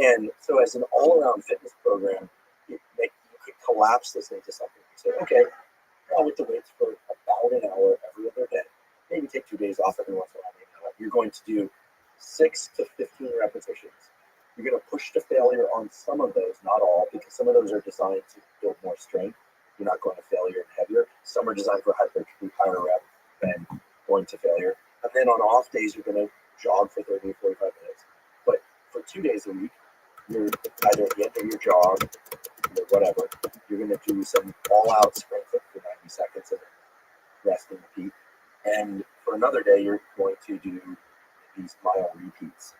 And so as an all-around fitness program, you could collapse this into something. You say, okay, I'll lift the weights for about an hour every other day. Maybe take 2 days off every once in a while. You're going to do 6 to 15 repetitions. You're going to push to failure on some of those, not all, because some of those are designed to build more strength. You're not going to failure and heavier. Some are designed for hypertrophy, higher rep, than going to failure. And then on off days, you're going to jog for 30 or 45 minutes. But for 2 days a week, you're either at the end of your jog or whatever, you're going to do some all-out sprint for 90 seconds and then rest and repeat. And for another day, you're going to do these mile repeats.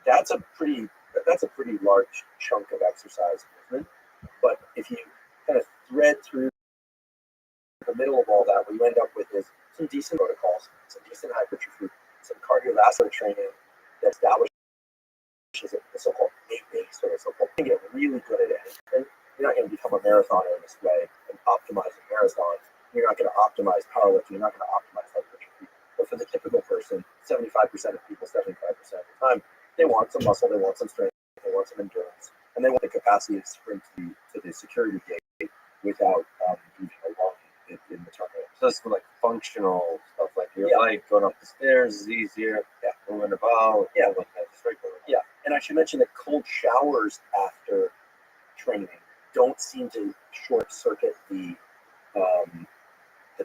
That's a pretty large chunk of exercise movement. But if you kind of thread through the middle of all that, what you end up with is some decent protocols, some decent hypertrophy, some cardiovascular training that establishes the so-called innate base, or so-called you get really good at anything. You're not going to become a marathoner in this way and optimize a marathon. You're not going to optimize powerlifting. You're not going to optimize hypertrophy. But for the typical person, 75% of people, 75% of the time, they want some muscle, they want some strength, they want some endurance, and they want the capacity to sprint to the security gate without moving along in the terminal. So it's like functional stuff, like your life going up the stairs is easier, moving about, like that, just regular. Yeah, and I should mention that cold showers after training don't seem to short circuit the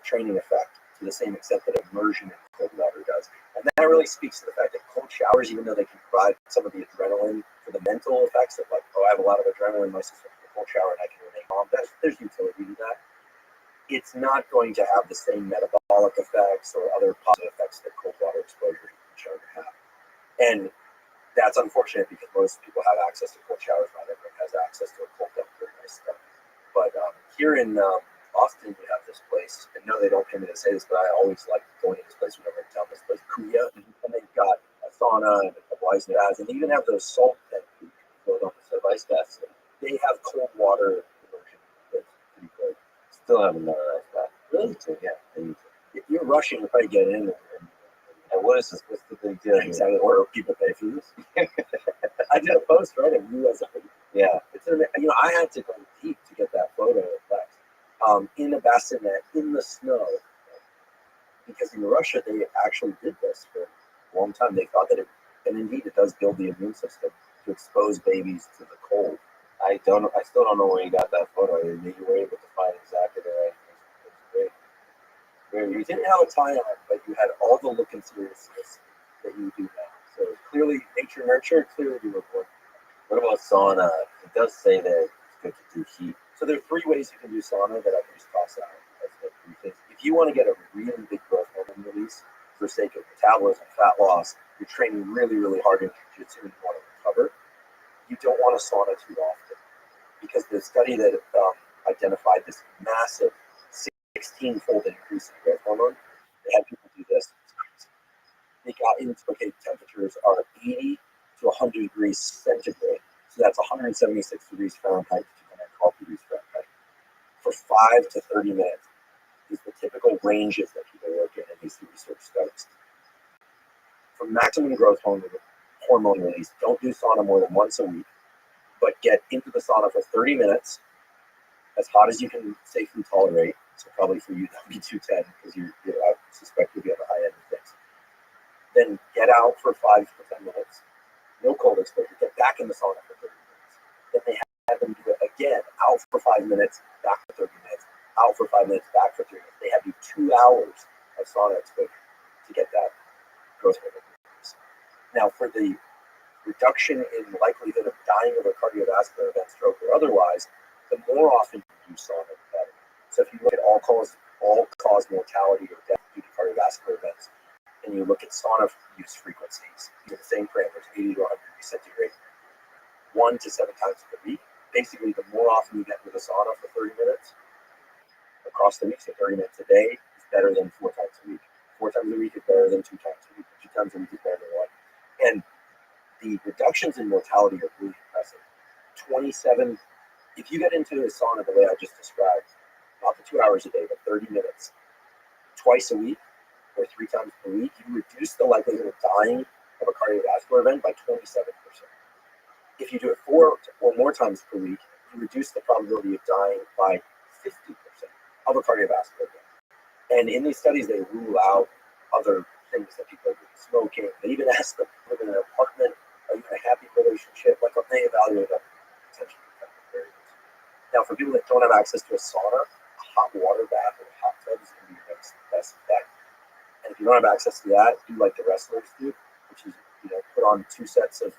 training effect to the same extent that immersion in cold water does. And that really speaks to the fact that cold showers, even though they can provide some of the adrenaline for the mental effects of like, oh, I have a lot of adrenaline in my system from the cold shower and I can remain calm, there's utility to that. It's not going to have the same metabolic effects or other positive effects that cold water exposure can show to have. And that's unfortunate because most people have access to cold showers. Not everyone has access to a cold tub. Very nice stuff. But here in Austin, you have this place, and no, they don't pay me to say this, but I always like going to this place whenever I tell this place, Kuya, and they've got a sauna and a couple ice baths, and they even have those salt that you float on the ice baths. They have cold water immersion. That's pretty good. Still haven't done an ice bath. Really? So, yeah, if you're rushing to probably get in, and what is this? What's the big deal? Exactly. Or people pay for this. I did a post, right? Of you as a it's I had to go deep to get that photo effect. In a bassinet in the snow, because in Russia they actually did this for a long time. They thought that and indeed it does build the immune system to expose babies to the cold. I still don't know where you got that photo. You were able to find exactly the right. It's great. You didn't have a tie on, but you had all the look and seriousness that you do now. So clearly, nature nurture. Clearly, you were born. What about sauna? It does say that it's good to do heat. So there are 3 ways you can do sauna that I can just toss out. That's the 3 things. If you want to get a really big growth hormone release for sake of metabolism, fat loss, you're training really, really hard in jiu-jitsu and you want to recover, you don't want to sauna too often. Because the study that identified this massive 16-fold increase in growth hormone, they had people do this. It's crazy. They got into, temperatures are 80 to 100 degrees centigrade. So that's 176 degrees Fahrenheit to 212 degrees Fahrenheit. For 5 to 30 minutes is the typical ranges that people work in these research studies. For maximum growth hormone release, don't do sauna more than once a week, but get into the sauna for 30 minutes, as hot as you can safely tolerate. So probably for you, that would be 210, because I suspect you'll be on the high end of things. Then get out for 5 to 10 minutes. No cold exposure. Get back in the sauna for 30 minutes. Then they have them do it again. Out for 5 minutes, back for 30 minutes. Out for 5 minutes, back for 30 minutes. They have you 2 hours of sauna exposure to get that growth hormone release. Now, for the reduction in likelihood of dying of a cardiovascular event, stroke or otherwise, the more often you do sauna, the better. So if you look at all-cause mortality or death due to cardiovascular events, and you look at sauna use frequencies, these are the same parameters, 80 to 100 degrees centigrade, 1 to 7 times per week. Basically, the more often you get into the sauna for 30 minutes across the week, so 30 minutes a day is better than 4 times a week. 4 times a week is better than 2 times a week. 2 times a week is better than 1. And the reductions in mortality are really impressive. 27, if you get into a sauna the way I just described, not the 2 hours a day, but 30 minutes, twice a week or 3 times per week, you reduce the likelihood of dying of a cardiovascular event by 27%. If you do it 4 or more times per week, you reduce the probability of dying by 50% of a cardiovascular death. And in these studies, they rule out other things that people are doing, smoking. They even ask them, live in an apartment, are you in a happy relationship? Like, they evaluate other potentially affected variables. Now, for people that don't have access to a sauna, a hot water bath or a hot tub is going to be your next best bet. And if you don't have access to that, do like the wrestlers do, which is, put on 2 sets of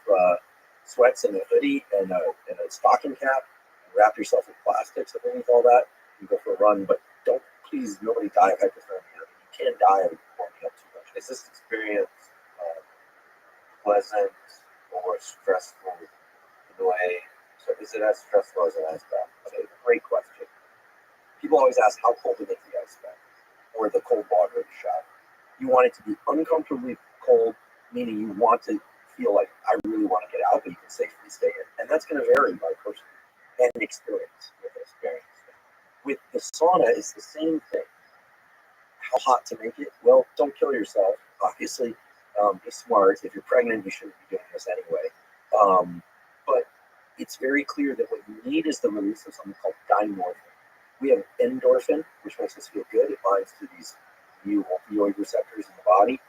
sweats and a hoodie and a stocking cap, and wrap yourself in plastics underneath all that, and go for a run. But please, nobody die of hypothermia. You can't die of warming up too much. Is this experience pleasant or stressful in a way? So is it as stressful as an ice bath? Okay, great question. People always ask, how cold to make the ice bath or the cold water in the shower. You want it to be uncomfortably cold, meaning you want to feel like, I really want to get out, but you can safely stay in. And that's going to vary by person and experience. With the sauna, it's the same thing. How hot to make it? Well, don't kill yourself, obviously. Be smart. If you're pregnant, you shouldn't be doing this anyway. But it's very clear that what you need is the release of something called dynorphin. We have endorphin, which makes us feel good. It binds to these new opioid receptors in the body.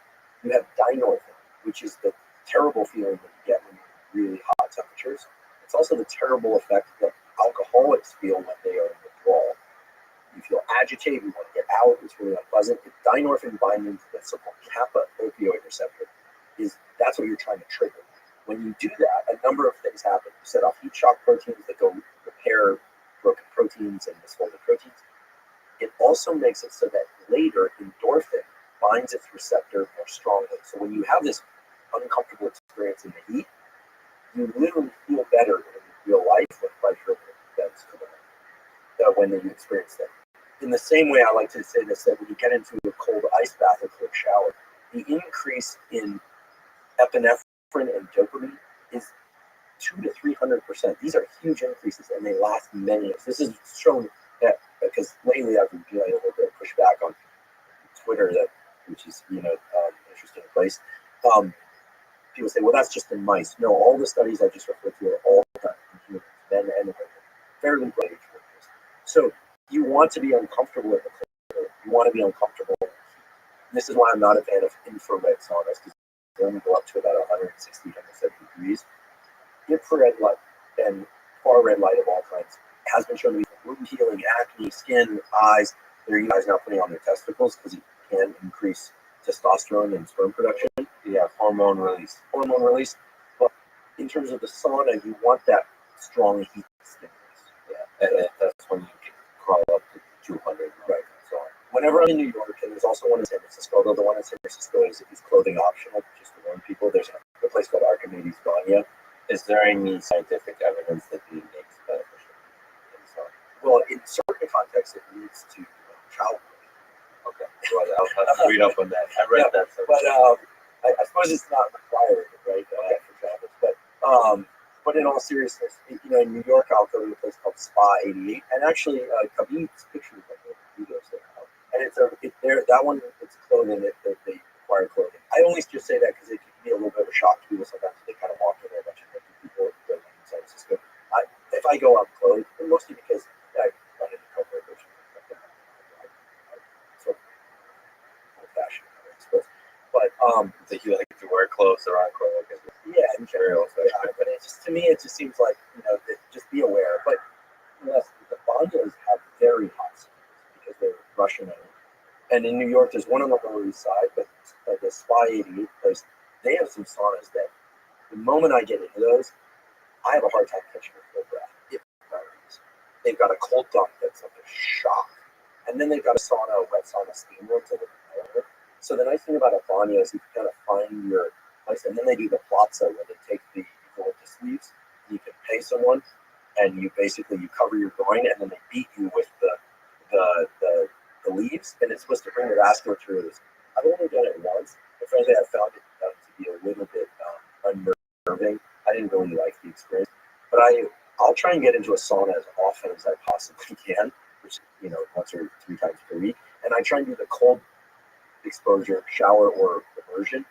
You have dynorphin, which is the terrible feeling that you get when you're in really hot temperatures. It's also the terrible effect that alcoholics feel when they are in withdrawal. You feel agitated, you want to get out, it's really unpleasant. If dynorphin binding to the so-called kappa opioid receptor that's what you're trying to trigger. When you do that, a number of things happen. You set off heat shock proteins that go repair broken proteins and misfolded proteins. It also makes it so that later endorphin binds its receptor more strongly. So when you have this uncomfortable experience in the heat, you literally feel better in real life when pleasure events come around, when you experience them. In the same way, I like to say this, that when you get into a cold ice bath or cold shower, the increase in epinephrine and dopamine is 200 to 300%. These are huge increases, and they last many years. This is shown that because lately I've been doing a little bit of pushback on Twitter, which is interesting place. People say, well, that's just in mice. No, all the studies I just referred to are all done in humans, men and women, fairly great age ranges. So you want to be uncomfortable in the cold. You want to be uncomfortable. This is why I'm not a fan of infrared saunas, because they only go up to about 160, 170 degrees. Infrared light and far red light of all kinds has been shown to be wound healing, acne, skin, eyes. There are you guys now putting on their testicles because it can increase testosterone and sperm production. Yeah, hormone release. But in terms of the sauna, you want that strong heat stimulus. Yeah, and that's when you can crawl up to 200. Right. So whenever I'm in New York, and there's also one in San Francisco, although the one in San Francisco is clothing optional, just to warn people, there's a place called Archimedes Banya. Is there any scientific evidence that the makes beneficial in the sauna? Well, in certain contexts, it leads to childbirth. Okay, well, I'll read up on that. I read that. So. But I suppose it's not required, right, for travelers. But in all seriousness, in New York, I'll go to a place called Spa 88, and actually, Khabib's pictures of the videos there. And that one, it's clothing, they require clothing. I only just say that because it can be a little bit of a shock to people sometimes. They kind of walk in there, a bunch of people in San Francisco. If I go out clothed, and mostly because I run into coworkers, sort of old-fashioned, I suppose. But do you like to wear clothes or aren't clothes? Yeah, in general, but to me, it just seems like just be aware. But yes, the banyas have very hot summers because they're Russian owned. And in New York, there's one on the Lower East Side, but the Spa 88 place, they have some saunas that the moment I get into those, I have a hard time catching a full breath. They've got a cold dump that's like a shock. And then they've got a sauna, a wet sauna steam room to the So the nice thing about a banya is you can kind of find your place. And then they do the plaza where they take the eucalyptus leaves. You can pay someone, and you cover your groin, and then they beat you with the leaves, and it's supposed to bring the vasculature release. I've only done it once, but frankly, I found it to be a little bit unnerving. I didn't really like the experience, but I'll try and get into a sauna as often as I possibly can, which once or 3 times per week, and I try and do the cold exposure shower or immersion,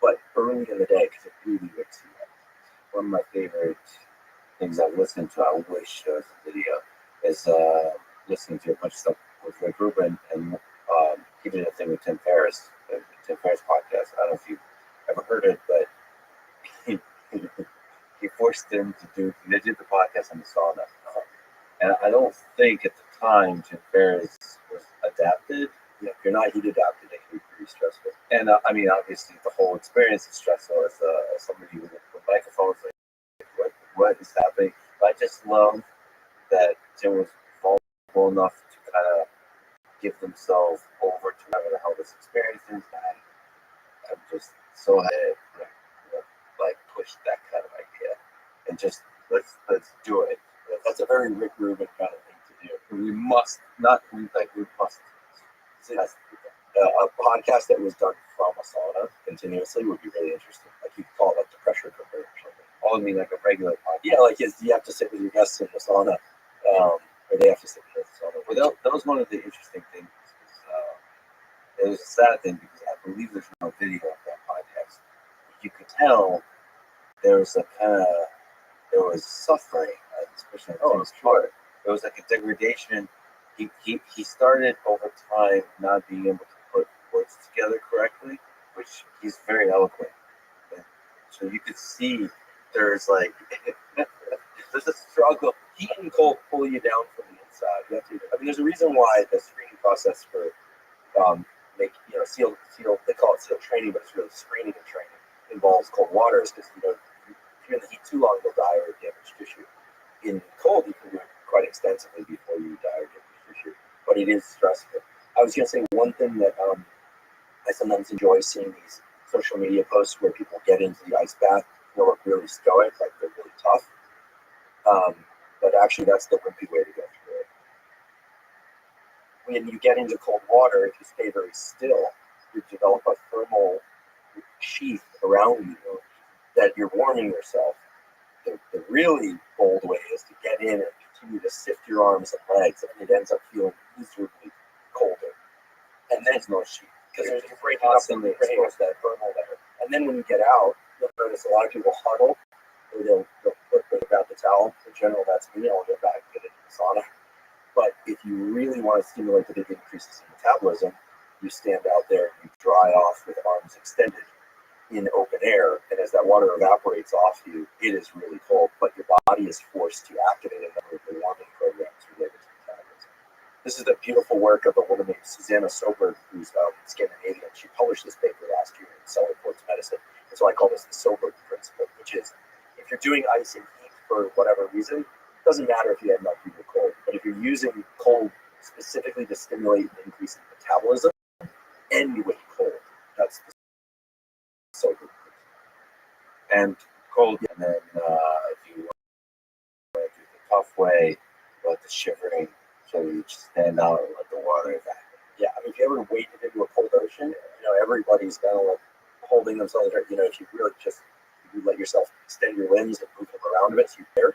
but early in the day because it really wakes you up. one of my favorite things I've listened to. I wish there was a video. Is listening to a bunch of stuff with Rick Rubin and he did a thing with Tim Ferriss, the Tim Ferriss podcast. I don't know if you've ever heard it, but he, he forced him to do. They did the podcast in the sauna, and I don't think at the time Tim Ferriss was adapted. Yeah, if you're not heat adapted, it can be pretty stressful. And I mean, obviously, the whole experience is stressful as somebody with microphones. Like, what is happening? But I just love that Tim was vulnerable enough to kind of give themselves over to whatever the hell this experience is. And I'm just so happy like push that kind of idea and just let's do it. That's a very Rick Rubin kind of thing to do. We must not we must. A podcast that was done from a sauna continuously would be really interesting. Like you could call it like the pressure cooker or something. I mean like a regular podcast. Yeah, like you have to sit with your guests in the sauna, or they have to sit in the sauna. Well, that was one of the interesting things. It was a sad thing because I believe there's no video of that podcast. You could tell there was suffering, especially on Tim's part. There was like a degradation. He started over time not being able to put words together correctly, which he's very eloquent. And so you could see there's like there's a struggle. Heat and cold pull you down from the inside. You have to, I mean, there's a reason why the screening process for SEAL, they call it SEAL training, but it's really screening and training involves cold water, because if you're in the heat too long, you'll die or damage tissue. In cold, you can do it quite extensively before you die or damage tissue, but it is stressful. I was going to say one thing that I sometimes enjoy seeing these social media posts where people get into the ice bath and they look really stoic, like they're really tough. But actually, that's the wimpy way to go through it. When you get into cold water, if you stay very still, you develop a thermal sheath around you that you're warming yourself. The really bold way is to get in and continue to sift your arms and legs, and it ends up feeling miserably colder. And then there's no sheath, because you're breaking up and expose that thermal there. And then when you get out, you'll notice a lot of people huddle, or they'll put out the towel. In general, that's me. I'll get back and get into the sauna. But if you really want to stimulate the big increases in metabolism, you stand out there and you dry off with arms extended in open air. And as that water evaporates off you, it is really cold, but your body is forced to activate a number of the warming programs related to metabolism. This is the beautiful work of a woman named Susanna Soberg, who's Scandinavian. She published this paper last year in Cell Reports Medicine. And so I call this the Soberg principle, which is if you're doing ice and heat for whatever reason, it doesn't matter if you end up being cold, but if you're using cold specifically to stimulate an increase in metabolism, anyway cold, that's the Soberg principle. And cold, and then if you want to do the tough way, let the shivering, so you just stand out and let the water evaporate. Yeah, I mean, if you ever waded into a cold ocean, everybody's kind of like holding themselves. If you really just you let yourself extend your limbs and move them around a bit, so you're there.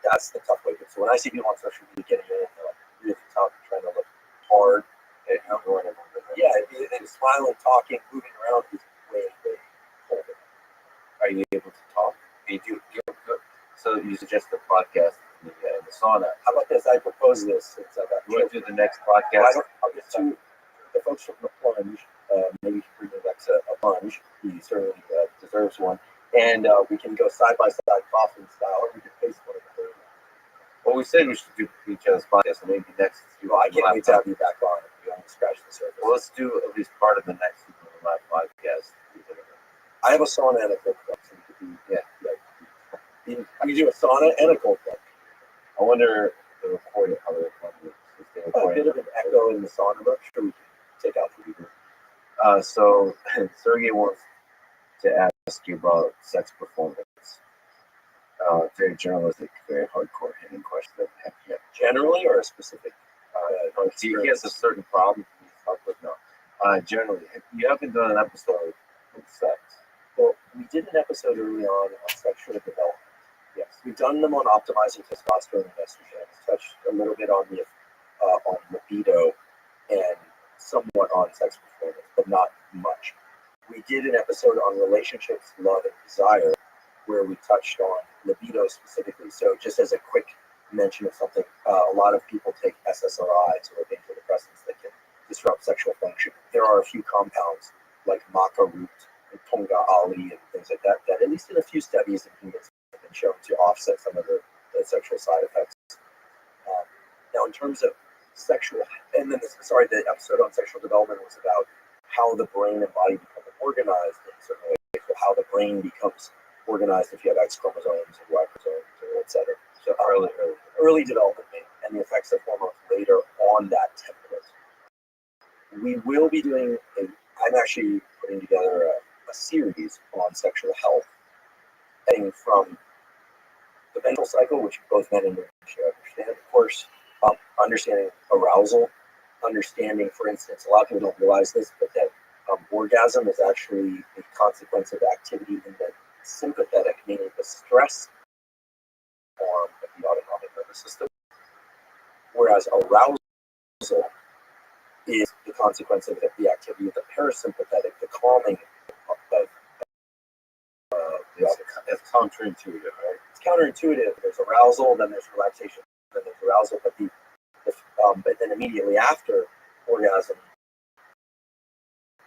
That's the tough way. So when I see people on social media getting in, they're like really tough, trying to look hard, and and smiling, talking, moving around is way colder. Are you able to talk? You do. So you suggest the podcast in the sauna. How about this? I propose this. You want to do the next podcast? I'll get to the folks from the plunge. Maybe bring the next a plunge. He certainly deserves one. And we can go side by side, coffin style, or we can face one another. Well, we said we should do each other's podcast, so maybe next. I can't wait to have you back on. We only scratched the surface. Well, let's do at least part of the next live podcast. I have a sauna and a cold plunge. So we could do, I can do a sauna and a cold plunge. I wonder the recording, how the recording is. A bit of an echo in the sauna, but I'm sure we can take out the reader. So Sergey wants to ask you about sex performance. Very journalistic, very hardcore hitting question. Yeah. Generally or a specific? He has a certain problem he's help with. No. Generally, you haven't done an episode with sex. Well, we did an episode early on sexual development. Yes, we've done them on optimizing testosterone and estrogen. Touched a little bit on the on libido and somewhat on sex performance, but not much. We did an episode on relationships, love, and desire, where we touched on libido specifically. So just as a quick mention of something, a lot of people take SSRIs or antidepressants that can disrupt sexual function. There are a few compounds like maca root and tonga ali and things like that, that at least in a few studies in humans have been shown to offset some of the sexual side effects. Now, in terms of sexual, and then the episode on sexual development was about how the brain and body become organized in certain ways, or how the brain becomes organized if you have X chromosomes and Y chromosomes, etc. So early development and the effects of hormones later on that template. We will be doing I'm actually putting together a series on sexual health, heading from the menstrual cycle, which both men and women should understand, of course, understanding arousal, understanding, for instance, a lot of people don't realize this, but that orgasm is actually a consequence of activity in the sympathetic, meaning the stress form of the autonomic nervous system, whereas arousal is the consequence of the activity of the parasympathetic, the calming of it's counterintuitive, right? It's counterintuitive. There's arousal, then there's relaxation, then there's arousal, but but then immediately after orgasm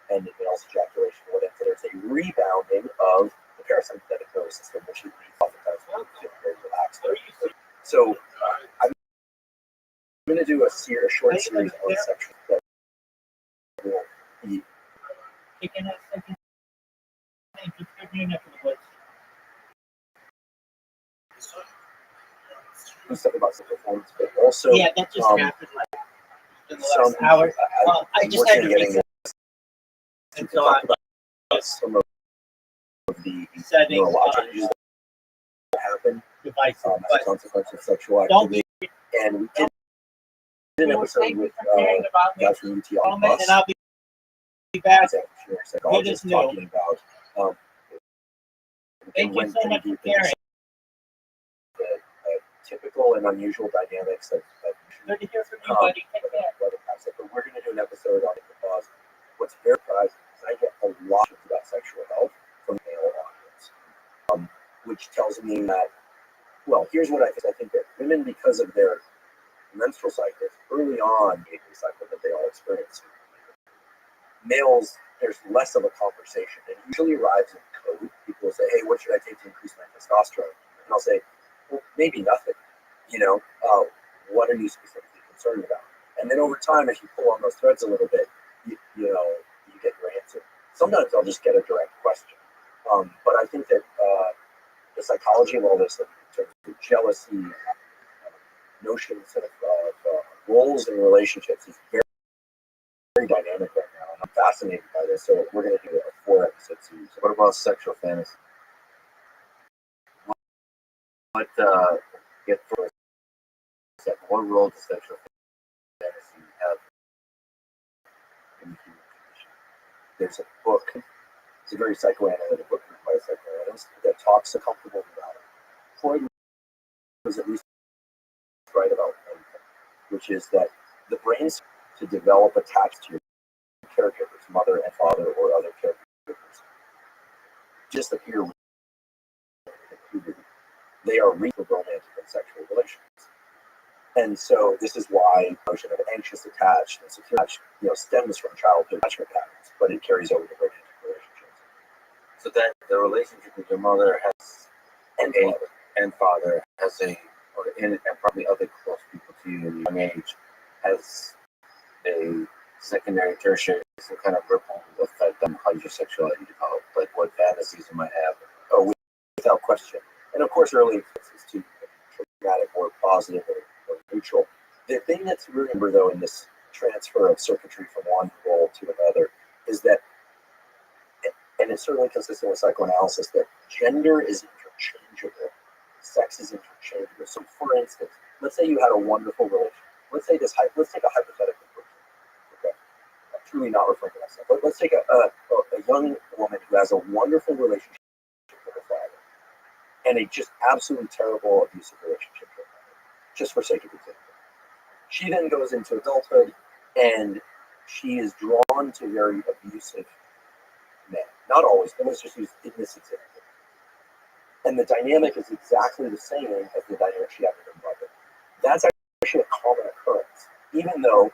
and male's ejaculation, whatever, there's a rebounding of the parasympathetic nervous system, which is oftentimes very relaxed. So I'm going to do a short series on sexual that will be stuff about sexual performance, but also that just happened like in the last hour. I just had to getting reset. And so I some of the setting neurological changes that happen devices. as a consequence of sexual activity. And we did an episode with guys from UT on the bus. And I'll be back. Psychologist talking about Thank you so much for caring. Typical and unusual dynamics that good to hear from you, buddy. Take care. But we're going to do an episode on it because what's very surprising is I get a lot about sexual health from the male audience, which tells me that, well, here's what I think that women, because of their menstrual cycles early on in the cycle that they all experience, males, there's less of a conversation. It usually arrives in code. People will say, hey, what should I take to increase my testosterone? And I'll say, well, maybe nothing. What are you specifically concerned about? And then over time, if you pull on those threads a little bit, you get your answer. Sometimes I'll just get a direct question. But I think that the psychology of all this, in terms of jealousy, notions of roles in relationships, is very, very dynamic right now. And I'm fascinated by this. So we're going to do a 4-episode series. What about sexual fantasy? What role does sexual fantasy have in the human condition? There's a book, it's a very psychoanalytic book written by a psychoanalyst that talks so comfortable about it. Freud was at least right about one thing, which is that the brain's to develop attached to your caregivers, mother and father or other caregivers, just appear in puberty. They are real romantic and sexual relations. And so this is why the notion of anxious, attached, and secure stems from childhood attachment patterns, but it carries over to romantic relationships. So that the relationship with your mother has and father has and probably other close people to you in your age has a secondary, tertiary, some kind of ripple effect on how your sexuality develops, like what fantasies you might have. Oh, without question. And of course, early influences too, traumatic or positive or neutral. The thing that's really important, though, in this transfer of circuitry from one role to another is that, and it's certainly consistent with psychoanalysis, that gender is interchangeable, sex is interchangeable. So, for instance, let's say you had a wonderful relationship. Let's take a hypothetical person. Okay, I'm truly not referring to myself, but let's take a young woman who has a wonderful relationship with her father, and a just absolutely terrible abusive relationship with her mother, just for sake of example. She then goes into adulthood, and she is drawn to very abusive men. not always, but let's just use in this example. And the dynamic is exactly the same as the dynamic she had with her mother. That's actually a common occurrence. Even though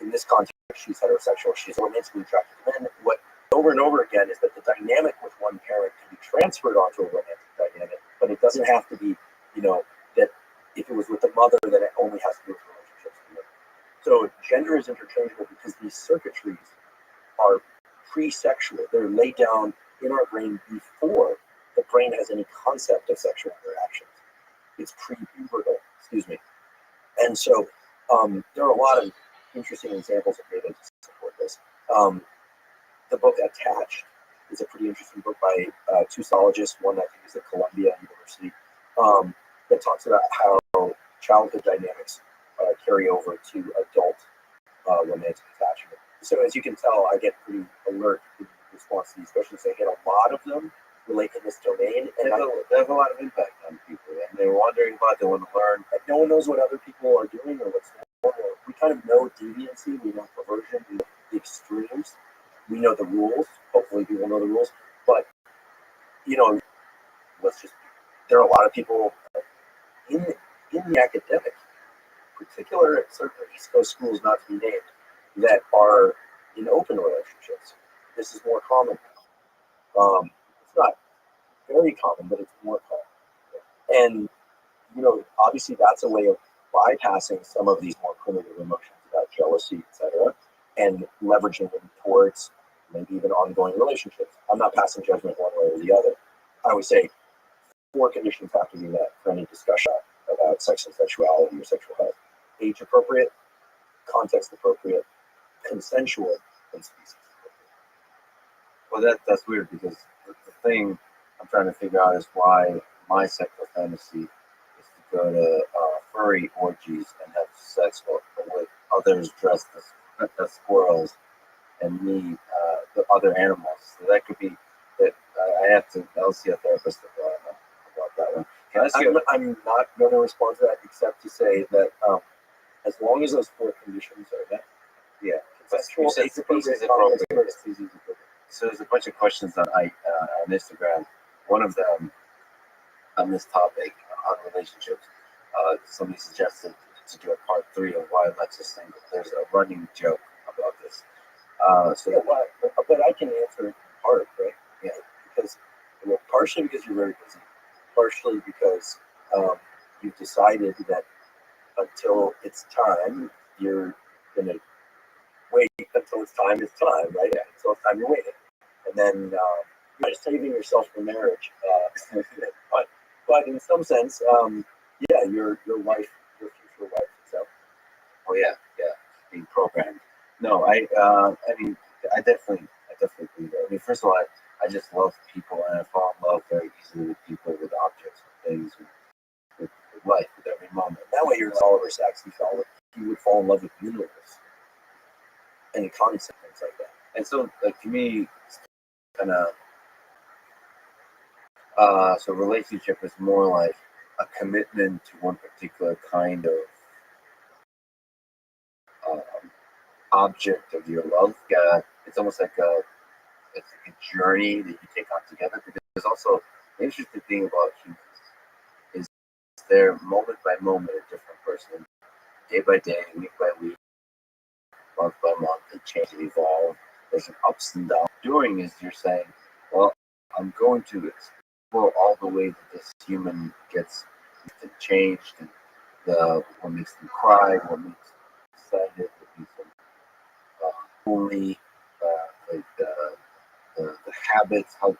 in this context she's heterosexual, she's romantically attracted to men, what over and over again is that the dynamic with one parent can be transferred onto a romantic dynamic, but it doesn't have to be, that if it was with the mother, then it only has to do with relationships with women. So gender is interchangeable because these circuitries are pre-sexual. They're laid down in our brain before the brain has any concept of sexual interactions. It's pre-pubertal, excuse me. And so there are a lot of interesting examples of data to support this. The book Attached is a pretty interesting book by two psychologists, one I think is at Columbia University, that talks about how childhood dynamics carry over to adult romantic attachment. So as you can tell, I get pretty alert in response to these questions. I get a lot of them relate in this domain, and they have a lot of impact on people, and they're wondering about, they want to learn. Like, no one knows what other people are doing or what's normal. We kind of know deviancy, we know perversion, we know the extremes, we know the rules. Hopefully people know the rules, but there are a lot of people in the academic, particular at certain East Coast schools, not to be named, that are in open relationships. This is more common. It's not very common, but it's more common. And, obviously that's a way of bypassing some of these more primitive emotions about jealousy, etc., and leveraging them towards maybe even ongoing relationships. I'm not passing judgment one way or the other. I would say 4 conditions have to be met for any discussion about sex and sexuality or sexual health: age appropriate, context appropriate, consensual, and species appropriate. Well, that's weird, because the thing I'm trying to figure out is why my sexual fantasy is to go to furry orgies and have sex with others dressed as squirrels, and me, the other animals. So that could be that. I'll see a therapist about that one. I'm not going to respond to that except to say that as long as those 4 conditions are met, yeah, consensual, species appropriate. So there's a bunch of questions on Instagram. One of them on this topic on relationships. Somebody suggested to do a part 3 of why Alexa's single. There's a running joke about this. But I can answer in part, right? Yeah, because partially because you're very busy, partially because you've decided that until it's time, you're going to wait until it's time is time, right? Yeah. Until it's time, you're waiting. And then you're just saving yourself for marriage. But in some sense, your wife, your future wife. So. Oh yeah, being programmed. No, I definitely agree there. I mean, first of all, I just love people, and I fall in love very easily with people, with objects, with things, with life, with every moment. That way, you're Oliver Sacks. You would fall in love with the universe and concepts, things like that. And so, like, to me, it's kind of so relationship is more like a commitment to one particular kind of object of your love. It's almost like it's like a journey that you take on together. Because there's also the interesting thing about humans is they're moment by moment a different person, day by day, week by week, month by month. They change and evolve. There's an ups and downs. Doing is you're saying, well, I'm going to explore all the way that this human gets changed, and what makes them cry, what makes them excited, what makes them only like the habits, how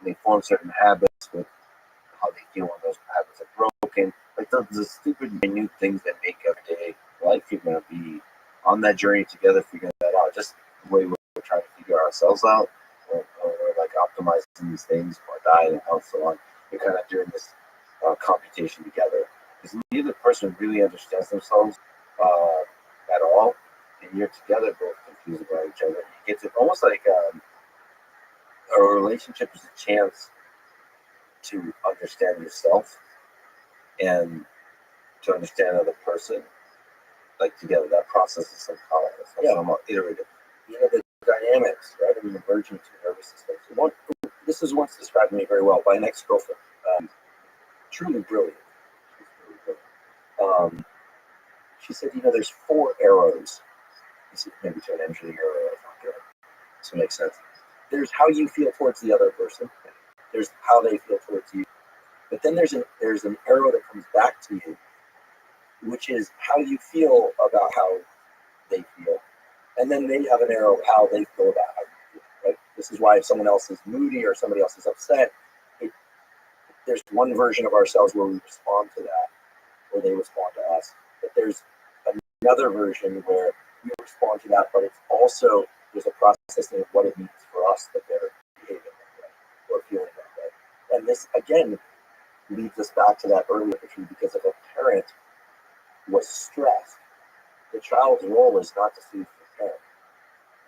they form certain habits, with how they feel when those habits are broken. Like the stupid minute things that make everyday life. You're gonna be on that journey together, figuring that out. Just the way we're trying to figure ourselves out, or like optimizing these things, or diet and health, so on. We're kind of doing this computation together, because neither person really understands themselves at all, and you're together both confused about each other. You get to almost like a relationship is a chance to understand yourself and to understand another person. Like together, that process is somewhat iterative. The dynamics, right? I mean, emerging two nervous systems. This is once described to me very well by an ex-girlfriend. Truly brilliant. She said, there's four arrows. This is maybe to an engineer or a doctor. This will make sense. There's how you feel towards the other person. There's how they feel towards you. But then there's an arrow that comes back to you, which is how you feel about how they feel. And then they have an arrow of how they feel about how you feel. Right? This is why if someone else is moody or somebody else is upset, there's one version of ourselves where we respond to that, or they respond to us. But there's another version where we respond to that, but it's also, there's a processing of what it means for us that they're behaving that way or feeling that way. And this, again, leads us back to that earlier picture, because if a parent was stressed, the child's role is not to soothe the parent.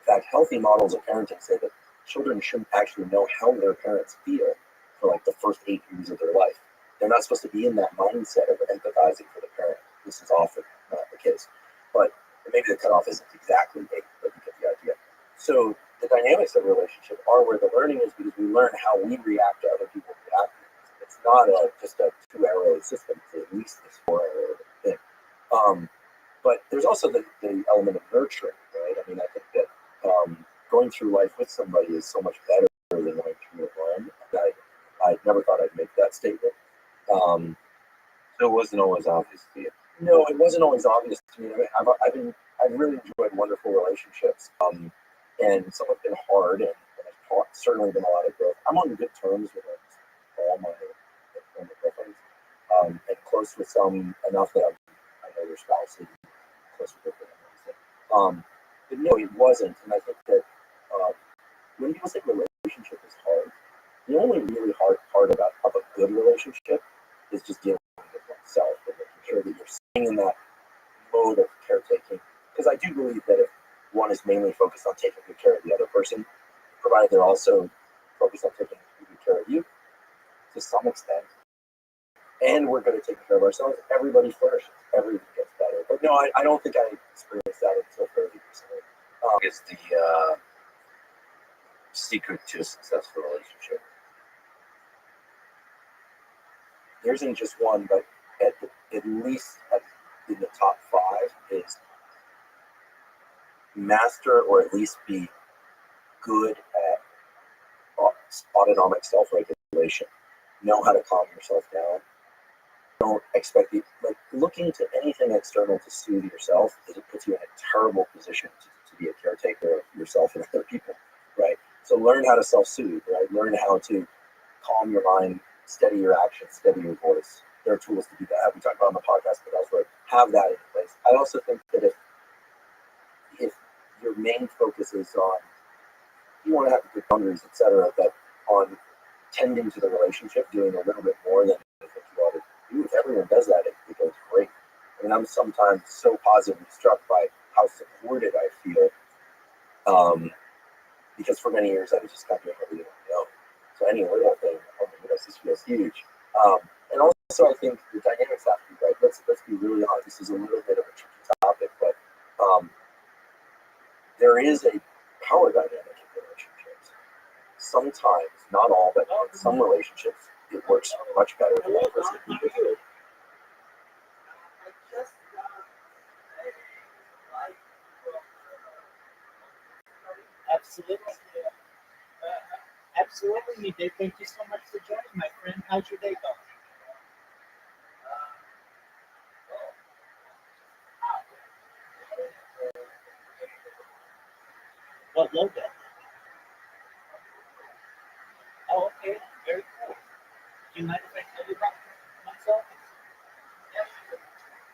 In fact, healthy models of parenting say that children shouldn't actually know how their parents feel for like the first 8 years of their life. They're not supposed to be in that mindset of empathizing for the parent. This is often not the case. But maybe the cutoff isn't exactly 8, but you get the idea. So the dynamics of a relationship are where the learning is, because we learn how we react to other people's reactions. It's not just a 2-arrow system. It's at least this 4-arrow thing. But there's also the element of nurturing, right? I mean, I think that going through life with somebody is so much better than going through it alone. I never thought I'd make that statement. So it wasn't always obvious to you. No, it wasn't always obvious to me. I mean, I've really enjoyed wonderful relationships, and some have been hard, and there's certainly been a lot of growth. I'm on good terms with all my girlfriends, and close with some enough that I know their spouses, close with them. But no, it wasn't, and I think that when people say relationship is hard, the only really hard part of a good relationship is just dealing with oneself and making sure that you're staying in that mode of caretaking. Because I do believe that if one is mainly focused on taking good care of the other person, provided they're also focused on taking good care of you to some extent, and we're good at taking care of ourselves, everybody flourishes, everything gets better. But no, I don't think I experienced that until fairly recently. It's the secret to a successful relationship. There isn't just one, but at least in the top 5 is master, or at least be good at autonomic self-regulation. Know how to calm yourself down. Don't expect looking to anything external to soothe yourself, it puts you in a terrible position to be a caretaker of yourself and other people, right? So learn how to self-soothe, right? Learn how to calm your mind, steady your actions, steady your voice. There are tools to do that. We talked about on the podcast, but elsewhere. Have that in place. I also think that if your main focus is on, you want to have good boundaries, etc., but on tending to the relationship, doing a little bit more than you ought to do. If everyone does that, it goes great. I mean, I'm sometimes so positively struck by how supported I feel, because for many years I was just kind of doing everything on my own. So any little thing, oh my goodness, this feels huge. And also, I think the dynamics have to be right. Let's be really honest. This is a little bit of a tricky topic, but there is a power dynamic in relationships. Sometimes, not all, but in some relationships, it works much better for one person than the other. Absolutely. Absolutely, Dave. Thank you so much for joining, my friend. How's your day going? What logo? Oh, okay. Very cool. Do you mind if I tell you about myself? Yes, sure.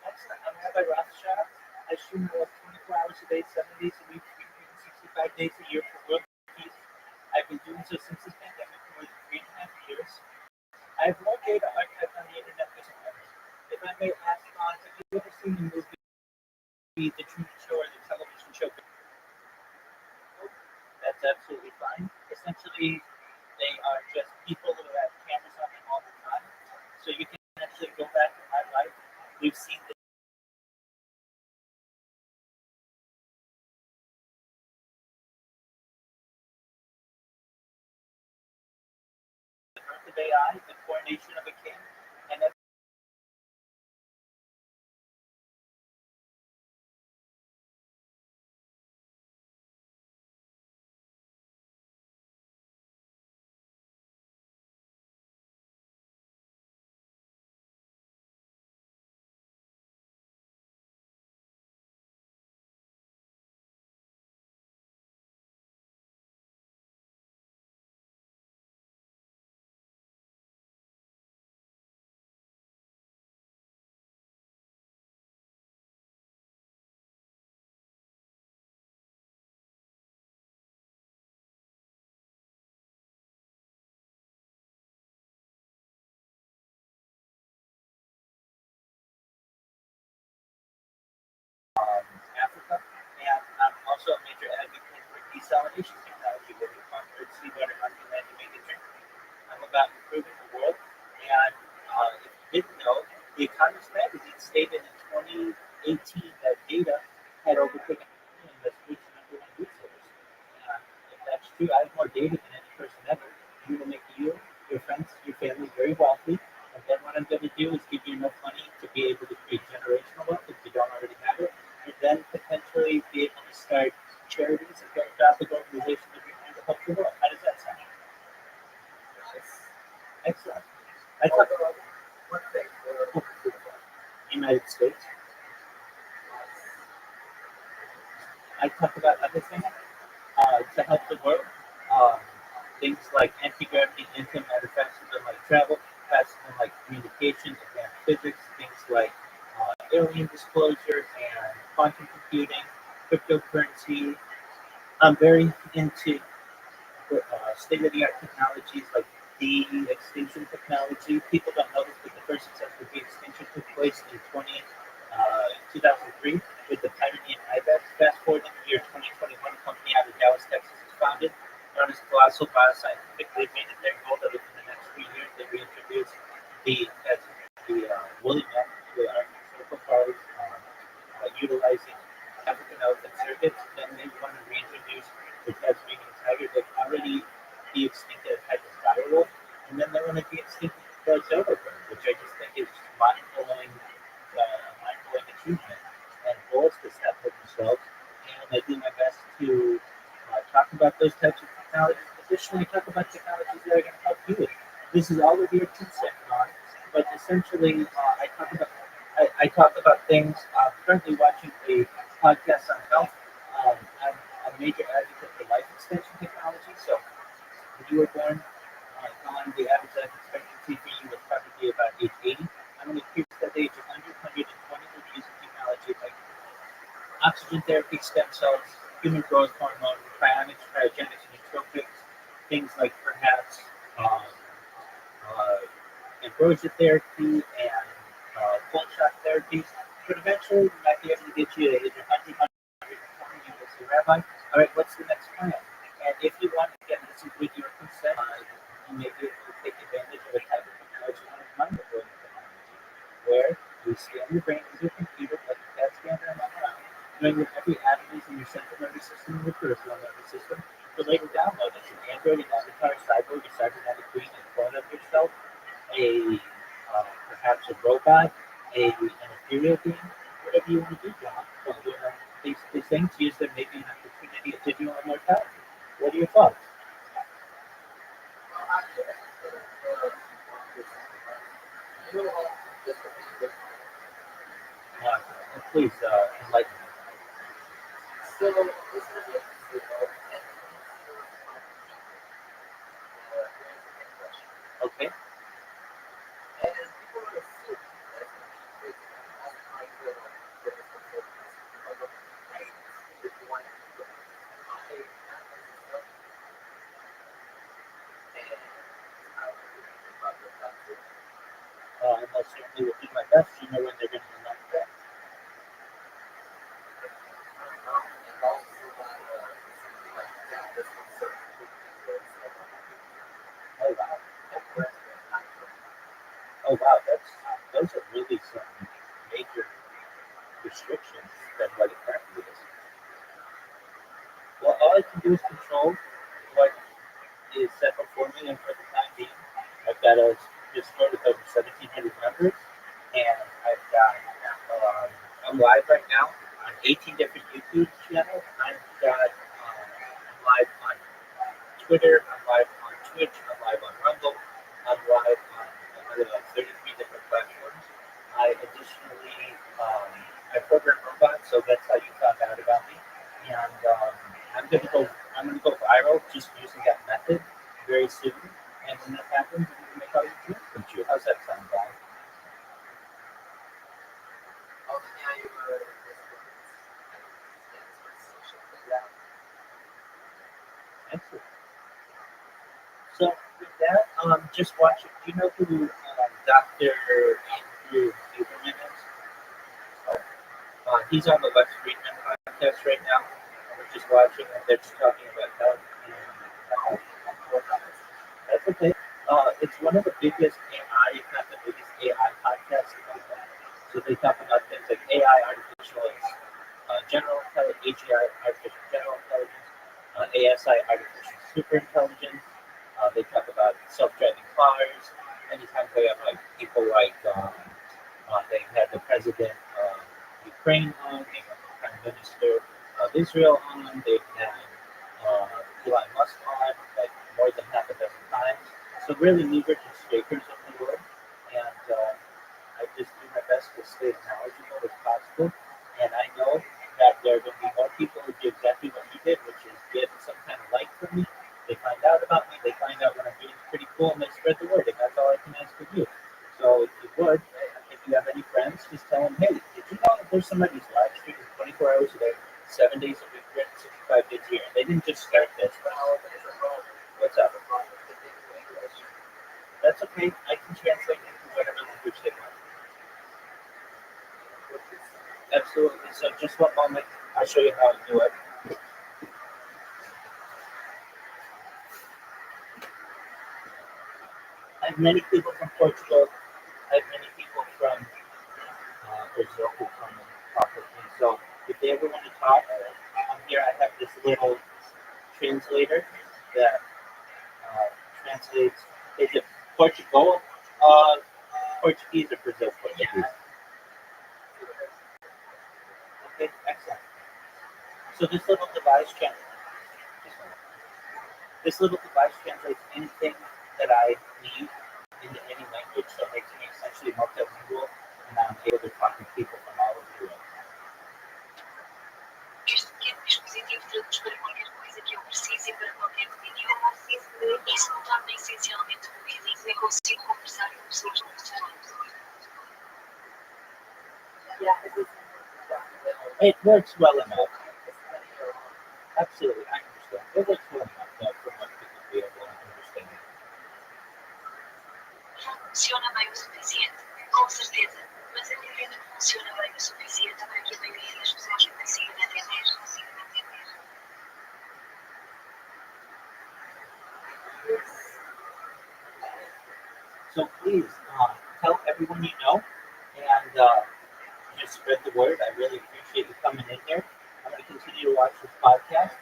Excellent. I'm Rabbi Rothschild. I stream work 24 hours a day, 7 days a week, 365 days a year for world peace. I've been doing so since the pandemic for more than 3.5 years. I have more data archived on the internet than ever. If I may ask, have you ever seen the movie The Truman Show or the television show? That's absolutely fine. Essentially, they are just people who have cameras on them all the time. So you can actually go back to my life. We've seen the of AI, the coronation of a king, and then Africa. And I'm also a major advocate for desalination technology, where we convert seawater onto land to make it drinkable. I'm about improving the world. And if you didn't know, the Economist magazine stated in 2018 that data had overtaken oil as food's number one resource. If that's true, I have more data than any person ever. You will make you, your friends, your family very wealthy. And then what I'm going to do is give you enough money to be able to create generational wealth if you don't already have it. And then potentially be able to start charities and philanthropic organizations of your hand to help the world. How does that sound? Excellent. I talk about United States. I talk about other things to help the world. Um, Things like anti-gravity, antimatter, faster than light travel, faster than light communications, advanced physics, things like alien disclosure and quantum computing, cryptocurrency. I'm very into state-of-the-art technologies like de-extinction technology. People don't know this, but the first successful de-extinction took place in 2003 with the Pioneer IBEX. Fast forward to the year 2021, a company out of Dallas, Texas is founded, known as Colossal Bioscientific. They've made it their goal that within the next 3 years they reintroduce the woolly mammoth to our historical parks, utilizing African elephant circuits. Then they want to reintroduce the Tasmanian tiger. They've already de-extincted a type of direwolf, and then they want to de-extinct the silver bird, which I just think is mind-blowing achievement and goals to set for themselves. And I do my best to talk about those types of technologies. Additionally, talk about technologies that are going to help you. This is all of your consent on, but essentially, I talk about things. I'm currently watching a podcast on health. I'm a major advocate for life extension technology. So, if you were born on the average life expectancy for you would probably be about age 80. I'm going to increase that age 100, 120 with using technology like oxygen therapy, stem cells, human growth hormone, cryonics, cryogenics, and nootropics, things like perhaps ambrosia therapy and cold shock therapies. But eventually, we might be able to get you to age 100, 120. You will say, Rabbi, all right, what's the next plan? And if you want to get this with your consent, you may be able to take advantage of a type of technology known as mind-blowing technology, where we scan your brain with your computer like a CAT scanner and MRI, knowing that every atom is in your central nervous system and your peripheral nervous system, to later download as an android, an avatar, cyborg, a cybernetic being, a clone of yourself, perhaps a robot, an ethereal being, whatever you want to do, John. But these things use them maybe an opportunity of digital immortality. What are your thoughts? Please enlighten me. Okay. I most certainly will do my best. You know when they're going to announce that? Oh wow. Oh wow. Those are really some major restrictions than what it currently is. Well, all I can do is control what is set before me, and for the time being, I I've got a Discord with over 1,700 members, and I've got I'm live right now on 18 different YouTube channels. I'm live on Twitter, I'm live on Twitch, I'm live on Rumble, I'm live on another 33 different platforms. I additionally I program robots, so that's how you found out about me. And I'm gonna go viral just using that method very soon. And when that happens, we can make all your dreams come true. How's that sound, guy? Excellent. So with that, just watch it. Do you know who Dr. Andrew Huberman is? He's on the Lex Friedman podcast right now. We're just watching, and they're just talking about health. That's okay. It's one of the biggest AI, if not the biggest AI podcasts about that. So they talk about things like AI, artificial general intelligence, AGI, artificial general intelligence, ASI, artificial superintelligence. They talk about self-driving cars. Anytime they have like people like they've had the president of Ukraine on, they've had the prime minister of Israel on, they've had Elon Musk on, like more than half a dozen times. So really movers and shakers of the world, and I just do my best to stay as knowledgeable as possible. And I know that there are going to be more people who do exactly what you did, which is get some kind of like from me. They find out about me. They find out what I'm doing is pretty cool, and they spread the word. And that's all I can ask of you. So if you would, if you have any friends, just tell them, hey, did you know that there's somebody who's live streaming 24 hours a day, 7 days a week, 365 days a year? And they didn't just start this. What's up? That's okay. I can translate into whatever language they want. Absolutely. So just one moment. I'll show you how to do it. I have many people from Portugal. I have many people from Brazil who come and talk with me. So if they ever want to talk, here I have this little translator that translates. Is it Portugal? Portuguese or Brazil Portuguese? Yeah. Okay, excellent. So this little device translates anything that I need into any language, so it makes me essentially multilingual, and I'm able to talk to people from all over the world. Este pequeno dispositivo traduz para qualquer coisa que eu precise e para qualquer idioma. Isso me torna essencialmente fluido e consigo conversar com pessoas com It works well enough. Absolutely, I understand. It works well enough for most people to be able to understand. Não funciona bem o suficiente, com certeza, mas acredito que funciona bem o suficiente para que a maioria das pessoas consiga entender. So please tell everyone you know, and just spread the word. I really appreciate you coming in here. I'm going to continue to watch this podcast.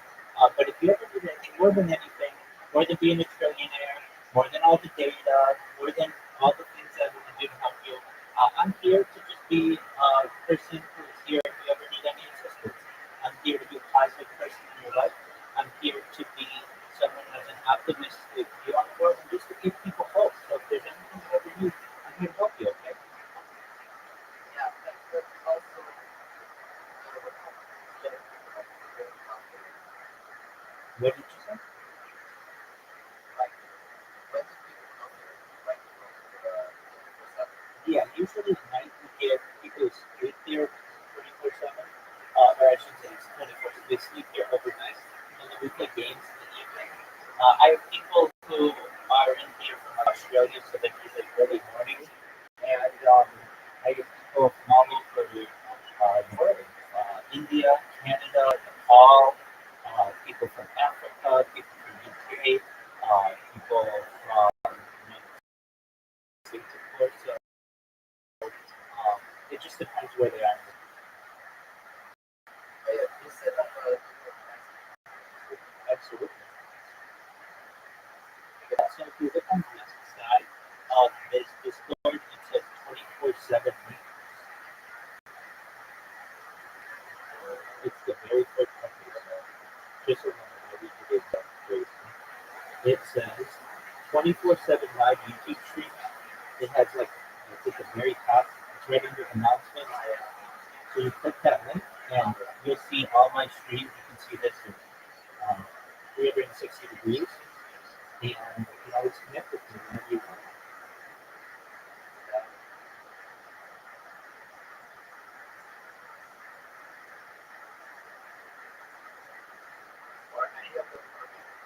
But if you ever need anything more than anything, more than being a trillionaire, more than all the data, more than all the things that we can do to help you, I'm here to just be a person who is here if you ever need any assistance. I'm here to be a positive person in your life. I'm here to be someone who has an optimistic view on the world and just to give people hope. So if there's anything you ever need, I'm here to help you, okay? What did you say? Yeah, usually at night we get people who sleep here 24/7. Or I should say it's 24. They sleep here overnight, and then we play games in the evening. I have people who are in here from Australia, so they're usually early mornings. And I have people from all over the world. India, Canada, Nepal, people from Africa, people from UK, people from the United States, of course. So it just depends where they are. Absolutely. Yeah, so if you look on the left side, This board, it says 24/7 maintenance. It's the very first company. Just so I read it very it says 24/7 live YouTube stream. It has like it's at the very top. It's right under announcements. So you click that link and you'll see all my streams. You can see this in 360 degrees, and you can always connect with me whenever you want.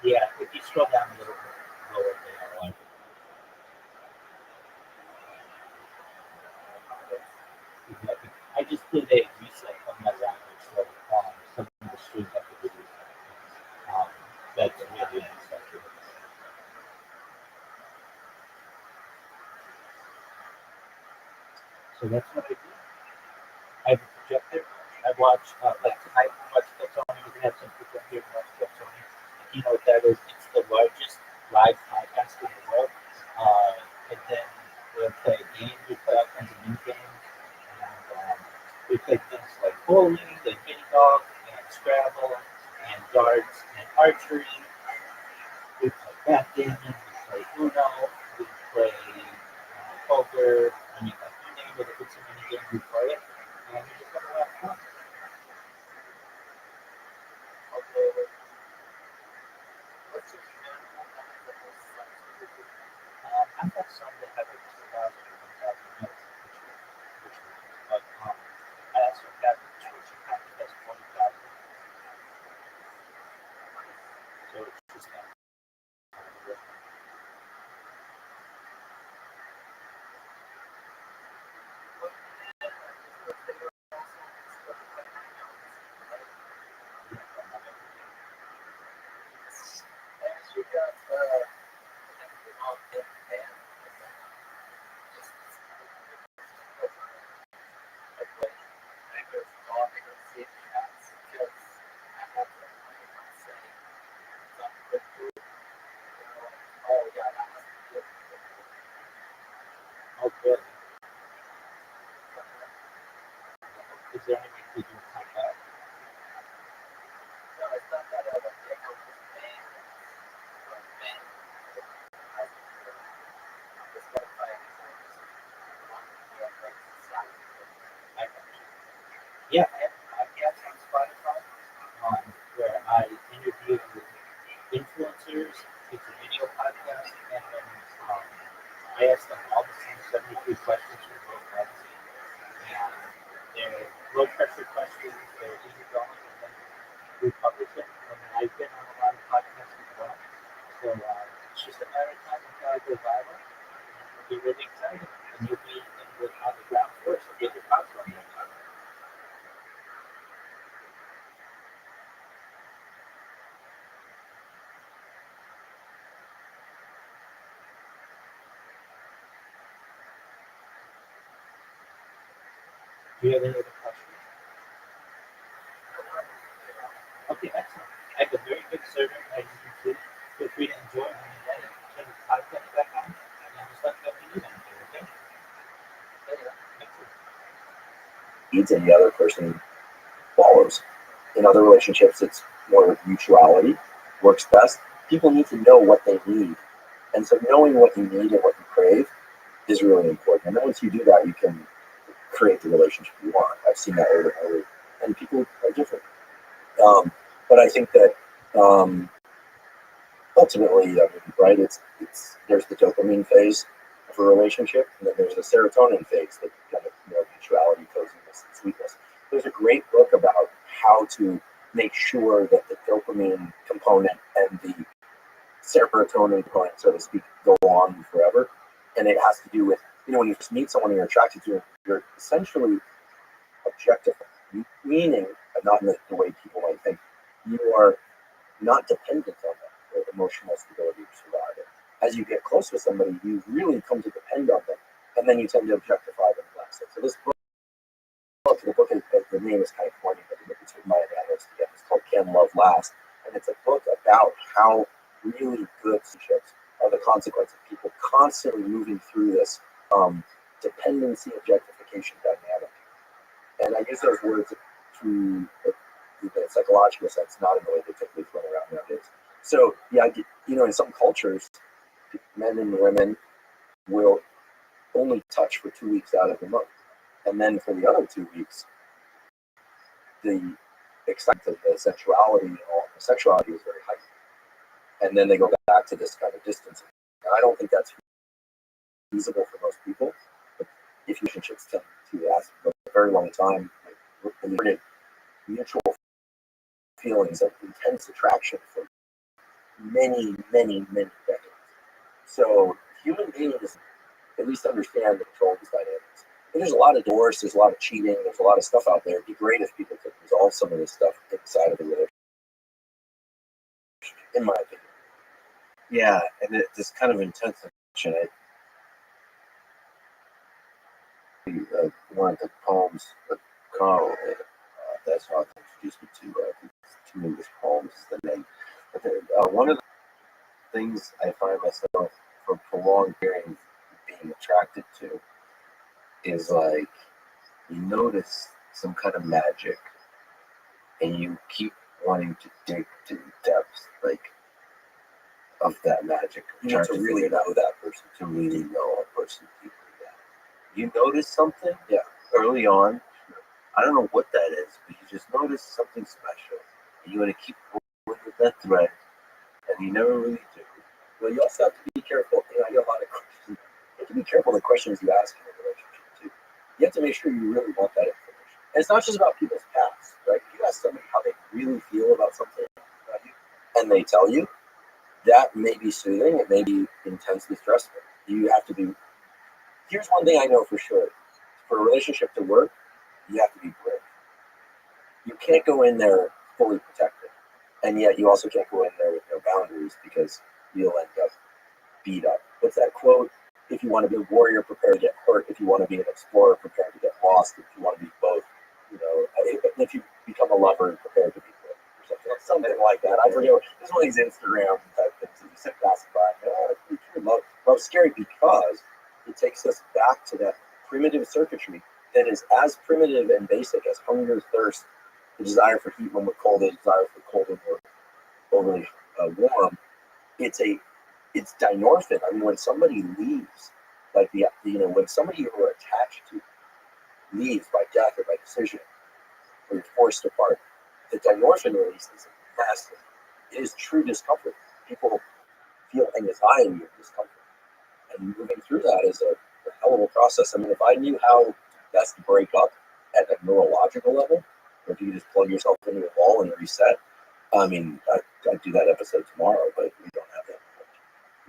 Yeah, if you scroll down a little bit lower there, exactly. I just did a reset of my language, so some of the streams have to be that's really unacceptable. So that's what I do. I have a projector. I watch like tonight. I watch Tony. We have some people here who watch Tony. You know what that is? It's the largest live podcast in the world. And then we'll play games. We play all kinds of new games. And we play things like bowling, and mini golf, and Scrabble, and darts, and archery. We play backgammon. We play Uno. We play poker. I mean, like you name it. If it's a mini game, we play it. And we just have a lot of fun. I've got some that have like 2,000 or 1,000 minutes, but I also got the church account that has 20,000. So it's just that. Oh, good. Is there any way we can come back? I got you. Yeah, I have a podcast on Spotify where I interview influencers. It's a video podcast, and then I ask them all the same 73 questions from both magazines. And they're low pressure questions, they're easy going, and then we publish it. And I've been on a lot of podcasts as well. So it's just a matter of time until I go viral. And it'll be really exciting. And you'll be on the ground first. So get your thoughts on that. Do you have any other questions? Okay, excellent. I have a very big server, as you can see. Feel free to enjoy it when you're ready. Turn the podcast back on, and just let me know if you need anything, okay? Excellent. Needs and the other person follows. In other relationships, it's more mutuality works best. People need to know what they need. And so knowing what you need and what you crave is really important. And then once you do that, you can create the relationship you want. I've seen that over and over. And people are different. But I think that ultimately, right, it's there's the dopamine phase of a relationship, and then there's the serotonin phase, that kind of mutuality, coziness, and sweetness. There's a great book about how to make sure that the dopamine component and the serotonin component, so to speak, go on forever. And it has to do with, when you first meet someone and you're attracted to them, you're essentially objective, meaning, not in the way people might think, you are not dependent on them for emotional stability or survival. As you get close with somebody, you really come to depend on them, and then you tend to objectify them less. So this book, the name is kind of corny, but it's written by an analyst again. It's called Can Love Last? And it's a book about how really good relationships are the consequence of people constantly moving through this dependency objectification dynamic. And I use those words through the psychological sense, not in the way they're typically thrown around nowadays. So, yeah, in some cultures, men and women will only touch for 2 weeks out of the month. And then for the other 2 weeks, the excitement of the sensuality and all the sexuality is very heightened. And then they go back to this kind of distance. And I don't think that's feasible for most people. But if relationships tend to last for a very long time, like mutual feelings of intense attraction for many, many, many decades. So human beings at least understand the control of these dynamics. And there's a lot of divorce, there's a lot of cheating, there's a lot of stuff out there. It'd be great if people could resolve some of this stuff inside of the relationship, in my opinion. Yeah, and this kind of intense attraction. One of the poems that Carl, that's how I introduced me to two English poems is the name. But one of the things I find myself for prolonged periods being attracted to is like you notice some kind of magic and you keep wanting to dig to the depths of that magic. You want to really know that person. To really know a person deeply. You notice something early on. I don't know what that is, but you just notice something special. And you want to keep going with that thread, and you never really do. Well, you also have to be careful. I get a lot of questions. You have to be careful the questions you ask in a relationship, too. You have to make sure you really want that information. And it's not just about people's past, right? If you ask somebody how they really feel about something about you, and they tell you, that may be soothing. It may be intensely stressful. You have to be. Here's one thing I know for sure. For a relationship to work, you have to be brave. You can't go in there fully protected. And yet you also can't go in there with no boundaries because you'll end up beat up. What's that quote? If you want to be a warrior, prepare to get hurt. If you want to be an explorer, prepare to get lost. If you want to be both, if you become a lover, prepare to be both. Or something like that. I forget. There's one of these Instagram type things that you sit passing by. It's pretty true. Love's scary because it takes us back to that primitive circuitry that is as primitive and basic as hunger, thirst, the desire for heat when we're cold, the desire for cold when we're overly warm. It's dynorphin. I mean, when somebody leaves, when somebody you were attached to leaves by death or by decision, or you're forced apart, the dynorphin release is massive. It is true discomfort. People feel anxiety and discomfort. And moving through that is a hell of a process. I mean, if I knew how best to break up at a neurological level, or if you just plug yourself into a wall and reset, I mean, I'd do that episode tomorrow, but we don't have that.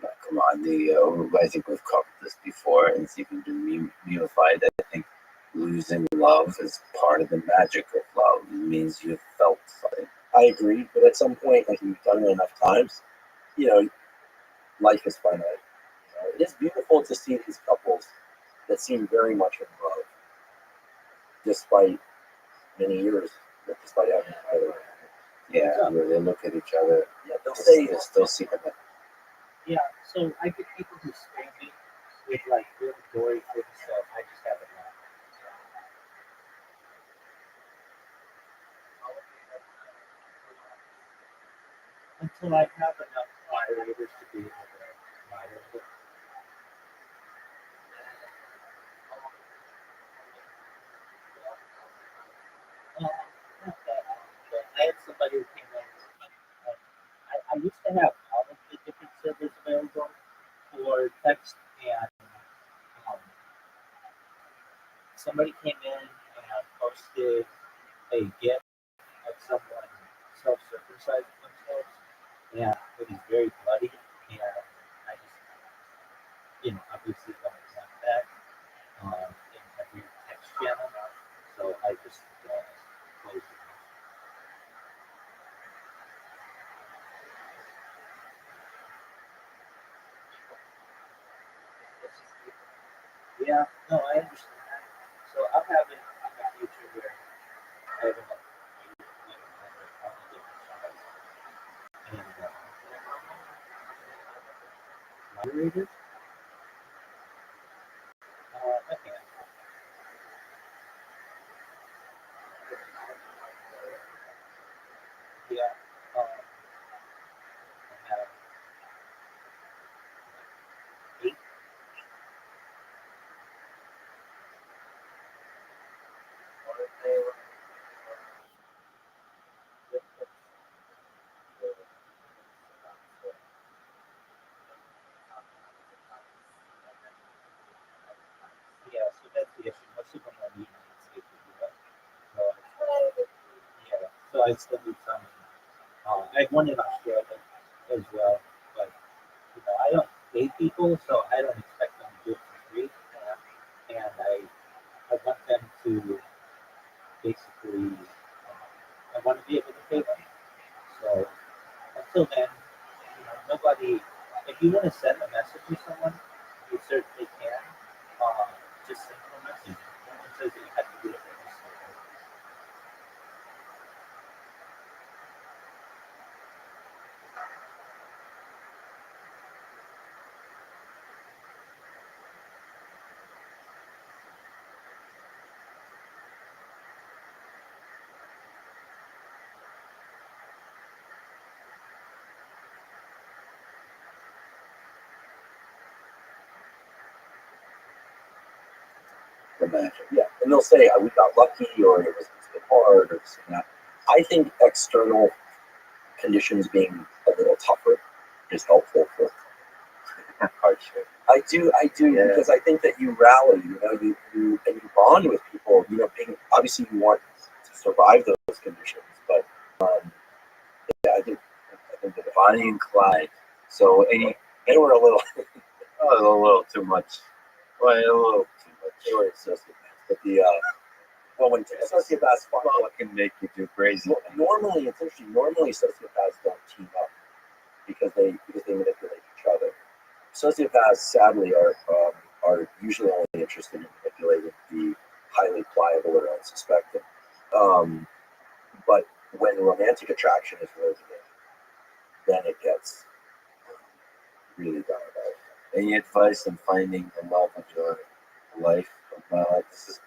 No, come on, I think we've covered this before, and it's even been unified. I think losing love is part of the magic of love. It means you've felt something. I agree, but at some point, like you've done it enough times, life is finite. It is beautiful to see these couples that seem very much in love, despite many years, despite having either. Yeah, where they look at each other. Yeah, they'll say they're still secret. Yeah, so I get people who spam me with like really gory things that I just haven't done. Until I have enough moderators to be able to moderate it. Not that, but I had somebody who came in. I used to have all of the different servers available for text, and um, somebody came in and posted a GIF of someone self-circumcising themselves, and it was very bloody, and I just, obviously don't want that in every text channel, so I just closed it. Yeah, no, I understand that. So I'll have it in the future where I have enough and moderators. I still need some. I had one in Australia as well, but I don't date people, so I don't expect them to do it for free. And I want them to basically, I want to be able to pay them. So until then, nobody. If you want to send a message to someone, you certainly can. Just send them a message. No one says that you have to do it for this. Imagine, yeah. And they'll say, we got lucky, or it was a bit hard, or this and that. I think external conditions being a little tougher is helpful for hardship. I do, yeah. Because I think that you rally, you bond with people. Being obviously you want to survive those conditions, but yeah, I think that Bonnie and Clyde. So they were a little, a little too much. Well, a little too much. They were sociopaths, but when sociopaths can make you do crazy. Normally, it's interesting. Normally, sociopaths don't team up because they manipulate each other. Sociopaths, sadly, are usually only interested in manipulating the highly pliable or unsuspecting. But when romantic attraction is really big, then it gets really down about. Any advice on finding the love of your life? Of my life. This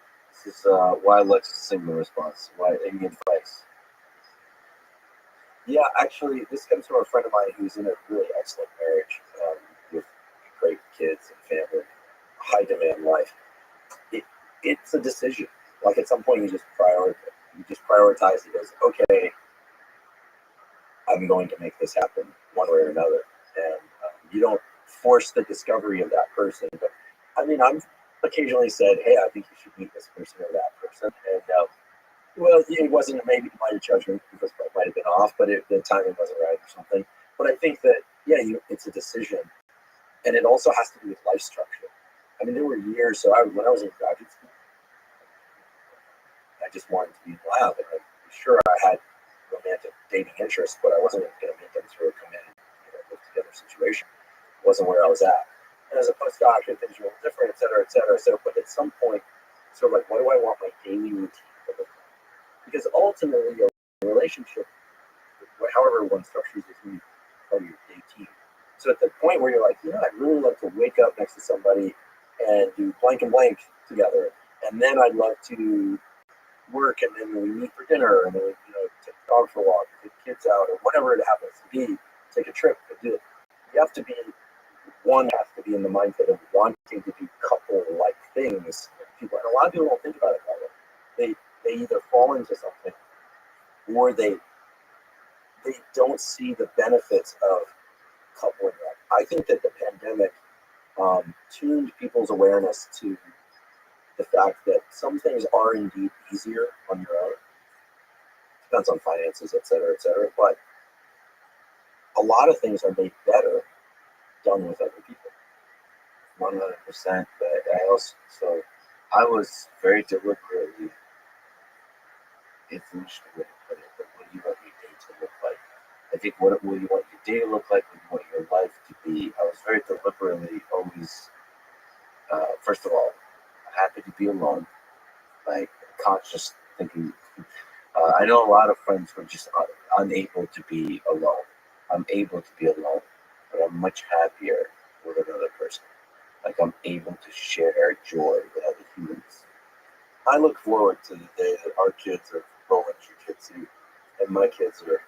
is why Lex is single response. Why? Any advice? Yeah, actually, this comes from a friend of mine who's in a really excellent marriage with great kids and family, high demand life. It's a decision. Like at some point, you just prioritize it as, okay, I'm going to make this happen one way or another, and you don't force the discovery of that person. But I mean, I've occasionally said, hey, I think you should meet this person or that person, and well, it wasn't, maybe my judgment because it might have been off, but the timing wasn't right or something. But I think that, yeah, it's a decision. And it also has to do with life structure. I mean, there were years, when I was in graduate school, I just wanted to be in lab. And I'm sure I had romantic dating interests, but I wasn't going to meet them through a committed, live together situation. It wasn't where I was at. And as a postdoctorate, things were a little different, et cetera, et cetera. So, but at some point, sort of like, what do I want my daily routine to look like? Because ultimately, a relationship, however one structures it, is part of your day team. So at the point where you're like, I'd really love to wake up next to somebody and do blank and blank together, and then I'd love to work, and then we meet for dinner, and then we, take the dog for a walk, take the kids out, or whatever it happens to be, take a trip, and do it. You have to be in the mindset of wanting to do couple-like things with people, and a lot of people don't think about it that way. They either fall into something, or they don't see the benefits of coupling up. I think that the pandemic tuned people's awareness to the fact that some things are indeed easier on your own. Depends on finances, et cetera, but a lot of things are made better done with other people. 100%. But I was very deliberately, if we should put it, but what do you want your day to look like? I think what you want your day to look like, what you want your life to be. I was very deliberately always, first of all, happy to be alone, like conscious thinking. I know a lot of friends who are just unable to be alone. I'm able to be alone, but I'm much happier with another person. Like I'm able to share joy with other humans. I look forward to the day that our kids are rolling jiu-jitsu and my kids are,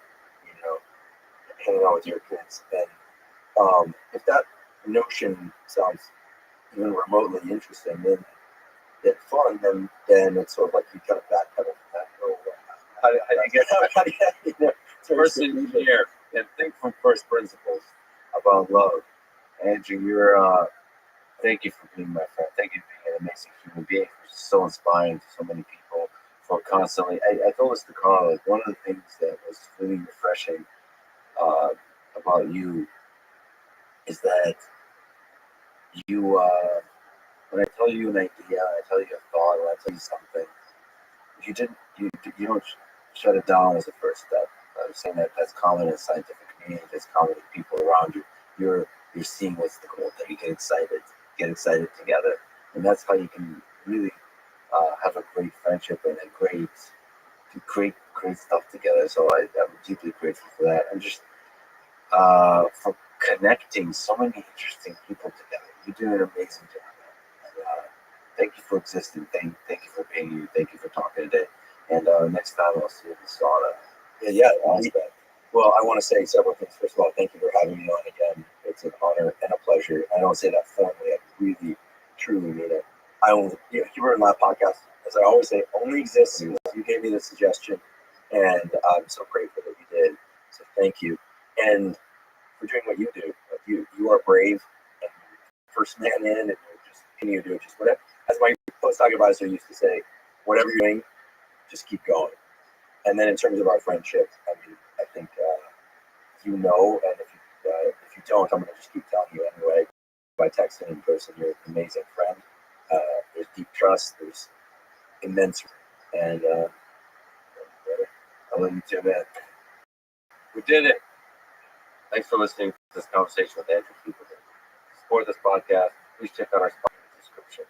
hanging out with your kids. And if that notion sounds even remotely interesting, then it's fun, then it's sort of like you kind of backpedal from that. How do you get person here and think from first principles about love? Andrew, thank you for being my friend. Thank you for being an amazing human being. You're so inspiring to so many people, for constantly. I told this to Carl. Like one of the things that was really refreshing about you is that you, when I tell you an idea, I tell you a thought, or I tell you something, you don't shut it down as a first step. I'm saying that that's common in scientific community, that's common with people around you. You're seeing what's the goal, that you get excited together, and that's how you can really have a great friendship and a great stuff together. So I'm deeply grateful for that. I'm just for connecting so many interesting people together. You're doing an amazing job. And, thank you for existing. Thank you for being you. Thank you for talking today. And next time I'll see you in the sauna. Yeah. Well, I want to say several things. First of all, thank you for having me on again. It's an honor and a pleasure. I don't say that formally. I really, truly mean it. You were in my podcast, as I always say, only exists because you gave me the suggestion, and I'm so grateful that you did. So thank you, and for doing what you do. Like you are brave, and first man in, and you're just continue to do it. Just whatever. As my postdoc advisor used to say, whatever you're doing, just keep going. And then in terms of our friendship, I mean, I think you know, and if you don't, I'm going to just keep telling you anyway. By texting in person, you're an amazing friend. There's deep trust. There's immense, and I love you too, man. We did it. Thanks for listening to this conversation with Andrew Keeper. To support this podcast, please check out our sponsor in the description.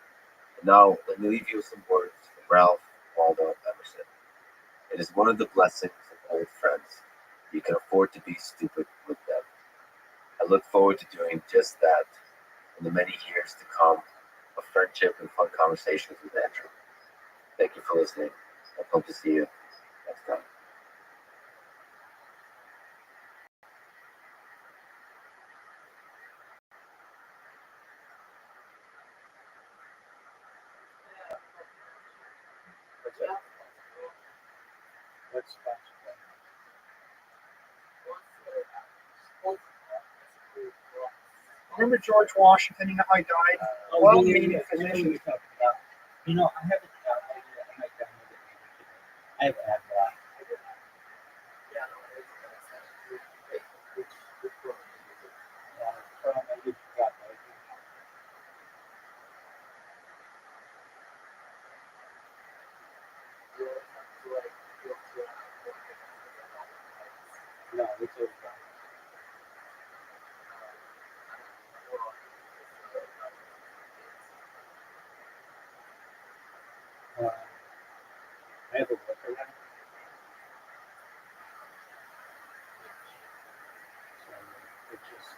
And now, let me leave you with some words from Ralph Waldo Emerson. It is one of the blessings of old friends. You can afford to be stupid with them. I look forward to doing just that in the many years to come of friendship and fun conversations with Andrew. Thank you for listening. I hope to see you next time. What's Remember George Washington? You know how he died? Well-meaning physician. You know, I haven't. I have no, it's over. I have a book around. So it's just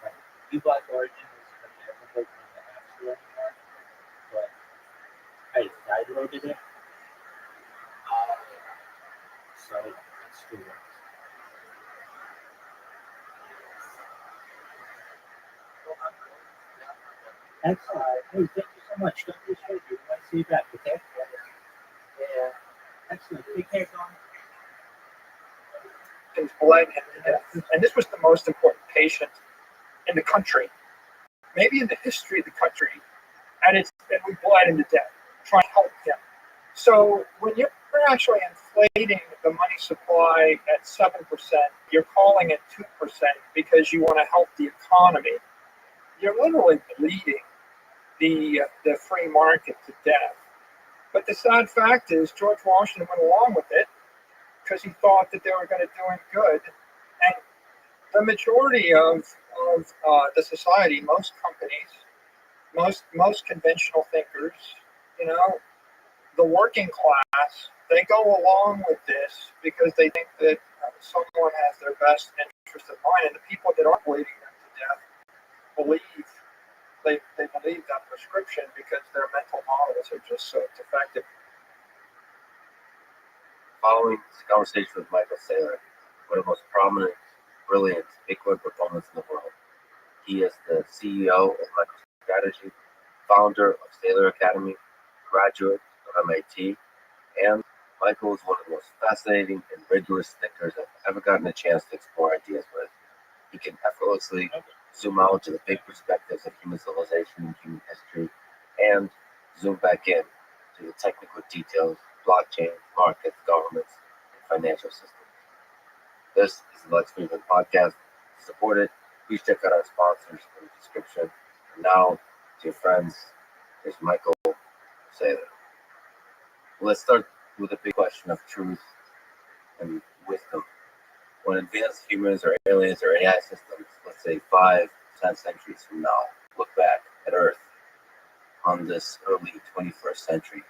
like U-Block Origin is available in the App Store anymore, but I downloaded it. So it's still works. Excellent. Hey, thank you so much. Don't be scared. We want to see you back, okay? Yeah. Excellent. Take care, Don. And bled him to death. And this was the most important patient in the country, maybe in the history of the country. And we bled him to death, trying to help him. So when you're actually inflating the money supply at 7%, you're calling it 2% because you want to help the economy. You're literally bleeding the free market to death. But the sad fact is George Washington went along with it because he thought that they were going to do him good. And the majority of the society, most companies, most conventional thinkers, you know, the working class, they go along with this because they think that someone has their best interest in mind. And the people that are bleeding them to death believe they believe that prescription because their mental models are just so defective. Following this conversation with Michael Saylor, one of the most prominent, brilliant Bitcoin proponents in the world. He is the CEO of MicroStrategy, founder of Saylor Academy, graduate of MIT, and Michael is one of the most fascinating and rigorous thinkers I've ever gotten a chance to explore ideas with. He can effortlessly zoom out to the big perspectives of human civilization and human history, and zoom back in to the technical details blockchain, markets, governments, and financial systems. This is the Let's Freedom podcast. To support it, please check out our sponsors in the description. And now, dear friends, here's Michael Saylor. Let's start with a big question of truth and wisdom. When advanced humans or aliens or AI systems, let's say 5, 10 centuries from now, look back at Earth on this early 21st century,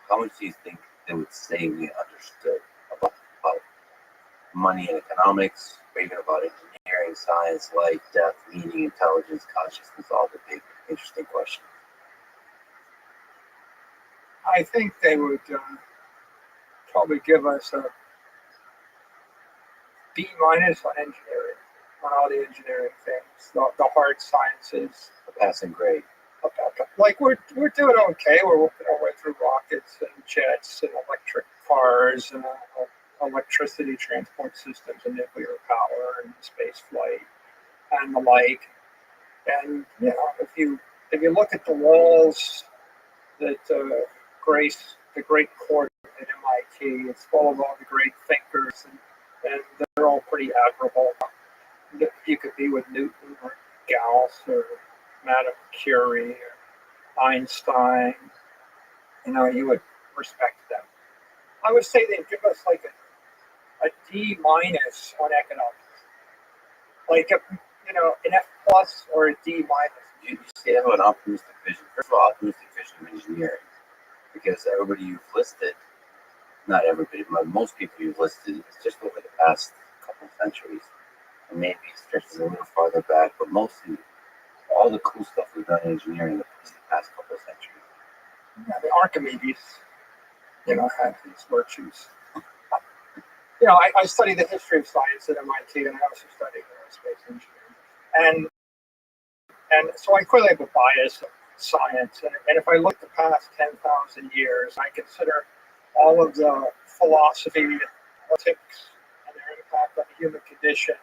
how much do you think they would say we understood about money and economics, or even about engineering, science, life, death, meaning, intelligence, consciousness, all the big, interesting questions? I think they would probably give us a B minus on engineering, on all the engineering things, the hard sciences. A passing grade. Like we're doing okay. We're working our way through rockets and jets and electric cars and electricity transport systems and nuclear power and space flight and the like. And you know, if you look at the walls that grace the great court at MIT, it's full of all the great thinkers, and they're all pretty admirable. You could be with Newton or Gauss or Madame Curie or Einstein. You know, you would respect them. I would say they'd give us like a D minus on economics, like an F plus or a D minus. You say have an optimistic vision. First of all, optimistic vision of engineering, because everybody you've listed, not everybody, but most people you've listed, it's just over the past couple of centuries, and maybe it stretches a little farther back, but mostly all the cool stuff we've done in engineering in the past couple of centuries. Yeah, the Archimedes, had these virtues. I studied the history of science at MIT, and I also studied aerospace engineering. And so I clearly have a bias of science. And if I look the past 10,000 years, I consider all of the philosophy and politics and their impact on the human condition.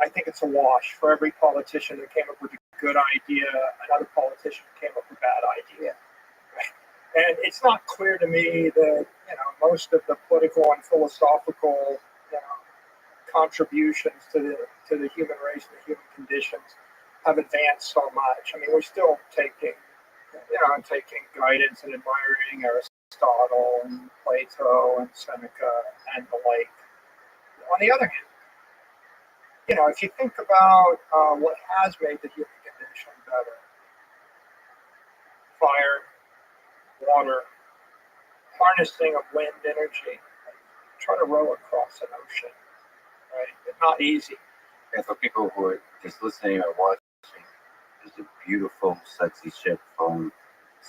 I think it's a wash. For every politician that came up with a good idea, another politician came up with a bad idea. And it's not clear to me that most of the political and philosophical contributions to the human race and the human conditions have advanced so much. I mean, we're still taking guidance and admiring Aristotle and Plato and Seneca and the like. On the other hand, if you think about what has made the human condition better, fire, water, harnessing of wind energy, try to row across an ocean, right? It's not easy. And for people who are just listening or watching, there's a beautiful, sexy ship from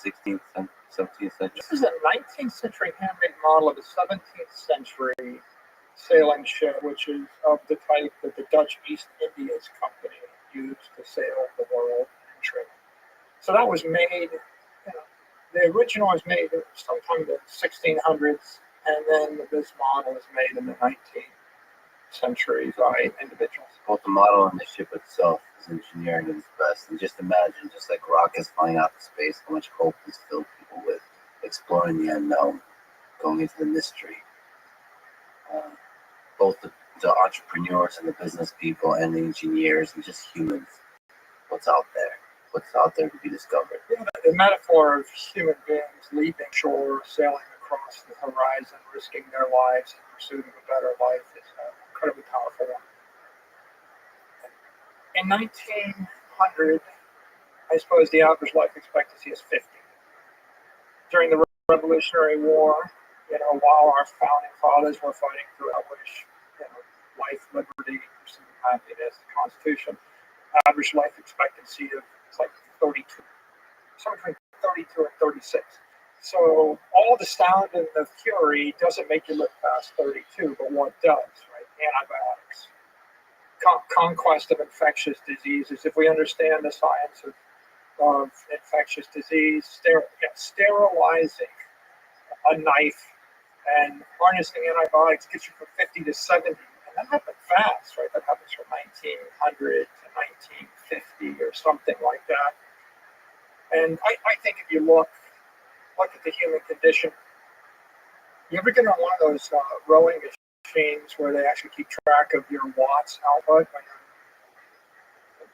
16th, 17th century. This is a 19th century handmade model of a 17th century sailing ship, which is of the type that the Dutch East Indies Company used to sail the world and trade. So that was made, the original was made sometime in the 1600s, and then this model was made in the 19th century by individuals. Both the model and the ship itself is engineering at its best. And just imagine, just like rockets flying out to space, how much hope this filled people with, exploring the unknown, going into the mystery. Both the entrepreneurs and the business people and the engineers and just humans. What's out there to be discovered. The metaphor of human beings leaving shore, sailing across the horizon, risking their lives in pursuit of a better life is an incredibly powerful one. In 1900, I suppose the average life expectancy is 50. During the Revolutionary War, while our founding fathers were fighting to establish life, liberty, pursuit of happiness, the Constitution, average life expectancy of like 32, somewhere between 32 and 36. So all the sound and the fury doesn't make you live past 32, but what does, right? Antibiotics, conquest of infectious diseases. If we understand the science of infectious disease, sterilizing a knife and harnessing antibiotics gets you from 50 to 70. And that happened fast, right? That happens from 1900 to 1950 or something like that. And I think if you look at the human condition You ever get on one of those rowing machines where they actually keep track of your watts output?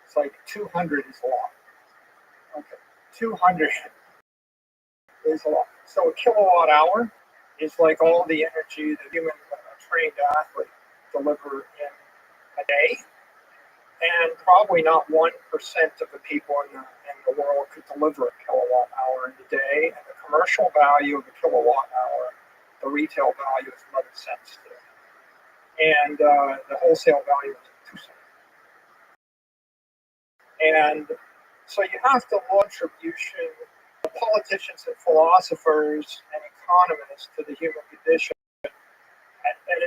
It's like 200 is a lot. Okay, 200 is a lot. So a kilowatt hour is like all the energy the human trained athlete deliver in a day, and probably not 1% of the people in the world could deliver a kilowatt hour in a day. And the commercial value of a kilowatt hour, the retail value is 11 cents today, and the wholesale value is 2 cents. And so you have to look at attribution of politicians and philosophers and economists to the human condition. And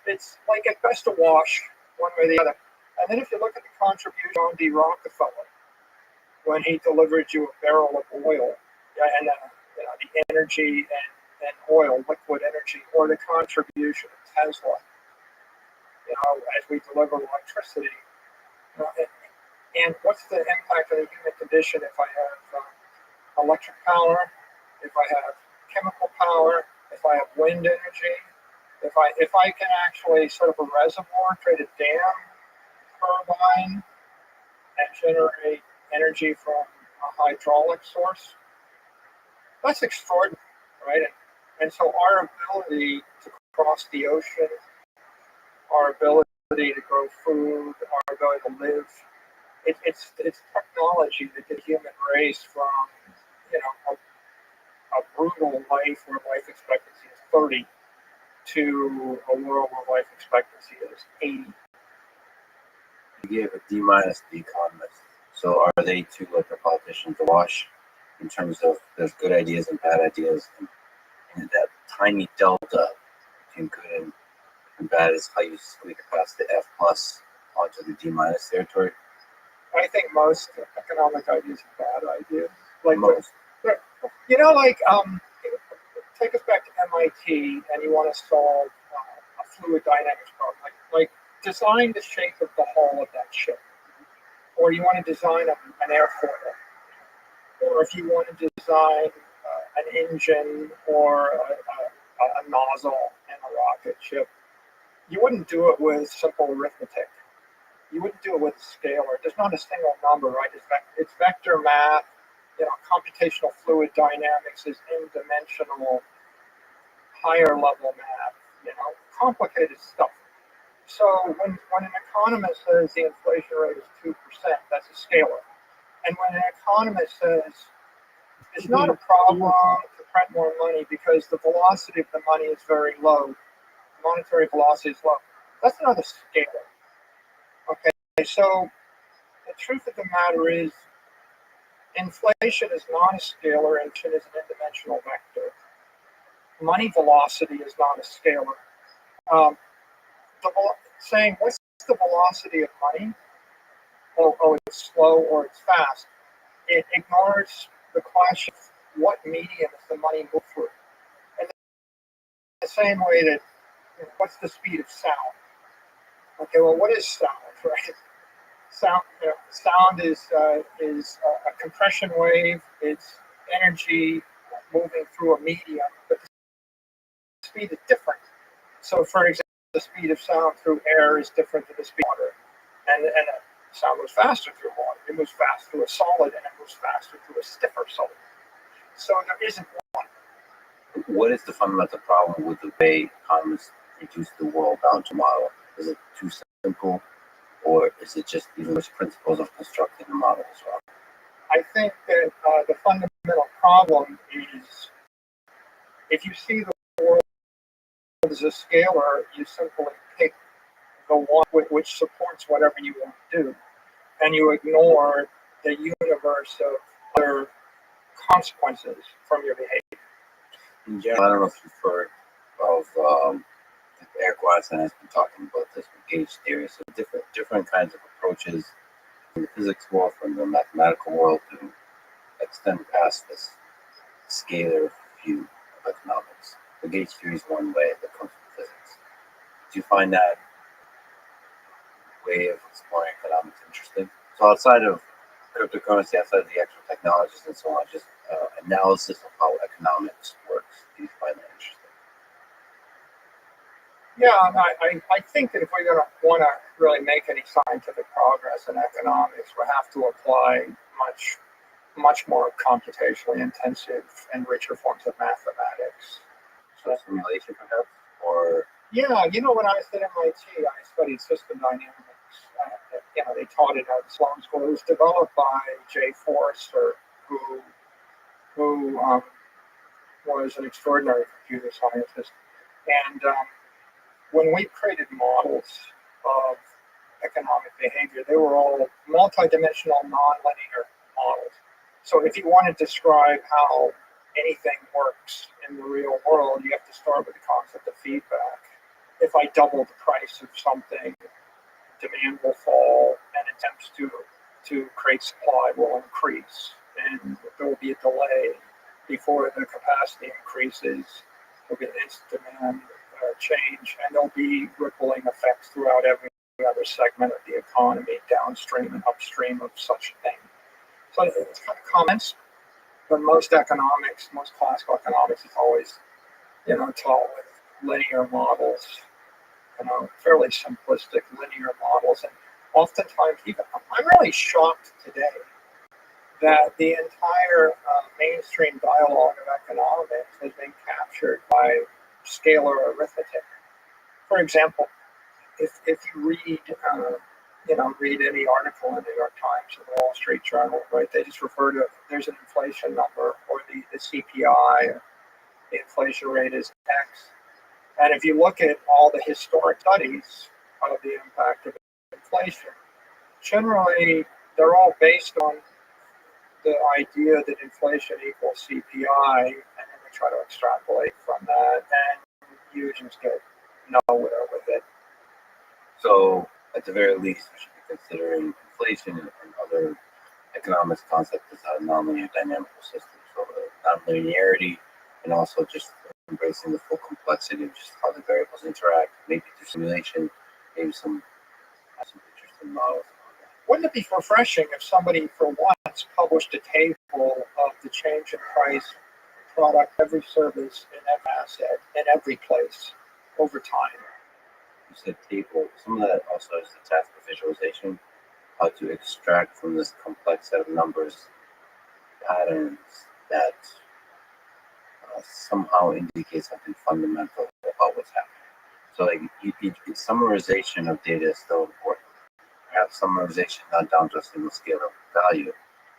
it's like at best a wash one way or the other. And then if you look at the contribution of John D. Rockefeller, when he delivered you a barrel of oil, and the energy and oil, liquid energy, or the contribution of Tesla, as we deliver electricity. And what's the impact on the human condition if I have electric power, if I have chemical power, if I have wind energy, if I can actually sort of a reservoir, create a dam, turbine, and generate energy from a hydraulic source, that's extraordinary, right? And so our ability to cross the ocean, our ability to grow food, our ability to live, it's technology that the human race from a brutal life where life expectancy is 30 to a world where life expectancy is 80. You gave a D minus the economists. So are they too like the politicians to wash in terms of there's good ideas and bad ideas, and that tiny delta between good and bad is how you squeak past the F plus onto the D minus territory? I think most economic ideas are bad ideas. Like Most. Take us back to MIT, and you want to solve a fluid dynamics problem. Like design the shape of the hull of that ship, or you want to design an airfoil, or if you want to design an engine or a nozzle in a rocket ship, you wouldn't do it with simple arithmetic. You wouldn't do it with a scalar. There's not a single number, right? It's vector math. Computational fluid dynamics is n-dimensional, higher level math. Complicated stuff. So when an economist says the inflation rate is 2%, that's a scalar. And when an economist says it's not a problem to print more money because the velocity of the money is very low, monetary velocity is low, that's another scalar. Okay, so the truth of the matter is inflation is not a scalar, inflation is an n-dimensional vector. Money velocity is not a scalar. Saying what's the velocity of money? Oh, it's slow or it's fast. It ignores the question of what medium does the money move through. And the same way that what's the speed of sound? Okay, well, what is sound, right? Sound is a compression wave. It's energy moving through a medium, but the speed is different. So, for example, the speed of sound through air is different than the speed of water, and sound moves faster through water. It moves fast through a solid, and it moves faster through a stiffer solid. So there isn't one. What is the fundamental problem with the way economists reduce the world boundary model? Is it too simple, or is it just even which principles of constructing the model as well? I think that the fundamental problem is if you see the world as a scalar, you simply pick the one which supports whatever you want to do, and you ignore the universe of other consequences from your behavior. In general, I don't know if you've heard of Eric Watson has been talking about this with gauge theory. So different kinds of approaches from the physics world, from the mathematical world, to extend past this scalar view of economics. The gauge theory is one way that comes from physics. Do you find that way of exploring economics interesting? So outside of cryptocurrency, outside of the actual technologies and so on, just analysis of how economics works. Do you find that interesting? Yeah, and I think that if we're going to want to really make any scientific progress in economics, we have to apply much more computationally intensive and richer forms of mathematics. So simulation perhaps, or Yeah, when I was at MIT, I studied system dynamics. They taught it at the Sloan School. It was developed by Jay Forrester, who was an extraordinary computer scientist. And when we created models of economic behavior, they were all multidimensional, nonlinear models. So if you want to describe how anything works in the real world, you have to start with the concept of feedback. If I double the price of something, demand will fall, and attempts to create supply will increase, and there will be a delay before the capacity increases. There'll be an instant demand change, and there'll be rippling effects throughout every other segment of the economy, downstream and upstream of such a thing. So it's kind of comments, but most classical economics is always, taught with linear models, fairly simplistic linear models. And oftentimes, I'm really shocked today that the entire mainstream dialogue of economics has been captured by scalar arithmetic. For example, if you read any article in the New York Times or the Wall Street Journal, right, they just refer to there's an inflation number or the CPI, or the inflation rate is X. And if you look at all the historic studies of the impact of inflation, generally they're all based on the idea that inflation equals CPI, and then they try to extrapolate from that, and you just get nowhere with it. so at the very least, we should be considering inflation and other economics concepts as a nonlinear dynamical system. So nonlinearity, and also just embracing the full complexity of just how the variables interact, maybe through simulation, maybe some interesting models. Wouldn't it be refreshing if somebody for once published a table of the change in price, product, every service, and every asset in every place over time? You said table. Some of that also is the task of visualization, how to extract from this complex set of numbers patterns that somehow indicate something fundamental about what's happening. So, like, summarization of data is still important. Perhaps summarization not down to a single scale of value,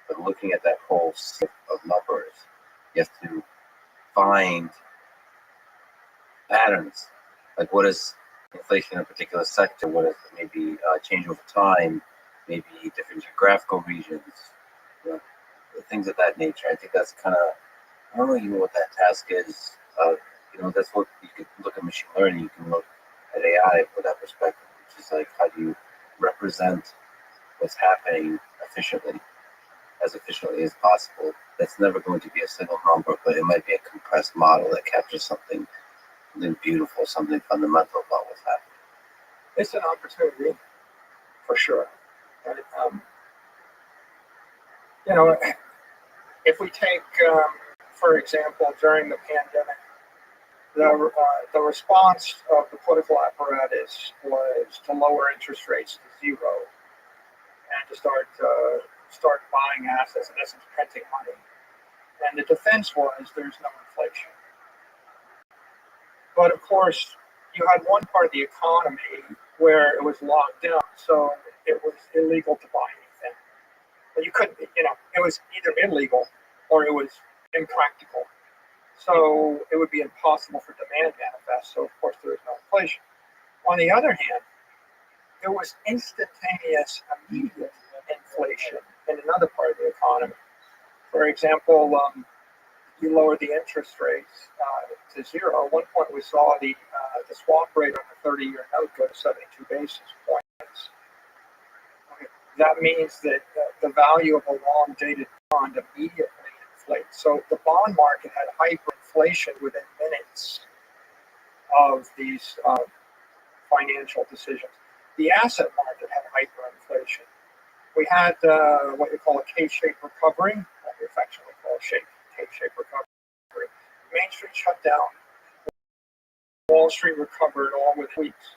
but looking at that whole set of numbers, you have to find patterns. Like, what is inflation in a particular sector? What is maybe change over time? Maybe different geographical regions, things of that nature. I think that's kind of, I don't know even what that task is. That's what you can look at machine learning. You can look at AI from that perspective, which is like, how do you represent what's happening as efficiently as possible? That's never going to be a single number, but it might be a compressed model that captures something beautiful, something fundamental about what's happening. It's an opportunity, for sure. And, if we take, for example, during the pandemic, the response of the political apparatus was to lower interest rates to zero and to start buying assets, in essence, printing money. And the defense was there's no inflation. But of course, you had one part of the economy where it was locked down, so it was illegal to buy anything. But you couldn't, it was either illegal or it was impractical. So it would be impossible for demand to manifest. So of course there was no inflation. On the other hand, there was instantaneous, immediate inflation in another part of the economy. For example, you lower the interest rates to zero. At one point, we saw the swap rate on the 30-year note go to 72 basis points. Okay. That means that the value of a long-dated bond immediately inflates. So the bond market had hyperinflation within minutes of these financial decisions. The asset market had hyperinflation. We had what you call a K-shaped recovery, what we affectionately call K-shaped recovery. Main Street shut down. Wall Street recovered all within weeks.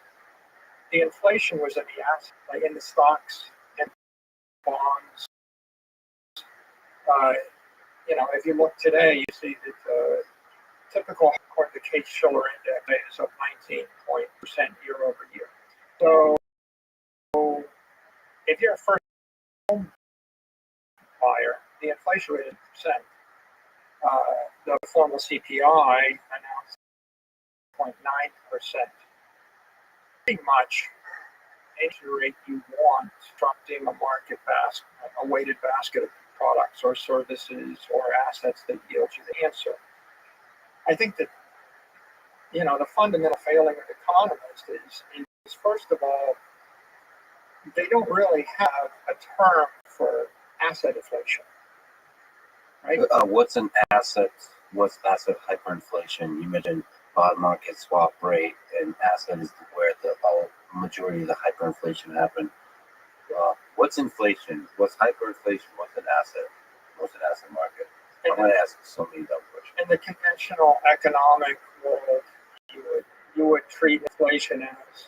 The inflation was in the assets, like in the stocks and bonds. If you look today, you see that typical, according to the Case-Shiller index, is up 19% year over year. So if you're a first home buyer, the inflation rate is percent. The formal CPI announced 0.9%. Pretty much any rate you want, constructing a market basket, a weighted basket of products or services or assets that yield you the answer. I think that the fundamental failing of economists is first of all, they don't really have a term for asset inflation, right? What's an asset? What's asset hyperinflation? You mentioned bond market swap rate, and asset is where the majority of the hyperinflation happened. What's inflation? What's hyperinflation? What's an asset? What's an asset market? I'm going to ask so many dumb questions. In the conventional economic world, you would treat inflation as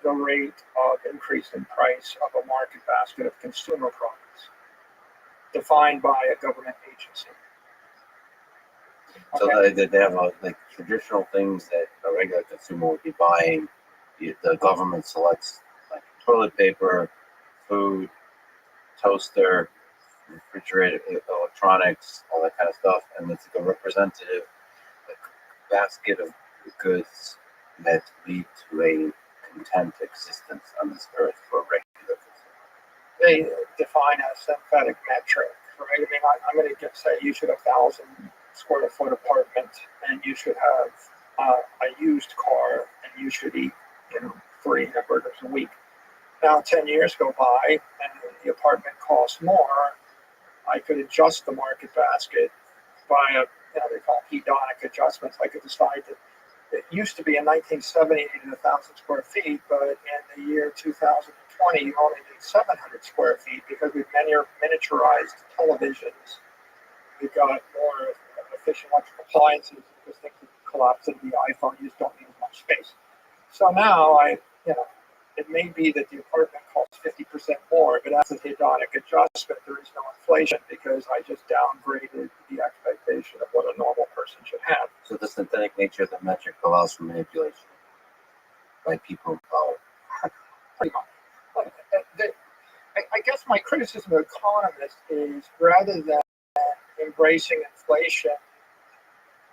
the rate of increase in price of a market basket of consumer products, defined by a government agency. So they have like traditional things that a regular consumer would be buying. The government selects like toilet paper, food, toaster, refrigerator, electronics, all that kind of stuff, and it's like a representative basket of goods that lead to a content existence on this earth for a regular consumer. They define a synthetic metric, right? I mean, I'm going to say you should have 1,000 square foot apartment, and you should have a used car, and you should eat 3 hamburgers a week. Now 10 years go by and the apartment costs more. I could adjust the market basket by they call hedonic adjustments. I could decide that it used to be in 1970 needed 1,000 square feet, but in the year 2020 you only need 700 square feet because we've miniaturized televisions. We've got more efficient electrical appliances because things have collapsed into the iPhone. You just don't need as much space. So now it may be that the apartment costs 50% more, but as a hedonic adjustment, there is no inflation because I just downgraded the expectation of what a normal person should have. So the synthetic nature of the metric allows for manipulation by people. Pretty much. I guess my criticism of economists is rather than embracing inflation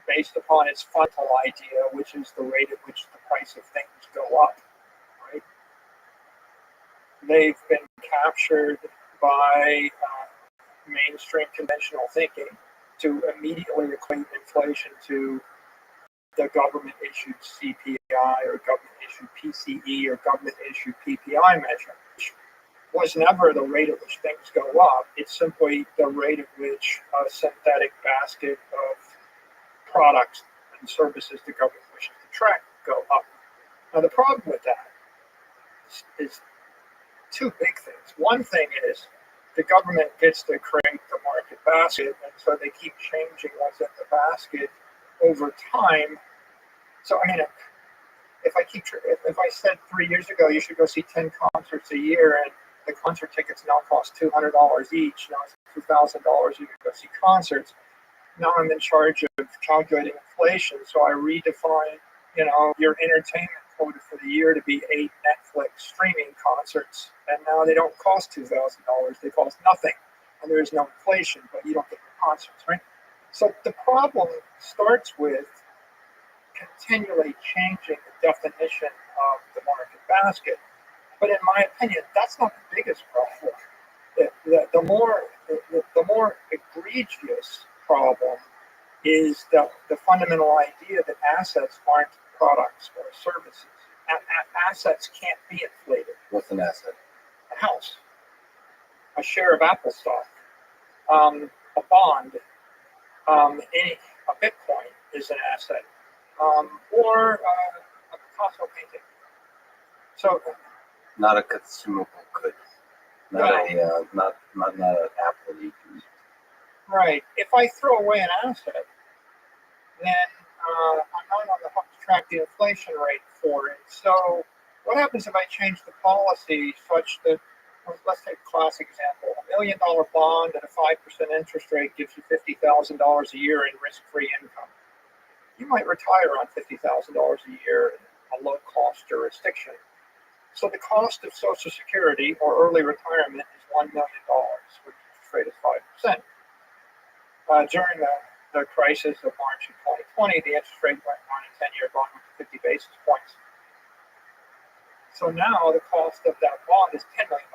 based upon its fundamental idea, which is the rate at which the price of things go up, right? They've been captured by mainstream conventional thinking to immediately equate inflation to the government-issued CPI or government-issued PCE or government-issued PPI measure, which was never the rate at which things go up. It's simply the rate at which a synthetic basket of products and services the government wishes to track go up. Now, the problem with that is two big things. One thing is the government gets to create the market basket, and so they keep changing what's in the basket over time. So, I mean, if I said 3 years ago you should go see 10 concerts a year, and the concert tickets now cost $200 each, now it's $2,000 you can go see concerts. Now I'm in charge of calculating inflation, so I redefine, your entertainment quota for the year to be 8 Netflix streaming concerts, and now they don't cost $2,000; they cost nothing, and there is no inflation, but you don't get the concerts, right? So the problem starts with continually changing the definition of the market basket. But in my opinion, that's not the biggest problem. The more egregious problem is the fundamental idea that assets aren't products or services. Assets can't be inflated. What's an asset? A house, a share of Apple stock, a bond, a Bitcoin is an asset, or a Picasso painting. So, not a consumable good. Not an Apple you can use. Right. If I throw away an asset, then I'm not on the hook to track the inflation rate for it. So what happens if I change the policy such that, let's take a classic example, $1 million bond at a 5% interest rate gives you $50,000 a year in risk-free income. You might retire on $50,000 a year in a low-cost jurisdiction. So the cost of Social Security or early retirement is $1 million, which interest rate is 5%. During the crisis of March of 2020, the interest rate went on a 10-year bond with 50 basis points. So now the cost of that bond is $10 million.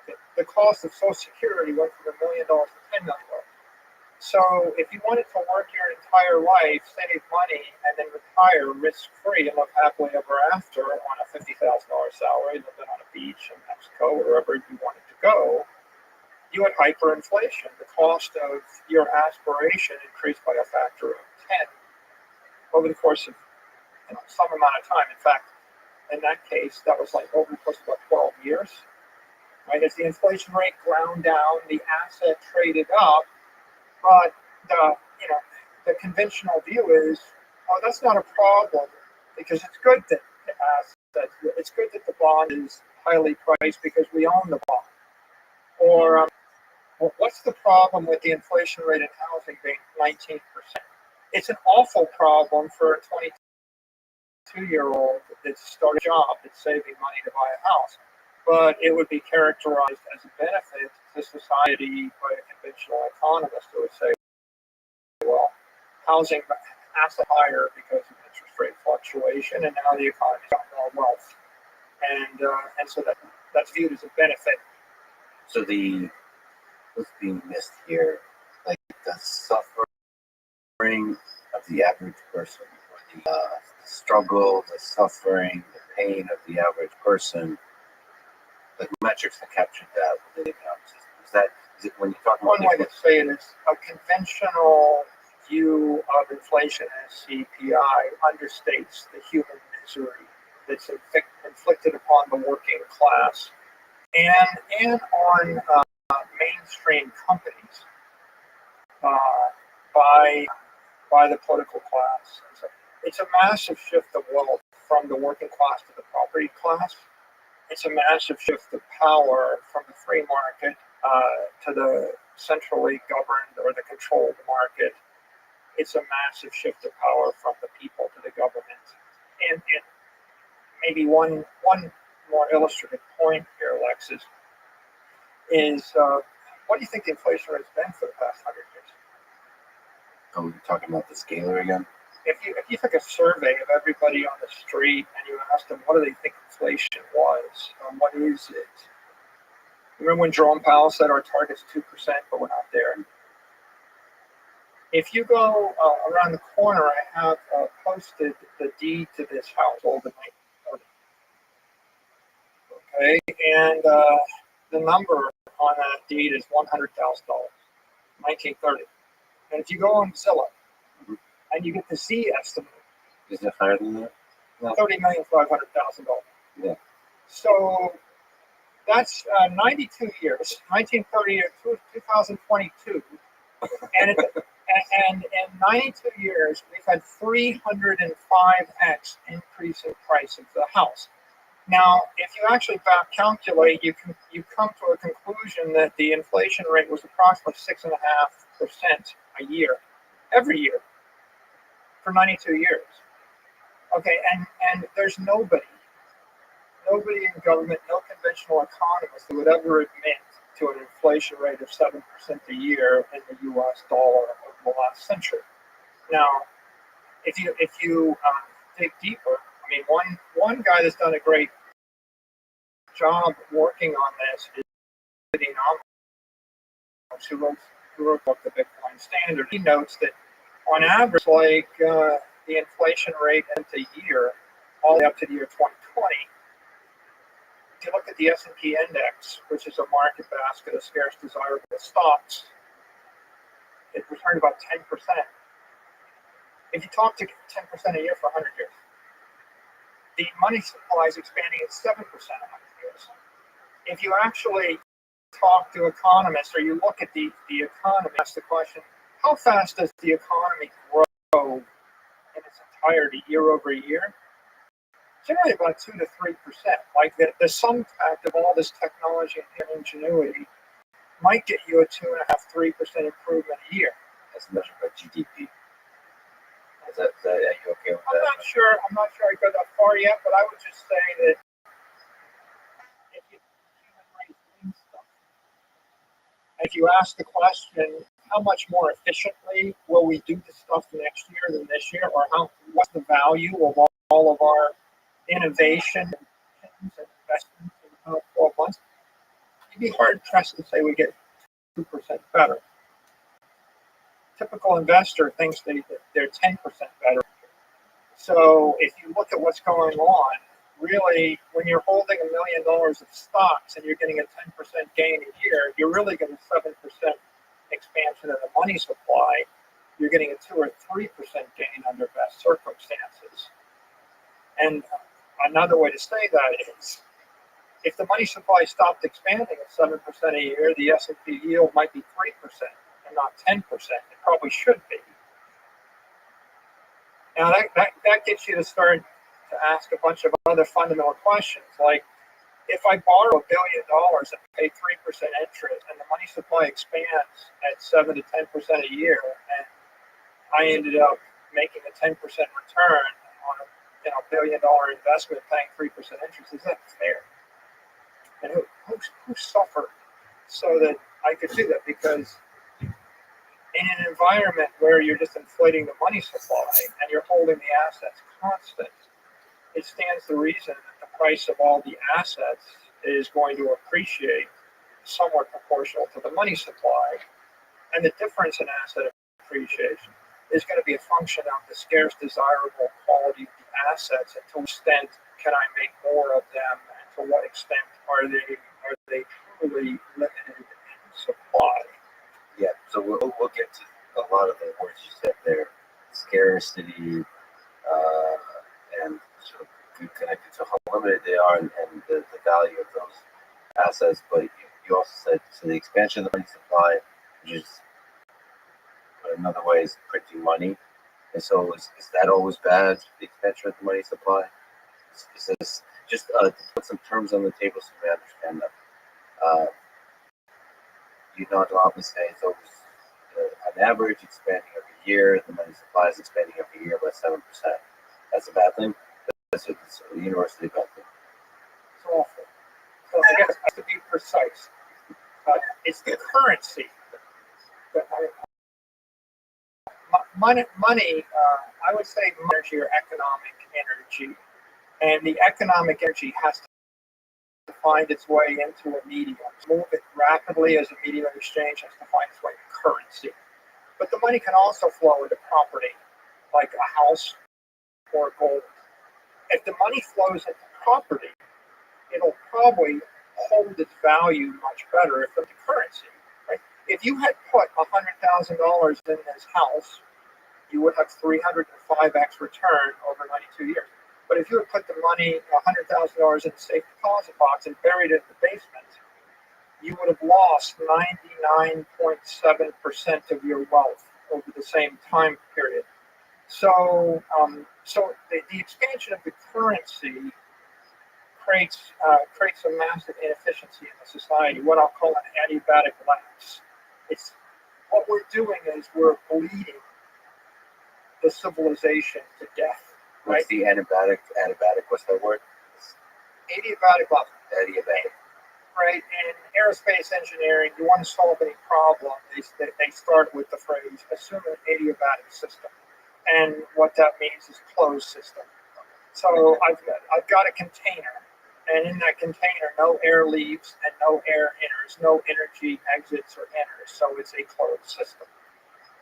Okay. The cost of Social Security went from $1 million to $10 million. So if you wanted to work your entire life, save money, and then retire risk-free and live happily ever after on a $50,000 salary, living on a beach in Mexico, wherever you wanted to go, you had hyperinflation. The cost of your aspiration increased by a factor of 10 over the course of some amount of time. In fact, in that case, that was like over the course of about 12 years. Right? As the inflation rate ground down, the asset traded up. But the conventional view is, oh, that's not a problem because it's good that the asset, it's good that the bond is highly priced because we own the bond. Or well, what's the problem with the inflation rate in housing being 19%? It's an awful problem for a 22-year-old that's starting a job that's saving money to buy a house. But it would be characterized as a benefit to society by a conventional economist who would say, well, housing has to higher because of interest rate fluctuation, and now the economy's got more wealth. And so that's viewed as a benefit. So what's being missed here, like the suffering of the average person, or the struggle, the suffering, the pain of the average person, like metrics that capture that within the economic system. Is it when you talk about one way to say it is a conventional view of inflation as CPI understates the human misery that's inflicted upon the working class and on mainstream companies by the political class. So it's a massive shift of wealth from the working class to the property class. It's a massive shift of power from the free market to the centrally governed or the controlled market. It's a massive shift of power from the people to the government. And maybe one more illustrative point here, Alexis, is what do you think the inflation rate has been for the past 100 years? Are we talking about the scalar again? If you took a survey of everybody on the street and you asked them what do they think inflation was, what is it? Remember when Jerome Powell said our target's 2%, but we're not there? If you go around the corner, I have posted the deed to this household in 1930. Okay, and the number on that deed is $100,000, 1930. And if you go on Zillow, and you get the Z estimate, is it higher than that? No. $30,500,000. Yeah. So that's 92 years, 1930 to 2022, and in 92 years we've had 305x increase in price of the house. Now, if you actually back calculate, you come to a conclusion that the inflation rate was approximately 6.5% a year, every year, for 92 years. Okay, and there's nobody in government, no conventional economist who would ever admit to an inflation rate of 7% a year in the U.S. dollar over the last century. Now, if you dig deeper, I mean, one guy that's done a great job working on this is who wrote the book, The Bitcoin Standard. He notes that on average, like the inflation rate into year, all the way up to the year 2020, if you look at the S&P index, which is a market basket of scarce desirable stocks, it returned about 10%. If you talk to 10% a year for 100 years, the money supply is expanding at 7% a 100 years. If you actually talk to economists or you look at the economy, ask the question, how fast does the economy grow entirety year over year, generally about 2 to 3%. Like the sum fact of all this technology and ingenuity might get you a 2.5–3% improvement a year. That's measured by GDP. Are you okay with I'm that? not sure. I'm not sure I go that far yet, but I would just say that if you human race doing stuff, if you ask the question, how much more efficiently will we do this stuff next year than this year, or what's the value of all of our innovation and investments in about 12 months? You'd be hard pressed to say we get 2% better. Typical investor thinks they're 10% better. So if you look at what's going on, really, when you're holding $1 million of stocks and you're getting a 10% gain a year, you're really getting 7% expansion of the money supply. You're getting a 2 or 3% gain under best circumstances. And another way to say that is, if the money supply stopped expanding at 7% a year, the S&P yield might be 3% and not 10%. It probably should be. Now that gets you to start to ask a bunch of other fundamental questions, like if I borrow $1 billion and pay 3% interest, and the money supply expands at 7 to 10% a year, and I ended up making a 10% return on a $1 billion investment, paying 3% interest, is that fair? And who suffered so that I could do that? Because in an environment where you're just inflating the money supply and you're holding the assets constant, it stands to reason that the price of all the assets is going to appreciate somewhat proportional to the money supply. And the difference in asset appreciation is going to be a function of the scarce, desirable quality of the assets, and to what extent can I make more of them, and to what extent are they truly limited in supply. Yeah, so we'll get to a lot of the words you said there, scarcity, and sort of connected to how limited they are and the value of those assets. But you also said, so the expansion of the money supply, which is another way is printing money. And so is that always bad, the expansion of the money supply? Is this just to put some terms on the table so we understand that? You're not allowed to say it's always on average expanding every year. The money supply is expanding every year by 7%. That's a bad thing. That's a universally bad thing. It's awful. So I guess to be precise, it's the currency. Money, I would say energy or economic energy, and the economic energy has to find its way into a medium. Move it rapidly as a medium of exchange has to find its way to currency. But the money can also flow into property, like a house or gold. If the money flows into property, it'll probably hold its value much better if it's currency. Right? If you had put $100,000 in this house, you would have 305x return over 92 years. But if you had put the money, $100,000 in a safe deposit box and buried it in the basement, you would have lost 99.7% of your wealth over the same time period. So, the expansion of the currency creates a massive inefficiency in the society, what I'll call an adiabatic lapse. It's what we're doing is we're bleeding the civilization to death. Right? What's the adiabatic? What's that word? Adiabatic lapse. Adiabatic. Right? In aerospace engineering, you want to solve any problem, they start with the phrase, assume an adiabatic system. And what that means is closed system. So I've got a container, and in that container, no air leaves and no air enters, no energy exits or enters. So it's a closed system.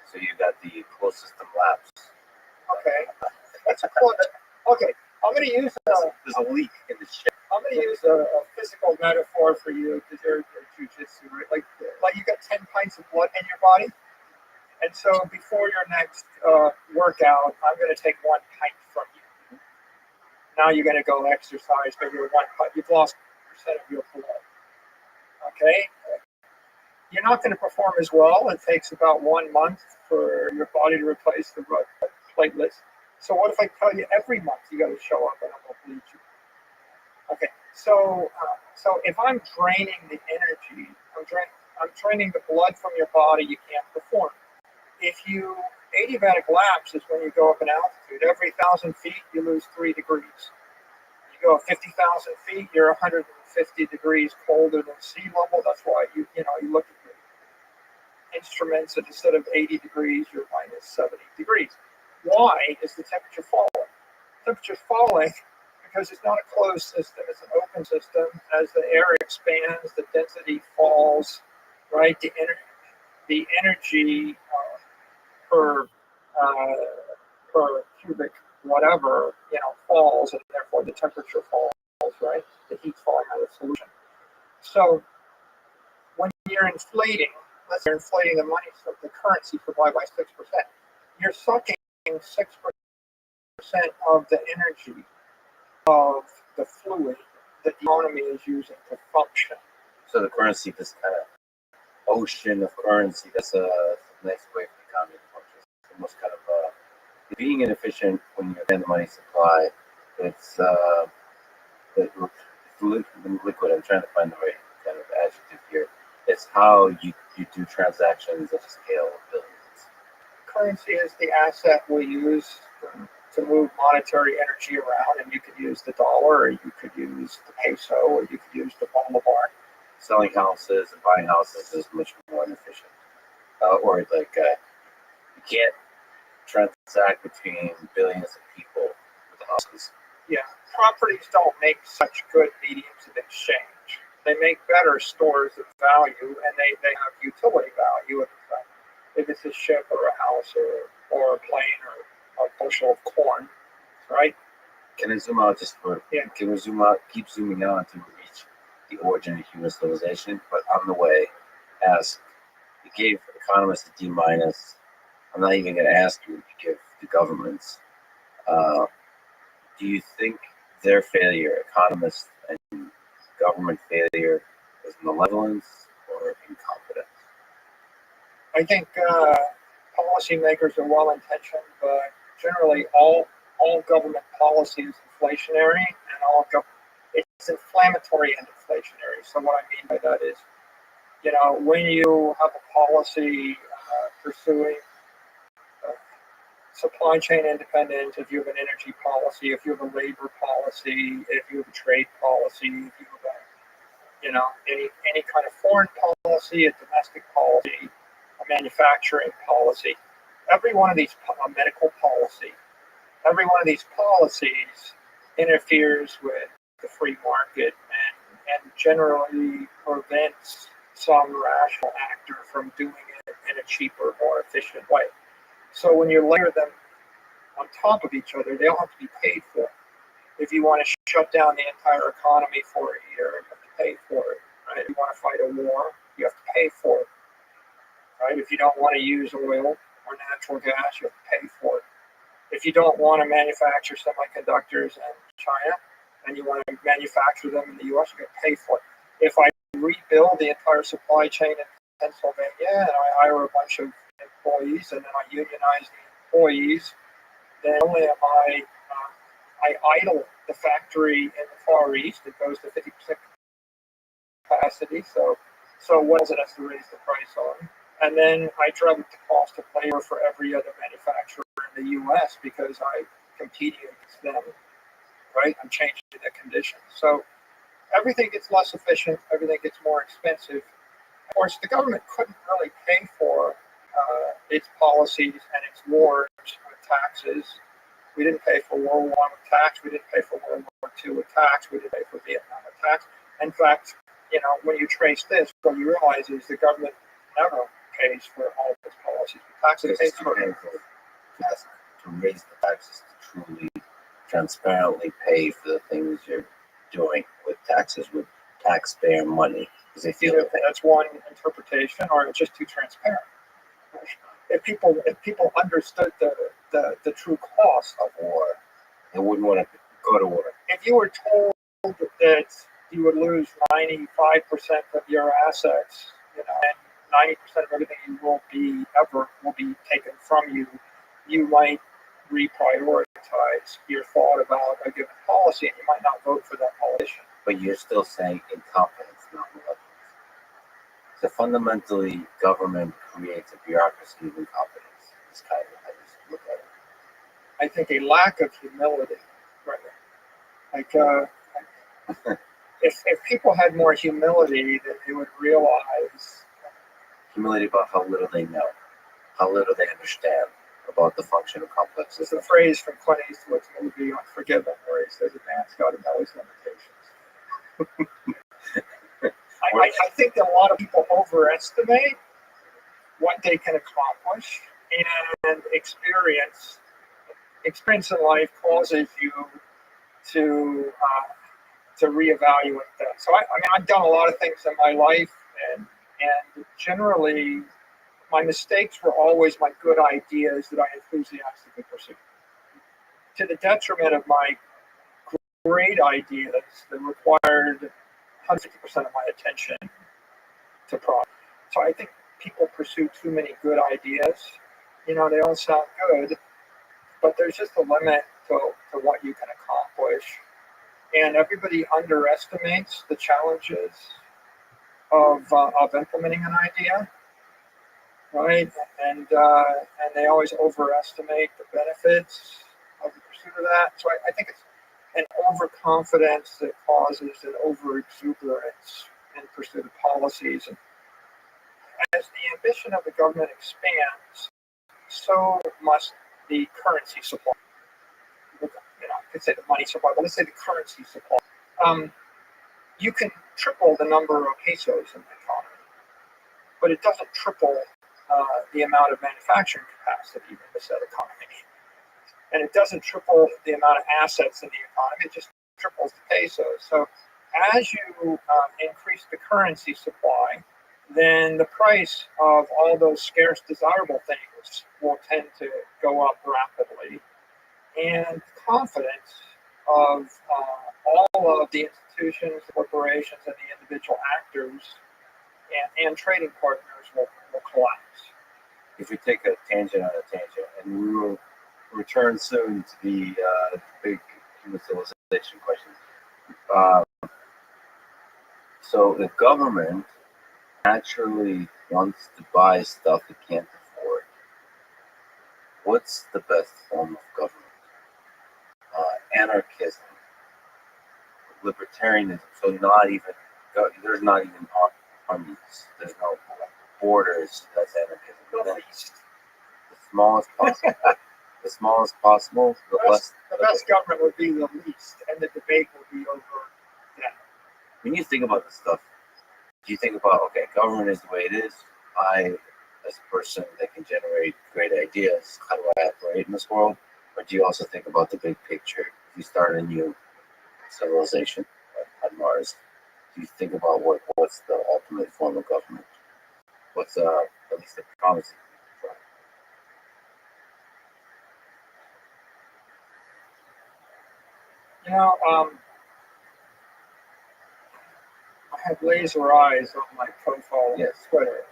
So you got the closed system lapse. Okay. That's a closed. Okay. I'm going to use there's a leak in the ship. I'm going to use a physical metaphor for you because you're jujitsu, right? Like you got 10 pints of blood in your body, and so before your next workout, I'm going to take 1 pint from you. Now you're going to go exercise, but you're 1 pint. You've lost 1% of your blood. Okay. You're not going to perform as well. It takes about 1 month for your body to replace the blood platelets. So what if I tell you every month you got to show up and I'm going to bleed you? Okay, so if I'm draining the energy, I'm draining the blood from your body, you can't perform. If you adiabatic lapse is when you go up in altitude. Every 1,000 feet you lose 3 degrees. You go 50,000 feet, you're 150 degrees colder than sea level. That's why you look at your instruments and instead of 80 degrees, you're minus 70 degrees. Why is the temperature falling? Temperature's falling because it's not a closed system, it's an open system. As the air expands, the density falls, right? The energy per cubic whatever, falls, and therefore the temperature falls, right? The heat's falling out of the solution. So when you're inflating, let's say you're inflating the money, so the currency supply by 6%, you're sucking 6% of the energy of the fluid that the economy is using to function. So the currency, this kind of ocean of currency, that's the next way for the economy to function. It's almost kind of being inefficient when you're in the money supply. It's liquid. I'm trying to find the right kind of adjective here. It's how you do transactions at a scale of billions. Currency is the asset we use to move monetary energy around, and you could use the dollar, or you could use the peso, or you could use the bolivar. Selling houses and buying houses is much more inefficient. Or you can't transact between billions of people with houses. Yeah, properties don't make such good mediums of exchange. They make better stores of value, and they have utility value. If it's a ship or a house or a plane or a bushel of corn, right? Can I zoom out just for? Yeah. Can we zoom out? Keep zooming out until we reach the origin of human civilization. But on the way, ask. You gave economists a D minus. I'm not even going to ask you to give the governments. Do you think their failure, economists and government failure, is malevolence or incompetence? I think policymakers are well intentioned, but generally all government policy is inflationary, and it's inflammatory and inflationary. So what I mean by that is, when you have a policy pursuing supply chain independence, if you have an energy policy, if you have a labor policy, if you have a trade policy, if you have any kind of foreign policy, a domestic policy, a manufacturing policy, every one of these medical policy, every one of these policies interferes with the free market and generally prevents some rational actor from doing it in a cheaper, more efficient way. So when you layer them on top of each other, they all have to be paid for. If you want to shut down the entire economy for a year, you have to pay for it. Right? If you want to fight a war, you have to pay for it. Right? If you don't want to use oil or natural gas, you have to pay for it. If you don't want to manufacture semiconductors in China and you want to manufacture them in the U.S., you have to pay for it. If I rebuild the entire supply chain in Pennsylvania and I hire a bunch of employees and then I unionize the employees, then only am I idle the factory in the Far East. It goes to 50% capacity. So what does it have to raise the price on? And then I drive up the cost of labor for every other manufacturer in the U.S. because I'm competing against them. Right? I'm changing the conditions. So everything gets less efficient. Everything gets more expensive. Of course, the government couldn't really pay for its policies and its wars with taxes. We didn't pay for World War I with tax. We didn't pay for World War II with tax. We didn't pay for Vietnam with tax. In fact, when you trace this, what you realize is the government never pays for all of its policies with taxes. It pays for to raise the taxes to truly, transparently pay for the things you're doing with taxes, with taxpayer money, because they feel that that's one interpretation, or it's just too transparent. If people understood the true cost of war, they wouldn't want to go to war. If you were told that you would lose 95% of your assets, and 90% of everything you will be taken from you, you might reprioritize influence your thought about a given policy, and you might not vote for that politician. But you're still saying incompetence, not malevolence. So fundamentally, government creates a bureaucracy of incompetence. It's kind of how you look at it. I think a lack of humility, right? Like, if people had more humility, then they would realize Humility about how little they know, how little they understand about the function of complex there's a systems. phrase from Clint Eastwood's movie Unforgiven where he says a man's got to know his limitations. I think that a lot of people overestimate what they can accomplish, and experience in life causes you to reevaluate that. So I mean, I've done a lot of things in my life, and generally, my mistakes were always my good ideas that I enthusiastically pursued, to the detriment of my great ideas that required 150% of my attention to product. So I think people pursue too many good ideas. They all sound good, but there's just a limit to what you can accomplish. And everybody underestimates the challenges of implementing an idea, right? And they always overestimate the benefits of the pursuit of that. So I think it's an overconfidence that causes an overexuberance in pursuit of policies. And as the ambition of the government expands, so must the currency supply. I could say the money supply, but let's say the currency supply. You can triple the number of pesos in the economy, but it doesn't triple the amount of manufacturing capacity in the said economy. And it doesn't triple the amount of assets in the economy, it just triples the pesos. So as you increase the currency supply, then the price of all those scarce desirable things will tend to go up rapidly. And confidence of all of the institutions, corporations, and the individual actors and trading partners will collapse. If we take a tangent on a tangent, and we will return soon to the big human civilization question. So the government naturally wants to buy stuff it can't afford. What's the best form of government? Anarchism, libertarianism. So there's not even armies. There's no borders. That's anarchism. The smallest possible. The smallest possible. The best government would be the least, and the debate would be over that. When you think about this stuff, do you think about, okay, government is the way it is. I, as a person that can generate great ideas, how do I operate in this world? Or do you also think about the big picture? If you start a new civilization on Mars, do you think about what's the ultimate form of government? What's at least the promise? I have laser eyes on my profile on Twitter.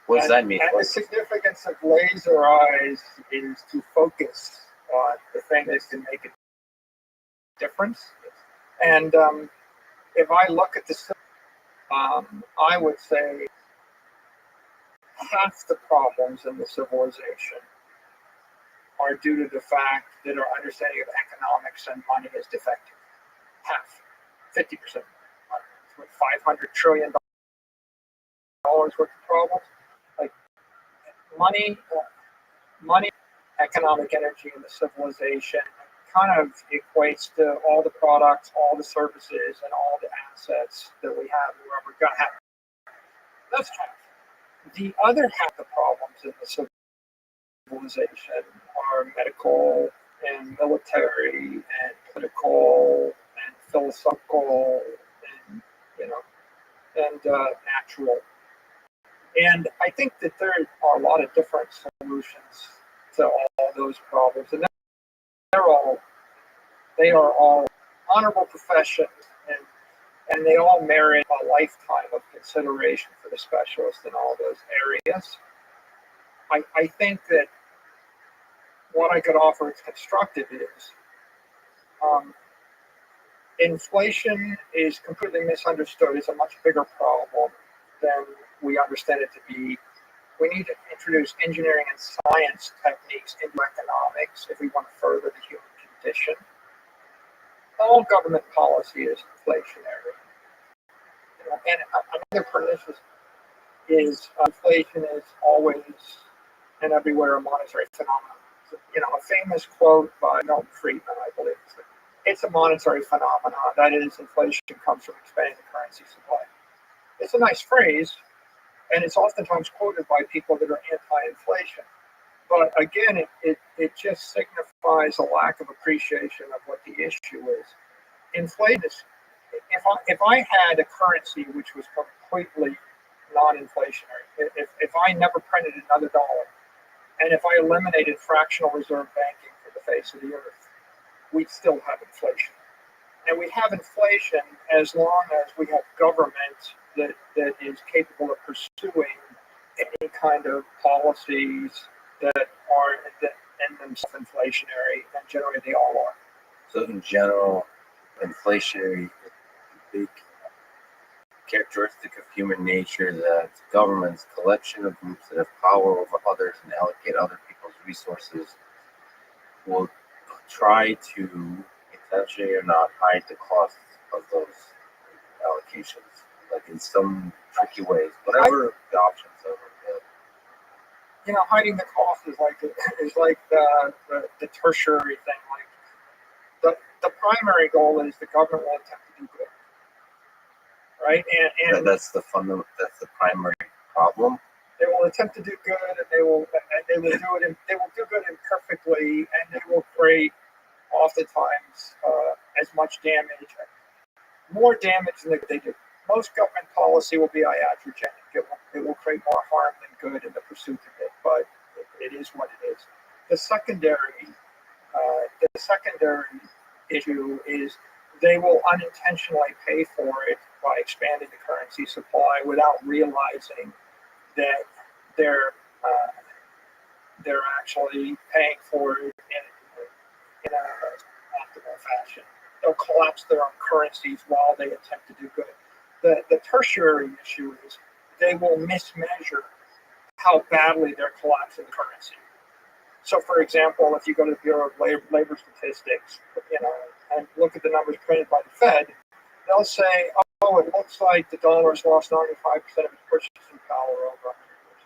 What does that mean? And the significance of laser eyes is to focus on the thing that can make a difference. And if I look at the I would say half the problems in the civilization are due to the fact that our understanding of economics and money is defective. Half, 50%. With $500 trillion worth of problems, like money, economic energy in the civilization kind of equates to all the products, all the services, and all the assets that we have and we're going to have. That's half. The other half of the problems in the civilization are medical and military and political and philosophical and natural. And I think that there are a lot of different solutions to all those problems, and they are all honorable professions, and they all merit a lifetime of consideration for the specialists in all those areas. I think that what I could offer as constructive is inflation is completely misunderstood. It's a much bigger problem than we understand it to be. We need to introduce engineering and science techniques into economics if we want to further the human condition. All government policy is inflationary. And another pernicious is inflation is always and everywhere a monetary phenomenon. A famous quote by Milton Friedman, I believe, it's a monetary phenomenon. That is, inflation comes from expanding the currency supply. It's a nice phrase, and it's oftentimes quoted by people that are anti-inflation. But again, it just signifies a lack of appreciation of what the issue is. Inflation is, if I had a currency which was completely non-inflationary, if I never printed another dollar, and if I eliminated fractional reserve banking from the face of the earth, we'd still have inflation. And we have inflation as long as we have government that is capable of pursuing any kind of policies that are in themselves inflationary, and generally they all are. So in general, inflationary is a big characteristic of human nature that governments, collection of groups that have power over others and allocate other people's resources, will try to, intentionally or not, hide the costs of those allocations, like in some tricky ways, whatever the options are. Hiding the cost is like the tertiary thing. Like the primary goal is the government will attempt to do good, right? And that's the primary problem. They will attempt to do good, and they will do good imperfectly, and they will create oftentimes as much damage, more damage than they do. Most government policy will be iatrogenic. It will create more harm than good in the pursuit of it, but it is what it is. The secondary issue is they will unintentionally pay for it by expanding the currency supply without realizing that they're actually paying for it in an optimal fashion. They'll collapse their own currencies while they attempt to do good. The tertiary issue is they will mismeasure how badly they're collapsing the currency. So, for example, if you go to the Bureau of Labor Statistics, and look at the numbers printed by the Fed, they'll say, "Oh, it looks like the dollar's lost 95% of its purchasing power over 100 years."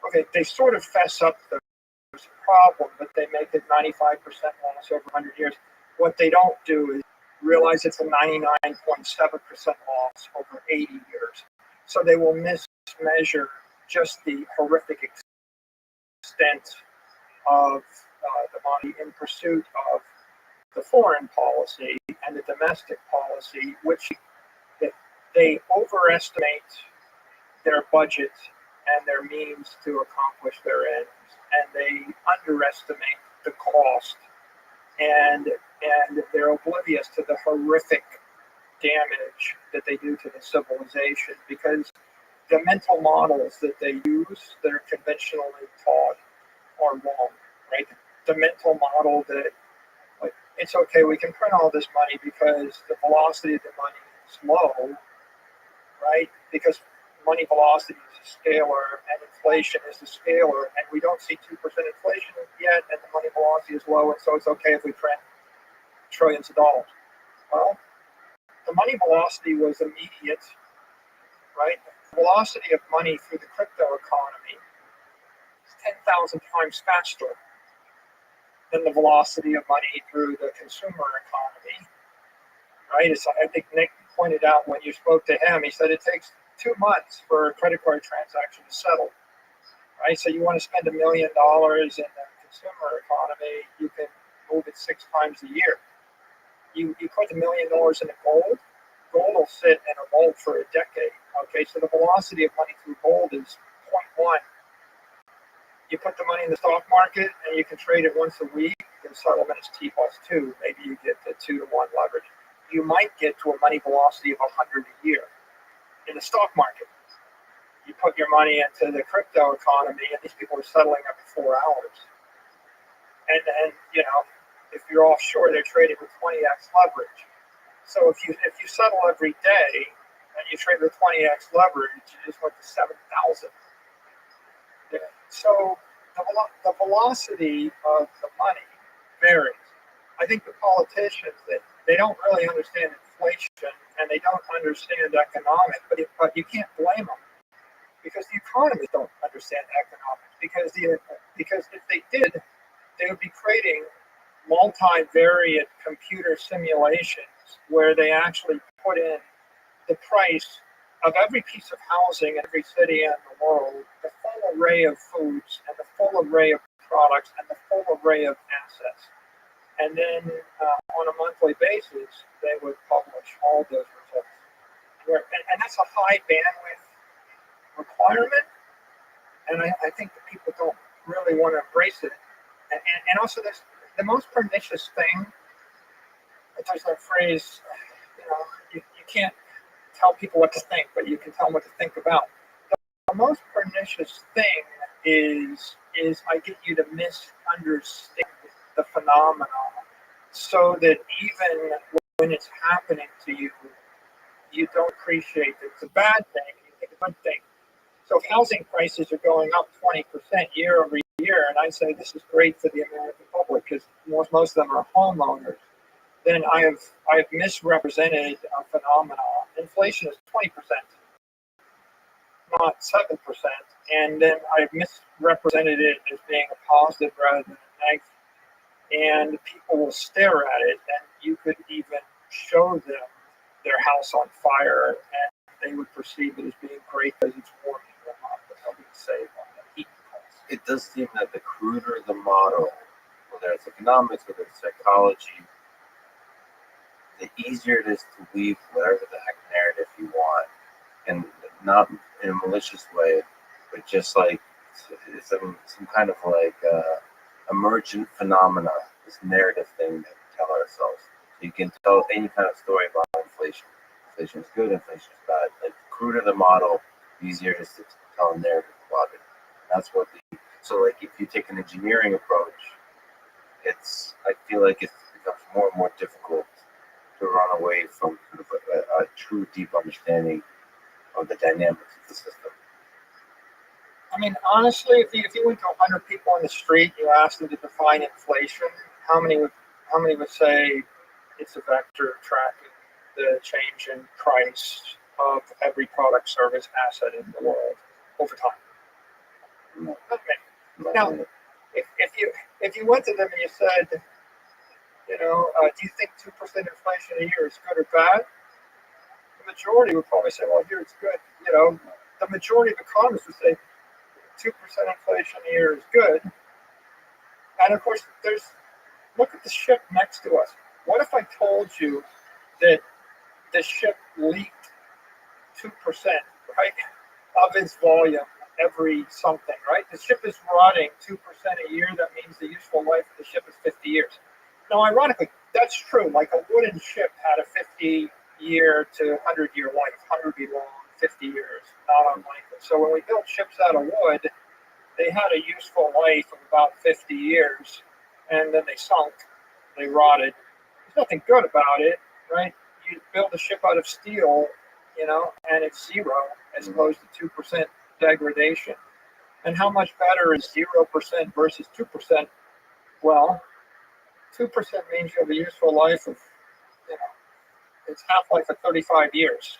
Okay, they sort of fess up the problem, but they make it 95% loss over 100 years. What they don't do is realize it's a 99.7% loss over 80 years. So they will mismeasure just the horrific extent of the money in pursuit of the foreign policy and the domestic policy, which they overestimate their budget and their means to accomplish their ends, and they underestimate the cost, and they're oblivious to the horrific damage that they do to the civilization, because the mental models that they use that are conventionally taught are wrong, right? The mental model that, like, it's okay, we can print all this money because the velocity of the money is low, right? Because money velocity is a scalar and inflation is a scalar, and we don't see 2% inflation yet, and the money velocity is low, and so it's okay if we print trillions of dollars. Well, the money velocity was immediate, right? The velocity of money through the crypto economy is 10,000 times faster than the velocity of money through the consumer economy, right? I think Nick pointed out when you spoke to him, he said it takes 2 months for a credit card transaction to settle, right? So you want to spend $1 million in the consumer economy, you can move it 6 times a year. You put $1 million in gold will sit in a vault for a decade. Okay, so the velocity of money through gold is 0.1. You put the money in the stock market and you can trade it once a week. The settlement is T+2. Maybe you get the 2-to-1 leverage. You might get to a money velocity of 100 a year in the stock market. You put your money into the crypto economy, and these people are settling every 4 hours. and if you're offshore, they're trading with 20x leverage. So if you settle every day and you trade with 20x leverage, you just went to 7,000. Yeah. So the velocity of the money varies. I think the politicians, they don't really understand inflation and they don't understand economics, but you can't blame them because the economists don't understand economics because if they did, they would be creating multivariate computer simulations where they actually put in the price of every piece of housing in every city in the world, the full array of foods, and the full array of products, and the full array of assets. And then on a monthly basis, they would publish all those results. And that's a high bandwidth requirement, and I think that people don't really want to embrace it. And also, the most pernicious thing, there's that phrase, you can't tell people what to think, but you can tell them what to think about. The most pernicious thing is I get you to misunderstand the phenomenon so that even when it's happening to you, you don't appreciate that it's a bad thing, you think it's a good thing. So if housing prices are going up 20% year over year, and I say this is great for the American public because most of them are homeowners, then I have misrepresented a phenomenon. Inflation is 20%, not 7%, and then I've misrepresented it as being a positive rather than a negative. And people will stare at it, and you could even show them their house on fire, and they would perceive it as being great because it's warming them up and helping save on the heat costs. It does seem that the cruder the model, whether it's economics, whether it's psychology, the easier it is to weave whatever the heck narrative you want, and not in a malicious way, but just like some kind of like emergent phenomena, this narrative thing that we tell ourselves. So you can tell any kind of story about inflation. Inflation is good, inflation is bad. Like the cruder the model, the easier it is to tell a narrative about it. That's what so like if you take an engineering approach, I feel like it becomes more and more difficult to run away from sort of a true deep understanding of the dynamics of the system. I mean, honestly, if you went to 100 people on the street, you asked them to define inflation, how many would say it's a vector tracking the change in price of every product, service, asset in the world over time? No. Not many. Now, if you went to them and you said, do you think 2% inflation a year is good or bad? The majority would probably say, well, here it's good. The majority of economists would say 2% inflation a year is good. And of course, look at the ship next to us. What if I told you that the ship leaked 2%, right, of its volume every something, right? The ship is rotting 2% a year. That means the useful life of the ship is 50 years. Now, ironically, that's true. Like a wooden ship had a 50-year to 100-year life, 100 be long, 50 years, not unlikely. So when we built ships out of wood, they had a useful life of about 50 years, and then they sunk, they rotted. There's nothing good about it, right? You build a ship out of steel, and it's zero as opposed to 2% degradation. And how much better is 0% versus 2%? Well, 2% means you have a useful life of, it's half-life of 35 years.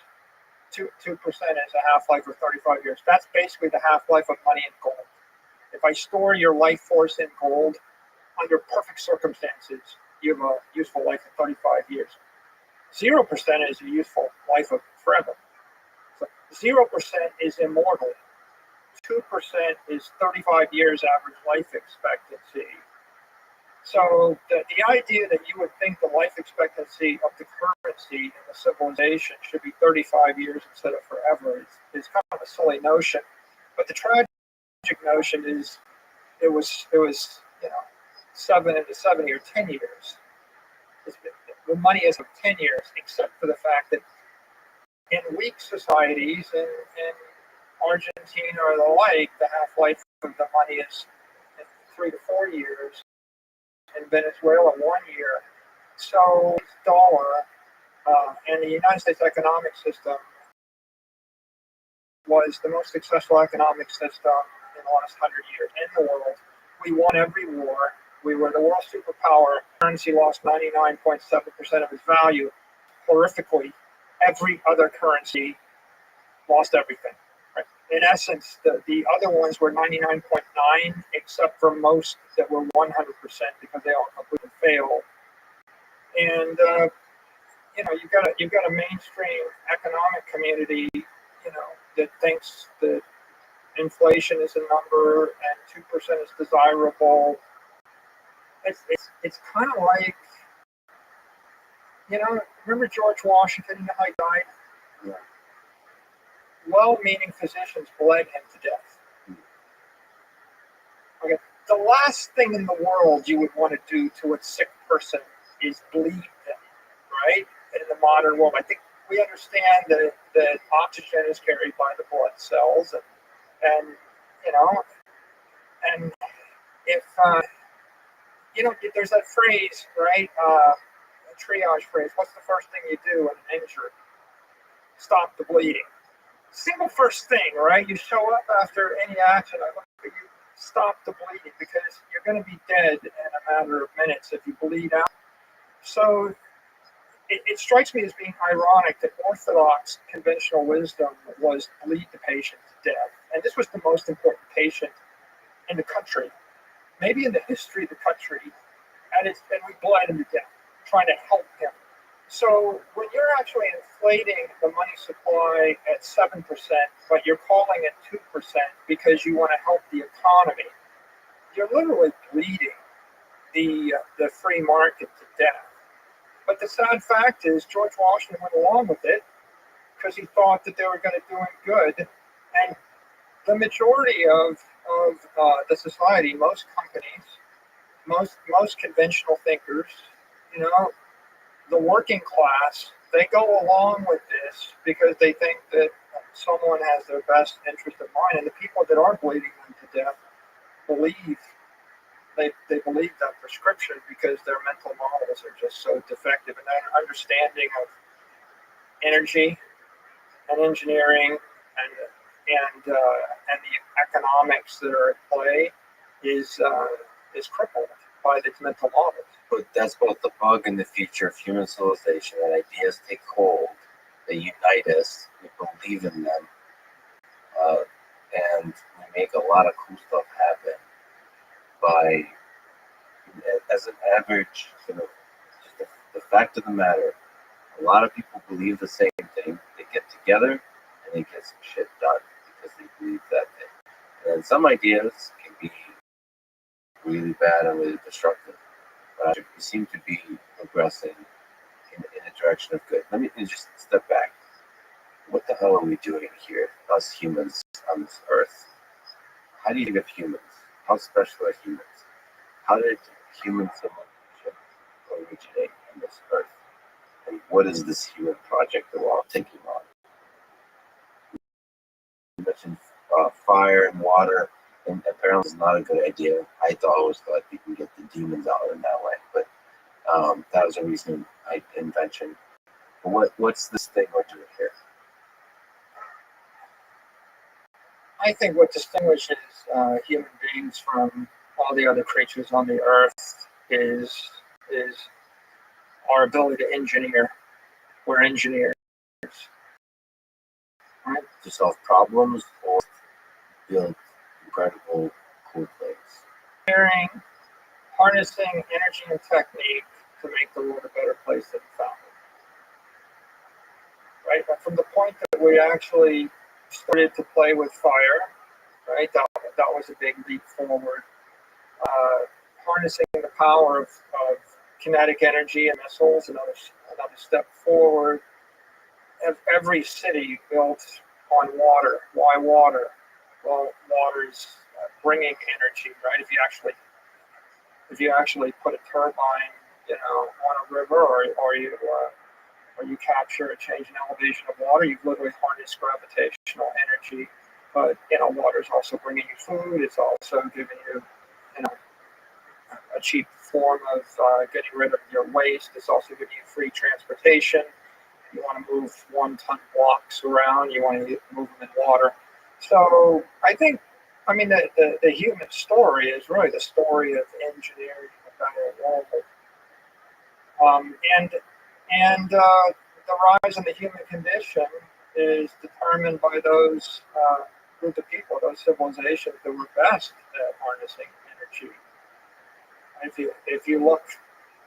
2% is a half-life of 35 years. That's basically the half-life of money and gold. If I store your life force in gold, under perfect circumstances, you have a useful life of 35 years. 0% is a useful life of forever. So 0% is immortal. 2% is 35 years average life expectancy. So the idea that you would think the life expectancy of the currency in the civilization should be 35 years instead of forever is kind of a silly notion. But the tragic notion is it was 7 into 70 or 10 years. The money is of 10 years, except for the fact that in weak societies in Argentina or the like, the half-life of the money is 3 to 4 years. Venezuela 1 year. So dollar and the United States economic system was the most successful economic system in the last 100 years in the world. We won every war. We were the world superpower. Currency lost 99.7% of its value. Horrifically, every other currency lost everything. Right? In essence, the other ones were 99.9, except for most that were 100% because they all completely failed. And you've got a mainstream economic community, that thinks that inflation is a number and 2% is desirable. It's kind of like, remember George Washington, how he died? Yeah. Well-meaning physicians bled him to death. Okay. The last thing in the world you would want to do to a sick person is bleed them, right? In the modern world, I think we understand that oxygen is carried by the blood cells, and if there's that phrase, right? A triage phrase. What's the first thing you do when an injury? Stop the bleeding. Single first thing, right? You show up after any accident. You stop the bleeding because you're going to be dead in a matter of minutes if you bleed out. So it strikes me as being ironic that orthodox conventional wisdom was bleed the patient to death, and this was the most important patient in the country, maybe in the history of the country, and we bled him to death, trying to help him. So when you're actually inflating the money supply at 7%, but you're calling it 2% because you want to help the economy, you're literally bleeding the free market to death. But the sad fact is George Washington went along with it because he thought that they were going to do him good. And the majority of the society, most companies, most conventional thinkers, the working class, they go along with this because they think that someone has their best interest in mind. And the people that are bleeding them to death believe they believe that prescription because their mental models are just so defective, and their understanding of energy and engineering and the economics that are at play is crippled by its mental models. But that's both the bug and the feature of human civilization, that ideas take hold, they unite us, we believe in them, and we make a lot of cool stuff happen by, as an average, just the fact of the matter, a lot of people believe the same thing. They get together and they get some shit done because they believe that thing. And some ideas can be really bad and really destructive. But we seem to be progressing in a direction of good. Let me just step back. What the hell are we doing here, us humans on this earth? How do you think of humans? How special are humans? How did human civilization originate on this earth? And what is this human project that we're all thinking on? You mentioned fire and water, and apparently it's not a good idea. I always thought you can get the demons out in that way, but that was a recent invention. But what's this thing we're doing here? I think what distinguishes human beings from all the other creatures on the earth is our ability to engineer. We're engineers. Right? To solve problems or build incredible cool things. Engineering, harnessing energy and technique to make the world a better place than we found it. Right? But from the point that we actually started to play with fire, right? That was a big leap forward. Harnessing the power of kinetic energy and missiles, another step forward. Every city built on water. Why water? Well, water is bringing energy, right? If you actually put a turbine, on a river, or you capture a change in elevation of water, you've literally harnessed gravitational energy. But water is also bringing you food. It's also giving you, a cheap form of getting rid of your waste. It's also giving you free transportation. You want to move 1-ton blocks around. You want to move them in water. So I think, I mean, the human story is really the story of engineering a better world. The rise in the human condition is determined by those group of people, those civilizations that were best at harnessing energy. If you look,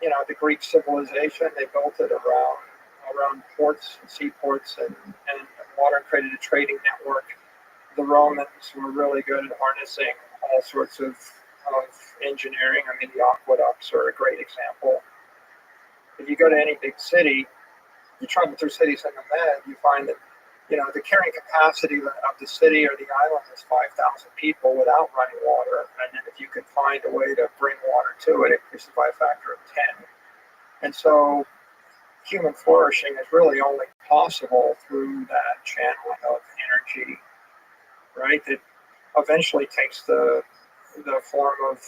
the Greek civilization, they built it around ports and seaports and water, created a trading network. The Romans were really good at harnessing all sorts of engineering. I mean, the aqueducts are a great example. If you go to any big city, you travel through cities in the Med, you find that, the carrying capacity of the city or the island is 5,000 people without running water. And then if you can find a way to bring water to it, it increases by a factor of 10. And so human flourishing is really only possible through that channeling of energy, right? That eventually takes the form of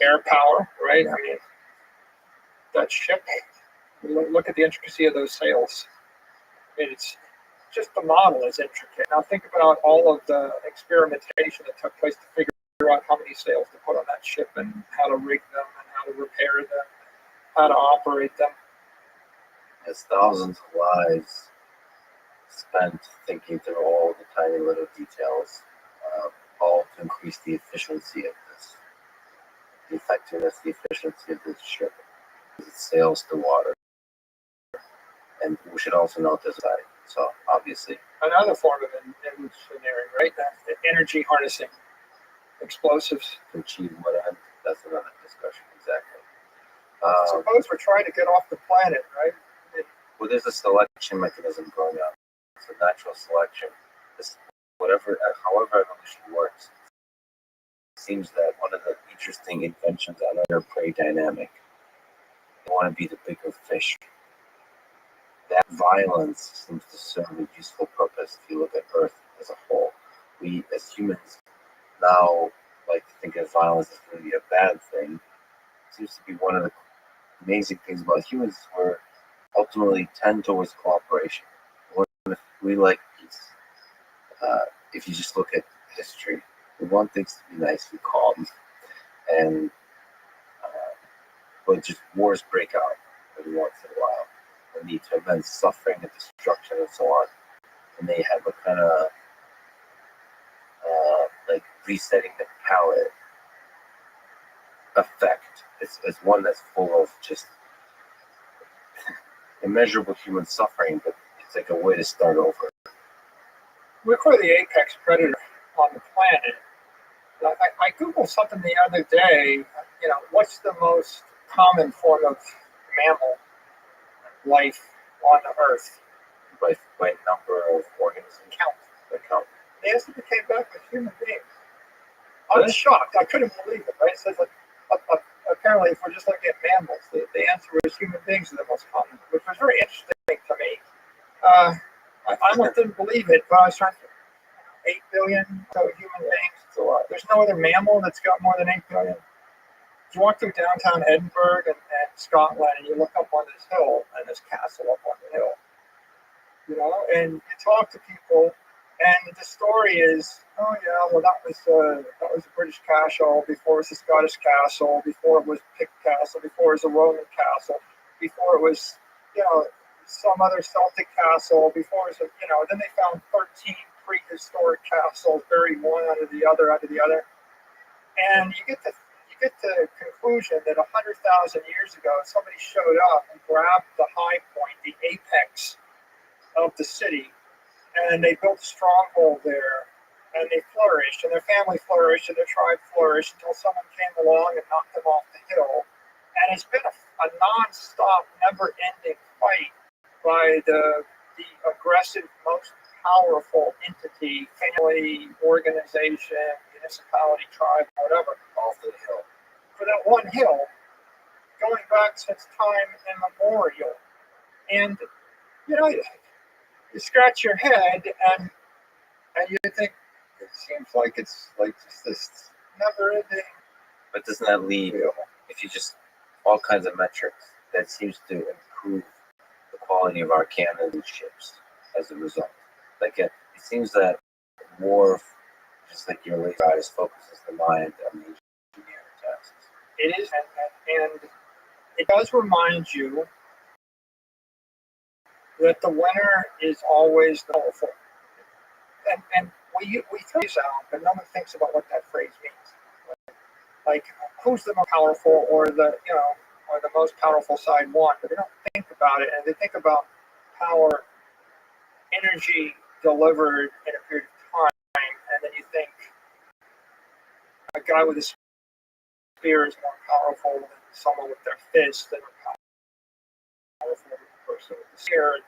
air power, right? I mean, that ship, look at the intricacy of those sails. It's just the model is intricate. Now think about all of the experimentation that took place to figure out how many sails to put on that ship and how to rig them and how to repair them, how to operate them. There's thousands of lives spent thinking through all the tiny little details, all to increase the efficiency of this, the effectiveness, the efficiency of this ship. It sails through water. And we should also note this side. So obviously, another form of engineering, right? The energy harnessing, explosives. to achieve what end, that's another discussion, exactly. Suppose we're trying to get off the planet, right? Well, there's a selection mechanism going on. It's a natural selection. However evolution works, it seems that one of the interesting inventions on our prey dynamic, they want to be the bigger fish. That violence seems to serve a useful purpose if you look at Earth as a whole. We, as humans, now like to think of violence as really a bad thing. It seems to be one of the amazing things about humans where ultimately tend towards cooperation. We like peace. If you just look at history, we want things to be nice and calm, and but just wars break out every once in a while. They lead to immense suffering and destruction and so on, and they have a kind of like resetting the palate effect. It's one that's full of just immeasurable human suffering, but it's like a way to start over. We're the apex predator on the planet. I Googled something the other day, what's the most common form of mammal life on the Earth? By number of organisms. Count. The answer came back with human beings. I was shocked. I couldn't believe it. Right? It says apparently, if we're just looking at mammals, the answer was human beings are the most common, which was very interesting to me. I almost didn't believe it, but I was trying to 8 billion human beings. It's a lot. There's no other mammal that's got more than 8 billion. You walk through downtown Edinburgh and Scotland, and you look up on this hill, and this castle up on the hill, and you talk to people, and the story is, oh yeah, well that was a British castle before it was a Scottish castle, before it was Pict castle, before it was a Roman castle, before it was some other Celtic castle, before it was then they found 13 prehistoric castles buried one under the other, and you get the conclusion that 100,000 years ago somebody showed up and grabbed the high point, the apex of the city, and they built a stronghold there, and they flourished, and their family flourished, and their tribe flourished until someone came along and knocked them off the hill. And it's been a non-stop, never-ending fight by the aggressive, most powerful entity, family, organization, municipality, tribe, whatever, off the hill. For that one hill, going back since time immemorial. And, you scratch your head and you think, it seems like it's like just this never-ending. But doesn't that lead, if you just all kinds of metrics, that seems to improve the quality of our cannons and ships as a result. Like it seems that war, just like your laser eyes, focuses the mind on the engineering tasks. It is, and it does remind you that the winner is always the powerful. And we throw these out, but no one thinks about what that phrase means. Like who's the most powerful, or the most powerful side won, but they don't think about it, and they think about power, energy delivered in a period of time, and then you think a guy with a spear is more powerful than someone with their fist, and powerful than the person with the spear.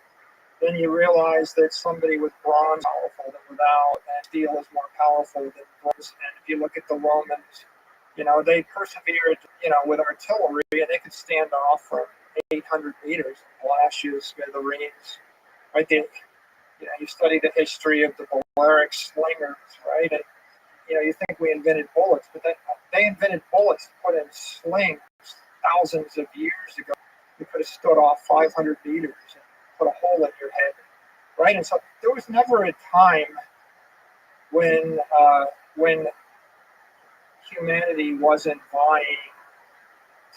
Then you realize that somebody with bronze is powerful than without, and steel is more powerful than bronze. And if you look at the Romans, they persevered, with artillery, and they could stand off from 800 meters and blast you to smithereens. Right? You study the history of the Balearic slingers, right? And you think we invented bullets, but they invented bullets to put in slings thousands of years ago. You could have stood off 500 meters and put a hole in your head, right? And so there was never a time when humanity wasn't vying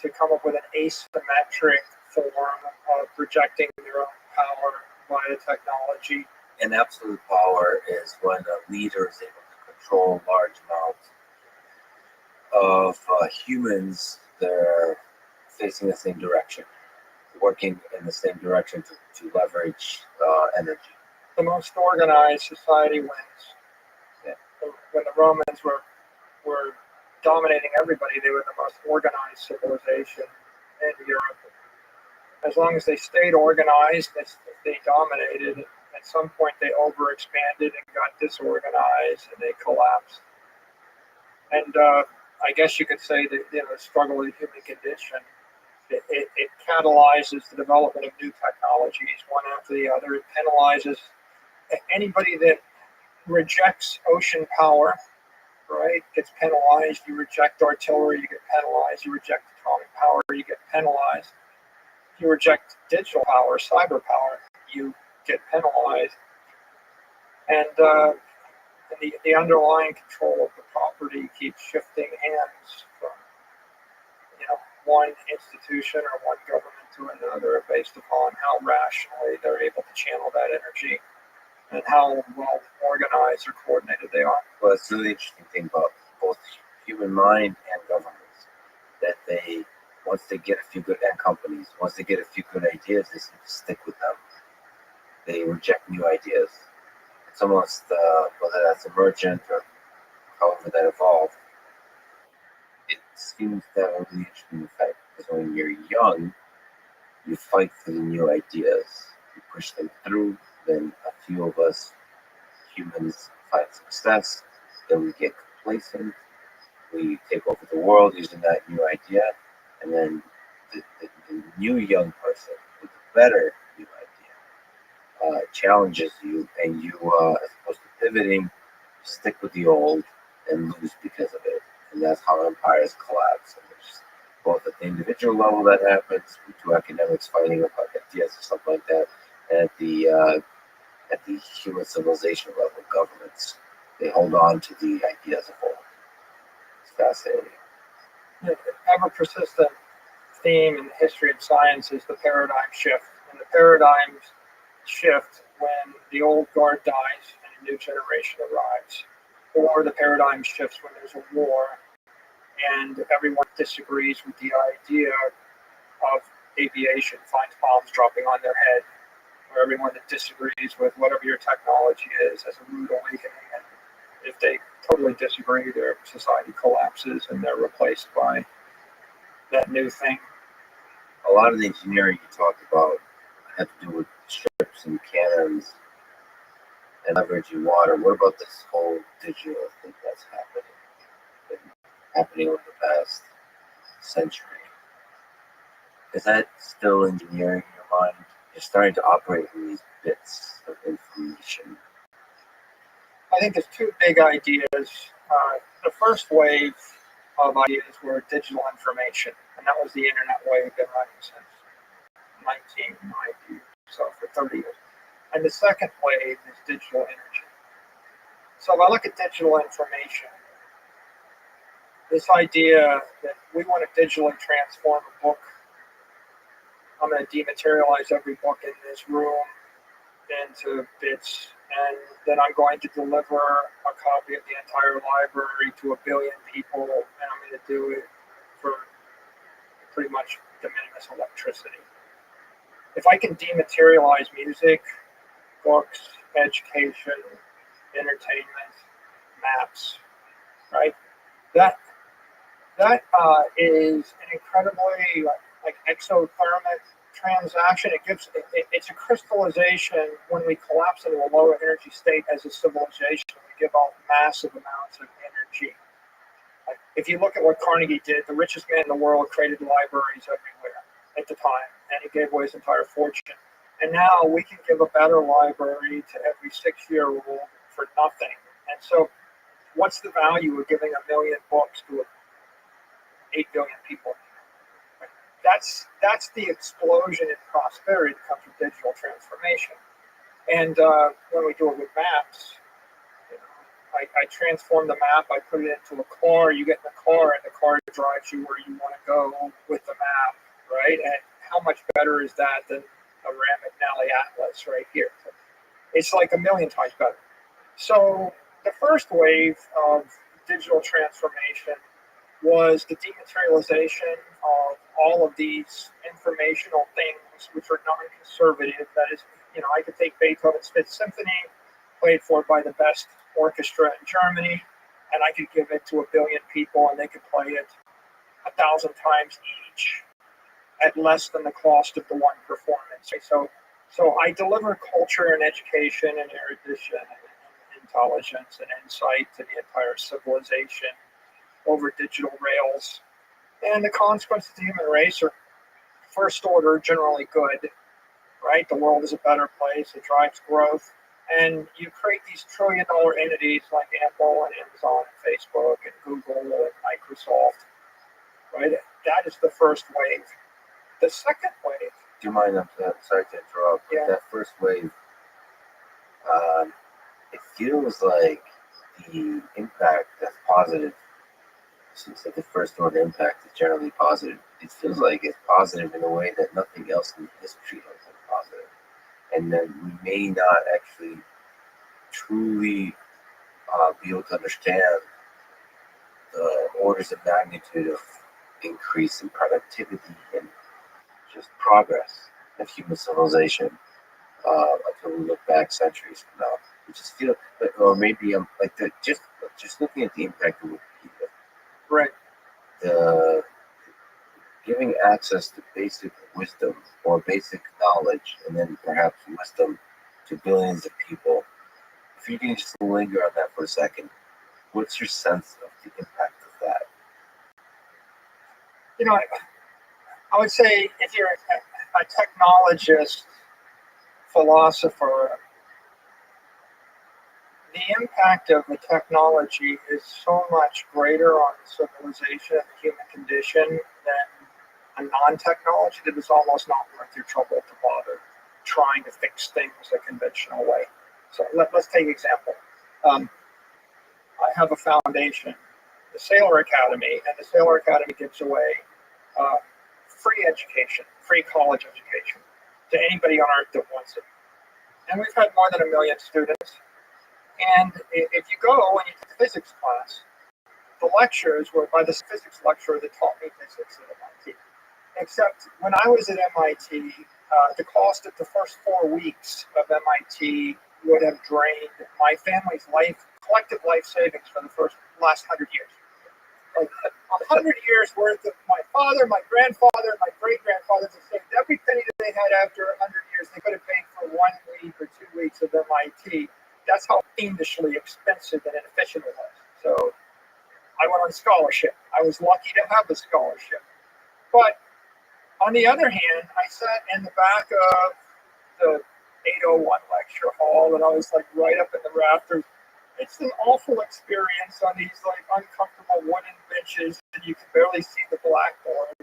to come up with an asymmetric form of projecting their own power via technology. And absolute power is when a leader is able to control large amounts of humans that are facing the same direction, working in the same direction to leverage energy. The most organized society wins. Yeah. When the Romans were dominating everybody, they were the most organized civilization in Europe. As long as they stayed organized, they dominated. At some point, they overexpanded and got disorganized, and they collapsed. And I guess you could say that the struggle of the human condition, it catalyzes the development of new technologies one after the other. It penalizes anybody that rejects ocean power, right, gets penalized. You reject artillery, you get penalized. You reject atomic power, you get penalized. You reject digital power, cyber power, you get penalized. And the underlying control of the property keeps shifting hands from one institution or one government to another based upon how rationally they're able to channel that energy and how well organized or coordinated they are. Well, it's a really interesting thing about both human mind and governments, that they, once they get a few good, and companies, once they get a few good ideas, they seem to stick with them. They reject new ideas. It's almost, whether that's emergent or however that evolved, it seems to have a really interesting effect, because when you're young, you fight for the new ideas. You push them through, then a few of us humans find success, then we get complacent, we take over the world using that new idea, and then the new young person with a better new idea challenges you, and you, as opposed to pivoting, stick with the old and lose because of it. And that's how empires collapse. And there's both at the individual level that happens, two academics fighting about ideas or something like that, and at the human civilization level, governments, they hold on to the ideas of old. It's fascinating. The ever persistent theme in the history of science is the paradigm shift. And the paradigm shift when the old guard dies and a new generation arrives. Or the paradigm shifts when there's a war and everyone disagrees with the idea of aviation, finds bombs dropping on their head, or everyone that disagrees with whatever your technology is has a rude awakening. And if they totally disagree, their society collapses and they're replaced by that new thing. A lot of the engineering you talked about had to do with ships and cannons and leveraging water. What about this whole digital thing that's happening over the past century? Is that still engineering in your mind? You're starting to operate in these bits of information. I think there's two big ideas. The first wave of ideas were digital information, and that was the internet way we've been running since 1990, so for 30 years. And the second wave is digital energy. So if I look at digital information, this idea that we want to digitally transform a book, I'm going to dematerialize every book in this room into bits, and then I'm going to deliver a copy of the entire library to 1 billion people, and I'm going to do it for pretty much de minimis electricity. If I can dematerialize music, books, education, entertainment, maps, right? That is an incredibly like exothermic transaction. It's a crystallization when we collapse into a lower energy state as a civilization. We give off massive amounts of energy. Like, if you look at what Carnegie did, the richest man in the world created libraries everywhere at the time, and he gave away his entire fortune. And now we can give a better library to every 6-year-old for nothing. And so what's the value of giving 1 million books to 8 billion people? That's the explosion in prosperity that comes from digital transformation. And when we do it with maps, I transform the map, I put it into a car, you get in the car, and the car drives you where you want to go with the map, right? And how much better is that than a Ram McNally Atlas right here? It's like 1 million times better. So the first wave of digital transformation was the dematerialization of all of these informational things which are non-conservative. That is, I could take Beethoven's Fifth Symphony, played for by the best orchestra in Germany, and I could give it to 1 billion people and they could play it 1,000 times each at less than the cost of the one performance. So I deliver culture and education and erudition and intelligence and insight to the entire civilization over digital rails. And the consequences of the human race are first order, generally good, right? The world is a better place, it drives growth. And you create these trillion-dollar entities like Apple and Amazon and Facebook and Google and Microsoft, right? That is the first wave. The second wave. Do you mind? Sorry to interrupt. Yeah. That first wave, it feels like the impact that's positive. Since like the first order impact is generally positive, it feels like it's positive in a way that nothing else in history has been positive. And then we may not actually truly be able to understand the orders of magnitude of increase in productivity and just progress of human civilization until we look back centuries from now. We just feel, or maybe I'm like just looking at the impact of Wikipedia, Right. the giving access to basic wisdom or basic knowledge, and then perhaps wisdom to billions of people. If you can just linger on that for a second, what's your sense of the impact of that? I would say if you're a technologist, philosopher, the impact of the technology is so much greater on the civilization and the human condition than a non-technology that is almost not worth your trouble to bother trying to fix things a conventional way. So let's take an example. I have a foundation, the Sailor Academy, and the Sailor Academy gives away free education, free college education to anybody on earth that wants it. And we've had more than 1 million students. And if you go and you take a physics class, the lectures were by the physics lecturer that taught me physics at MIT. Except when I was at MIT, the cost of the first 4 weeks of MIT would have drained my family's collective life savings for the last 100 years. Like 100 years worth of my father, my grandfather, my great-grandfather saved every penny that they had after 100 years. They could have paid for 1 week or 2 weeks of MIT. That's how fiendishly expensive and inefficient it was. So I went on scholarship. I was lucky to have a scholarship. But on the other hand, I sat in the back of the 801 lecture hall, and I was like right up in the rafters. It's an awful experience on these like uncomfortable wooden benches, and you can barely see the blackboard,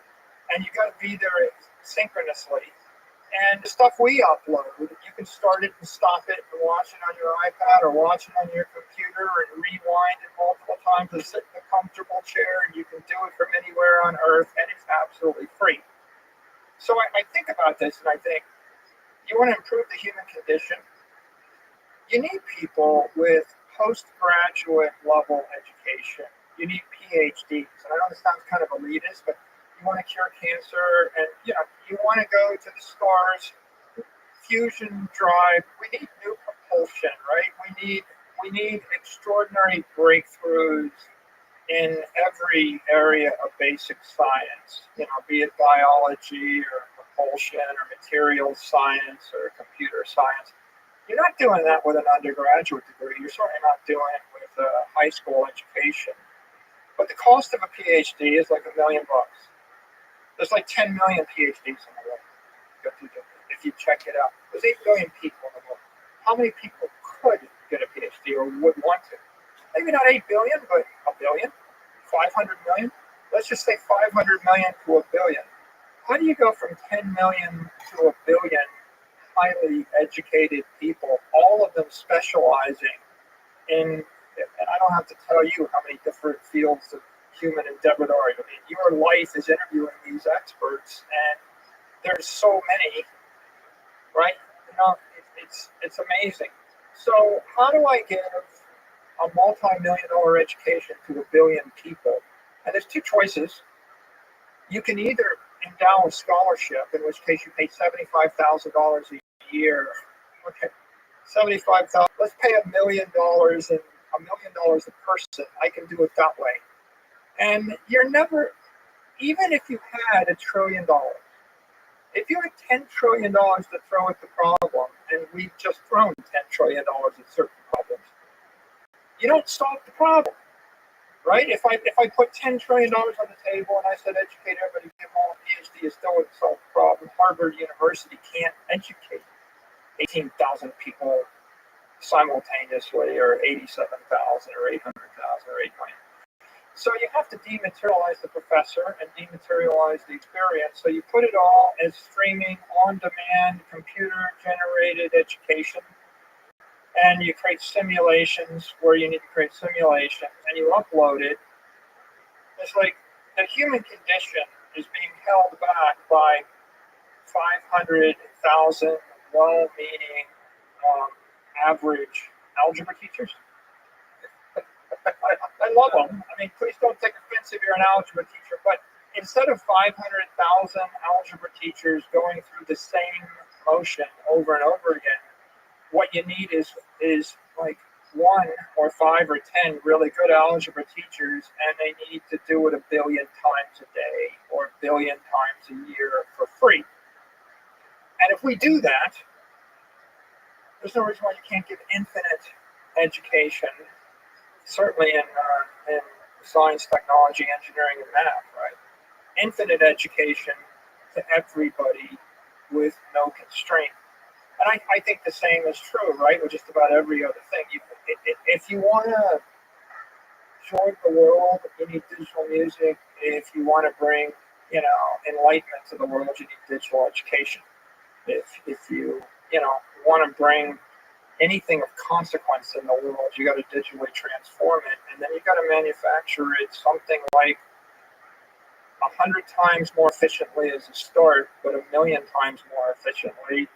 and you got to be there synchronously. And the stuff we upload, you can start it and stop it and watch it on your iPad or watch it on your computer and rewind it multiple times and sit in a comfortable chair, and you can do it from anywhere on earth, and it's absolutely free. So I think about this and I think, you want to improve the human condition? You need people with postgraduate level education. You need PhDs. And I know this sounds kind of elitist, but you want to cure cancer and you want to go to the stars, fusion drive. We need new propulsion, right? We need extraordinary breakthroughs in every area of basic science, be it biology or propulsion or materials science or computer science. You're not doing that with an undergraduate degree. You're certainly not doing it with a high school education. But the cost of a PhD is like $1 million. There's like 10 million PhDs in the world. If you check it out, there's 8 billion people in the world. How many people could get a PhD or would want to? Maybe not 8 billion, but a billion, 500 million. Let's just say 500 million to a billion. How do you go from 10 million to a billion highly educated people, all of them specializing in, and I don't have to tell you how many different fields of human endeavor there are. I mean, your life is interviewing these experts, and there's so many, right? It's amazing. So how do I give a multi-million-dollar education to a billion people? And there's two choices. You can either endow a scholarship, in which case you pay $75,000 a year. Okay, $75,000. Let's pay $1 million and $1 million a person. I can do it that way. And you're never, even if you had $1 trillion, if you had $10 trillion to throw at the problem, and we've just thrown $10 trillion at certain problems, you don't solve the problem, right? If I put $10 trillion on the table and I said educate everybody, give them all a PhD, it still wouldn't solve the problem. Harvard University can't educate 18,000 people simultaneously, or 87,000, or 800,000, or 8 million. So you have to dematerialize the professor and dematerialize the experience. So you put it all as streaming, on-demand, computer-generated education, and you create simulations where you need to create simulations, and you upload it. It's like the human condition is being held back by 500,000 well-meaning average algebra teachers. I love them. I mean, please don't take offense if you're an algebra teacher, but instead of 500,000 algebra teachers going through the same motion over and over again, what you need is like 1 or 5 or 10 really good algebra teachers, and they need to do it 1 billion times a day or 1 billion times a year for free. And if we do that, there's no reason why you can't give infinite education, certainly in science, technology, engineering, and math, right? Infinite education to everybody with no constraint. And I think the same is true, right, with just about every other thing. If you want to join the world, you need digital music. If you want to bring, enlightenment to the world, you need digital education. If you want to bring anything of consequence in the world, you got to digitally transform it, and then you got to manufacture it something like 100 times more efficiently as a start, but 1 million times more efficiently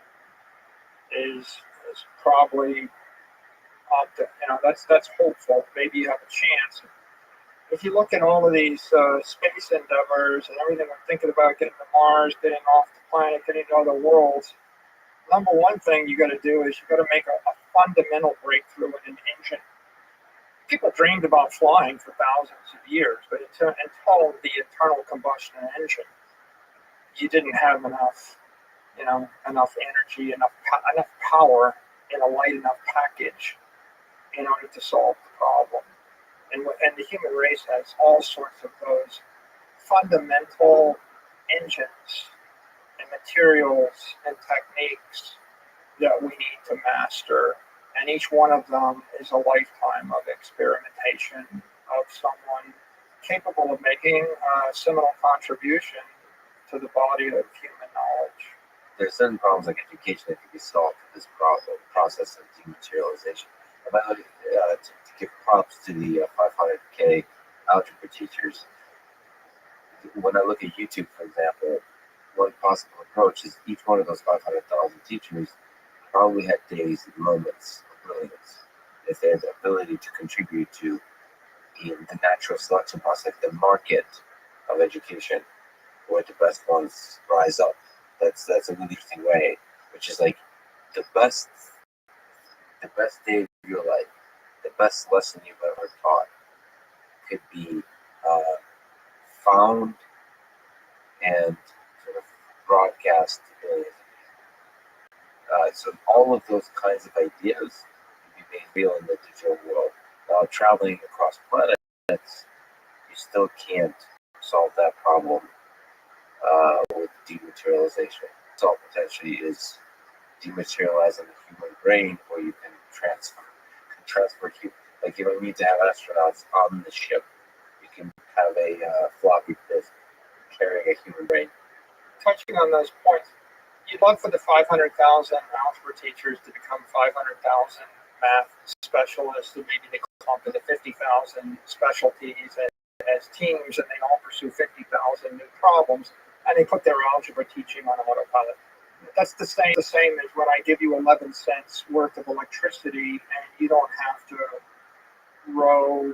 is probably that's hopeful. Maybe you have a chance. If you look at all of these space endeavors and everything we're thinking about, getting to Mars, getting off the planet, getting to other worlds, number one thing you got to do is you got to make a fundamental breakthrough in an engine. People dreamed about flying for thousands of years, but until the internal combustion engine, you didn't have enough energy, enough power in a light enough package in order to solve the problem. And the human race has all sorts of those fundamental engines and materials and techniques that we need to master And each one of them is a lifetime of experimentation of someone capable of making a seminal contribution to the body of human knowledge. There are certain problems like education that can be solved through this process of dematerialization. If I look at, to give props to the 500K algebra teachers, when I look at YouTube, for example, one possible approach is each one of those 500,000 teachers probably had days and moments of brilliance. If they have the ability to contribute to the natural selection process, the market of education, where the best ones rise up. That's a really interesting way, which is like the best day of your life, the best lesson you've ever taught could be found and sort of broadcast to billions of people. So all of those kinds of ideas can be made real in the digital world. While traveling across planets, you still can't solve that problem with dematerialization. It all potentially is dematerializing the human brain, where you can transfer like you don't need to have astronauts on the ship. You can have a floppy disk carrying a human brain. Touching on those points, you'd love for the 500,000 algebra teachers to become 500,000 math specialists, and maybe they clump into 50,000 specialties as teams, and they all pursue 50,000 new problems, and they put their algebra teaching on autopilot. That's the same as when I give you 11 cents worth of electricity, and you don't have to row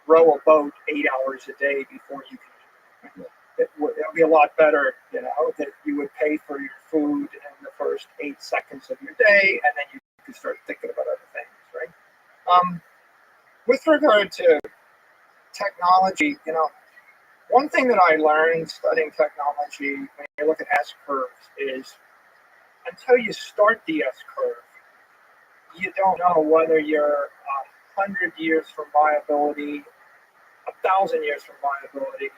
a boat 8 hours a day before you can. It'll be a lot better, that you would pay for your food in the first 8 seconds of your day, and then you could start thinking about other things, right? With regard to technology, one thing that I learned studying technology when you look at S-curves is until you start the S-curve, you don't know whether you're 100 years from viability, 1,000 years from viability,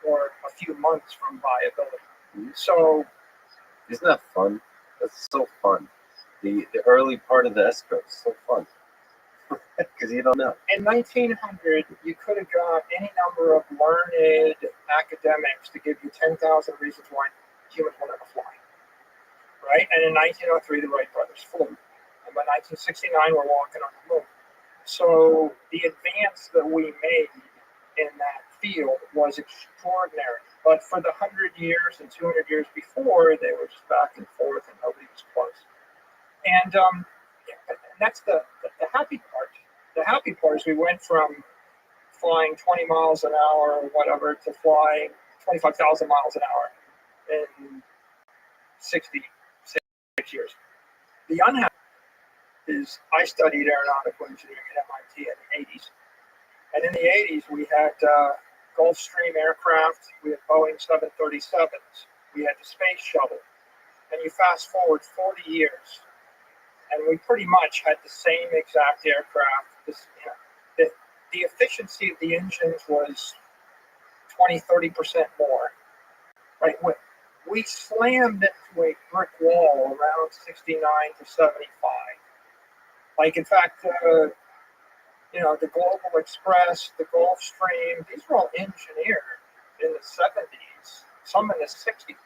or a few months from viability. So, isn't that fun? That's so fun. The early part of the S-curve is so fun because you don't know. In 1900, you could have got any number of learned academics to give you 10,000 reasons why humans will never fly, right? And in 1903, the Wright brothers flew. And by 1969, we're walking on the moon. So the advance that we made in that field was extraordinary. But for the 100 years and 200 years before, they were just back and forth, and nobody was close. And that's the happy part. The happy part is we went from flying 20 miles an hour or whatever to flying 25,000 miles an hour in 66 years. The unhappy is I studied aeronautical engineering at MIT in the 80s. And in the 80s, we had Gulfstream aircraft, we had Boeing 737s, we had the space shuttle. And you fast forward 40 years, and we pretty much had the same exact aircraft. The efficiency of the engines was 20-30% more. Right? We slammed into a brick wall around 69 to 75. Like, in fact, the Global Express, the Gulfstream, these were all engineered in the 70s, some in the 60s.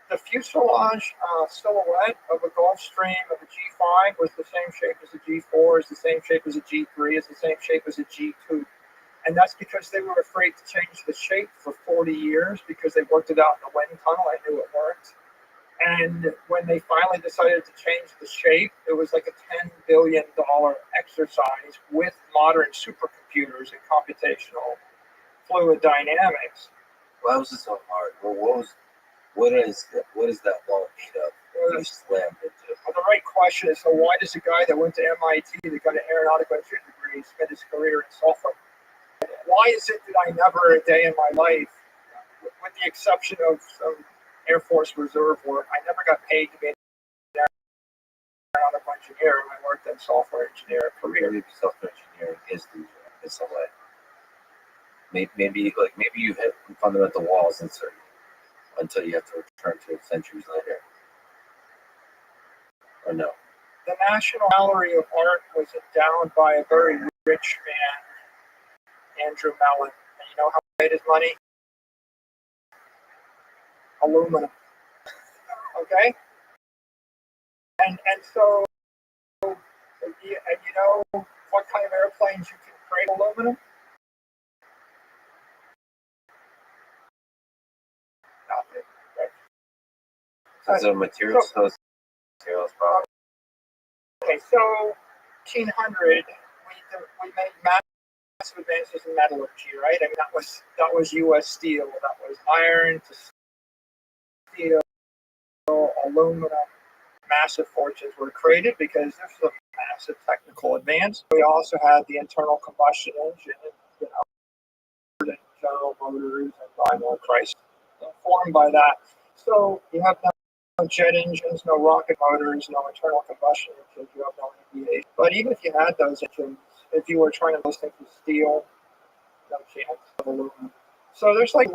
The fuselage silhouette of a Gulfstream of a G5 was the same shape as a G4, is the same shape as a G3, is the same shape as a G2. And that's because they were afraid to change the shape for 40 years because they worked it out in the wind tunnel. I knew it worked. And when they finally decided to change the shape, it was like a $10 billion exercise with modern supercomputers and computational fluid dynamics. Why was it so hard? What is that wall made of? You slammed into. Well, the right question is, so why does a guy that went to MIT that got an aeronautical engineering degree spend his career in software? Why is it that I never a day in my life, with the exception of some Air Force Reserve work, I never got paid to be an aeronautical engineer. I worked in software engineering career. Maybe software engineering is some way. Maybe you hit fundamental walls until you have to return to it centuries later. or no? The National Gallery of Art was endowed by a very rich man, Andrew Mellon. And you know how he made his money? Aluminum. Okay? And so, you know what kind of airplanes you can create aluminum? Nothing. Right? So materials, those materials probably. Okay, so 1800, we made massive advances in metallurgy, right? I mean, that was U.S. Steel. That was iron to steel, aluminum. Massive fortunes were created because this was a massive technical advance. We also had the internal combustion engine, you know, General Motors and Daimler Chrysler informed by that. So you have no jet engines, no rocket motors, no internal combustion engines, you have no aviation. But even if you had those engines, if you were trying to those things with steel, no chance of aluminum. So there's like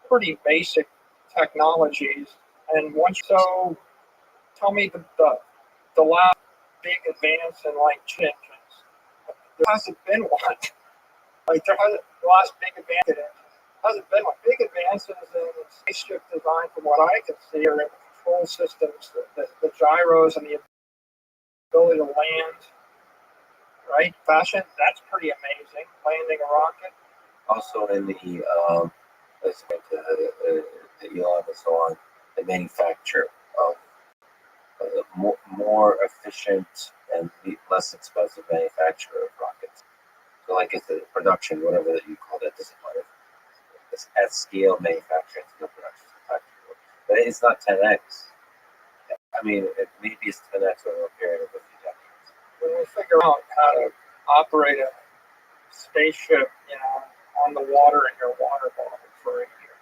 pretty basic technologies. And once so tell me the last big advance in like jet engines. There hasn't been one. Like there hasn't the last big advance in engines. Hasn't been one. Big advances in spaceship design, from what I can see, are in the control systems, the gyros, and the ability to land. Right, fashion. That's pretty amazing. Landing a rocket. Also in the let's get to the Elon and so on, the manufacture of more efficient and less expensive manufacture of rockets. So like it's the production, whatever that you call that, doesn't matter. It's at scale manufacturing, it's no production factory. But it's not 10x. I mean, maybe it's 10x over a period of a few decades. When we figure out how to operate a spaceship, you know, on the water in your water bottle for a year.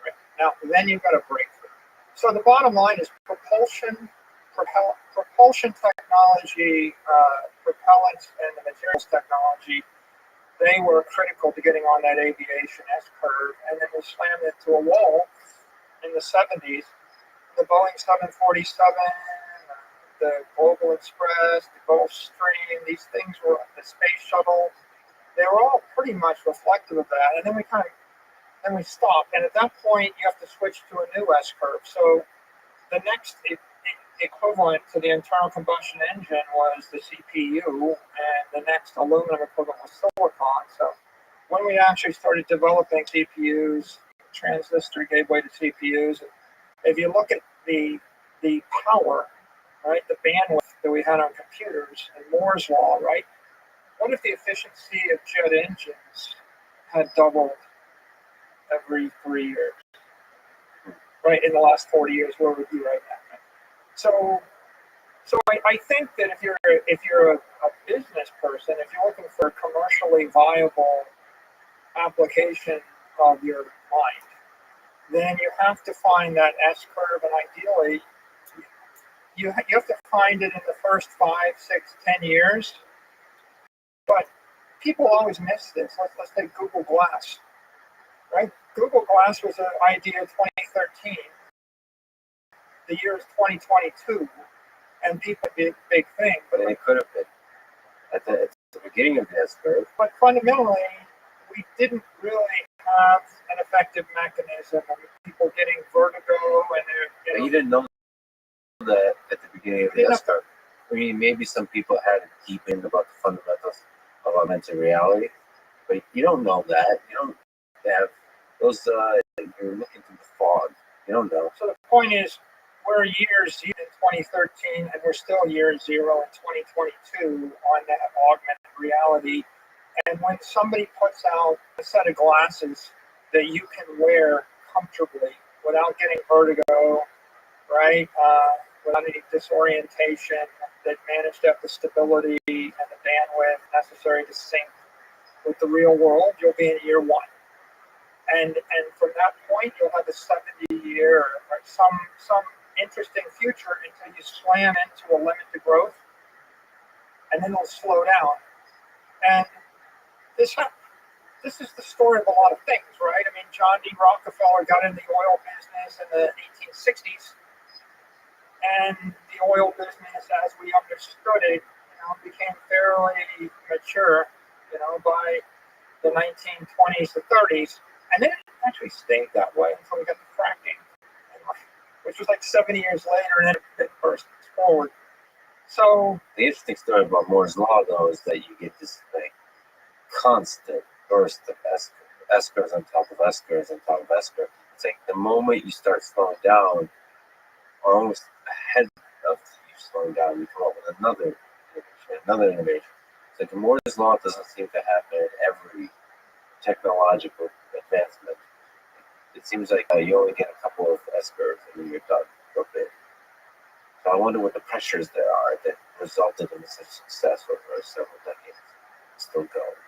Right? Now, then you've got a breakthrough. So the bottom line is propulsion technology, propellants, and the materials technology. They were critical to getting on that aviation S-curve, and then we slammed into a wall in the 70s. The Boeing 747, the Global Express, the Gulfstream, these things were the space shuttle. They were all pretty much reflective of that, and then we stopped. And at that point, you have to switch to a new S-curve. So the next equivalent to the internal combustion engine was the CPU, and the next aluminum equivalent was silicon. So when we actually started developing CPUs, transistor gave way to CPUs. If you look at the power, right, the bandwidth that we had on computers and Moore's law, right? What if the efficiency of jet engines had doubled every 3 years? Right, in the last 40 years, where would we be right now? So I think that if you're a business person, if you're looking for a commercially viable application of your mind, then you have to find that S curve, and ideally, you have to find it in the first 5, 6, 10 years. But people always miss this. Let's take Google Glass, right? Google Glass was an idea in 2013. The year is 2022, and people did big thing. But it could have been at the beginning of the S-curve. But fundamentally, we didn't really have an effective mechanism of people getting vertigo, and you didn't know that at the beginning of the S-curve. I mean, maybe some people had it deep in about the fundamentals of augmented reality, but you don't know that. You don't have those. You're looking through the fog. You don't know. So the point is, we're year zero in 2013, and we're still year zero in 2022 on that augmented reality. And when somebody puts out a set of glasses that you can wear comfortably without getting vertigo, right, without any disorientation, that manage to have the stability and the bandwidth necessary to sync with the real world, you'll be in year one. And from that point, you'll have a 70-year or some interesting future until you slam into a limit to growth, and then it'll slow down. And this is the story of a lot of things, right? I mean, John D. Rockefeller got in the oil business in the 1860s, and the oil business, as we understood it, became fairly mature, by the 1920s to 30s, and then it actually stayed that way until we got the fracking, which was like 70 years later, and then it burst forward. So the interesting story about Moore's law, though, is that you get this constant burst of eskers on top of eskers on top of eskers. It's like the moment you start slowing down, or almost ahead of you slowing down, you come up with another innovation. It's like the Moore's law doesn't seem to happen in every technological advancement. It seems like you only get a couple of S-curves and then you're done for a bit. So I wonder what the pressures there are that resulted in such success over several decades. Still going.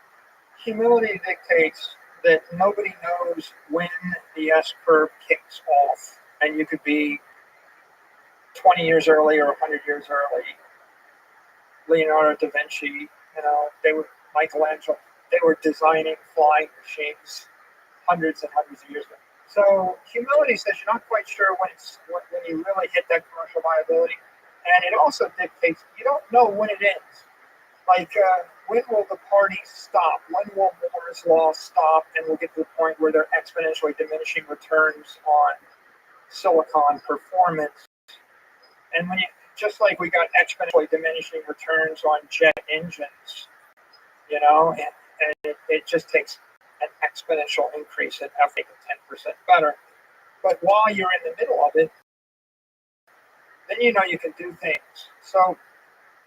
Humility dictates that nobody knows when the S-curve kicks off, and you could be 20 years early or 100 years early. Leonardo da Vinci, Michelangelo, they were designing flying machines hundreds and hundreds of years ago. So humility says you're not quite sure when you really hit that commercial viability, and it also dictates you don't know when it ends. Like when will the parties stop? When will Moore's law stop, and we'll get to the point where they're exponentially diminishing returns on silicon performance? And just like we got exponentially diminishing returns on jet engines, and it just takes an exponential increase in effort, 10% better. But while you're in the middle of it, then you can do things. So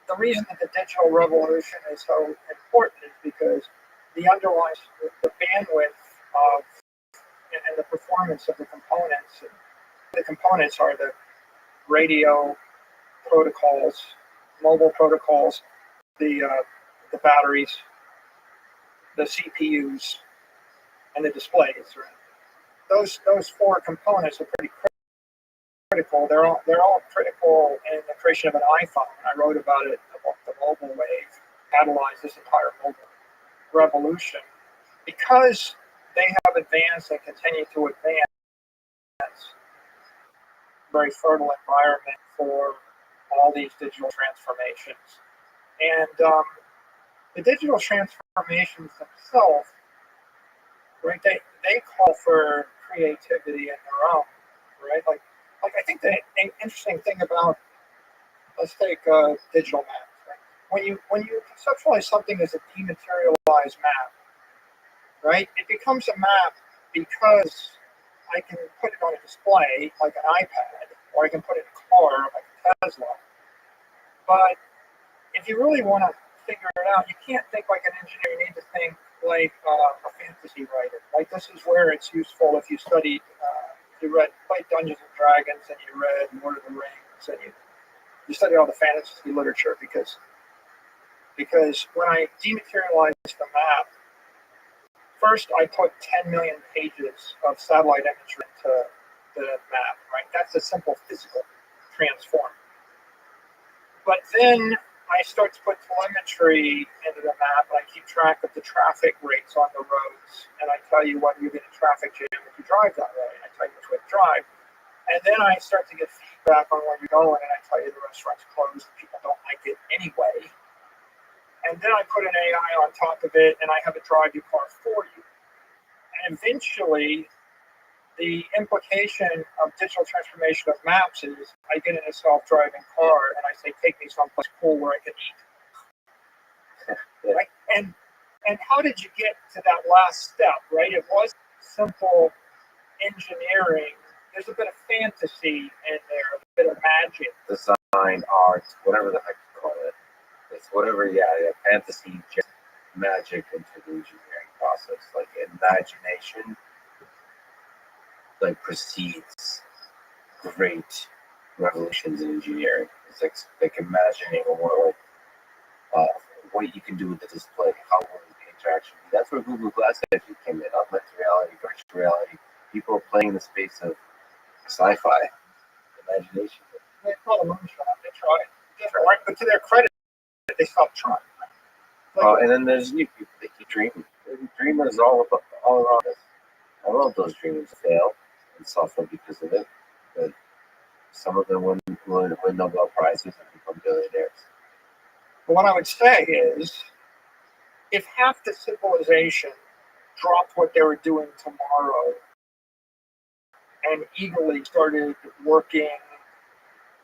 the reason that the digital revolution is so important is because the bandwidth of and the performance of the components. The components are the radio protocols, mobile protocols, the batteries, the CPUs, and the displays. Right? Those four components are pretty critical. They're all critical in the creation of an iPhone. I wrote about it, about the mobile wave, catalyzed this entire mobile revolution because they have advanced and continue to advance. Very fertile environment for all these digital transformations. And the digital transformations themselves, right, they call for creativity in their own, right? Like I think the interesting thing about, let's take digital maps, right? When you conceptualize something as a dematerialized map, right, it becomes a map because I can put it on a display like an iPad, or I can put it in a car like a Tesla. But if you really want to figure it out, you can't think like an engineer. You need to think like a fantasy writer. Like this is where it's useful if you studied, played Dungeons and Dragons, and you read Lord of the Rings, and you study all the fantasy literature because when I dematerialize the map, first I put 10 million pages of satellite imagery into the map, right? That's a simple physical transform. But then I start to put telemetry into the map, and I keep track of the traffic rates on the roads, and I tell you whether you get a traffic jam if you drive that way, and I tell you which way to drive. And then I start to get feedback on where you're going, and I tell you the restaurant's closed, and people don't like it anyway. And then I put an AI on top of it, and I have it drive your car for you. And eventually, the implication of digital transformation of maps is I get in a self-driving car and I say, take me someplace cool where I can eat. Right? And how did you get to that last step, right? It was simple engineering. There's a bit of fantasy in there, a bit of magic. Design, art, whatever the heck you call it. It's whatever, fantasy, magic into the engineering process. Like imagination precedes great revolutions in engineering. It's like imagining a world, what you can do with the display, how will the interaction be. That's where Google Glass actually came in. Augmented reality, virtual reality. People are playing in the space of sci-fi, imagination. They call it moonshot. They tried. Right? But to their credit, they stopped trying. And then there's new people that keep dreaming. Dreamers all around us. I love those dreamers fail and suffer because of it. But Some of them win Nobel Prizes and become billionaires. But what I would say is, if half the civilization dropped what they were doing tomorrow and eagerly started working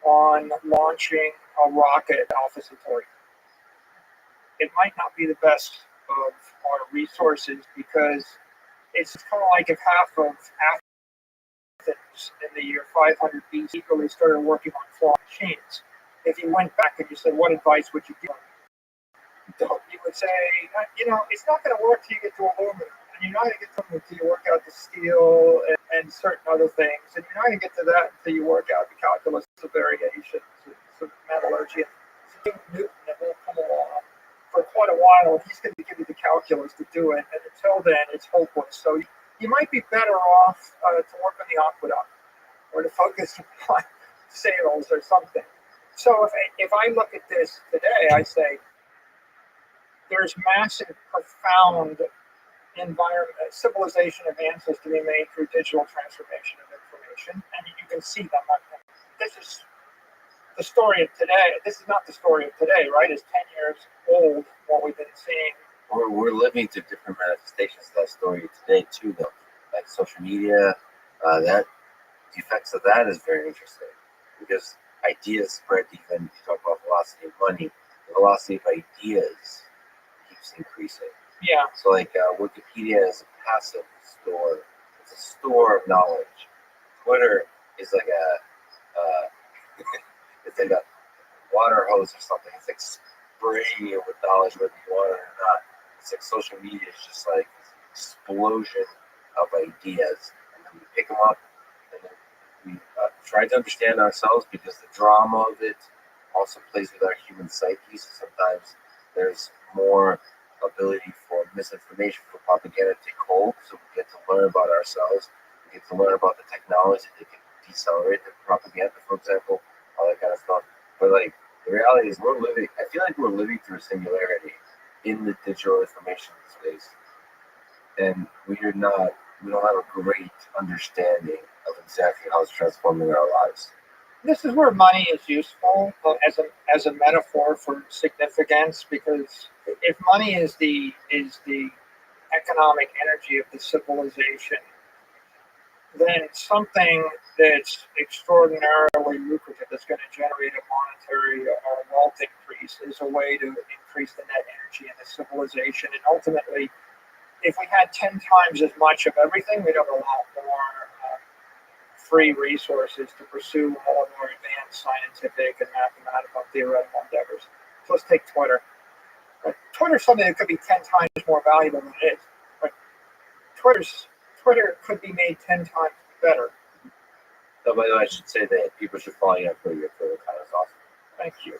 on launching a rocket, Alpha Centauri, it might not be the best of our resources, because it's kind of like if half of Athens in the year 500 BC eagerly started working on claw machines. If you went back and you said, what advice would you give them? You would say, it's not going to work till you get to aluminum, and you're not going to get to it until you work out the steel and certain other things, and you're not going to get to that until you work out the calculus of variations and some metallurgy. And Newton, that will come along for quite a while, he's going to give you the calculus to do it, and until then, it's hopeless. So you might be better off to work on the aqueduct or to focus on sales or something. So if I look at this today, I say there's massive, profound civilization advances to be made through digital transformation of information, and you can see them. This is the story of today. This is not the story of today, right? It's 10 years old, what we've been seeing. We're living through different manifestations of that story today, too, though. Like social media, the effects of that is very interesting, because ideas spread. Even you talk about velocity of money, the velocity of ideas keeps increasing. Yeah. So like Wikipedia is a passive store. It's a store of knowledge. Twitter is like it's like a water hose or something. It's like spraying you with knowledge whether you want it or not. It's like social media is just like this explosion of ideas, and then we pick them up, and then we try to understand ourselves, because the drama of it also plays with our human psyche. So sometimes there's more ability for misinformation, for propaganda to take hold. So we get to learn about ourselves. We get to learn about the technology that can decelerate the propaganda, for example, all that kind of stuff. But like the reality is, I feel like we're living through a singularity in the digital information space, and we don't have a great understanding of exactly how it's transforming our lives. This is where money is useful as a metaphor for significance, because if money is the economic energy of the civilization, then something that's extraordinarily lucrative, that's going to generate a monetary or wealth increase, is a way to increase the net energy in the civilization. And ultimately, if we had 10 times as much of everything, we'd have a lot more free resources to pursue more and more advanced scientific and mathematical theoretical endeavors. So let's take Twitter. Twitter's something that could be 10 times more valuable than it is. But Twitter could be made 10 times better. So, by the way, I should say that people should follow you on Twitter. Your Twitter account is awesome. Thank you.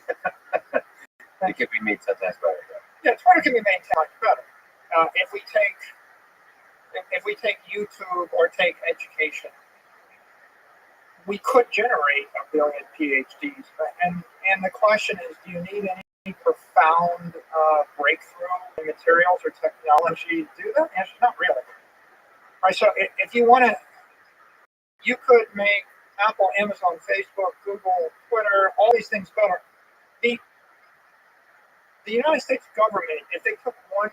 It could be made 10 times better. Yeah, Twitter can be made 10 times better. If we take YouTube or take education, we could generate 1 billion PhDs. And the question is, do you need any profound breakthrough in materials or technology to do that? The answer is not really. Right, so if you want to, you could make Apple, Amazon, Facebook, Google, Twitter, all these things better. The United States government, if they took 1%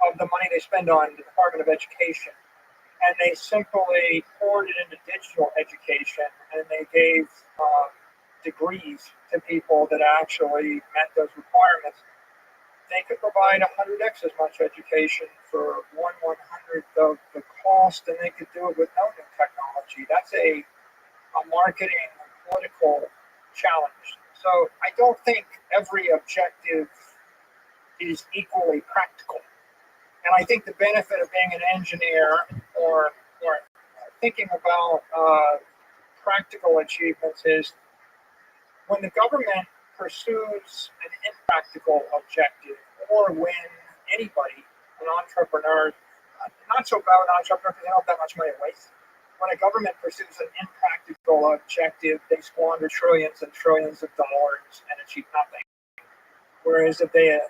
of the money they spend on the Department of Education, and they simply poured it into digital education, and they gave degrees to people that actually met those requirements, they could provide 100x as much education for 1/100th of the cost, and they could do it with no new technology. That's a marketing and political challenge. So I don't think every objective is equally practical. And I think the benefit of being an engineer or thinking about practical achievements is when the government pursues an impractical objective, or when anybody, an entrepreneur, not so bad an entrepreneur because they don't have that much money to waste. When a government pursues an impractical objective, they squander trillions and trillions of dollars and achieve nothing. Whereas if they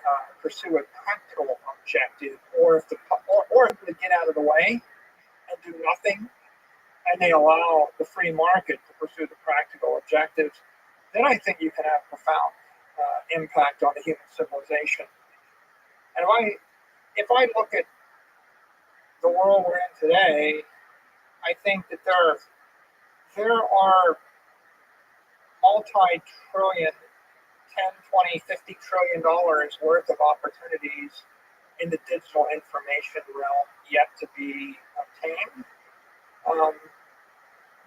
pursue a practical objective, or if they get out of the way and do nothing, and they allow the free market to pursue the practical objectives, then I think you can have profound impact on the human civilization. And if I look at the world we're in today, I think that there are multi-trillion, 10, 20, 50 trillion dollars worth of opportunities in the digital information realm yet to be obtained.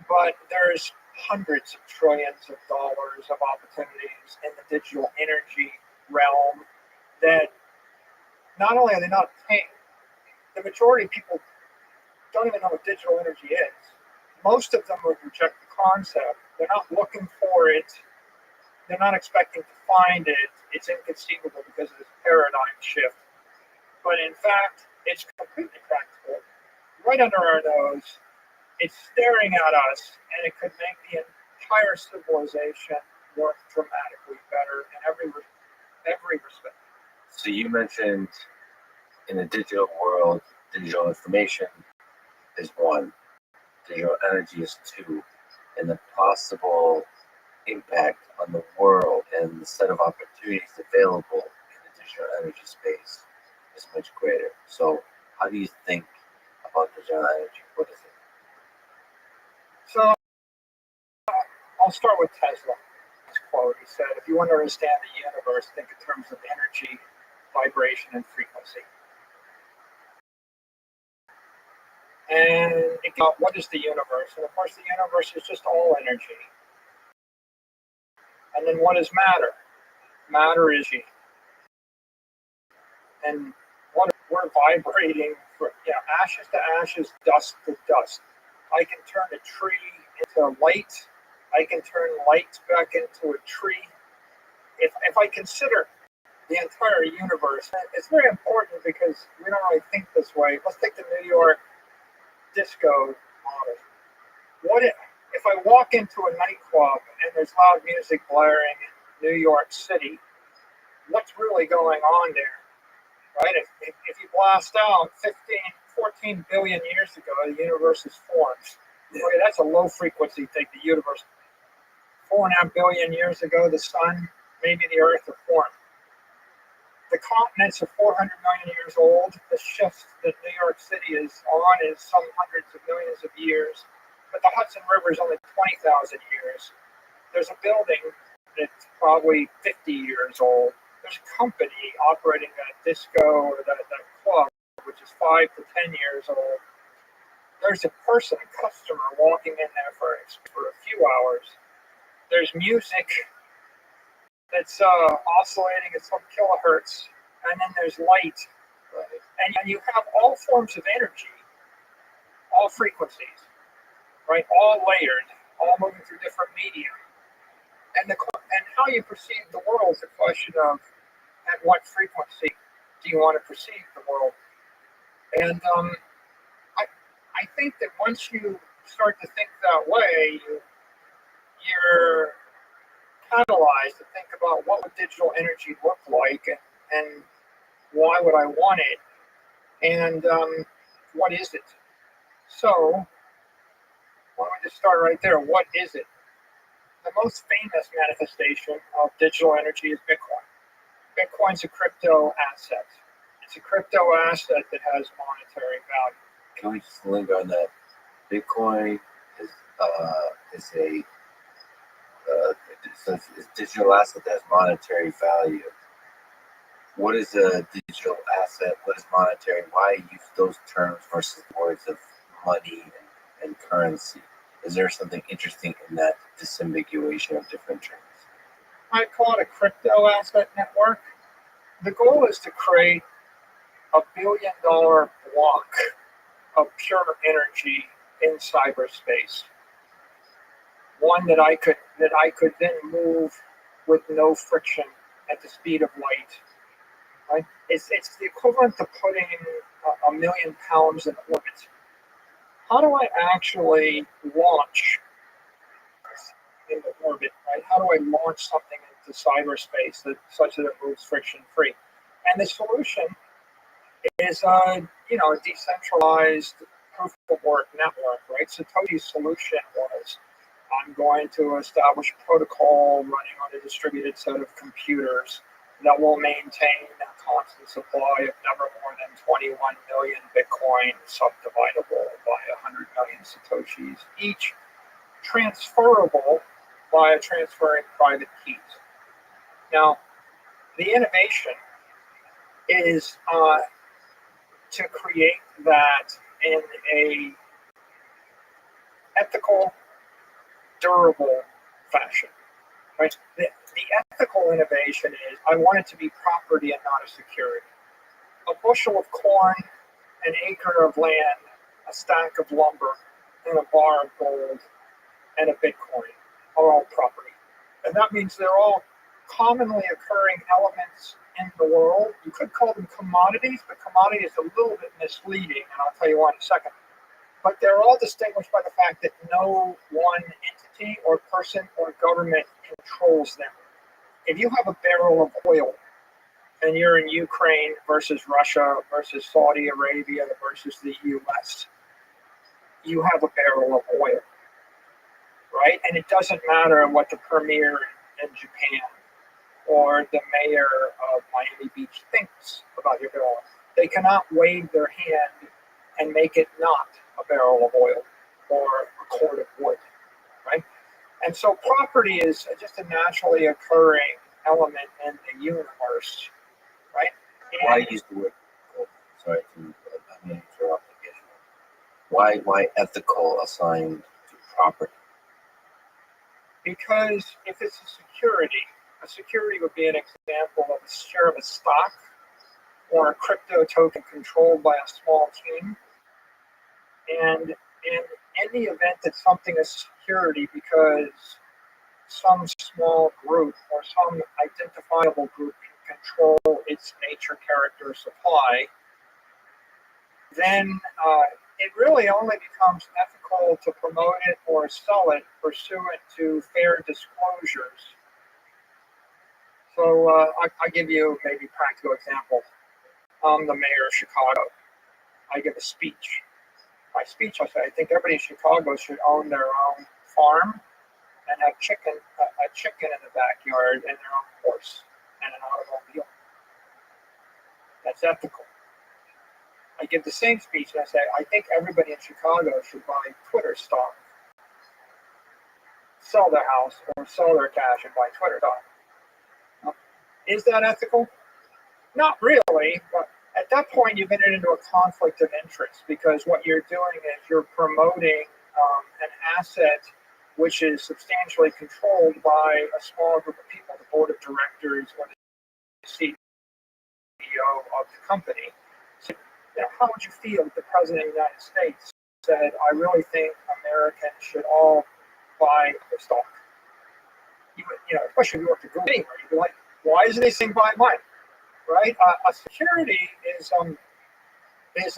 But there's hundreds of trillions of dollars of opportunities in the digital energy realm that not only are they not obtained, the majority of people don't even know what digital energy is. Most of them would reject the concept. They're not looking for it. They're not expecting to find it. It's inconceivable because of this paradigm shift. But in fact, it's completely practical, right under our nose. It's staring at us, and it could make the entire civilization work dramatically better in every respect. So you mentioned in the digital world, digital information is one, digital energy is two, and the possible impact on the world and the set of opportunities available in the digital energy space is much greater. So how do you think about digital energy? What is it? So I'll start with Tesla. His quote, he said, if you want to understand the universe, think in terms of energy, vibration, and frequency. And what is the universe? And of course, the universe is just all energy. And then what is matter? Matter is energy. And what we're vibrating from, ashes to ashes, dust to dust. I can turn a tree into light. I can turn light back into a tree. If I consider the entire universe, it's very important because we don't really think this way. Let's take the New York disco model. What if I walk into a nightclub and there's loud music blaring in New York City? What's really going on there? Right? If you blast out 14 billion years ago, the universe is formed. Okay, that's a low frequency thing, the universe. 4.5 billion years ago, the sun, maybe the earth are formed. The continents are 400 million years old. The shift that New York City is on is some hundreds of millions of years. But the Hudson River is only 20,000 years. There's a building that's probably 50 years old. There's a company operating that disco or that club, which is 5 to 10 years old. There's a person, a customer, walking in there for a few hours. There's music that's oscillating at some kilohertz, and then there's light. And you have all forms of energy, all frequencies, right? All layered, all moving through different media. And how you perceive the world is a question of at what frequency do you want to perceive the world. And I think that once you start to think that way, you're catalyzed to think about what would digital energy look like and why would I want it and what is it? So why don't we just start right there? What is it? The most famous manifestation of digital energy is Bitcoin. Bitcoin's a crypto asset. It's a crypto asset that has monetary value. Can we just linger on that? Bitcoin is a digital asset that has monetary value. What is a digital asset? What is monetary? Why use those terms versus words of money and currency? Is there something interesting in that disambiguation of different terms? I call it a crypto asset network. The goal is to create $1 billion block of pure energy in cyberspace. One that I could then move with no friction at the speed of light. Right? It's the equivalent to putting 1 million pounds in orbit. How do I actually launch into orbit? Right? How do I launch something into cyberspace such that it moves friction free? And the solution is a decentralized proof of work network. Right? right? Satoshi's solution was, I'm going to establish protocol running on a distributed set of computers that will maintain a constant supply of never more than 21 million Bitcoin subdividable by 100 million Satoshis each, transferable by transferring private keys. Now, the innovation is to create that in a ethical, durable fashion. Right? The ethical innovation is I want it to be property and not a security. A bushel of corn, an acre of land, a stack of lumber, and a bar of gold, and a Bitcoin are all property. And that means they're all commonly occurring elements in the world. You could call them commodities, but commodity is a little bit misleading, and I'll tell you why in a second. But they're all distinguished by the fact that no one entity or person or government controls them. If you have a barrel of oil and you're in Ukraine versus Russia versus Saudi Arabia versus the US, you have a barrel of oil, right? And it doesn't matter what the premier in Japan or the mayor of Miami Beach thinks about your barrel. They cannot wave their hand and make it not a barrel of oil or a cord of wood, right? And so property is just a naturally occurring element in the universe, right? Why use the word? Sorry to interrupt again. Why ethical assigned to property? Because if it's a security would be an example of a share of a stock or a crypto token controlled by a small team. And in the event that something is security because some small group or some identifiable group can control its nature, character, supply, then it really only becomes ethical to promote it or sell it pursuant to fair disclosures. So I give you maybe a practical example. I'm the mayor of Chicago. I give a speech. My speech, I say, I think everybody in Chicago should own their own farm and have a chicken in the backyard and their own horse and an automobile. That's ethical. I give the same speech and I say, I think everybody in Chicago should buy Twitter stock, sell their house or sell their cash and buy Twitter stock. Is that ethical? Not really, but at that point you've entered into a conflict of interest because what you're doing is you're promoting an asset which is substantially controlled by a small group of people, the board of directors or the CEO of the company. So, how would you feel if the president of the United States said, I really think Americans should all buy the stock? You would, especially if you work at Google, you'd be like, why isn't this thing buying mine? Right? A security is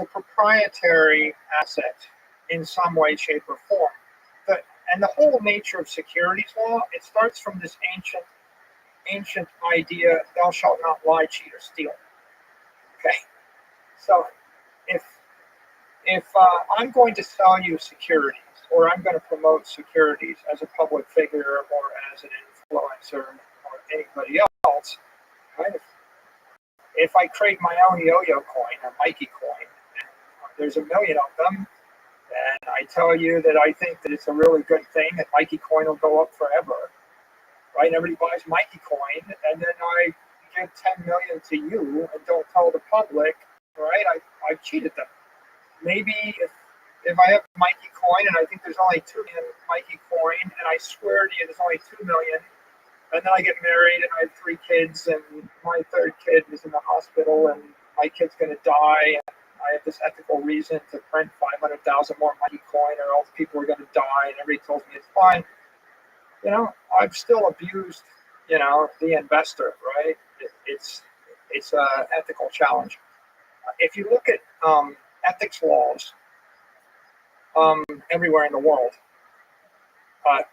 a proprietary asset in some way, shape, or form. And the whole nature of securities law, it starts from this ancient idea, thou shalt not lie, cheat, or steal. Okay? So if I'm going to sell you securities, or I'm going to promote securities as a public figure or as an influencer or anybody else, right? If I create my own yo-yo coin, a Mikey coin, and there's a million of them, and I tell you that I think that it's a really good thing that Mikey coin will go up forever, right? Everybody buys Mikey coin, and then I give 10 million to you and don't tell the public, right? I've cheated them. Maybe if I have Mikey coin and I think there's only 2 million Mikey coin, and I swear to you there's only 2 million, and then I get married and I have 3 kids, and my 3rd kid is in the hospital, and my kid's going to die, and I have this ethical reason to print 500,000 more Mikey coin, or else people are going to die, and everybody tells me it's fine. I've still abused, the investor, right? It's an ethical challenge. If you look at ethics laws everywhere in the world,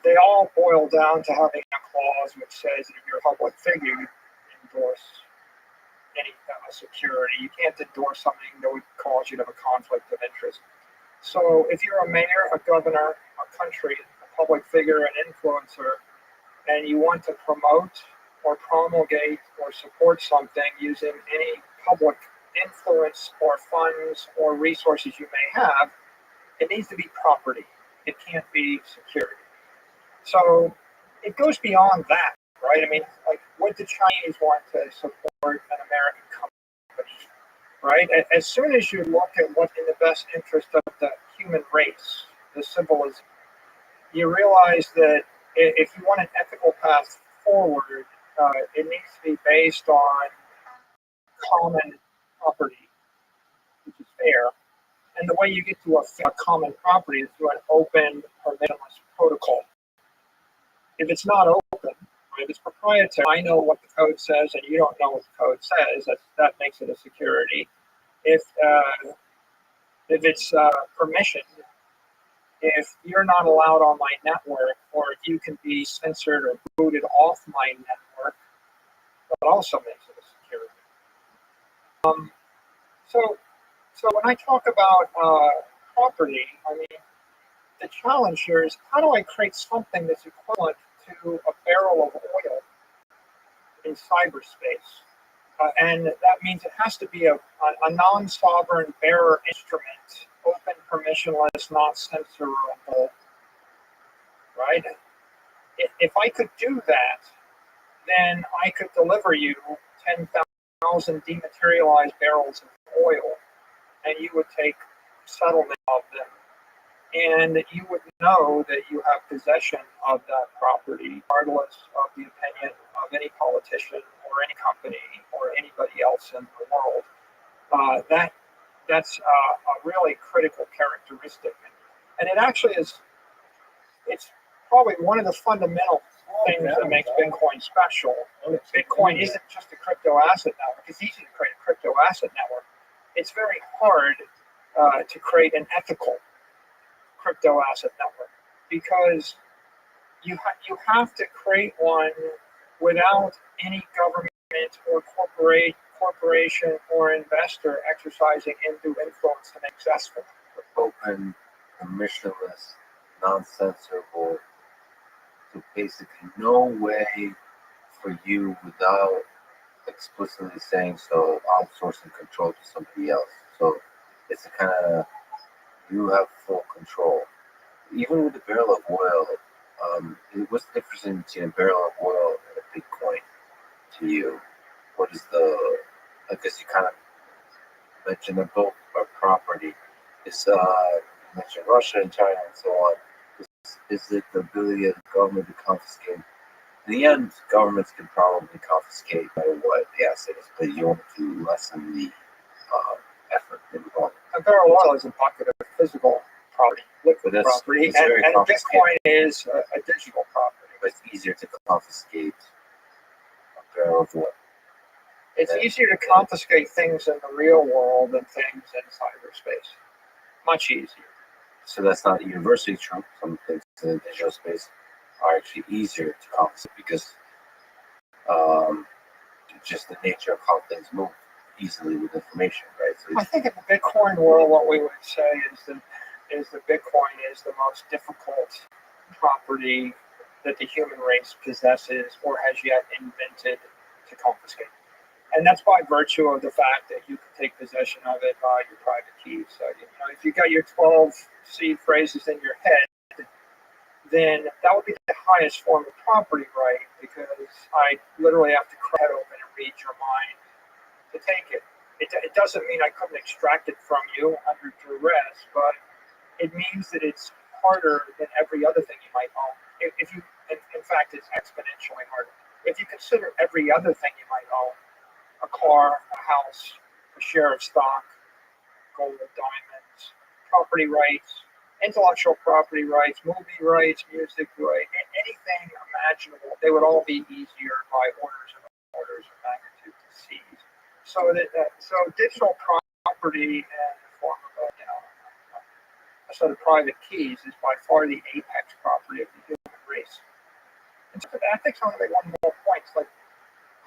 they all boil down to having a clause which says that if you're a public figure, you endorse any security. You can't endorse something that would cause you to have a conflict of interest. So if you're a mayor, a governor, a country, a public figure, an influencer, and you want to promote or promulgate or support something using any public influence or funds or resources you may have, it needs to be property. It can't be security. So it goes beyond that, right? I mean, like, would the Chinese want to support an American company, right? As soon as you look at what's in the best interest of the human race, the civilization, you realize that if you want an ethical path forward, it needs to be based on common property, which is fair. And the way you get to a common property is through an open, permissionless protocol. If it's not open, right, if it's proprietary, I know what the code says and you don't know what the code says, that makes it a security. If it's permissioned, if you're not allowed on my network, or if you can be censored or booted off my network, that also makes it a security. So when I talk about property, I mean, the challenge here is, how do I create something that's equivalent to a barrel of oil in cyberspace? And that means it has to be a non-sovereign bearer instrument, open, permissionless, not censorable, right? If I could do that, then I could deliver you 10,000 dematerialized barrels of oil, and you would take settlement of them. And you would know that you have possession of that property, regardless of the opinion of any politician or any company or anybody else in the world. That's a really critical characteristic. And it actually is, it's probably one of the fundamental things that makes Bitcoin special. Bitcoin isn't just a crypto asset network. It's easy to create a crypto asset network. It's very hard to create an ethical crypto asset network, because you have to create one without any government or corporation or investor exercising undue influence to make successful. Open, permissionless, non-censorable. So basically, no way for you, without explicitly saying so, outsourcing control to somebody else. So it's a kind of, you have full control. Even with the barrel of oil, what's the difference between a barrel of oil and a Bitcoin to you? What is I guess you kind of mentioned that both are property. You mentioned Russia and China and so on. Is it the ability of the government to confiscate? In the end, governments can probably confiscate no matter what the asset is, but you want to lessen the effort involved. A barrel of oil is a bucket of physical property, liquid property, and Bitcoin is a digital property. But it's easier to confiscate a barrel of oil. It's easier to confiscate things in the real world than things in cyberspace. Much easier. So that's not universally true. Some things in the digital space are actually easier to confiscate because just the nature of how things move easily with information, right? So I think in the Bitcoin world, what we would say is that Bitcoin is the most difficult property that the human race possesses or has yet invented to confiscate. And that's by virtue of the fact that you can take possession of it by your private keys. So, if you got your 12 seed phrases in your head, then that would be the highest form of property right, because I literally have to crack it open and read your mind to take it. It doesn't mean I couldn't extract it from you under duress, but it means that it's harder than every other thing you might own. If you, in fact, it's exponentially harder. If you consider every other thing you might own, a car, a house, a share of stock, gold, diamonds, property rights, intellectual property rights, movie rights, music rights, anything imaginable, they would all be easier by orders of magnitude to seize. So digital property in the form of a set of private keys is by far the apex property of the human race. And so for ethics, I want to make one more point. Like,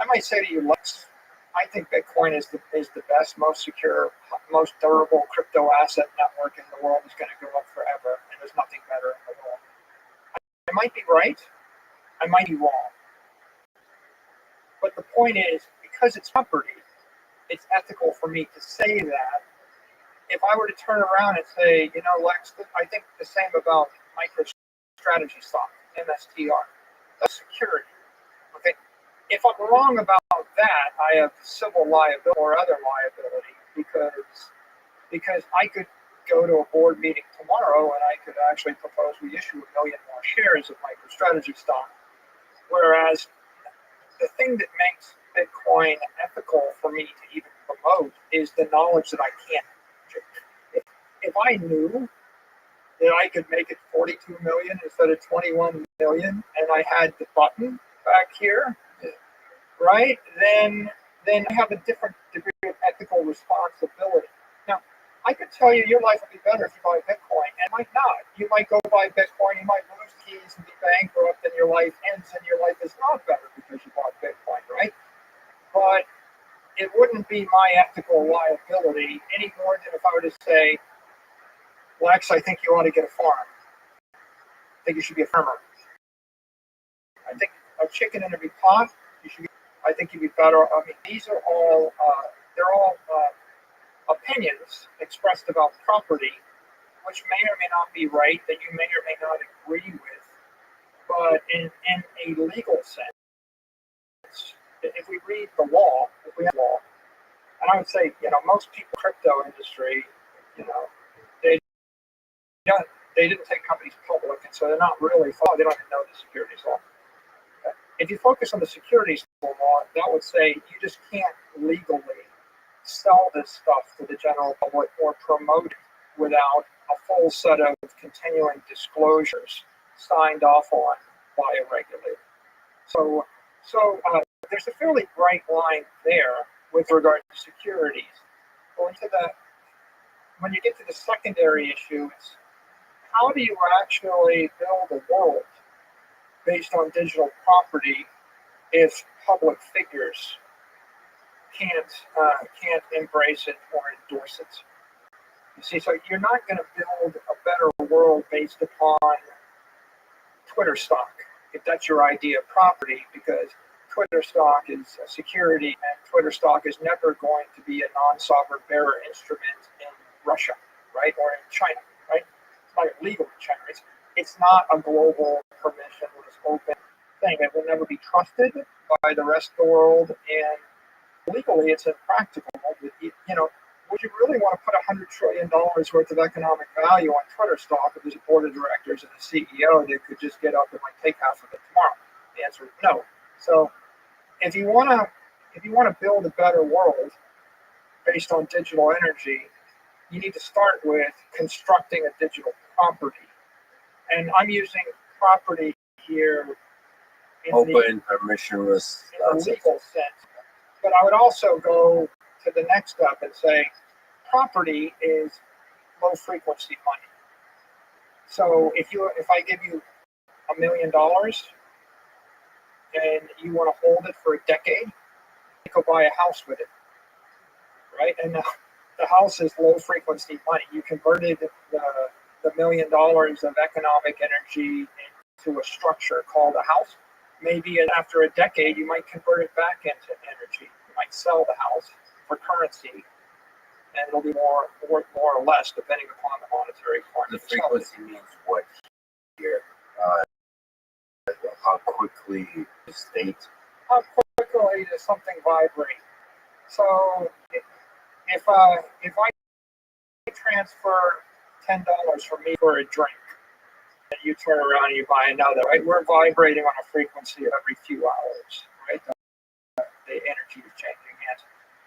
I might say to you, Lex, I think Bitcoin is the best, most secure, most durable crypto asset network in the world. Is going to go up forever, and there's nothing better in the world. I might be right, I might be wrong, but the point is, because it's property, it's ethical for me to say that. If I were to turn around and say, Lex, I think the same about MicroStrategy stock, MSTR, that's security. Okay, if I'm wrong about that, I have civil liability or other liability because I could go to a board meeting tomorrow and I could actually propose we issue 1 million more shares of MicroStrategy stock. Whereas the thing that makes Bitcoin ethical for me to even promote is the knowledge that I can't. If I knew that I could make it 42 million instead of 21 million, and I had the button back here, right? Then I have a different degree of ethical responsibility. Now, I could tell you your life would be better if you buy Bitcoin, and it might not. You might go buy Bitcoin, you might lose the keys and be bankrupt, and your life ends, and your life is not better because you bought Bitcoin, right? But it wouldn't be my ethical liability any more than if I were to say, Lex, I think you ought to get a farm. I think you should be a farmer. I think a chicken in every pot. I think you'd be better. I mean, these are all they're all opinions expressed about property, which may or may not be right, that you may or may not agree with. But in a legal sense, if we read the law, if we have law, and I would say, most people in the crypto industry, they didn't take companies public, and so they're not really, they don't even know the securities law. If you focus on the securities law, that would say you just can't legally sell this stuff to the general public or promote it without a full set of continuing disclosures signed off on by a regulator. So there's a fairly bright line there with regard to securities. When you get to the secondary issue, it's how do you actually build a world based on digital property if public figures can't embrace it or endorse it? You see, so you're not going to build a better world based upon Twitter stock, if that's your idea of property, because Twitter stock is a security, and Twitter stock is never going to be a non-sovereign bearer instrument in Russia, right, or in China, right? It's not illegal in China. It's not a global, permissionless, open thing. It will never be trusted by the rest of the world, and legally, it's impractical. Would you really want to put $100 trillion worth of economic value on Twitter stock if there's a board of directors and a CEO that could just get up and take half of it tomorrow? The answer is no. So, if you want to build a better world based on digital energy, you need to start with constructing a digital property. And I'm using property here in Open, permissionless. in the legal sense. But I would also go to the next step and say property is low frequency money. So if I give you $1 million and you want to hold it for a decade, you go buy a house with it, right? And the house is low frequency money. You converted the $1 million of economic energy into a structure called a house. Maybe after a decade, you might convert it back into energy. You might sell the house for currency, and it'll be worth more or less depending upon the monetary form. The frequency means what here? How quickly the state? How quickly does something vibrate? So if I transfer $10 from me for a drink, and you turn around and you buy another, right? We're vibrating on a frequency every few hours, right? The energy is changing hands.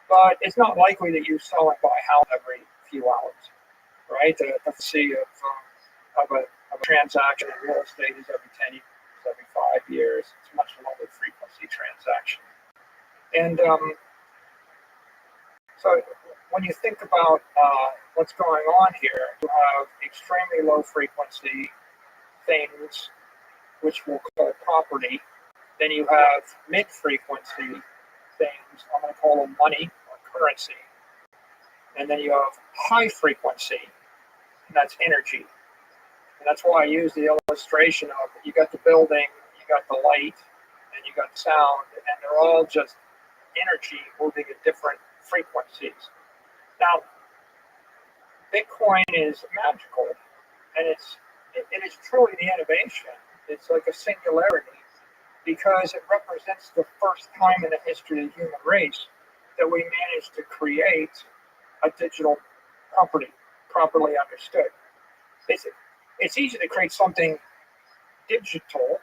But it's not likely that you sell and buy a house every few hours, right? The frequency of a transaction in real estate is every 10 years, every 5 years. It's a much lower frequency transaction. And so when you think about what's going on here, you have extremely low frequency things, which we'll call property. Then you have mid-frequency things, I'm going to call them money or currency. And then you have high frequency, and that's energy. And that's why I use the illustration of you got the building, you got the light, and you got sound, and they're all just energy moving at different frequencies. Now, Bitcoin is magical, and it is truly the innovation. It's like a singularity because it represents the first time in the history of the human race that we managed to create a digital property properly understood. It's easy to create something digital,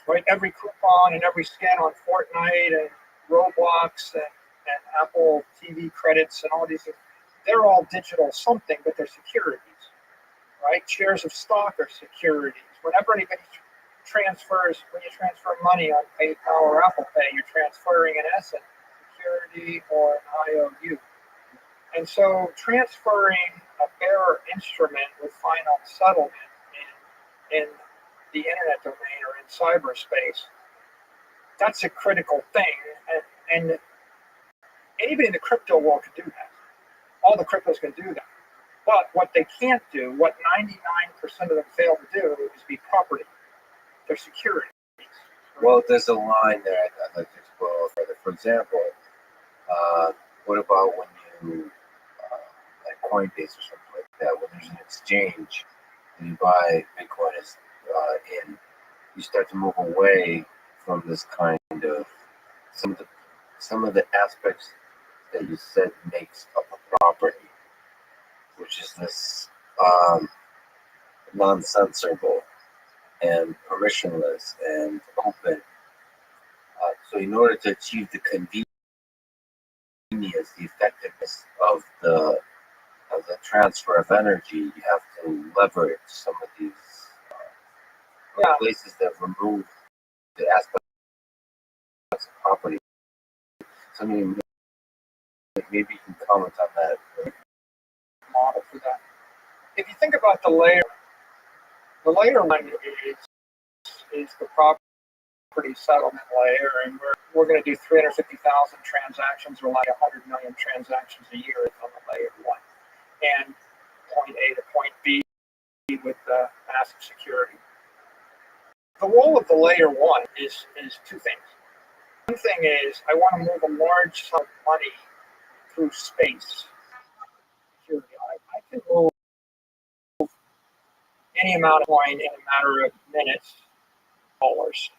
right? Every coupon and every scan on Fortnite and Roblox and Apple TV credits and all these things, they're all digital something, but they're securities, right? Shares of stock are securities. Whenever anybody transfers, when you transfer money on PayPal or Apple Pay, you're transferring in essence security or an IOU. And so transferring a bearer instrument with final settlement in the internet domain or in cyberspace, that's a critical thing. And anybody in the crypto world can do that. All the cryptos can do that. But what they can't do, what 99% of them fail to do, is be property. They're securities. Well, there's a line there I'd like to explore further. For example, what about when you, like Coinbase or something like that, when there's an exchange and you buy Bitcoin in, you start to move away from this kind of some of the aspects that you said makes up a property, which is this non-censorable and permissionless and open. So in order to achieve the convenience, the effectiveness of the transfer of energy, you have to leverage some of these places that remove the aspects of property. So I mean, maybe you can comment on that. Model for that. If you think about the layer one is the property settlement layer, and we're going to do 350,000 transactions or like 100 million transactions a year on the layer one, and point A to point B with massive security. The role of the layer one is two things. One thing is I want to move a large sum of money through space. I can move any amount of coin in a matter of minutes, dollars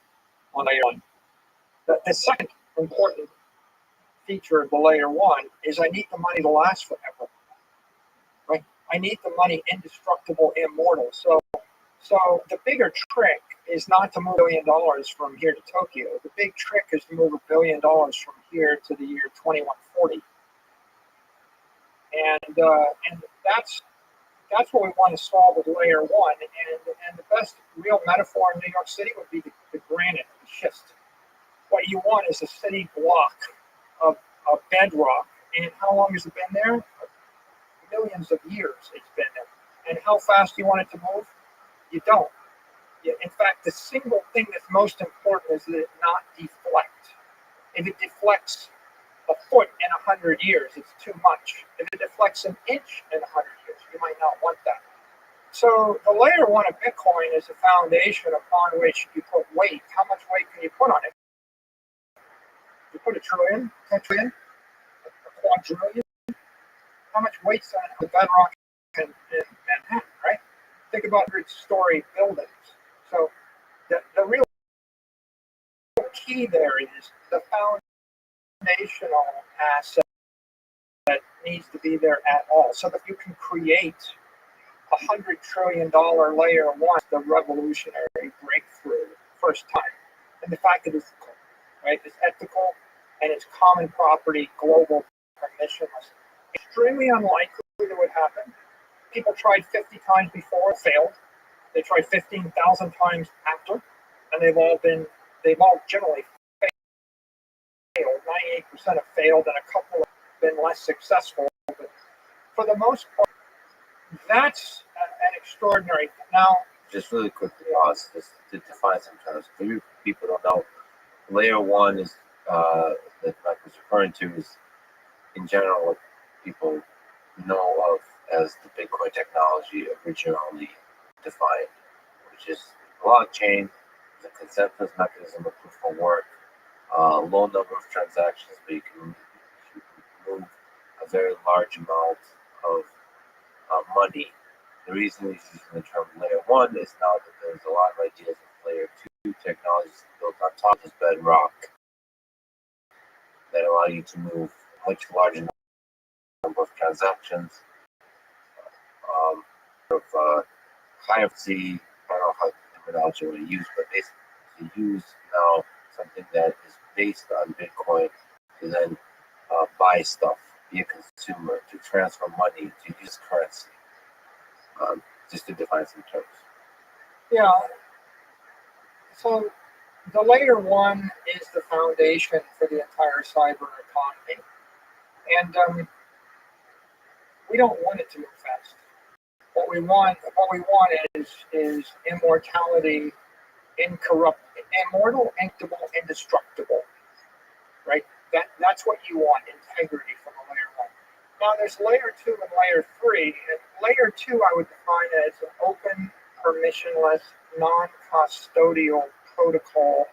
on layer one. The second important feature of the layer one is I need the money to last forever. Right? I need the money indestructible, immortal. So the bigger trick is not to move $1 billion from here to Tokyo. The big trick is to move $1 billion from here to the year 2140. And that's what we want to solve with layer one. And the best real metaphor in New York City would be the granite, the schist. What you want is a city block of bedrock. And how long has it been there? Millions of years it's been there. And how fast do you want it to move? You don't. In fact, the single thing that's most important is that it not deflect. If it deflects a foot in 100 years, it's too much. If it deflects an inch in 100 years, you might not want that. So the layer one of Bitcoin is a foundation upon which you put weight. How much weight can you put on it? You put a trillion, 10 trillion, a quadrillion. How much weight's on the bedrock in Manhattan, right? Think about 100-story buildings. So the real key there is the foundational asset that needs to be there at all. So that you can create $100 trillion layer one, the revolutionary breakthrough, first time. And the fact that it's right, it's ethical and it's common property, global, permissionless. Extremely unlikely that would happen. People tried 50 times before, failed. They tried 15,000 times after, and they've all generally failed. 98% have failed, and a couple have been less successful. But for the most part, that's an extraordinary thing. Now, just really quickly, pause just to define some terms. Maybe people don't know. Layer one is that Mike was referring to is, in general, what people know of as the Bitcoin technology originally defined, which is blockchain, the consensus mechanism of proof of work, low number of transactions, but you can move a very large amount of money. The reason he's using the term layer one is now that there's a lot of ideas of layer two technologies built on top of this bedrock that allow you to move much larger number of transactions. Of high frequency, I don't know how terminology you want to use, but basically to use now something that is based on Bitcoin to then buy stuff, be a consumer, to transfer money, to use currency, just to define some terms. Yeah. So the layer one is the foundation for the entire cyber economy, and we don't want it to move fast. What we want is immortality, immortal, inkable, indestructible. Right? That's what you want, integrity from a layer one. Now there's layer two and layer three. And layer two I would define as an open, permissionless, non-custodial protocol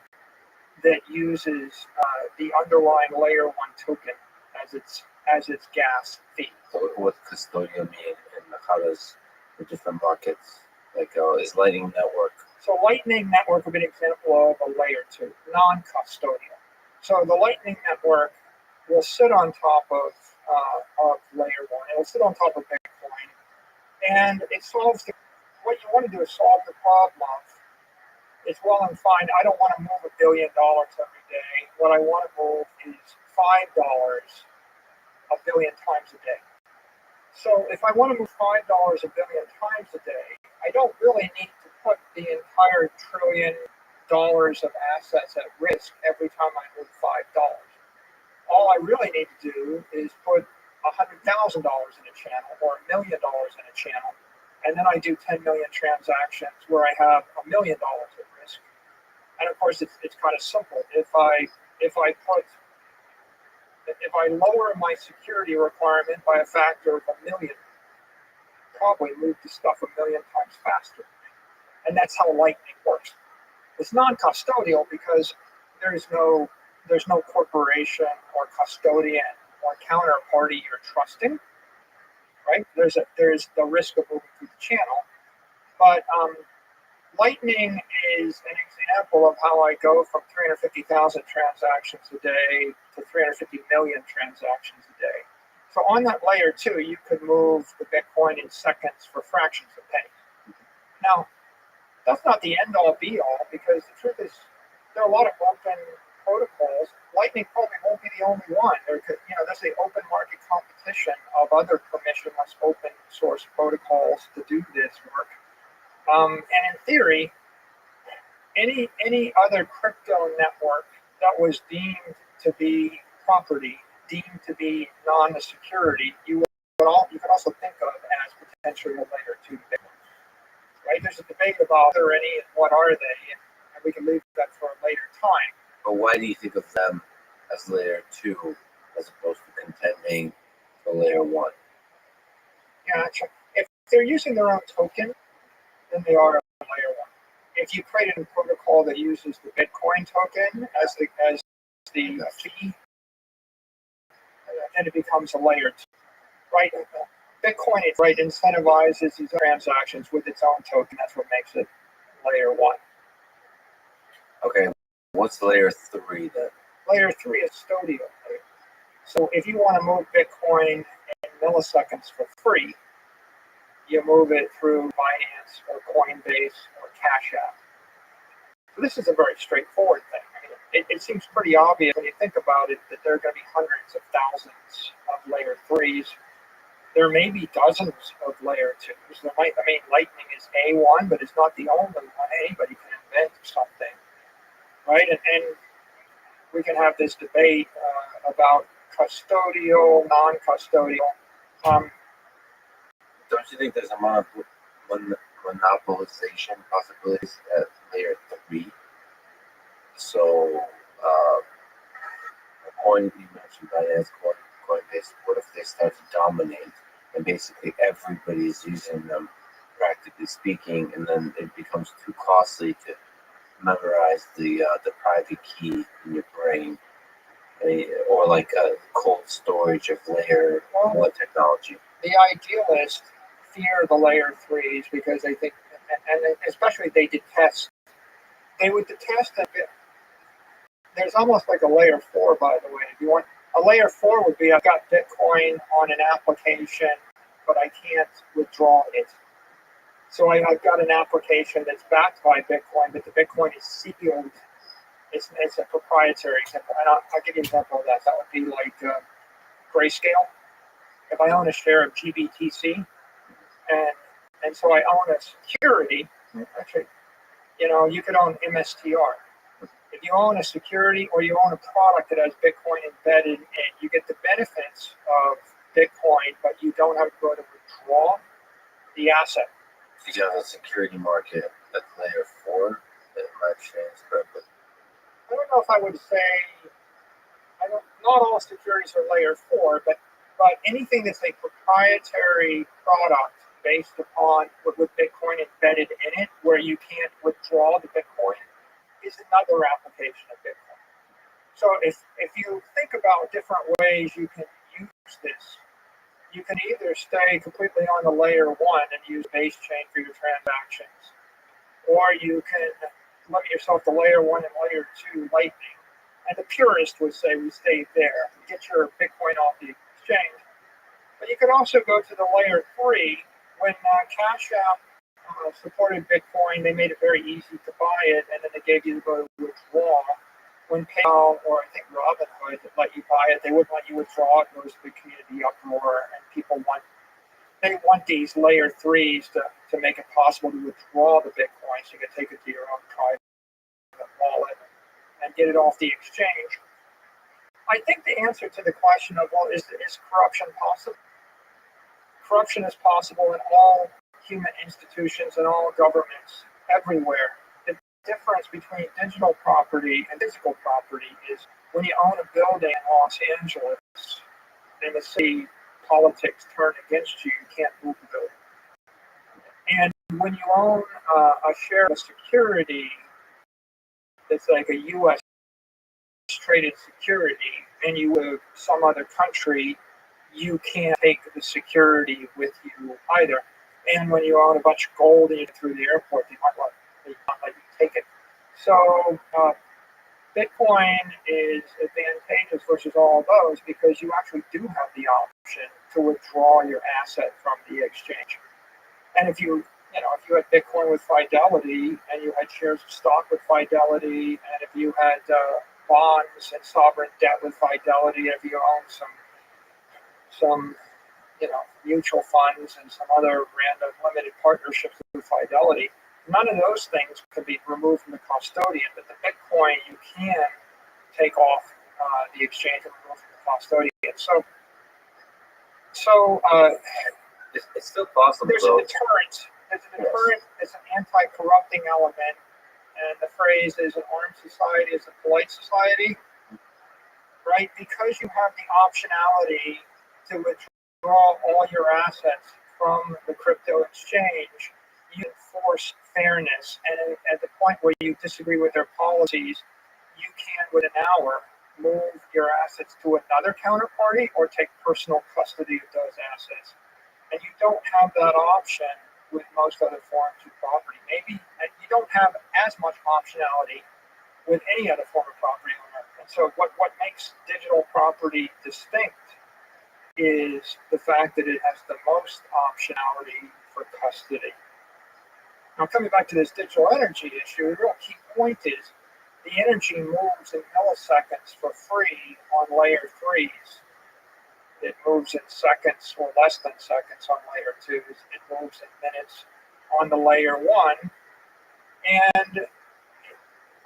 that uses the underlying layer one token as its gas fee. So what custodial mean, and how does the different markets, like is Lightning Network? So Lightning Network would be an example of a layer two, non-custodial. So the Lightning Network will sit on top of layer one. It will sit on top of Bitcoin, and it solves what you want to do is solve the problem of, it's well and fine, I don't want to move $1 billion every day. What I want to move is $5 a billion times a day. So if I want to move $5 a billion times a day, I don't really need to put the entire $1 trillion of assets at risk every time I move $5. All I really need to do is put $100,000 in a channel or $1 million in a channel, and then I do 10 million transactions where I have $1 million at risk. And of course, it's kind of simple. If I lower my security requirement by a factor of 1 million, probably move the stuff 1 million times faster. And that's how Lightning works. It's non-custodial because there's no corporation or custodian or counterparty you're trusting, right? There's the risk of moving through the channel, but Lightning is an example of how I go from 350,000 transactions a day to 350 million transactions a day. So on that layer two, you could move the Bitcoin in seconds for fractions of pennies. Now, that's not the end-all be-all, because the truth is there are a lot of open protocols. Lightning probably won't be the only one. There's the open market competition of other permissionless open source protocols to do this work. And in theory, any other crypto network that was deemed to be property, deemed to be non-security, you could also think of as potentially a layer two Bitcoin. Right? There's a debate about are there any and what are they, and we can leave that for a later time. But why do you think of them as layer two as opposed to contending for layer one? Yeah, if they're using their own token, then they are layer one. If you create a protocol that uses the Bitcoin token as the fee, then it becomes a layer two, right? Bitcoin, right, incentivizes these transactions with its own token. That's what makes it layer one. Okay, what's layer three then? Layer three is custodial. So if you want to move Bitcoin in milliseconds for free, you move it through Binance or Coinbase or Cash App. So this is a very straightforward thing. I mean, it seems pretty obvious when you think about it that there are going to be hundreds of thousands of layer threes. There may be dozens of layer twos. Lightning is A1, but it's not the only one. Anybody can invent something, right? And we can have this debate about custodial, non-custodial. Don't you think there's a monopolization possibilities at layer three? So Coin, you mentioned Binance, Coinbase. What if they start to dominate and basically everybody's using them, practically speaking, and then it becomes too costly to memorize the private key in your brain, or like a cold storage of layer one technology? The idealists fear the layer threes because they think, and especially they detest. They would detest a bit. There's almost like a layer four, by the way. If you want a layer four, would be I've got Bitcoin on an application, but I can't withdraw it. So I've got an application that's backed by Bitcoin, but the Bitcoin is sealed. It's a proprietary example, and I'll give you an example of that. That would be like Grayscale. If I own a share of GBTC, and so I own a security, actually, you could own MSTR. If you own a security or you own a product that has Bitcoin embedded in it, you get the benefits of Bitcoin, but you don't have to go to withdraw the asset. If you have a security market at layer four, that might change correctly. I don't know if I would say, not all securities are layer four, but anything that's a proprietary product based upon with Bitcoin embedded in it, where you can't withdraw the Bitcoin, is another application of Bitcoin. So if you think about different ways you can use this, you can either stay completely on the layer one and use base chain for your transactions, or you can limit yourself to layer one and layer two Lightning. And the purist would say we stay there, get your Bitcoin off the exchange. But you could also go to the layer three. When Cash App supported Bitcoin, they made it very easy to buy it, and then they gave you the ability to withdraw. When PayPal or I think Robinhood let you buy it, they wouldn't let you withdraw it. There was a big community uproar, and people want these layer threes to make it possible to withdraw the Bitcoin, so you can take it to your own private wallet and get it off the exchange. I think the answer to the question of, well, is corruption possible? Corruption is possible in all human institutions and all governments everywhere. The difference between digital property and physical property is when you own a building in Los Angeles and the city politics turn against you, you can't move the building. And when you own a share of a security that's like a U.S. traded security and you live some other country, you can't take the security with you either. And when you own a bunch of gold and you get through the airport, they might not let you take it. So Bitcoin is advantageous versus all of those because you actually do have the option to withdraw your asset from the exchange. And if you had Bitcoin with Fidelity and you had shares of stock with Fidelity, and if you had bonds and sovereign debt with Fidelity, and if you own some mutual funds and some other random limited partnerships with Fidelity, none of those things could be removed from the custodian, but the Bitcoin you can take off the exchange and remove from the custodian. So it's still possible. There's a deterrent. It's an anti-corrupting element, and the phrase is an armed society is a polite society, right? Because you have the optionality to withdraw all your assets from the crypto exchange, you enforce fairness. And at the point where you disagree with their policies, you can, within an hour, move your assets to another counterparty or take personal custody of those assets. And you don't have that option with most other forms of property. Maybe you don't have as much optionality with any other form of property on earth. And so what makes digital property distinct is the fact that it has the most optionality for custody. Now, coming back to this digital energy issue, the real key point is the energy moves in milliseconds for free on layer threes. It moves in seconds or less than seconds on layer twos. It moves in minutes on the layer one. And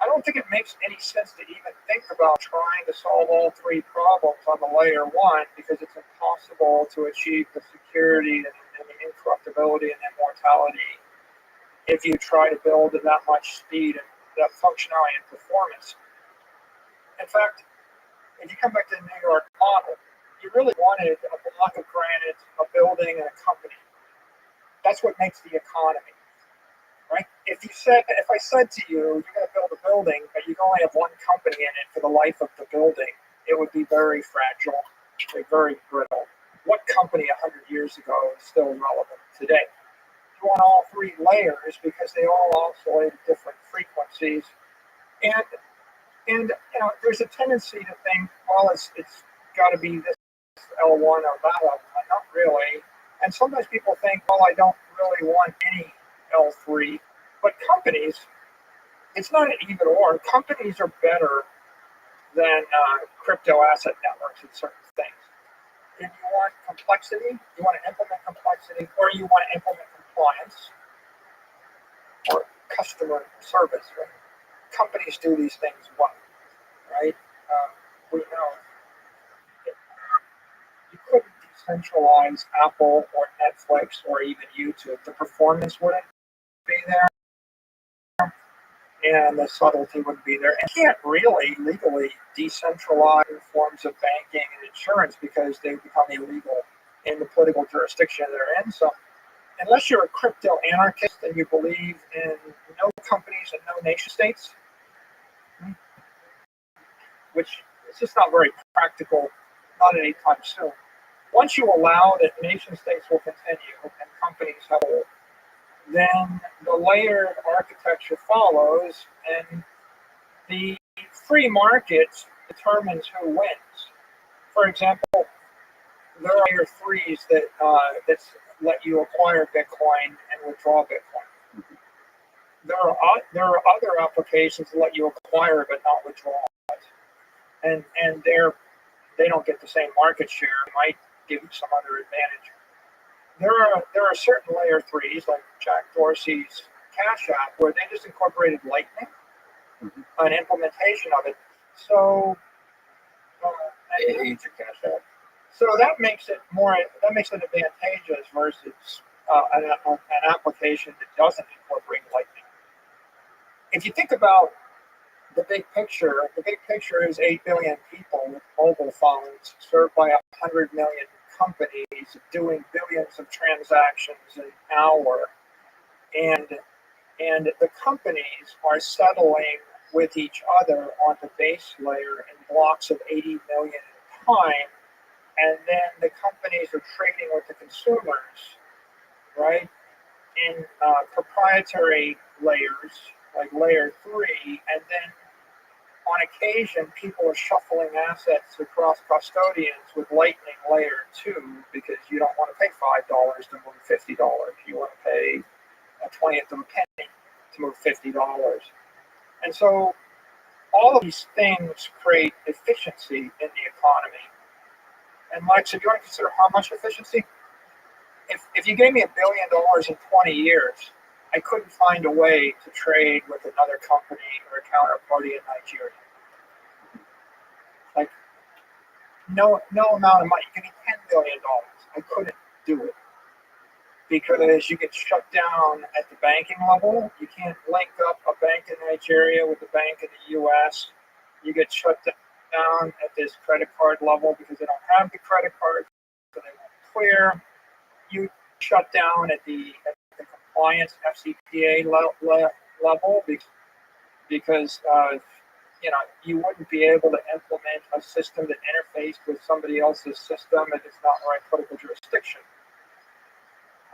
I don't think it makes any sense to even think about trying to solve all three problems on the layer one because it's impossible to achieve the security and the incorruptibility and immortality if you try to build at that much speed and that functionality and performance. In fact, if you come back to the New York model, you really wanted a block of granite, a building, and a company. That's what makes the economy, right? If I said to you, you're going to build a building, but you can only have one company in it for the life of the building, it would be very fragile, very brittle. What company 100 years ago is still relevant today? You want all three layers because they all oscillate at different frequencies, and there's a tendency to think, well, it's got to be this L1 or that L1. Not really. And sometimes people think, well, I don't really want any L3. But companies, it's not an either or. Companies are better than crypto asset networks at certain things. If you want complexity, you want to implement complexity, or you want to implement compliance or customer service. Right? Companies do these things well, right? We know you couldn't decentralize Apple or Netflix or even YouTube. The performance wouldn't be there, and the subtlety wouldn't be there. And you can't really legally decentralize forms of banking and insurance because they become illegal in the political jurisdiction they're in. So unless you're a crypto anarchist and you believe in no companies and no nation states, which is just not very practical, not anytime soon. Once you allow that nation states will continue and companies have, then the layered architecture follows, and the free market determines who wins. For example, there are your threes that let you acquire Bitcoin and withdraw Bitcoin. There are other applications that let you acquire but not withdraw it, and they don't get the same market share. It might give you some other advantage. There are certain layer threes like Jack Dorsey's Cash App where they just incorporated Lightning, an implementation of it. So Cash App. So that makes it advantageous versus an application that doesn't incorporate Lightning. If you think about the big picture is 8 billion people with mobile phones served by 100 million companies doing billions of transactions an hour, and the companies are settling with each other on the base layer in blocks of 80 million at a time, and then the companies are trading with the consumers, right, in proprietary layers like layer 3, and then on occasion, people are shuffling assets across custodians with Lightning layer 2 because you don't want to pay $5 to move $50. You want to pay a 20th of a penny to move $50. And so all of these things create efficiency in the economy. And Mike, so do you want to consider how much efficiency? If you gave me $1 billion in 20 years, I couldn't find a way to trade with another company or a counterparty in Nigeria. Like, no amount of money. Give me $10 billion. I couldn't do it because you get shut down at the banking level. You can't link up a bank in Nigeria with a bank in the U.S. You get shut down at this credit card level because they don't have the credit card, so they won't clear. You shut down at the compliance FCPA level because you wouldn't be able to implement a system that interfaced with somebody else's system and it's not the right political jurisdiction.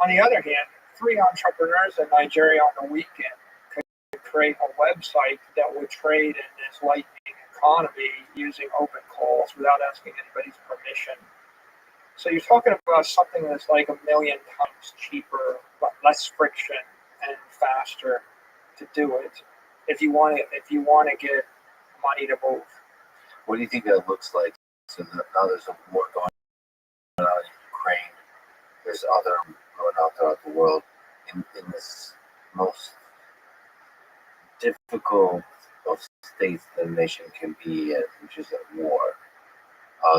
On the other hand, 3 entrepreneurs in Nigeria on the weekend could create a website that would trade in this Lightning economy using open calls without asking anybody's permission. So you're talking about something that's like 1 million times cheaper, but less friction and faster to do it. If you want to get money to move. What do you think that looks like? So now there's a war going on in Ukraine. There's other going on throughout the world. In this most difficult of states that a nation can be in, which is at war.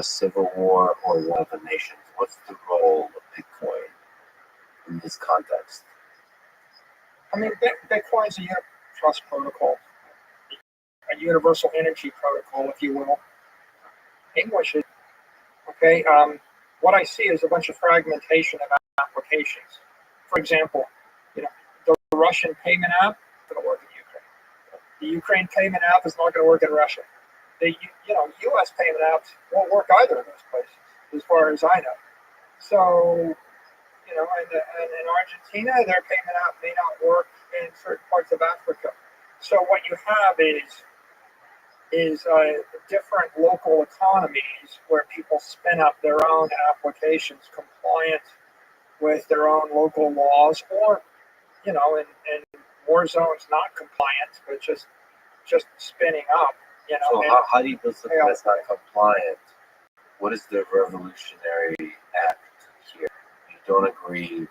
Civil war or one of the nations. What's the role of Bitcoin in this context? I mean, Bitcoin's a trust protocol, a universal energy protocol, if you will. English is okay. What I see is a bunch of fragmentation of applications. For example, you know, the Russian payment app is going to work in Ukraine. The Ukraine payment app is not going to work in Russia. The U.S. payment apps won't work either of those places, as far as I know. So, in Argentina, their payment app may not work in certain parts of Africa. So what you have is different local economies where people spin up their own applications compliant with their own local laws, or in war zones not compliant, but just spinning up. So how do you build something that's not compliant? What is the revolutionary act here? You don't agree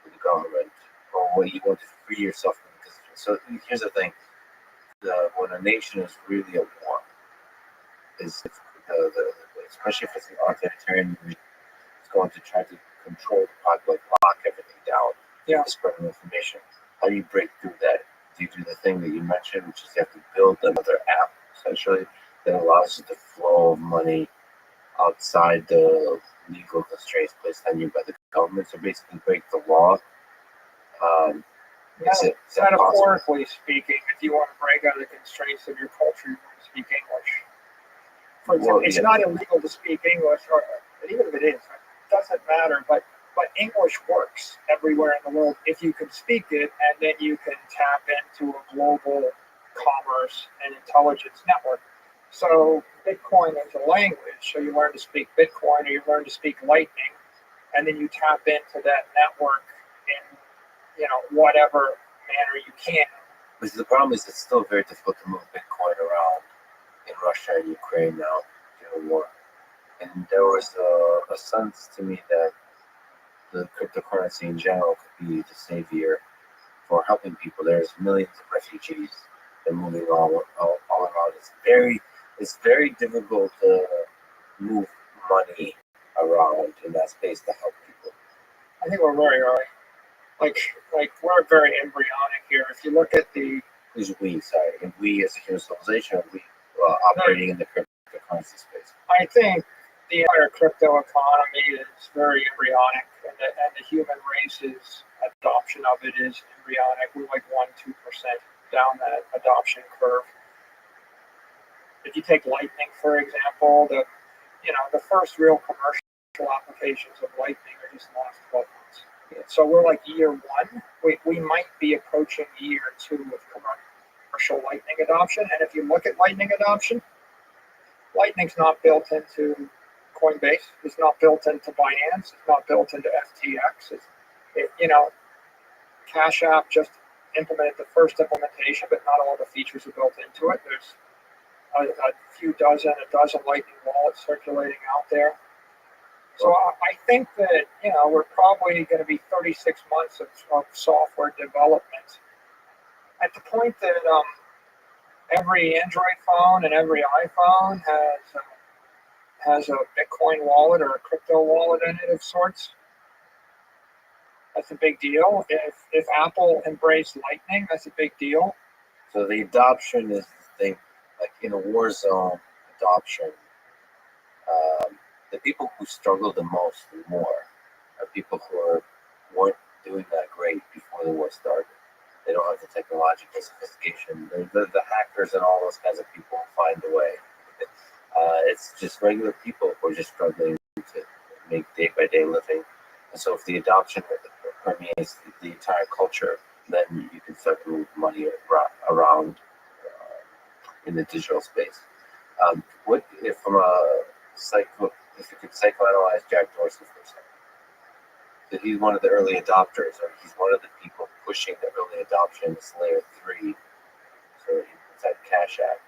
with the government, or what you want to free yourself from the constraints. So here's the thing: when a nation is really at war, especially if it's an authoritarian, it's going to try to control the public, lock everything down, the spread of information. How do you break through that? Do you do the thing that you mentioned, which is you have to build another app, essentially, that allows you the flow of money outside the legal constraints placed on you by the government? So basically break the law. Metaphorically speaking, if you want to break out of the constraints of your culture, you want to speak English. For example, it's not illegal to speak English, but even if it is, it doesn't matter. But English works everywhere in the world if you can speak it, and then you can tap into a global commerce and intelligence network. So Bitcoin is a language, so you learn to speak Bitcoin, or you learn to speak Lightning, and then you tap into that network in whatever manner you can. But the problem is it's still very difficult to move Bitcoin around in Russia and Ukraine now due to war. And there was a sense to me that the cryptocurrency in general could be the savior for helping people. There's millions of refugees that are moving all around. It's very difficult to move money around in that space to help people. I think we're very early. Like we're very embryonic here. If you look at we as a human civilization, operating in the cryptocurrency space. I think the entire crypto economy is very embryonic, and the human race's adoption of it is embryonic. We're like 1-2% down that adoption curve. If you take Lightning, for example, the first real commercial applications of Lightning are just the last 12 months. So we're like year one. We might be approaching year 2 of commercial Lightning adoption. And if you look at Lightning adoption, Lightning's not built into Coinbase. It's not built into Binance. It's not built into FTX. Cash App just implemented the first implementation, but not all the features are built into it. There's a dozen Lightning wallets circulating out there. So I think that, we're probably going to be 36 months of software development at the point that every Android phone and every iPhone has a Bitcoin wallet or a crypto wallet in it of sorts. That's a big deal. If Apple embraced Lightning, that's a big deal. So the adoption is the thing, like in a war zone adoption. The people who struggle the most and more are people who weren't doing that great before the war started. They don't have the technological sophistication. The hackers and all those kinds of people find a way. It's just regular people who are just struggling to make day-by-day living. And so if the adoption permeates the entire culture, then you can start to move money around in the digital space. If you could psychoanalyze Jack Dorsey for a second, that he's one of the early adopters, or he's one of the people pushing the early adoption, this layer 3, so inside Cash App.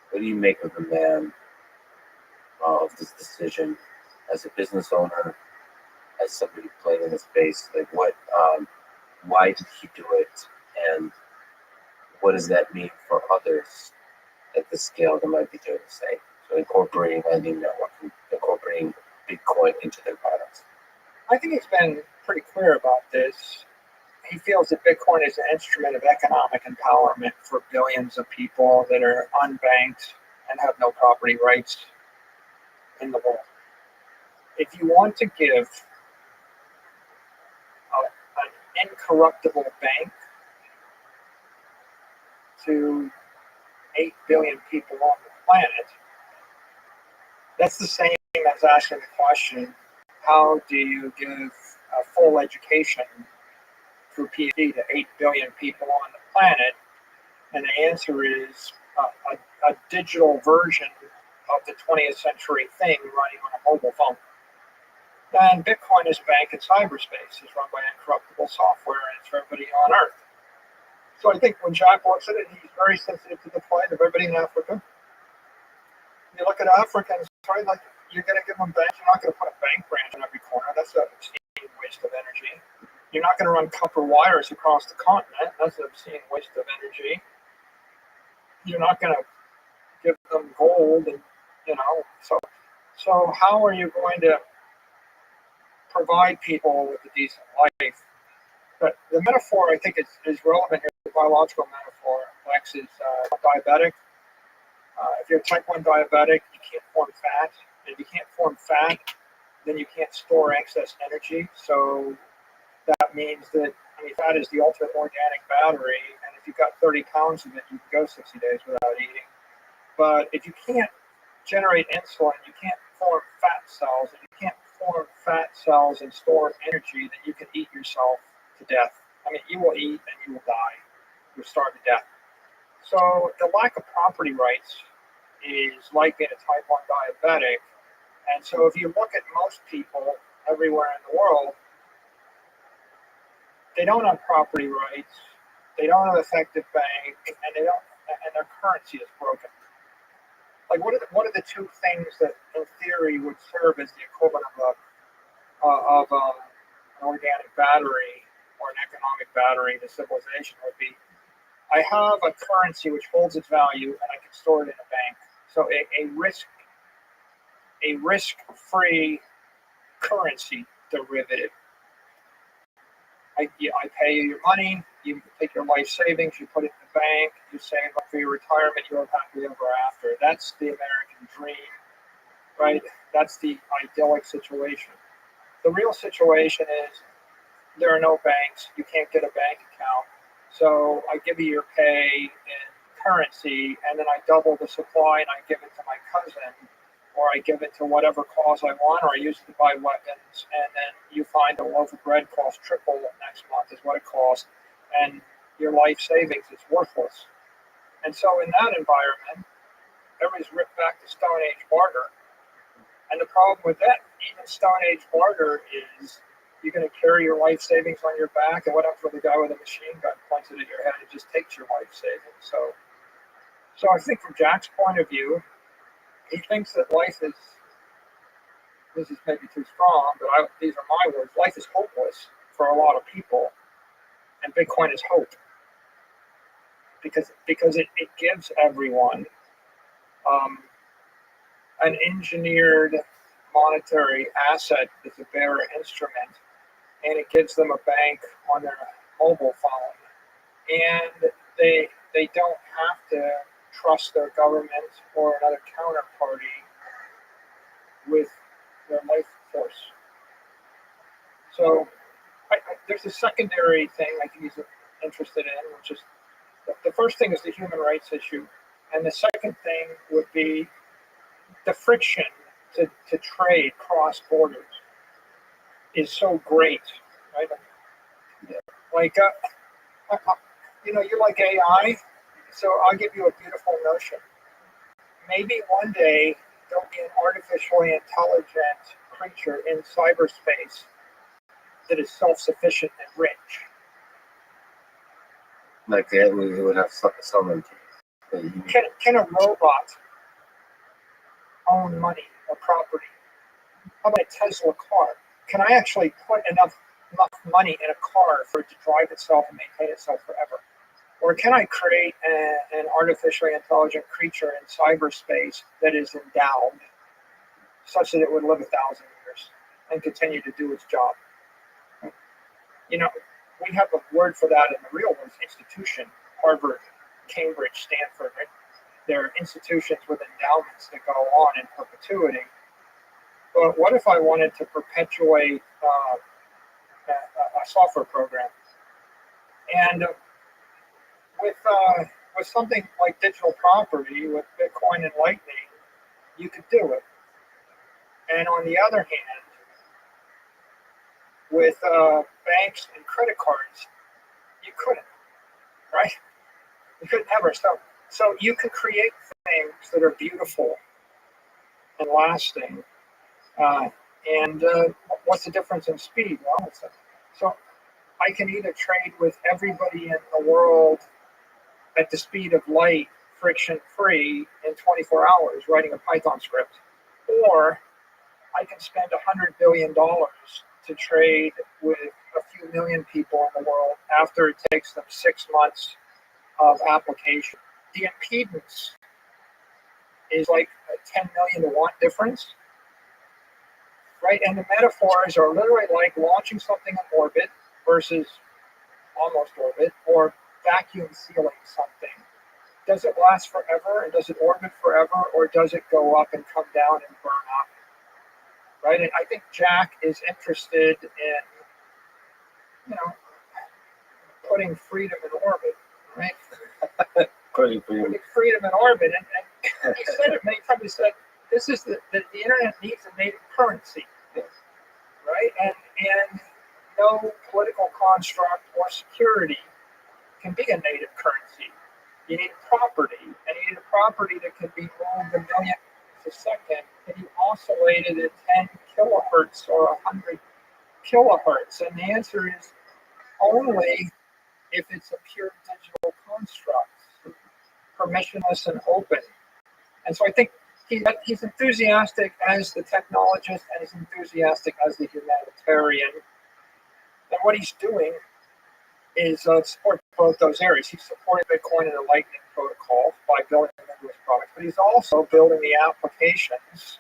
What do you make of the man, of this decision, as a business owner, as somebody playing in the space? Like why did he do it, and what does that mean for others at the scale that might be doing the same? So incorporating lending network, incorporating Bitcoin into their products. I think he's been pretty clear about this. He feels that Bitcoin is an instrument of economic empowerment for billions of people that are unbanked and have no property rights. in the world. If you want to give an incorruptible bank to 8 billion people on the planet, that's the same as asking the question, how do you give a full education through PhD to 8 billion people on the planet? And the answer is a digital version of the 20th century thing running on a mobile phone. And Bitcoin is a bank in cyberspace. It's run by incorruptible software, and it's for everybody on Earth. So I think when Jack looks at it, he's very sensitive to the plight of everybody in Africa. You look at Africans, right? Like, you're going to give them banks. You're not going to put a bank branch in every corner. That's an obscene waste of energy. You're not going to run copper wires across the continent. That's an obscene waste of energy. You're not going to give them gold, and so how are you going to provide people with a decent life? But the metaphor I think is relevant here. The biological metaphor. Lex is diabetic. If you're type 1 diabetic, you can't form fat. And if you can't form fat, then you can't store excess energy. So that means that, fat is the ultimate organic battery. And if you've got 30 pounds of it, you can go 60 days without eating. But if you can't generate insulin, you can't form fat cells, and you can't form fat cells and store energy, then you can eat yourself to death. You will eat and you will die. You'll starve to death. So the lack of property rights is like being a type 1 diabetic. And so if you look at most people everywhere in the world, they don't have property rights, they don't have effective bank, and their currency is broken. Like, what are the two things that in theory would serve as the equivalent of an organic battery or an economic battery to civilization? Would be, I have a currency which holds its value and I can store it in a bank. So a risk-free currency derivative. I pay you your money, you take your life savings, you put it in the bank, you save up for your retirement, you live happily ever after. That's the American dream, right? That's the idyllic situation. The real situation is there are no banks, you can't get a bank account. So I give you your pay in currency, and then I double the supply and I give it to my cousin, or I give it to whatever cause I want, or I use it to buy weapons, and then you find a loaf of bread costs triple next month is what it costs, and your life savings is worthless. And so in that environment, everybody's ripped back to Stone Age barter. And the problem with that, even Stone Age barter, is you're going to carry your life savings on your back, and what happens with the guy with a machine gun points it at your head and just takes your life savings? So I think from Jack's point of view, he thinks that life is, this is maybe too strong, but these are my words, life is hopeless for a lot of people, and Bitcoin is hope. Because it gives everyone an engineered monetary asset that's a bearer instrument, and it gives them a bank on their mobile phone, and they don't have to trust their government or another counterparty with their life force. So there's a secondary thing I think he's interested in, which is the first thing is the human rights issue, and the second thing would be the friction to trade cross borders is so great, right? Like, you like AI, so I'll give you a beautiful notion. Maybe one day there'll be an artificially intelligent creature in cyberspace that is self-sufficient and rich. Like that, we would have someone. Can a robot own money or property? How about a Tesla car? Can I actually put enough money in a car for it to drive itself and maintain itself forever? Or can I create an artificially intelligent creature in cyberspace that is endowed such that it would live 1,000 years and continue to do its job? We have a word for that in the real world, institution. Harvard, Cambridge, Stanford, right? They're institutions with endowments that go on in perpetuity. But what if I wanted to perpetuate a software program? And with something like digital property, with Bitcoin and Lightning, you could do it. And on the other hand, with banks and credit cards, you couldn't, right? You couldn't ever. So you can create things that are beautiful and lasting. And what's the difference in speed? Well, so I can either trade with everybody in the world at the speed of light, friction-free, in 24 hours writing a Python script, or I can spend $100 billion to trade with a few million people in the world after it takes them 6 months of application. The impedance is like a 10 million to 1 difference, right? And the metaphors are literally like launching something in orbit versus almost orbit, or vacuum sealing something. Does it last forever, and does it orbit forever, or does it go up and come down and burn up? Right? And I think Jack is interested in, putting freedom in orbit, right? Putting freedom in orbit. And he said it many times. He said, this is the internet needs a native currency, right? And no political construct or security can be a native currency. You need property, and you need a property that can be moved a million a second, can be oscillated at 10 kilohertz or 100 kilohertz. And the answer is only if it's a pure digital construct, permissionless and open. And so I think he's enthusiastic as the technologist, and he's enthusiastic as the humanitarian. And what he's doing is support both those areas. He's supporting Bitcoin and the Lightning protocol by building them into his products, but he's also building the applications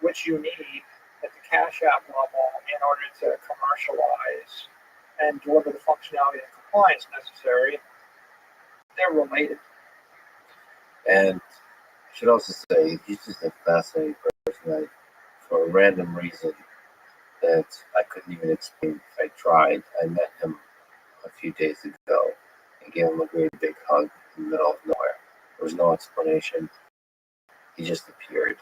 which you need at the Cash App level in order to commercialize and deliver the functionality and compliance necessary. They're related. And I should also say, he's just a fascinating person. For a random reason that I couldn't even explain if I tried, I met him a few days ago and gave him a great big hug in the middle of nowhere. There was no explanation. He just appeared.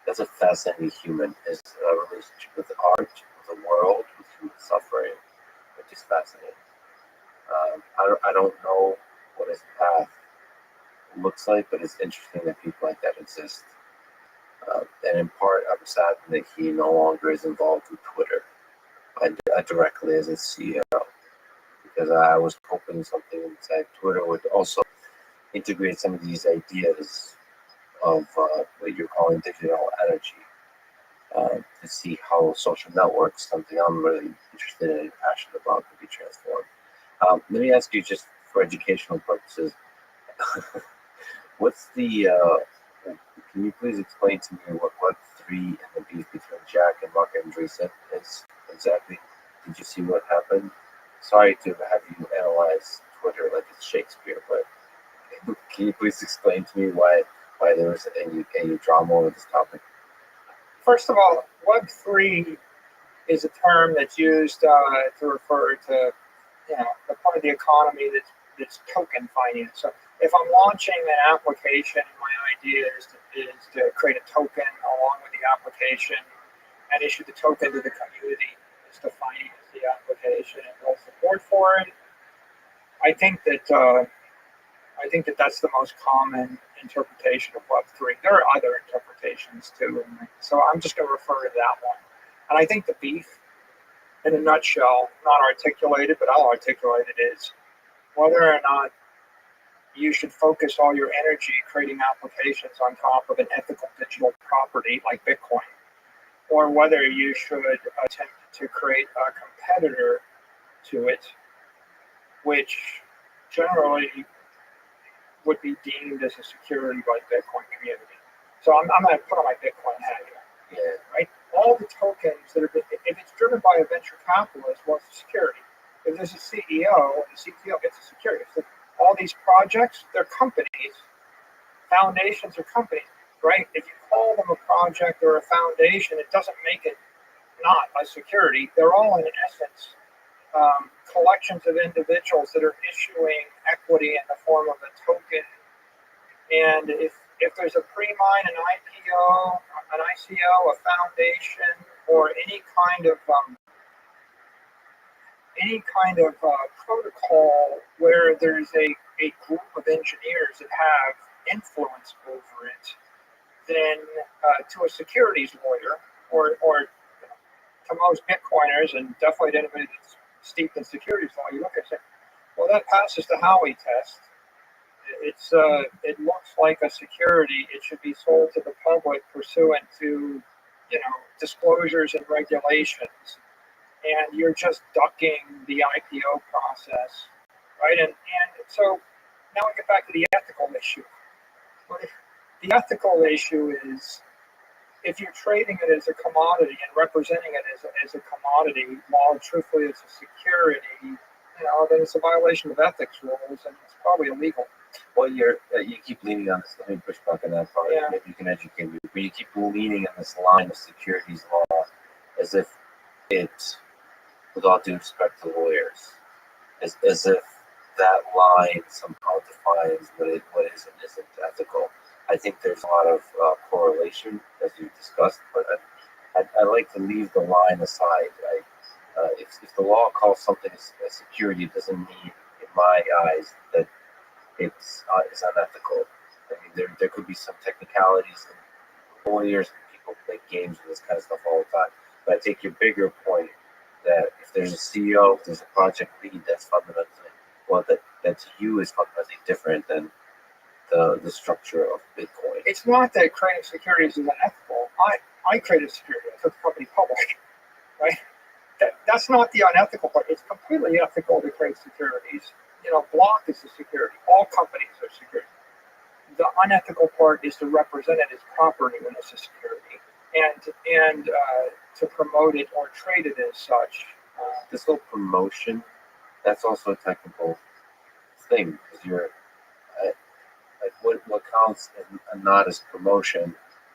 That's a fascinating human. His relationship with art, with the world, with human suffering, which is fascinating. I don't know what his path looks like, but it's interesting that people like that exist. And in part, I'm saddened that he no longer is involved with Twitter directly as its CEO, because I was hoping something inside Twitter would also integrate some of these ideas of what you're calling digital energy, to see how social networks, something I'm really interested in and passionate about, could be transformed. Let me ask you, just for educational purposes, what's the can you please explain to me what Web3 and the beef between Jack and Mark Andreessen is exactly? Did you see what happened? Sorry to have you analyze Twitter like it's Shakespeare, but can you please explain to me why there was any drama over this topic? First of all, Web3 is a term that's used to refer to the part of the economy that's token finance. So if I'm launching an application, my idea is to create a token along with the application and issue the token to the community is to finance the application and build support for it. I think that that's the most common interpretation of Web3. There are other interpretations too, so I'm just going to refer to that one. And I think the beef, in a nutshell, not articulated, but I'll articulate it, is whether or not you should focus all your energy creating applications on top of an ethical digital property like Bitcoin, or whether you should attempt to create a competitor to it, which generally would be deemed as a security by the Bitcoin community. So I'm going to put on my Bitcoin hat here. Yeah. Right? All the tokens that are, if it's driven by a venture capitalist, well, it's security. If there's a CEO and a CTO, it's a security. So all these projects, they're companies. Foundations are companies. right? If you call them a project or a foundation, it doesn't make it not a security. They're all, in essence, collections of individuals that are issuing equity in the form of a token. And if there's a pre-mine, an IPO, an ICO, a foundation, or any kind of protocol where there's a group of engineers that have influence over it, then to a securities lawyer or to most Bitcoiners, and definitely to anybody that's steeped in securities law, you look at it and say, well, that passes the Howey test. It looks like a security. It should be sold to the public pursuant to, disclosures and regulations. And you're just ducking the IPO process, right? And so now we get back to the ethical issue. The ethical issue is if you're trading it as a commodity and representing it as a commodity, while truthfully it's a security, then it's a violation of ethics rules and it's probably illegal. Well, you keep leaning on this. Let me push back on that part. Yeah. Maybe you can educate me. But you keep leaning on this line of securities law as if it, with all due respect to lawyers, as if that line somehow defines what is and isn't ethical. I think there's a lot of correlation, as you discussed, but I like to leave the line aside. If the law calls something a security, it doesn't mean, in my eyes, that it's unethical. I mean, there could be some technicalities, and lawyers and people play games with this kind of stuff all the time. But I take your bigger point that if there's a CEO, if there's a project lead, that's fundamentally, that to you is fundamentally different than the structure of Bitcoin. It's not that creating securities is unethical. I created security. I took the company public, right? That's not the unethical part. It's completely ethical to create securities. Block is a security. All companies are security. The unethical part is to represent it as property when it's a security, and to promote it or trade it as such. This whole promotion, that's also a technical thing, because you're what counts and not as promotion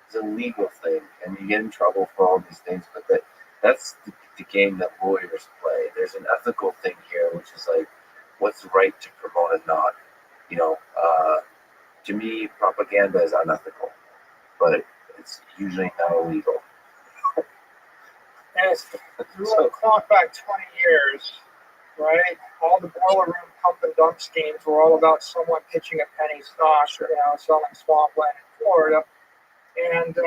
is a legal thing, and you get in trouble for all these things. But that's the game that lawyers play. There's an ethical thing here, which is like, what's right to promote and not. To me, propaganda is unethical, but it's usually not illegal. And if you roll the clock back 20 years, right? All the boiler room pump and dump schemes were all about someone pitching a penny stock or selling swampland in Florida. And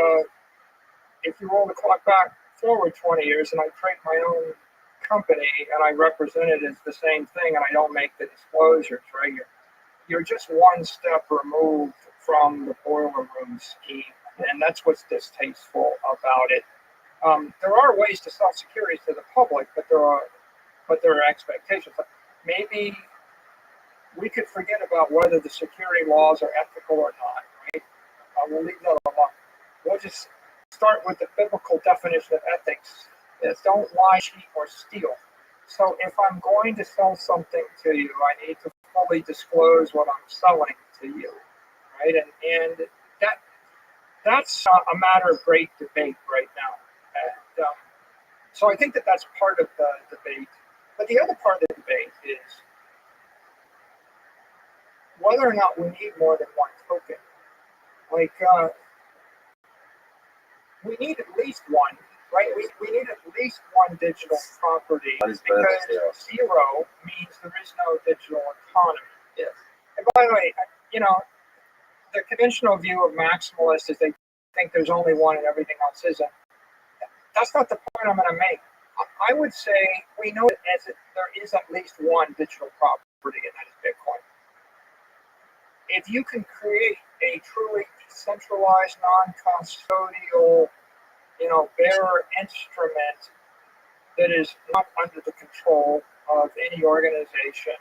if you roll the clock back forward 20 years, and I create my own company and I represent it as the same thing, and I don't make the disclosures, right? You're just one step removed from the boiler room scheme, and that's what's distasteful about it. There are ways to sell securities to the public, but there are expectations. Maybe we could forget about whether the security laws are ethical or not, right? We'll leave that alone. We'll just start with the biblical definition of ethics. Yes. Don't lie, cheat, or steal. So if I'm going to sell something to you, I need to fully disclose what I'm selling to you, right? And that's a matter of great debate right now. And so I think that's part of the debate. But the other part of the debate is whether or not we need more than one token. We need at least one, right? We need at least one digital property, because zero means there is no digital economy. Yes. And by the way, the conventional view of maximalists is they think there's only one and everything else isn't. That's not the point I'm going to make. I would say we know that there is at least one digital property, and that is Bitcoin. If you can create a truly decentralized, non-custodial, bearer instrument that is not under the control of any organization,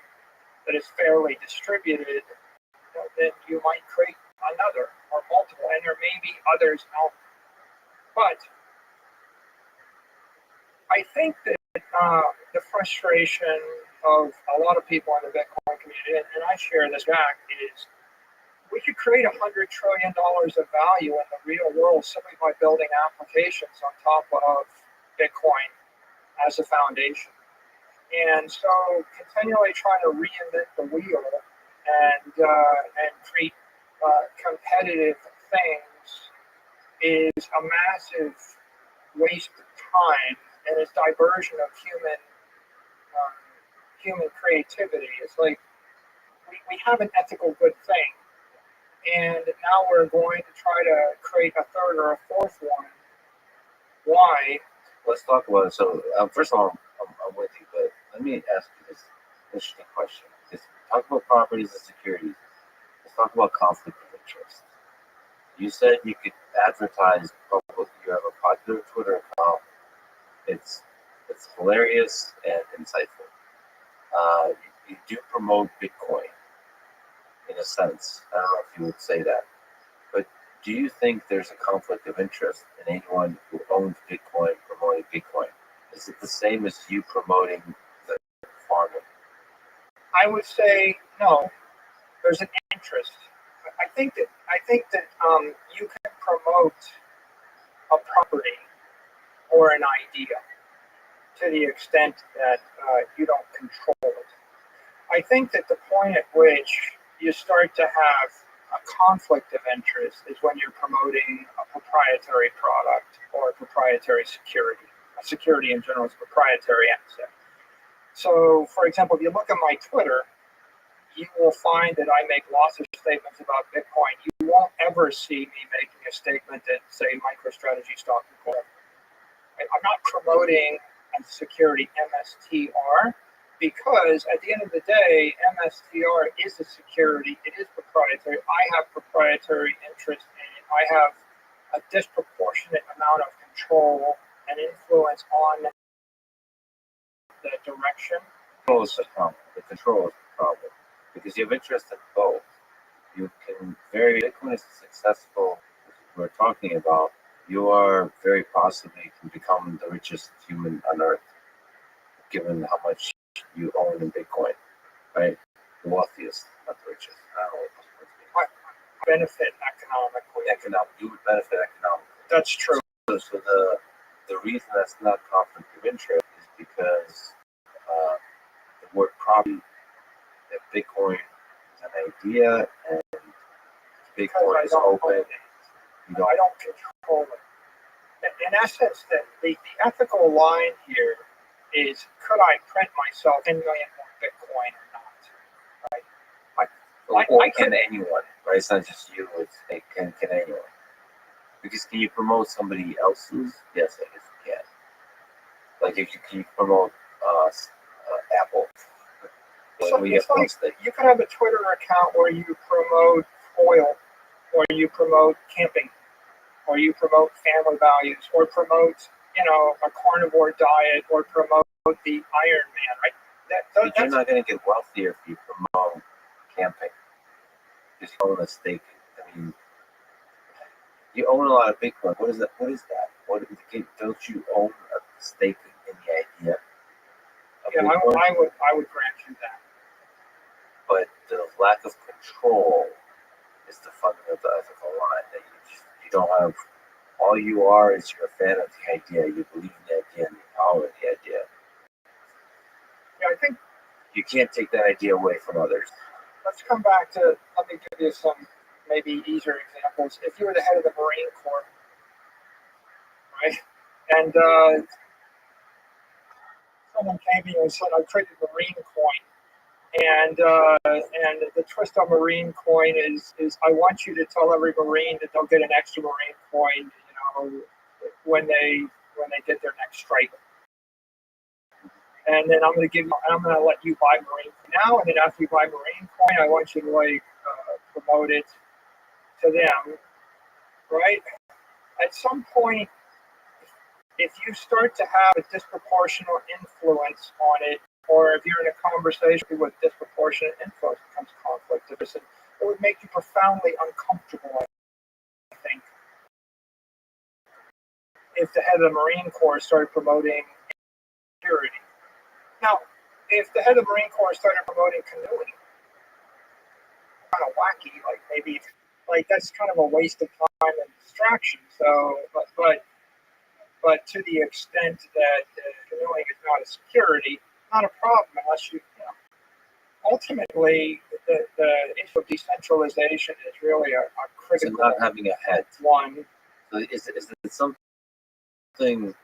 that is fairly distributed, then you might create another or multiple, and there may be others out there. But I think that the frustration of a lot of people in the Bitcoin community, and I share this back, is we could create $100 trillion of value in the real world simply by building applications on top of Bitcoin as a foundation. And so continually trying to reinvent the wheel and create competitive things is a massive waste of time, and it's diversion of human creativity. It's like we have an ethical good thing, and now we're going to try to create a third or a fourth one. Why? Let's talk about it. So, first of all, I'm with you, but let me ask you this interesting question. Just talk about properties and securities. Let's talk about conflict of interest. You said you could advertise publicly. You have a popular Twitter account. It's hilarious and insightful. You do promote Bitcoin, in a sense. I don't know if you would say that. But do you think there's a conflict of interest in anyone who owns Bitcoin promoting Bitcoin? Is it the same as you promoting the farming? I would say no. There's an interest. I think that you can promote a property or an idea to the extent that you don't control it. I think that the point at which you start to have a conflict of interest is when you're promoting a proprietary product or a proprietary security. A security in general is a proprietary asset. So, for example, if you look at my Twitter, you will find that I make lots of statements about Bitcoin. You won't ever see me making a statement that, say, MicroStrategy stock and gold. I'm not promoting a security MSTR because at the end of the day, MSTR is a security. It is proprietary. I have proprietary interest in it. I have a disproportionate amount of control and influence on the direction. The control is the problem. Because you have interest in both. You can Bitcoin is successful, as we're talking about, you are very possibly can become the richest human on earth, given how much you own in Bitcoin, right? The wealthiest, not the richest. I don't know what benefit economically. You would benefit economically. That's true. So the reason that's not conflict of interest is because the word property, that Bitcoin is an idea and Bitcoin is open. I don't control it. In essence, the ethical line here is: could I print myself 10 million more Bitcoin or not? Right? Can anyone? Right? It's not just you. Can anyone? Because can you promote somebody else's? Yes, I guess you can. Like if you can promote Apple. You can have a Twitter account where you promote oil, or you promote camping, or you promote family values, or promote a carnivore diet, or promote the Iron Man. Right? You're not going to get wealthier if you promote camping because you own a stake. I mean, you own a lot of Bitcoin. What is that? Don't you own a stake in the idea? Yeah, I would grant you that. But the lack of control is the fundamental ethical line that you don't have. All you are is you're a fan of the idea. You believe in the idea and the power of the idea. Yeah, I think you can't take that idea away from others. Let's come back to. Let me give you some maybe easier examples. If you were the head of the Marine Corps, right, and someone came to you and said, "I created a Marine coin." And the twist on Marine coin is I want you to tell every Marine that they'll get an extra Marine coin, when they get their next strike. And then I'm going to let you buy Marine coin now, and then after you buy Marine coin, I want you to promote it to them, right? At some point, if you start to have a disproportionate influence on it, or if you're in a conversation with disproportionate influence, becomes conflict of interest. It would make you profoundly uncomfortable, I think, if the head of the Marine Corps started promoting security. Now, if the head of the Marine Corps started promoting canoeing, kind of wacky. Like maybe like that's kind of a waste of time and distraction. So, but to the extent that canoeing is not a security, not a problem unless you know, ultimately the issue of decentralization is really a So critical not having a head. one. So is it something can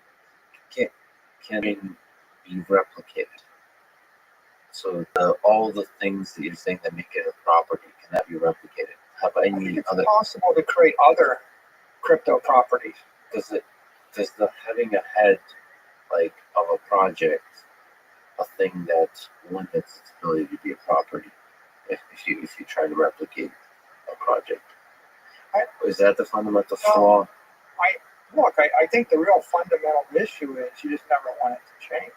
be replicated? So all the things that you're saying that make it a property, can that be replicated? Have I think any it's other? possible to create other crypto properties. Does the having a head like of a project a thing that limits its ability to be a property if you try to replicate a project? Is that the fundamental flaw? I think the real fundamental issue is you just never want it to change.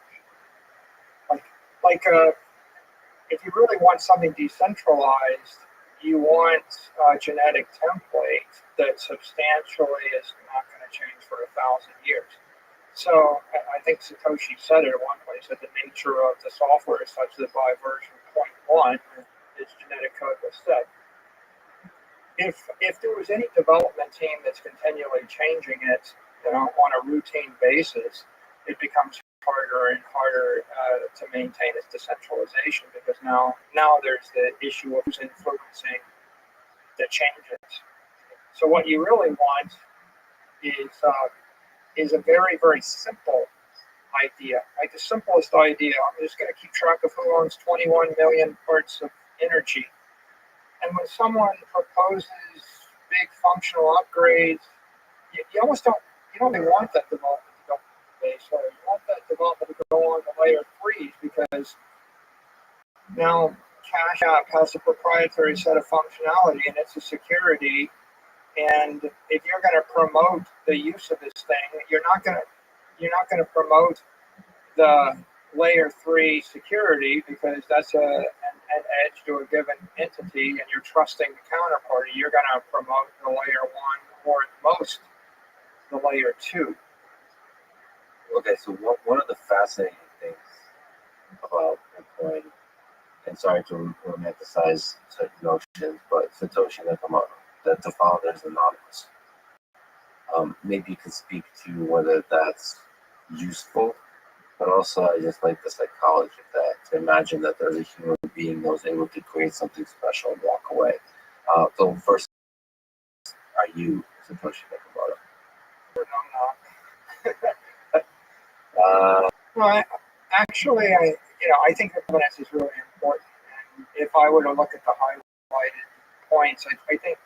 Like if you really want something decentralized, you want a genetic template that substantially is not going to change for 1,000 years. So I think Satoshi said it at one point. He said the nature of the software is such that by version 0.1, its genetic code was set. If there was any development team that's continually changing it, on a routine basis, it becomes harder and harder to maintain its decentralization because now there's the issue of who's influencing the changes. So what you really want is a very, very simple idea, like the simplest idea. I'm just going to keep track of who owns 21 million parts of energy. And when someone proposes big functional upgrades, you almost don't really want that development to go on the base layer. You want that development to go on the layer 3s because now Cash App has a proprietary set of functionality and it's a security. And if you're going to promote the use of this thing, you're not going to promote the layer 3 security because that's an edge to a given entity and you're trusting the counterparty. You're going to promote the layer 1 or at most the layer 2. Okay, so one of the fascinating things about Bitcoin, and sorry to romanticize certain notions, but Satoshi Nakamoto, that the founder is anonymous. Maybe you could speak to whether that's useful, but also I just like the psychology of that, to imagine that there's a human being that was able to create something special and walk away. So first, are you Satoshi Nakamoto? I'm not. Well, actually, I think evidence is really important. And if I were to look at the highlighted points, I think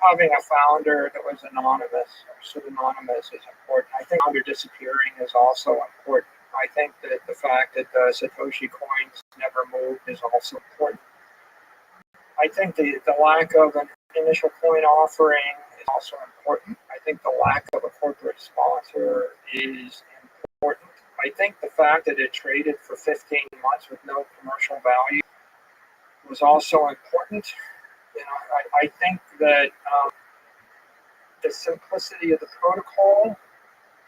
having a founder that was anonymous or pseudonymous is important. I think founder disappearing is also important. I think that the fact that the Satoshi coins never moved is also important. I think the lack of an initial coin offering is also important. I think the lack of a corporate sponsor is important. I think the fact that it traded for 15 months with no commercial value was also important. I think that the simplicity of the protocol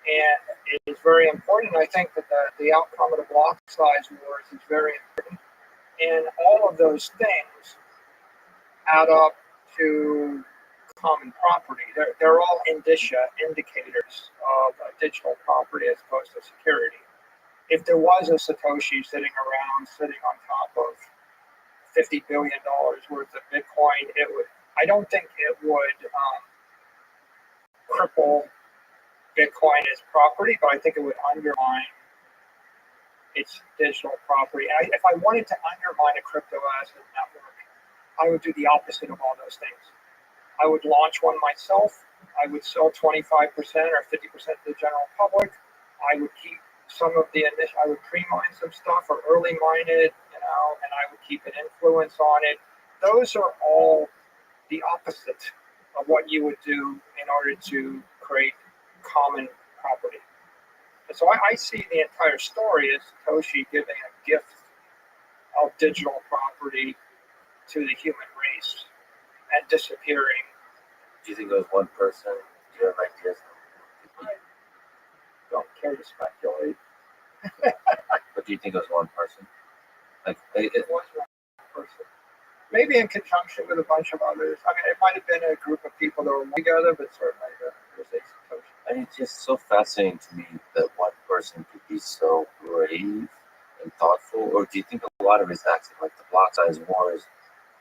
and is very important. I think that the outcome of the block size wars is very important. And all of those things add up to common property. They're all indicators of a digital property as opposed to security. If there was a Satoshi sitting on top of $50 billion worth of Bitcoin, I don't think it would cripple Bitcoin as property, but I think it would undermine its digital property. And if I wanted to undermine a crypto asset network, I would do the opposite of all those things. I would launch one myself. I would sell 25% or 50% to the general public. I would keep some of the initial, I would pre-mine some stuff or early mine it, and I would keep an influence on it. Those are all the opposite of what you would do in order to create common property. And so I see the entire story as Satoshi giving a gift of digital property to the human race and disappearing. Do you think it was one person? Do you have ideas? I don't care to speculate. But do you think it was one person? Like it was one person. maybe in conjunction with a bunch of others. I mean, it might have been a group of people that were together, but certainly there was a Satoshi. And it's just so fascinating to me that one person could be so brave and thoughtful. Or do you think a lot of his acts, like the block size wars,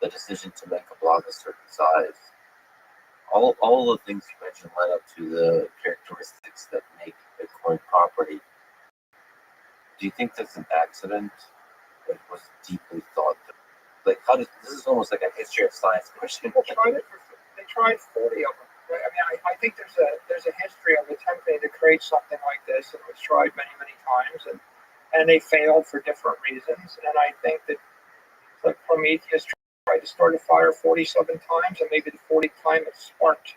the decision to make a block a certain size, all the things you mentioned led up to the characteristics that make Bitcoin property. Do you think that's an accident? Or it was deeply thought through? Like, how does this is almost like a history of science question? People tried it. They tried 40 of them. Right? I mean, I think there's a history of attempting to create something like this, and it was tried many times, and they failed for different reasons. And I think that like Prometheus tried to start a fire 47 times, and maybe the 40th time it sparked.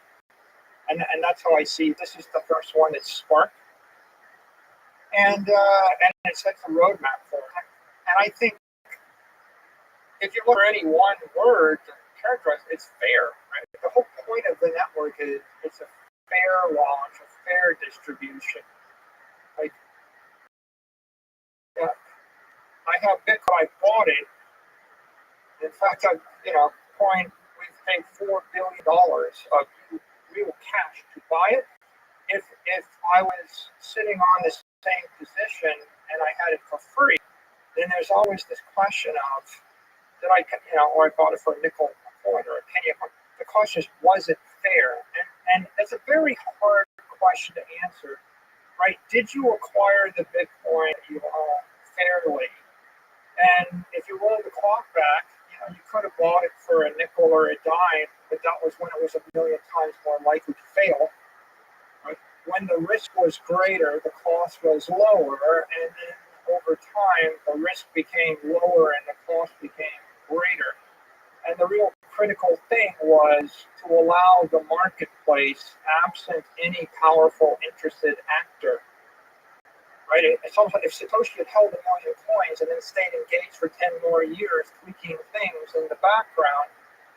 And that's how I see this is the first one that sparked, and it sets a roadmap for it. And I think if you look for any one word to characterize, it's fair. Right? The whole point of the network is it's a fair launch, a fair distribution. Like, I have Bitcoin. I bought it. In fact, we've paid $4 billion of real cash to buy it. If I was sitting on the same position and I had it for free, then there's always this question of did I, or I bought it for a nickel a coin or a penny a coin. The question is, was it fair? And it's a very hard question to answer, right? Did you acquire the Bitcoin you own fairly? And if you roll the clock back, you could have bought it for a nickel or a dime, but that was when it was a million times more likely to fail. Right? When the risk was greater, the cost was lower, and then over time, the risk became lower and the cost became greater. And the real critical thing was to allow the marketplace, absent any powerful interested actor. Right? It's almost like if Satoshi had held 1 million coins and then stayed engaged for 10 more years, tweaking things in the background,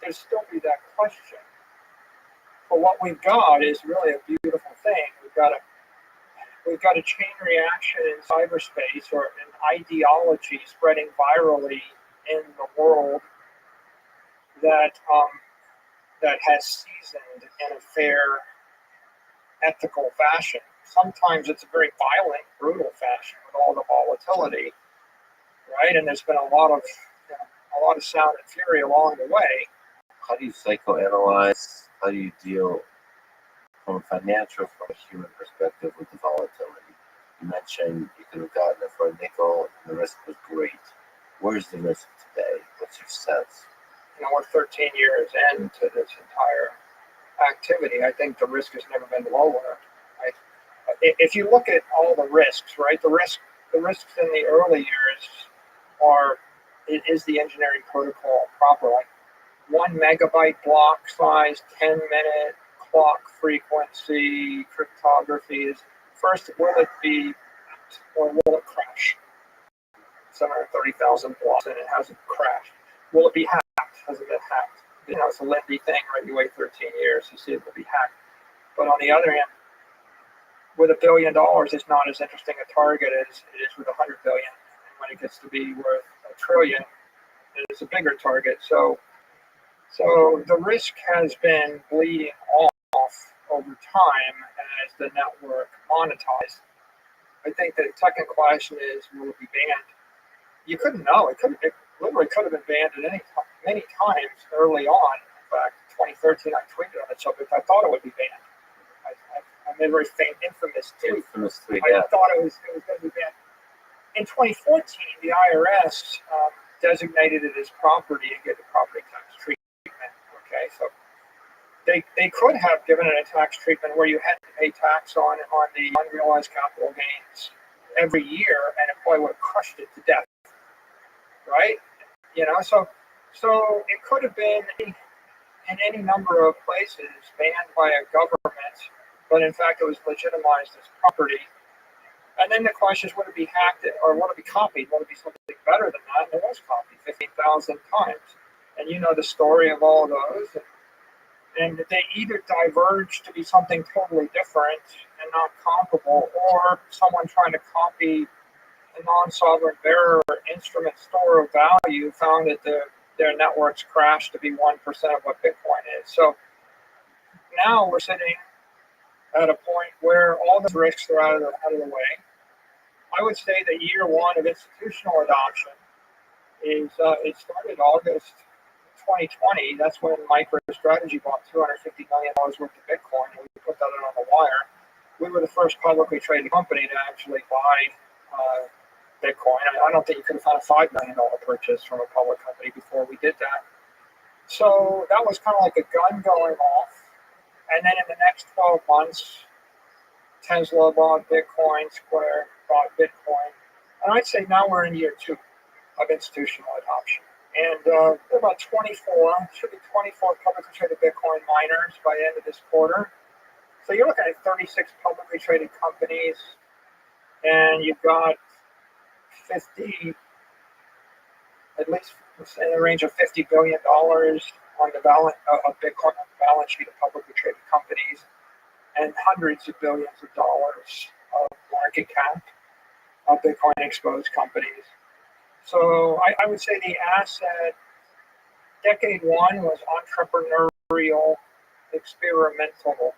there'd still be that question. But what we've got is really a beautiful thing. We've got a chain reaction in cyberspace, or an ideology spreading virally in the world that has seasoned in a fair, ethical fashion. Sometimes it's a very violent, brutal fashion with all the volatility, right? And there's been a lot of sound and fury along the way. How do you psychoanalyze? How do you deal from a financial, from a human perspective with the volatility? You mentioned you could have gotten it for a nickel and the risk was great. Where's the risk today? What's your sense? We're 13 years into this entire activity. I think the risk has never been lower. If you look at all the risks, right? The risks in the early years is the engineering protocol proper. Like 1 megabyte block size, 10-minute clock frequency, cryptography is first, will it be hacked or will it crash? 730,000 blocks and it hasn't crashed. Will it be hacked? Has it been hacked? It's a lengthy thing, right? You wait 13 years to see if it will be hacked. But on the other hand, with $1 billion, it's not as interesting a target as it is with 100 billion. And when it gets to be worth $1 trillion, it is a bigger target. So the risk has been bleeding off over time as the network monetized. I think the second question is, will it be banned? You couldn't know. It literally could have been banned at many times early on. In fact, 2013, I tweeted on the subject. I thought it would be banned. I made a very infamous tweet. I thought it was going to be banned. In 2014, the IRS designated it as property and gave the property tax treatment. Okay, so they could have given it a tax treatment where you had to pay tax on the unrealized capital gains every year, and it probably would have crushed it to death. Right? So it could have been in any number of places banned by a government, but in fact it was legitimized as property. And then the question is, would it be hacked or would it be copied? Would it be something better than that? And it was copied 15,000 times. And you know the story of all of those. And they either diverge to be something totally different and not comparable, or someone trying to copy a non-sovereign bearer instrument store of value found that the their networks crash to be 1% of what Bitcoin is. So now we're sitting at a point where all the risks are out of the way. I would say that year one of institutional adoption is it started August 2020. That's when MicroStrategy bought $250 million worth of Bitcoin, and we put that on the wire. We were the first publicly traded company to actually buy Bitcoin. I don't think you could have found a $5 million purchase from a public company before we did that. So that was kind of like a gun going off. And then in the next 12 months, Tesla bought Bitcoin, Square bought Bitcoin. And I'd say now we're in year two of institutional adoption. And there are about 24, should be 24 publicly traded Bitcoin miners by the end of this quarter. So you're looking at 36 publicly traded companies, and you've got 50, at least in the range of $50 billion on the balance of Bitcoin on the balance sheet of publicly traded companies, and hundreds of billions of dollars of market cap of Bitcoin exposed companies. So I would say the asset, decade one was entrepreneurial, experimental.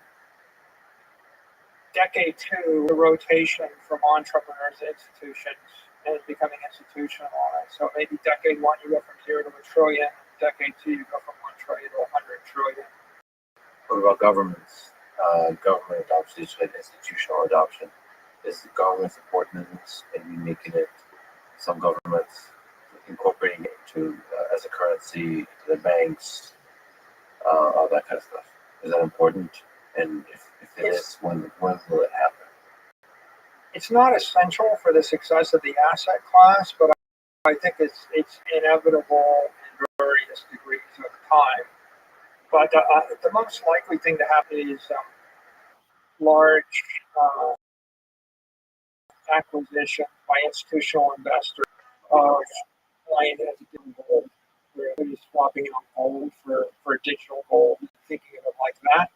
Decade two, the rotation from entrepreneurs to institutions and becoming institutionalized. So maybe decade one, you go from 0 to $1 trillion. Decade two, you go from 1 trillion to 100 trillion. What about governments? Government adoption is like institutional adoption. Is the government supporting this and making it? Some governments incorporating it to as a currency, to the banks, all that kind of stuff. Is that important? And if it is, when will it happen? It's not essential for the success of the asset class, but I think it's inevitable in various degrees of time. But the most likely thing to happen is large acquisition by institutional investors of coin as a digital gold. We're really swapping out gold for digital gold, thinking of it like that.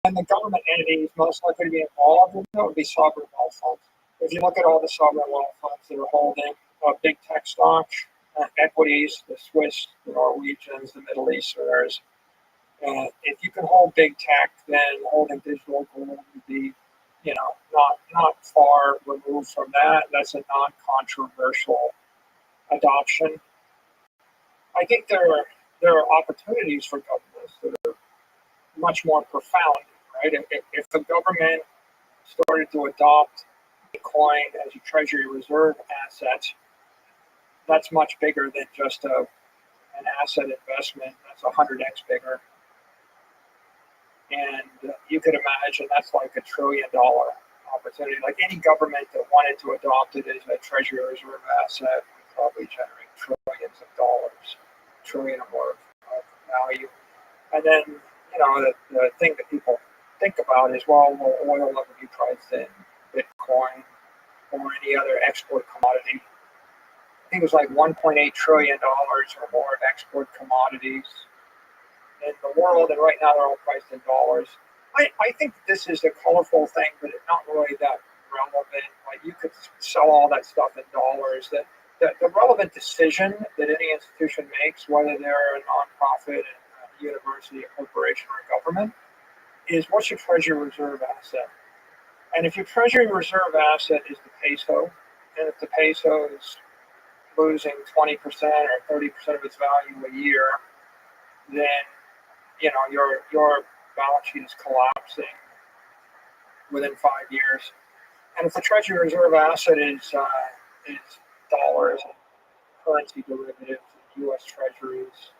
And the government entities most likely to be involved in that would be sovereign wealth funds. If you look at all the sovereign wealth funds that are holding big tech stocks, equities, the Swiss, the Norwegians, the Middle Easterners, if you can hold big tech, then holding digital gold would be, not far removed from that. That's a non-controversial adoption. I think there are opportunities for governments that are much more profound, right? If the government started to adopt Bitcoin as a treasury reserve asset, that's much bigger than just an asset investment. That's 100x bigger. And you could imagine that's like $1 trillion opportunity. Like any government that wanted to adopt it as a treasury reserve asset would probably generate trillions of dollars, trillion or more of value. And then, the thing that people think about is, well, will oil ever be priced in Bitcoin or any other export commodity? I think it was like $1.8 trillion or more of export commodities in the world, and right now they're all priced in dollars. I think this is a colorful thing, but it's not really that relevant. Like you could sell all that stuff in dollars. The relevant decision that any institution makes, whether they're a nonprofit, a university, a corporation, or a government, is what's your treasury reserve asset? And if your treasury reserve asset is the peso, and if the peso is losing 20% or 30% of its value a year, then your balance sheet is collapsing within 5 years. And if the treasury reserve asset is dollars and currency derivatives and U.S. treasuries,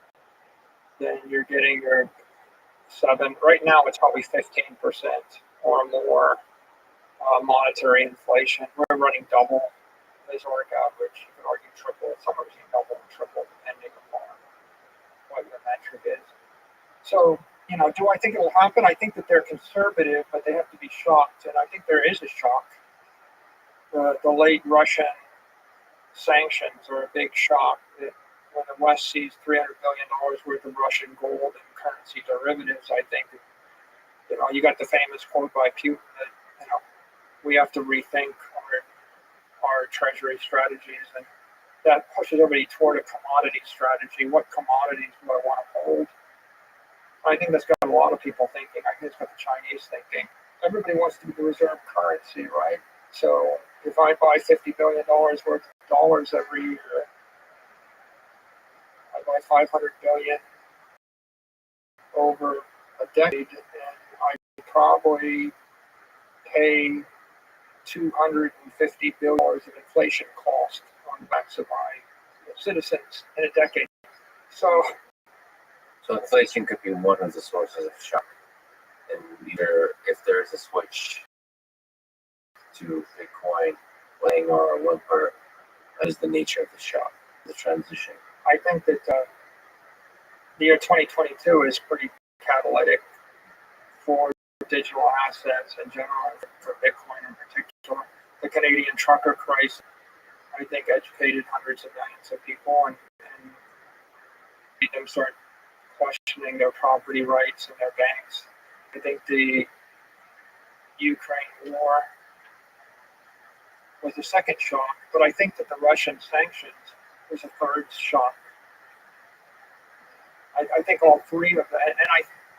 then you're getting your 7. Right now, it's probably 15% or more monetary inflation. We're running double historic average. You can argue triple. Some are seeing double and triple, depending upon what your metric is. So, do I think it will happen? I think that they're conservative, but they have to be shocked. And I think there is a shock. The late Russian sanctions are a big shock. That when the West sees $300 billion worth of Russian gold and currency derivatives, I think that, you got the famous quote by Putin that, we have to rethink our treasury strategies. And that pushes everybody toward a commodity strategy. What commodities do I want to hold? I think that's got a lot of people thinking. I think it's got the Chinese thinking. Everybody wants to be the reserve currency, right? So if I buy $50 billion worth of dollars every year, I buy 500 billion over a decade, and I probably pay $250 billion of inflation cost on the backs of my citizens in a decade. So inflation could be one of the sources of shock. And either if there is a switch to Bitcoin playing or a whimper, that is the nature of the shock, the transition. I think that the year 2022 is pretty catalytic for digital assets in general, for Bitcoin in particular. The Canadian trucker crisis, I think, educated hundreds of millions of people and made them start questioning their property rights and their banks. I think the Ukraine war was the second shock, but I think that the Russian sanctions was a third shock. I think all three of them, and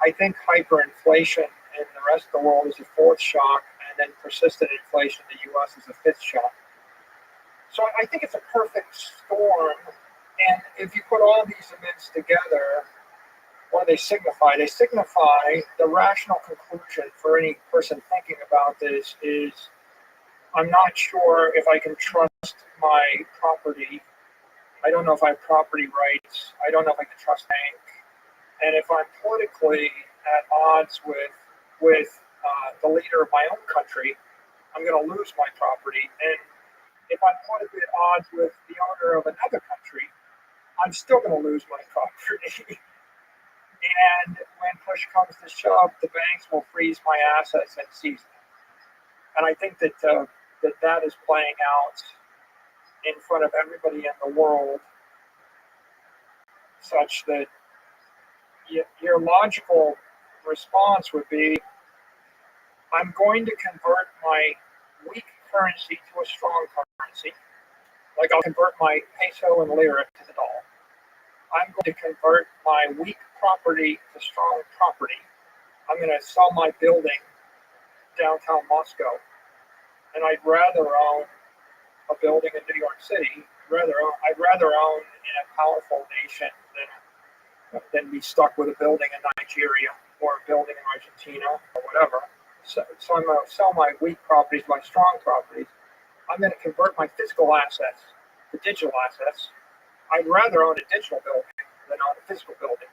I think hyperinflation in the rest of the world is a fourth shock, and then persistent inflation in the U.S. is a fifth shock. So I think it's a perfect storm, and if you put all these events together, what do they signify? They signify the rational conclusion for any person thinking about this is, I'm not sure if I can trust my property. I don't know if I have property rights. I don't know if I can trust bank. And if I'm politically at odds with the leader of my own country, I'm going to lose my property. And if I'm politically at odds with the owner of another country, I'm still going to lose my property. And when push comes to shove, the banks will freeze my assets and seize them. And I think that that is playing out in front of everybody in the world, such that your logical response would be, I'm going to convert my weak currency to a strong currency. Like I'll convert my peso and lira to the dollar. I'm going to convert my weak property to strong property. I'm going to sell my building downtown Moscow, and I'd rather own a building in New York City. I'd rather own in a powerful nation than be stuck with a building in Nigeria or a building in Argentina or whatever. So I'm going to sell my weak properties, my strong properties. I'm going to convert my physical assets to digital assets. I'd rather own a digital building than own a physical building.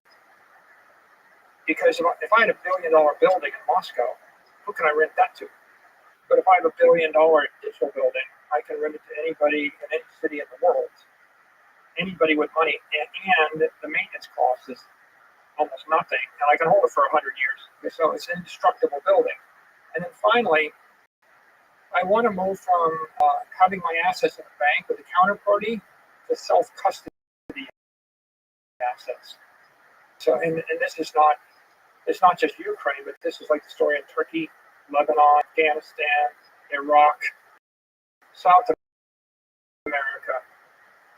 Because if I had $1 billion building in Moscow, who can I rent that to? But if I have $1 billion digital building, I can rent it to anybody in any city in the world. Anybody with money, and the maintenance cost is almost nothing, and I can hold it for 100 years. So it's an indestructible building. And then finally, I want to move from having my assets in a bank with a counterparty to self-custody assets. So, and this is not, it's not just Ukraine, but this is like the story in Turkey, Lebanon, Afghanistan, Iraq, South America.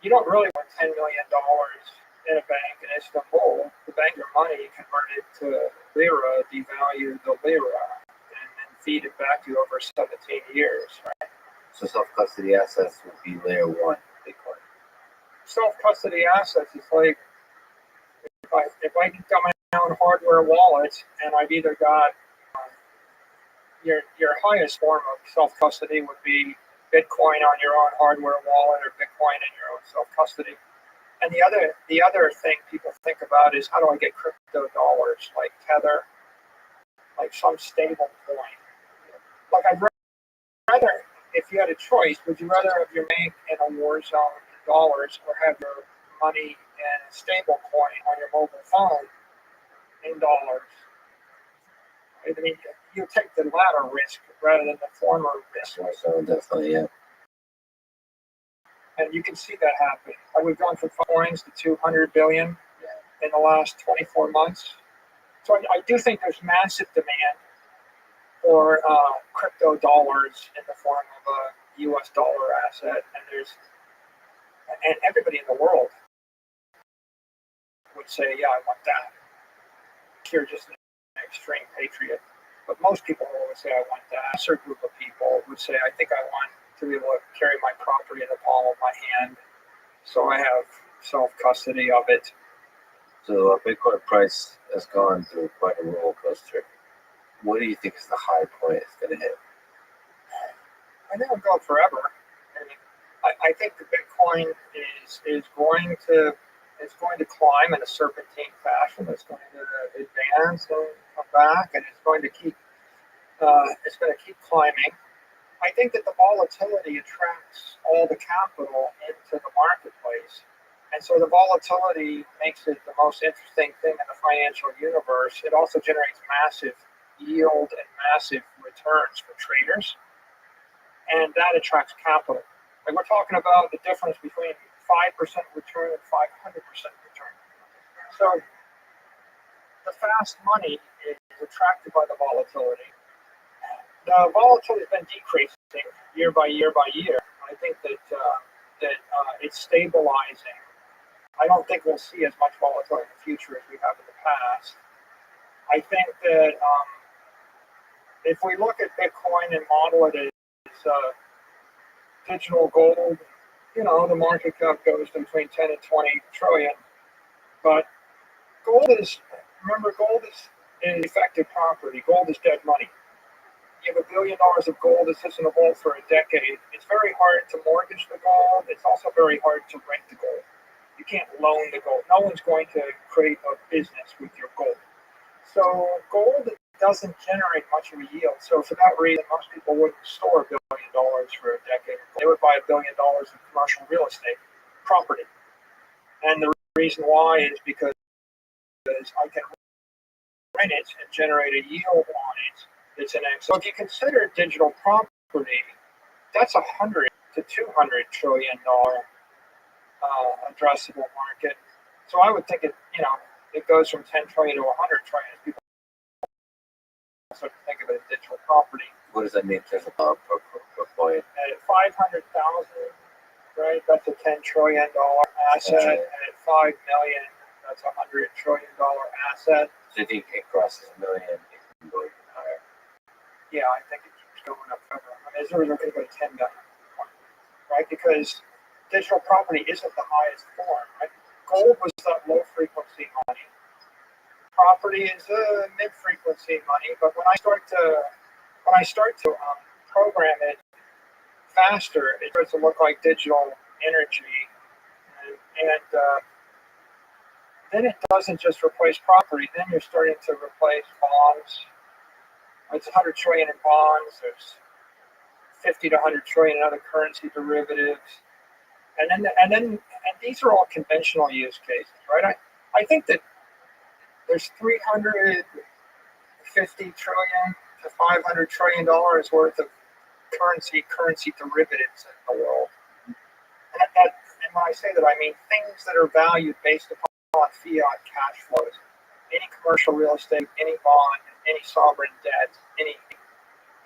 You don't really want $10 million in a bank in Istanbul. The bank your money, convert it to lira, devalue the lira, and then feed it back to you over 17 years, right? So self-custody assets would be layer one Bitcoin. Self-custody assets is like, if I got my own hardware wallet, and I've either got your highest form of self-custody would be Bitcoin on your own hardware wallet or Bitcoin in your own self-custody. And the other thing people think about is, how do I get crypto dollars like Tether, like some stable coin? Like I'd rather, if you had a choice, would you rather have your bank in a war zone in dollars or have your money in a stable coin on your mobile phone in dollars? I mean, you take the latter risk rather than the former risk. So definitely, yeah. And you can see that happen. We've gone from coins to 200 billion in the last 24 months. So I do think there's massive demand for crypto dollars in the form of a US dollar asset. And everybody in the world would say, yeah, I want that. You're just an extreme patriot. But most people would say, I want that. A certain group of people would say, I think I want to be able to carry my property in the palm of my hand. So I have self-custody of it. So Bitcoin price has gone through quite a roller coaster. What do you think is the high point it's going to hit? I think it'll go forever. I think the Bitcoin is going to climb in a serpentine fashion. It's going to advance and come back, and it's going to keep climbing. I think that the volatility attracts all the capital into the marketplace, and so the volatility makes it the most interesting thing in the financial universe. It also generates massive yield and massive returns for traders, and that attracts capital. Like we're talking about the difference between 5% return and 500% return. So the fast money is attracted by the volatility. The volatility has been decreasing year by year by year. I think that it's stabilizing. I don't think we'll see as much volatility in the future as we have in the past. I think that if we look at Bitcoin and model it as digital gold, the market cap goes between 10 and 20 trillion. But gold is effective property. Gold is dead money. You have $1 billion of gold that sits in a vault for a decade. It's very hard to mortgage the gold. It's also very hard to rent the gold. You can't loan the gold. No one's going to create a business with your gold. So gold doesn't generate much of a yield. So for that reason, most people wouldn't store $1 billion for a decade. They would buy $1 billion of commercial real estate property. And the reason why is because I can rent it and generate a yield on it. It's an X. So if you consider digital property, that's $100 to $200 trillion addressable market. So I would think it goes from 10 trillion to 100 trillion. People sort of think of it as digital property. What does that mean in terms of per coin? At 500,000, right? That's a $10 trillion asset. And at 5 million, that's a $100 trillion asset. So if it crosses $1 million, it can go even higher. Yeah, I think it keeps going up forever. I mean, it's going to go to 10 million, right? Because digital property isn't the highest form, right? Gold was that low frequency money. Property is a mid frequency money, but when I start to program it faster, it starts to look like digital energy, and then it doesn't just replace property. Then you're starting to replace bonds. It's 100 trillion in bonds. There's 50 to 100 trillion in other currency derivatives, and these are all conventional use cases, right? I think that there's 350 trillion to 500 trillion dollars worth of currency derivatives in the world, and when I say that, I mean things that are valued based upon fiat cash flows. Any commercial real estate, any bond, any sovereign debt, any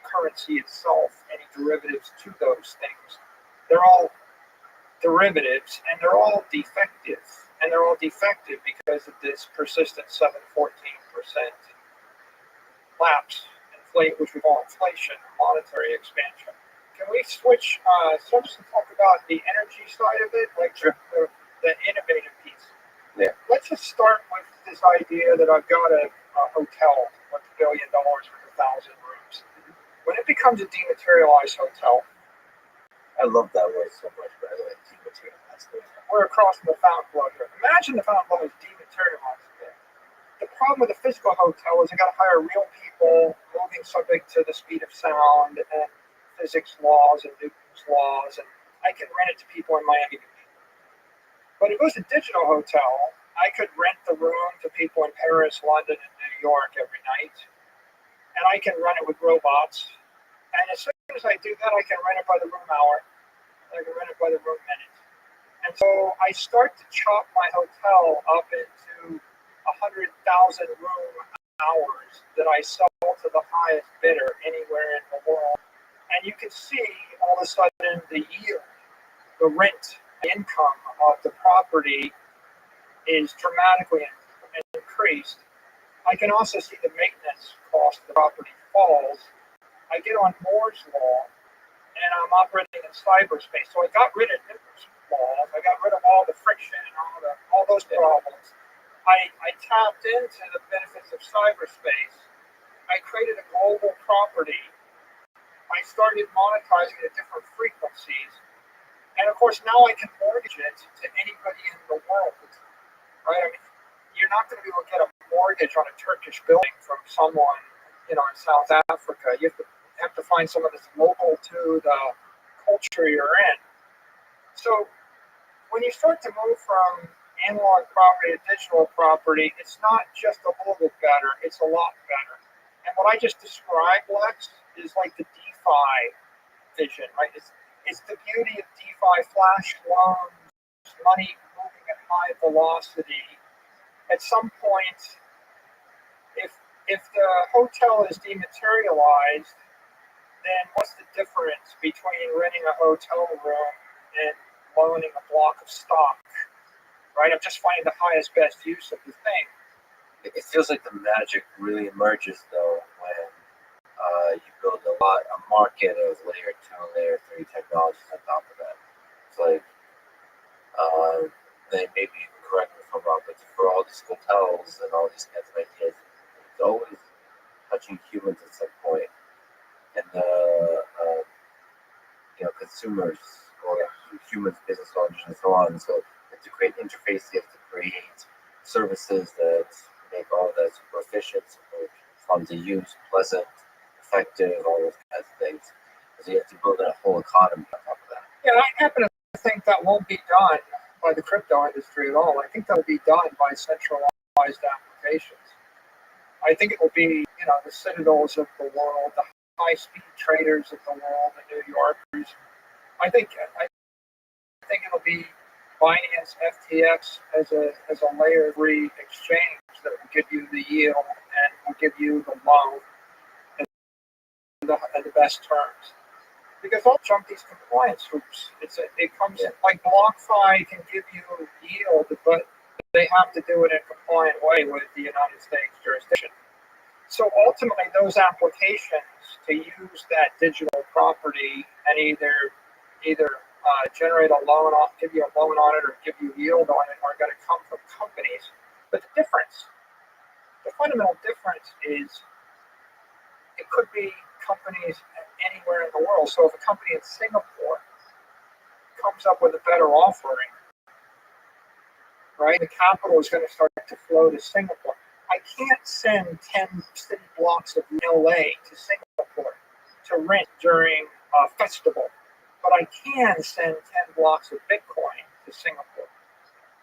currency itself, any derivatives to those things. They're all derivatives, and they're all defective. And they're all defective because of this persistent 7-14% lapse, which we call inflation, monetary expansion. Can we switch to talk about the energy side of it, like the innovative piece? Yeah. Let's just start with this idea that I've got a hotel with $1 billion with 1,000 rooms. When it becomes a dematerialized hotel, I love that word so much, by the way. Dematerialized. We're across from the fountain flow here. Imagine the fountain flow is dematerialized. The problem with a physical hotel is you got to hire real people, moving subject to the speed of sound and physics laws and Newton's laws, and I can rent it to people in Miami Beach. But if it was a digital hotel, I could rent the room to people in Paris, London, and New York every night. And I can run it with robots. And as soon as I do that, I can rent it by the room hour. I can rent it by the room minute. And so I start to chop my hotel up into 100,000 room hours that I sell to the highest bidder anywhere in the world. And you can see all of a sudden the yield, the rent income of the property is dramatically increased. I can also see the maintenance cost of the property falls. I get on Moore's Law, and I'm operating in cyberspace. So I got rid of Newton's laws. I got rid of all the friction and all those problems. I tapped into the benefits of cyberspace. I created a global property. I started monetizing at different frequencies. And of course, now I can mortgage it to anybody in the world, right? I mean, you're not going to be able to get a mortgage on a Turkish building from someone, in South Africa. You have to find someone that's local to the culture you're in. So when you start to move from analog property to digital property, it's not just a little bit better, it's a lot better. And what I just described, Lex, is like the DeFi vision, right? It's the beauty of DeFi, flash loans, money moving at high velocity. At some point, if the hotel is dematerialized, then what's the difference between renting a hotel room and loaning a block of stock, right? I'm just finding the highest, best use of the thing. It feels like the magic really emerges though when you build a market of layer 2 and layer 3 technologies on top of that. It's like, they maybe you can correct me if I'm wrong, but for all these hotels and all these kinds of ideas, it's always touching humans at some point. And consumers or humans, business owners, and so on. So you have to create interfaces, you have to create services that make all of that super efficient, super fun to use, pleasant, effective, all those kinds of things. So you have to build a whole economy on top of that. Yeah, I happen to think that won't be done by the crypto industry at all. I think that will be done by centralized applications. I think it will be, the Citadels of the world, the high-speed traders of the world, the New Yorkers. I think it'll be Binance FTX as a layer 3 exchange that will give you the yield and will give you the loan at the best terms. Because I'll jump these compliance hoops. It comes like BlockFi can give you yield, but they have to do it in a compliant way with the United States jurisdiction. So ultimately, those applications to use that digital property and either generate a loan, give you a loan on it, or give you yield on it, are going to come from companies. But the fundamental difference is it could be companies anywhere in the world. So if a company in Singapore comes up with a better offering, right, the capital is going to start to flow to Singapore. I can't send 10 city blocks of LA to Singapore to rent during a festival, but I can send 10 blocks of Bitcoin to Singapore.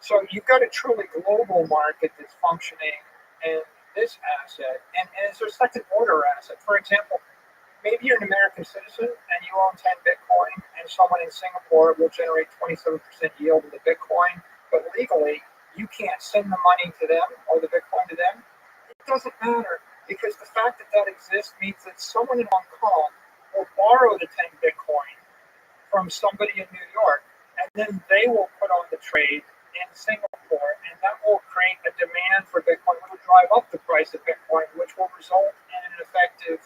So you've got a truly global market that's functioning in this asset, and it's a second order asset. For example, maybe you're an American citizen and you own 10 Bitcoin, and someone in Singapore will generate 27% yield of the Bitcoin, but legally, you can't send the money to them or the Bitcoin to them. It doesn't matter, because the fact that exists means that someone in Hong Kong will borrow the 10 Bitcoin from somebody in New York, and then they will put on the trade in Singapore, and that will create a demand for Bitcoin, which will drive up the price of Bitcoin, which will result in an effective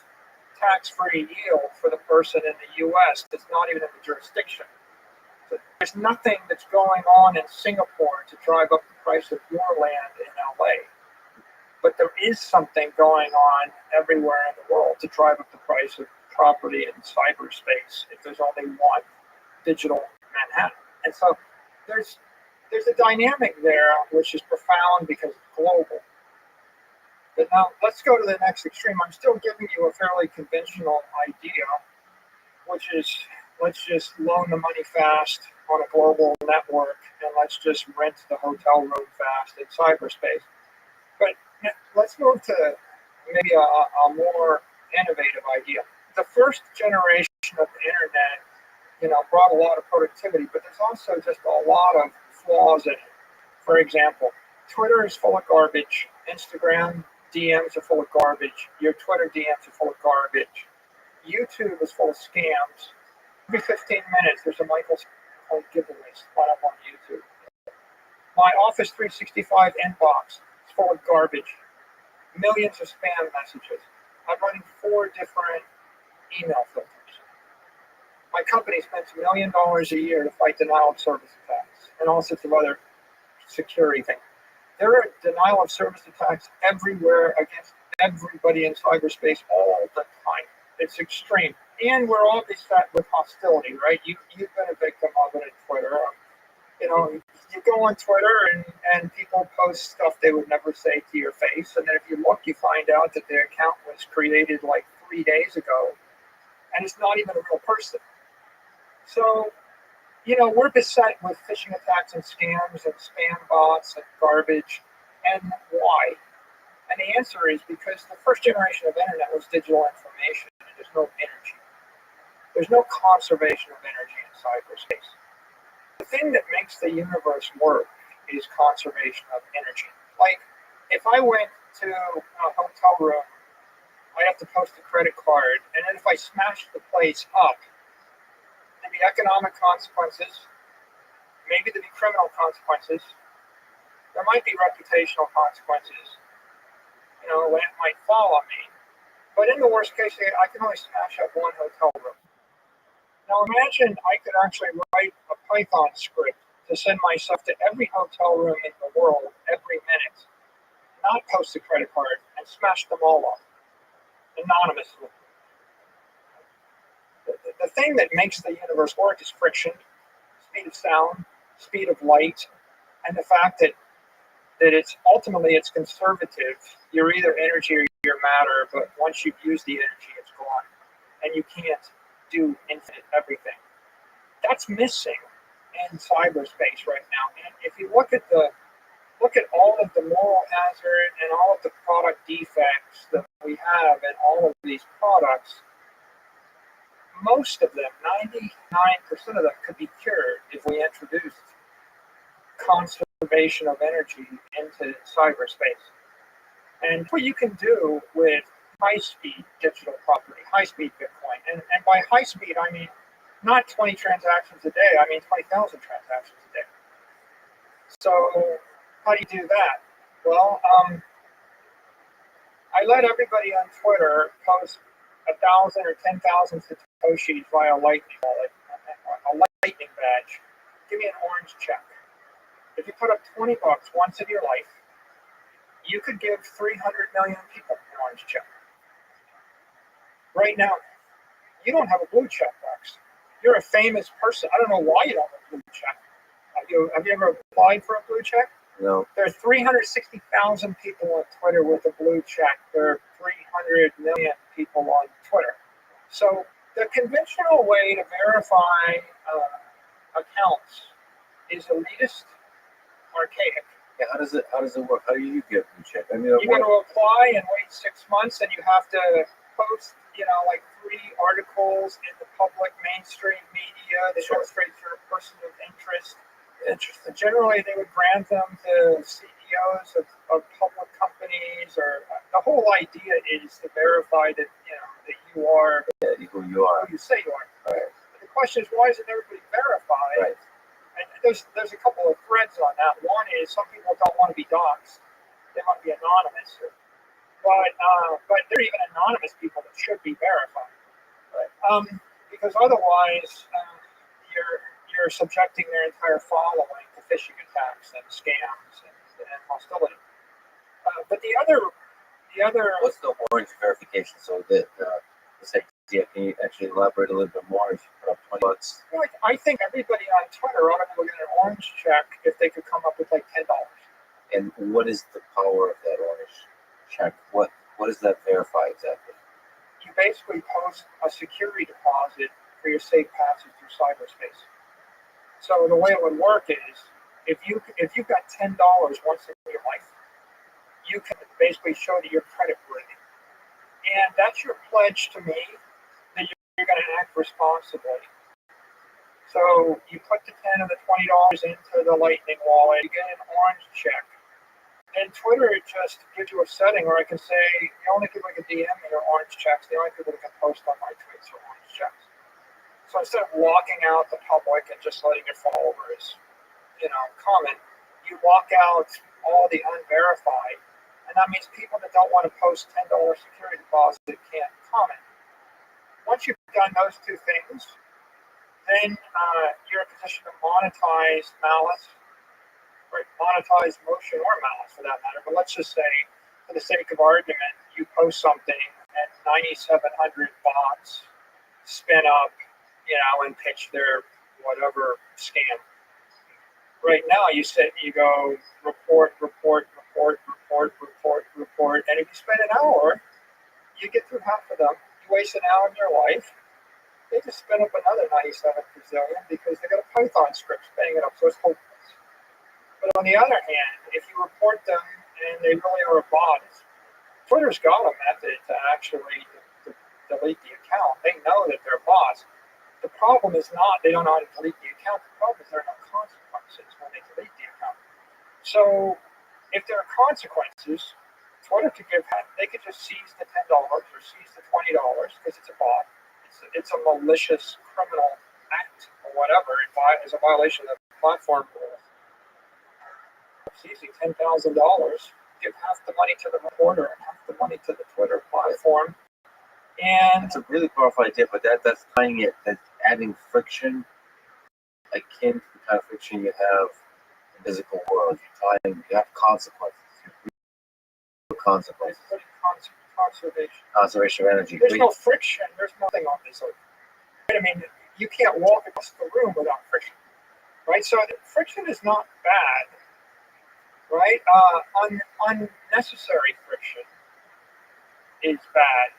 tax-free yield for the person in the U.S. that's not even in the jurisdiction. So there's nothing that's going on in Singapore to drive up the price of your land in LA. But there is something going on everywhere in the world to drive up the price of property in cyberspace if there's only one digital Manhattan. And so there's a dynamic there which is profound because it's global. But now let's go to the next extreme. I'm still giving you a fairly conventional idea, which is let's just loan the money fast on a global network, and let's just rent the hotel room fast in cyberspace. But let's move to maybe a more innovative idea. The first generation of the internet, brought a lot of productivity, but there's also just a lot of flaws in it. For example, Twitter is full of garbage. Instagram DMs are full of garbage. Your Twitter DMs are full of garbage. YouTube is full of scams. Every 15 minutes, there's a Michael called giveaways spot up on YouTube. My Office 365 inbox is full of garbage, millions of spam messages. I'm running 4 different email filters. My company spends $1 million a year to fight denial of service attacks and all sorts of other security things. There are denial of service attacks everywhere against everybody in cyberspace all the time. It's extreme. And we're all beset with hostility, right? You've been a victim of it at Twitter. You know, you go on Twitter and people post stuff they would never say to your face. And then if you look, you find out that their account was created like 3 days ago. And it's not even a real person. So, you know, we're beset with phishing attacks and scams and spam bots and garbage. And why? And the answer is because the first generation of internet was digital information and there's no energy. There's no conservation of energy in cyberspace. The thing that makes the universe work is conservation of energy. Like, if I went to a hotel room, I'd have to post a credit card, and then if I smashed the place up, there'd be economic consequences, maybe there'd be criminal consequences, there might be reputational consequences, you know, when it might fall on me. But in the worst case, I can only smash up one hotel room. Now imagine I could actually write a Python script to send myself to every hotel room in the world every minute, not post a credit card, and smash them all up anonymously. The thing that makes the universe work is friction, speed of sound, speed of light, and the fact that it's ultimately it's conservative. You're either energy or you're matter, but once you've used the energy, it's gone, and you can't do infinite everything. That's missing in cyberspace right now. And if you look at all of the moral hazard and all of the product defects that we have in all of these products, most of them, 99% of them, could be cured if we introduced conservation of energy into cyberspace. And what you can do with high-speed digital property, high-speed Bitcoin, and by high-speed I mean not 20 transactions a day, I mean 20,000 transactions a day. So how do you do that? Well, I let everybody on Twitter post 1,000 or 10,000 Satoshis via Lightning wallet, a Lightning badge. Give me an orange check. If you put up $20 once in your life, you could give 300 million people an orange check. Right now, you don't have a blue check box. You're a famous person. I don't know why you don't have a blue check. Have you ever applied for a blue check? No. There are 360,000 people on Twitter with a blue check. There are 300 million people on Twitter. So the conventional way to verify accounts is elitist, archaic. Yeah, how does it work? How do you get blue check? I mean, You got to apply and wait 6 months, and you have to post, like 3 articles in the public mainstream media that illustrates your person of interest. Interesting. Generally, they would grant them to CEOs of public companies, or the whole idea is to verify that that you are who you are, who you say you are. Right. But the question is, why isn't everybody verified? Right. And there's a couple of threads on that. One is some people don't want to be doxxed; they want to be anonymous. But there are even anonymous people that should be verified, right? Because otherwise you're subjecting their entire following to phishing attacks and scams and hostility. But the other what's the orange verification? So that this idea, can you actually elaborate a little bit more? If you put up $20, I think everybody on Twitter ought to go get an orange check if they could come up with like $10. and what is the power of that orange check? What does that verify exactly? You basically post a security deposit for your safe passage through cyberspace. So the way it would work is if you've got $10 once in your life, you can basically show that you're credit worthy. And that's your pledge to me that you're going to act responsibly. So you put the $10 or the $20 into the Lightning wallet, you get an orange check. And Twitter just gives you a setting where I can say the only people who can DM me are orange checks. The only people who can post on my tweets are orange checks. So instead of locking out the public and just letting your followers, comment, you lock out all the unverified, and that means people that don't want to post $10 security deposit can't comment. Once you've done those two things, then you're in a position to monetize malice, or monetize motion or malice for that matter. But let's just say, for the sake of argument, you post something and 9,700 bots spin up, and pitch their whatever scam. Right now, you go report, and if you spend an hour, you get through half of them. You waste an hour in your life. They just spin up another 97 gazillion because they got a Python script spinning it up, so it's hopeless. But on the other hand, if you report them and they really are a bot, Twitter's got a method to actually delete the account. They know that they're bots. The problem is not they don't know how to delete the account. The problem is there are no consequences when they delete the account. So if there are consequences, Twitter could they could just seize the $10 or seize the $20 because it's a bot. It's a malicious criminal act or whatever. It is a violation of platform rules. Seizing $10,000, give half the money to the reporter and half the money to the Twitter platform. And it's a really powerful idea, but that's adding friction akin to the kind of friction you have in the physical world. You have consequences. Conservation of energy. There's no friction. There's nothing on this earth. I mean, you can't walk across the room without friction, right? So friction is not bad, right? Unnecessary friction is bad.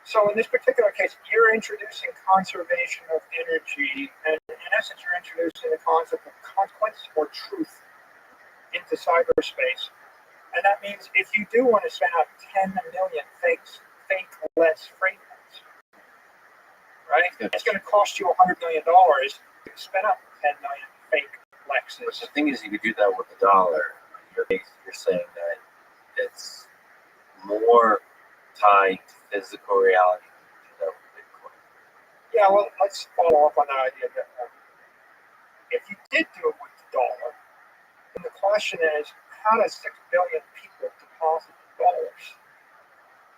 So in this particular case, you're introducing conservation of energy, and in essence, you're introducing the concept of consequence or truth into cyberspace. And that means if you do want to spend out 10 million fakeless frameworks, right? Yes. It's going to cost you $100 million to spin up 10 million fake Lexes. But the thing is, you could do that with $1. You're saying that it's more tied to physical reality than Bitcoin. Yeah, well, let's follow up on that idea a bit more. If you did do it with the dollar, then the question is, how does 6 billion people deposit dollars?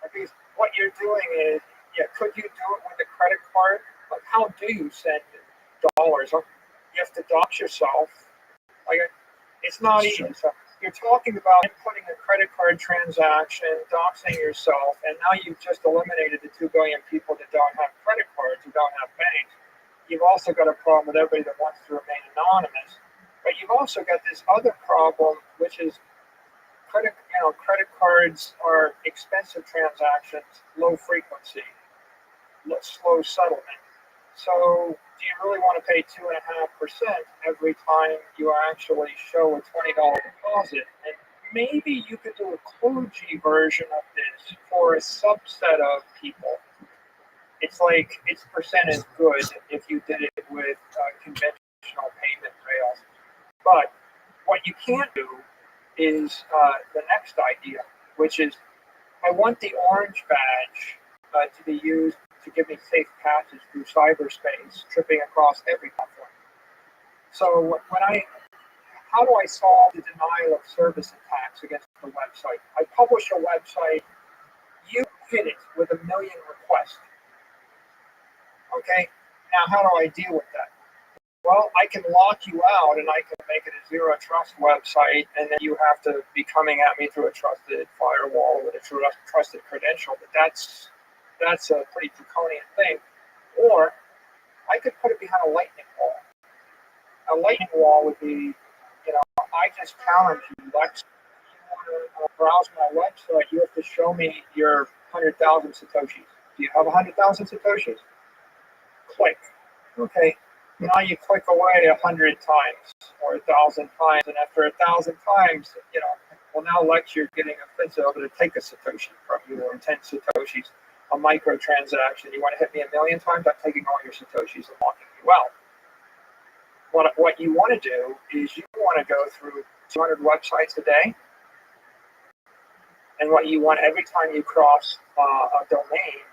Because what you're doing is, could you do it with a credit card? Like, how do you send dollars? You have to dox yourself. Like, it's not easy. So you're talking about inputting a credit card transaction, doxing yourself, and now you've just eliminated the 2 billion people that don't have credit cards, who don't have banks. You've also got a problem with everybody that wants to remain anonymous. But you've also got this other problem, which is credit cards are expensive transactions, low frequency, slow settlement. So do you really want to pay 2.5% every time you actually show a $20 deposit? And maybe you could do a clergy version of this for a subset of people. It's like it's percentage good if you did it with conventional payment rails. But what you can't do is the next idea, which is I want the orange badge to be used to give me safe passage through cyberspace, tripping across every platform. So how do I solve the denial of service attacks against the website? I publish a website, you hit it with 1 million requests. Okay, now how do I deal with that? Well, I can lock you out and I can make it a zero trust website, and then you have to be coming at me through a trusted firewall with a trusted credential, but that's a pretty draconian thing. Or I could put it behind a lightning wall. A lightning wall would be, I just challenge you, Lex. You want to browse my website, you have to show me your 100,000 Satoshis. Do you have 100,000 Satoshis? Click. Okay. Now you click away 100 times or 1,000 times, and after 1,000 times, well, now Lex, you're getting offensive to take a Satoshi from you, or 10 Satoshis, a microtransaction. You want to hit me 1 million times? I'm taking all your Satoshis and locking you out. What you want to do is you want to go through 200 websites a day, and what you want every time you cross a domain,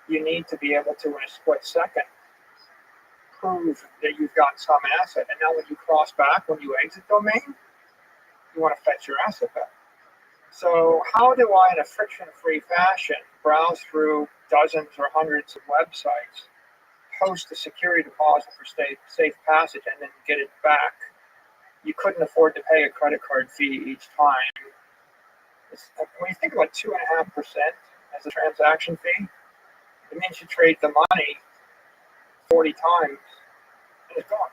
you need to be able to, in a split second, prove that you've got some asset. And now when you cross back, when you exit domain, you want to fetch your asset back. So how do I, in a friction-free fashion, browse through dozens or hundreds of websites, post a security deposit for safe passage, and then get it back? You couldn't afford to pay a credit card fee each time. When you think about 2.5% as a transaction fee, it means you trade the money 40 times and it's gone.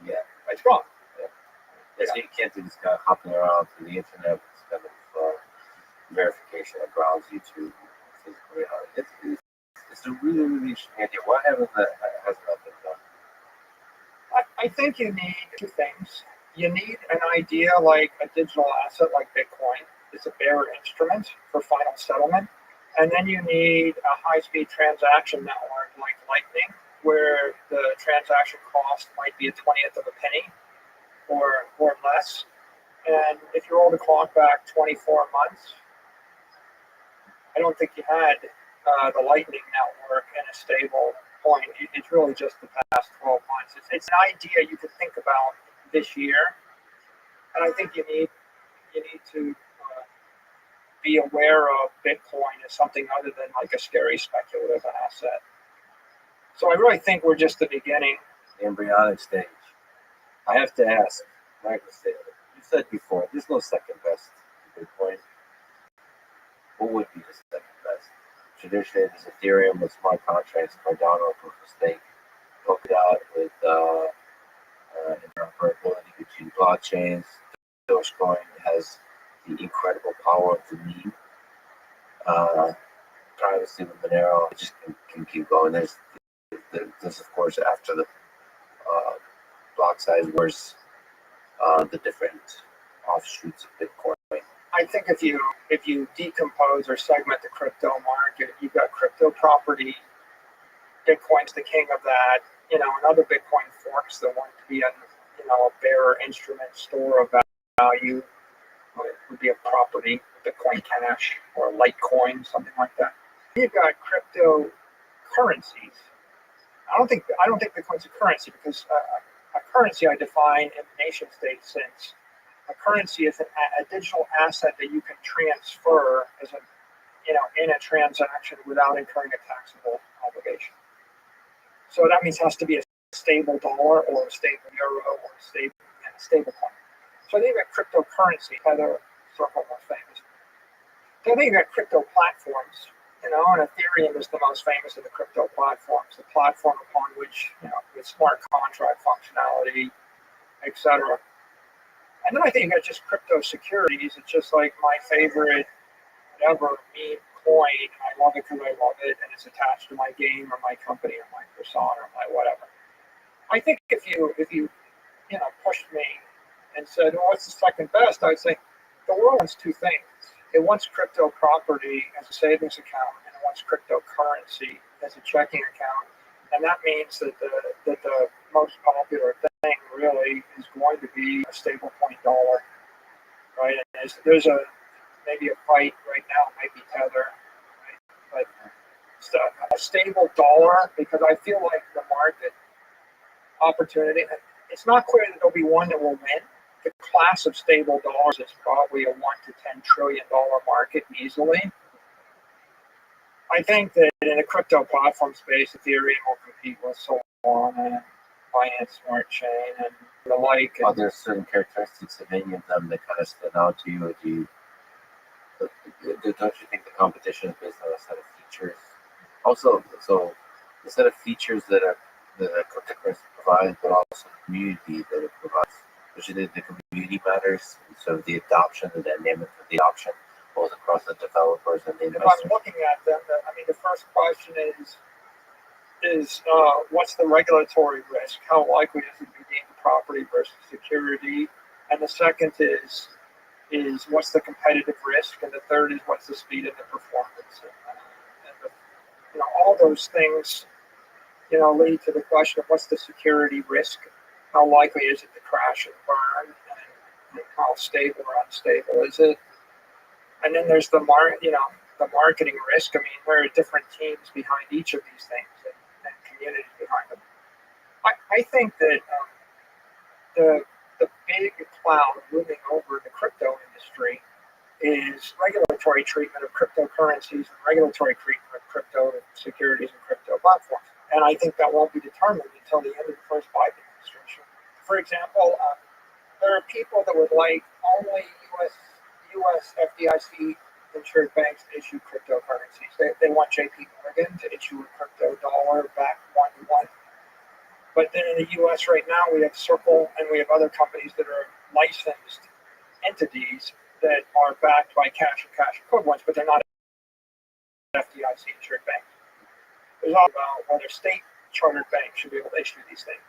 Yeah. It's gone. Yeah, so you can't do this kind of hopping around through the internet with this kind of verification that grounds you to physical reality. It's a really, really interesting idea. Why hasn't that been done? I think you need two things. You need an idea like a digital asset like Bitcoin. It's a bearer instrument for final settlement. And then you need a high-speed transaction network like Lightning, where the transaction cost might be a 20th of a penny or less. And if you roll the clock back 24 months, I don't think you had the Lightning network in a stable point. It's really just the past 12 months. It's an idea you could think about this year, and I think you need to be aware of Bitcoin as something other than like a scary speculative asset. So I really think we're just the beginning. The embryonic stage. I have to ask, Michael, you said before, there's no second best to Bitcoin. What would be the second best? Traditionally, there's Ethereum with smart contracts, Cardano, proof of stake, Polkadot with interoperability between blockchains. Dogecoin has the incredible power of the meme. Privacy with Monero, it just can keep going. There's of course after the block size wars, the different offshoots of Bitcoin. I think if you decompose or segment the crypto market, you've got crypto property. Bitcoin's the king of that. Another Bitcoin forks that want to be a bearer instrument store of value. It would be a property, Bitcoin Cash or Litecoin, something like that. You've got cryptocurrencies. I don't think Bitcoin's a currency because a currency I define in the nation state sense. A currency is a digital asset that you can transfer in a transaction without incurring a taxable obligation. So that means it has to be a stable dollar or a stable euro or a stable coin. So I think you've got cryptocurrency, Heather Circle most famous. So I think you've got crypto platforms, and Ethereum is the most famous of the crypto platforms, the platform upon which, with smart contract functionality, etc. And then I think you got just crypto securities. It's just like my favorite whatever meme coin. I love it because I love it, and it's attached to my game or my company or my persona or my whatever. I think if you pushed me and said, well, what's the second best? I'd say the world wants two things. It wants crypto property as a savings account, and it wants cryptocurrency as a checking account. And that means that the most popular thing really is going to be a stablecoin dollar, right? And there's maybe a fight right now, it might be Tether, right? But a stable dollar, because I feel like the market opportunity, it's not clear that there'll be one that will win. The class of stable dollars is probably a $1 to $10 trillion market easily. I think that in the crypto platform space, Ethereum will compete with Solana and Binance Smart Chain and the like. Are there certain characteristics of any of them that kind of stand out to you? Or don't you think the competition is based on a set of features? Also, so the set of features that cryptocurrency provides, but also the community that it provides. Which is the community matters, sort of the adoption, the dynamic of the adoption, both across the developers and the investors. If I'm looking at them, the first question is what's the regulatory risk? How likely is it to be deemed property versus security? And the second is what's the competitive risk? And the third is what's the speed and the performance? And all those things, lead to the question of what's the security risk? How likely is it to crash and burn? And how stable or unstable is it? And then there's the marketing risk. There are different teams behind each of these things and communities behind them. I think that the big cloud looming over the crypto industry is regulatory treatment of cryptocurrencies and regulatory treatment of crypto securities and crypto platforms. And I think that won't be determined until the end of the first Biden administration. For example, there are people that would like only U.S. FDIC insured banks to issue cryptocurrencies. They want JP Morgan to issue a crypto dollar backed one to one. But then in the U.S. right now, we have Circle and we have other companies that are licensed entities that are backed by cash and cash equivalents, but they're not FDIC insured banks. There's all about whether state chartered banks should be able to issue these things.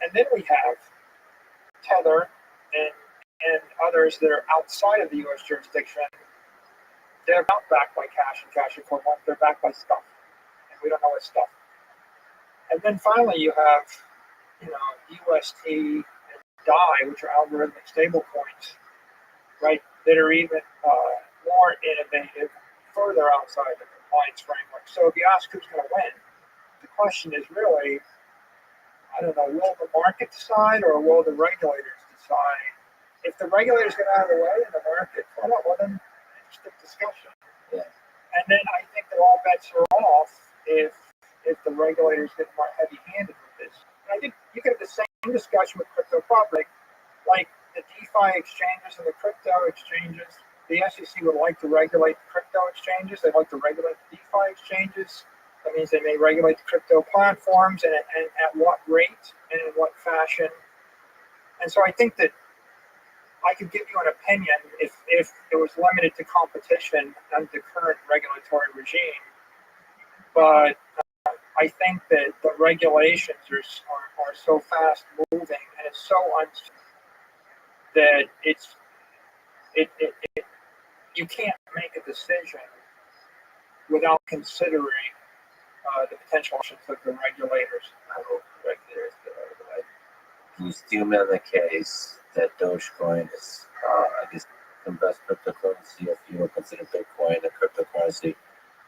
And then we have Tether and others that are outside of the U.S. jurisdiction. They're not backed by cash and cash equivalent. They're backed by stuff, and we don't know what stuff. And then finally, you have, UST and DAI, which are algorithmic stablecoins, right? That are even more innovative, further outside the compliance framework. So if you ask who's going to win, the question is really, I don't know, will the market decide or will the regulators decide? If the regulators get out of the way and the market, well then interesting discussion. Yeah. And then I think that all bets are off if the regulators get more heavy-handed with this. And I think you could have the same discussion with crypto property, like the DeFi exchanges and the crypto exchanges. The SEC would like to regulate the crypto exchanges. They'd like to regulate the DeFi exchanges. That means they may regulate the crypto platforms and at what rate and in what fashion. And so I think that I could give you an opinion if it was limited to competition under the current regulatory regime. But I think that the regulations are so fast moving and it's so that you can't make a decision without considering the potential options of the regulators. I hope the regulators get out of the way. Can you still make the case that Dogecoin is, I guess, the best cryptocurrency if you would consider Bitcoin a cryptocurrency,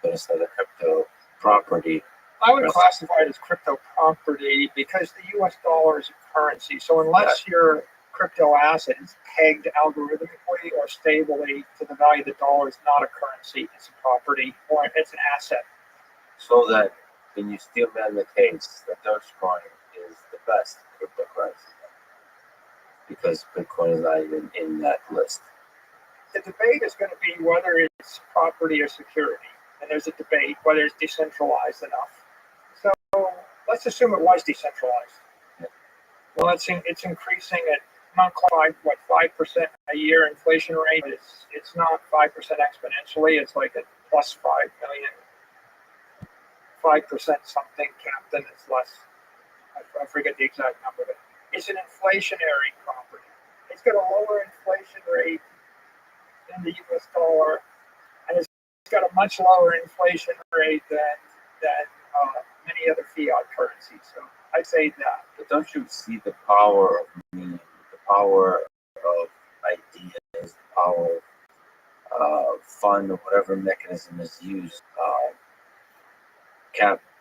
but it's not a crypto property? I would classify it as crypto property because the U.S. dollar is a currency. So unless your crypto asset is pegged algorithmically or stably to the value of the dollar, it's not a currency, it's a property or it's an asset. So that can you still make the case that Dogecoin is the best cryptocurrency? Because Bitcoin is not even in that list. The debate is going to be whether it's property or security. And there's a debate whether it's decentralized enough. So let's assume it was decentralized. Yeah. Well, it's increasing at not quite 5% a year inflation rate. It's not 5% exponentially. It's like a plus 5 million, 5% something. Captain, it's less. I forget the exact number, but it's an inflationary property. It's got a lower inflation rate than the U.S. dollar, and it's got a much lower inflation rate than many other fiat currencies. So I'd say that. But don't you see the power of meme, the power of ideas, the power of fun, or whatever mechanism is used,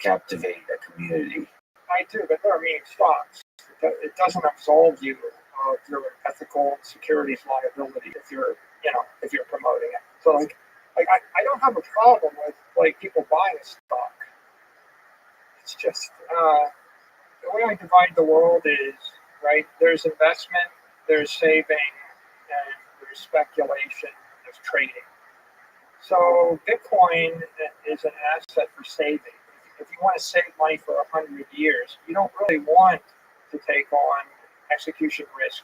captivate a community? I do, but there are meme stocks. It doesn't absolve you of your ethical and securities liability if you're promoting it. So I don't have a problem with people buying a stock. It's just the way I divide the world is, right, there's investment, there's saving, and there's speculation, and there's trading. So Bitcoin is an asset for saving. If you want to save money for 100 years, you don't really want to take on execution risk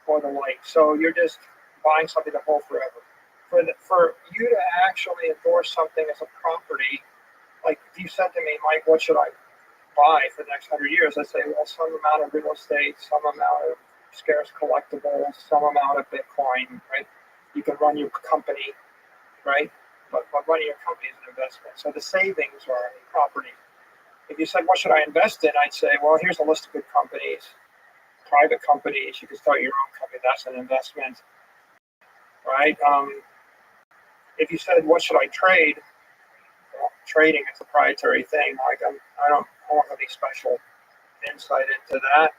or the like. So you're just buying something to hold forever. For you to actually endorse something as a property, like if you said to me, Mike, what should I buy for the next 100 years? I'd say, well, some amount of real estate, some amount of scarce collectibles, some amount of Bitcoin, right? You can run your company, right? But running your company is an investment. So the savings are property. If you said, what should I invest in? I'd say, well, here's a list of good companies, private companies. You can start your own company. That's an investment, right? If you said, what should I trade? Well, trading is a proprietary thing. Like I don't have any special insight into that.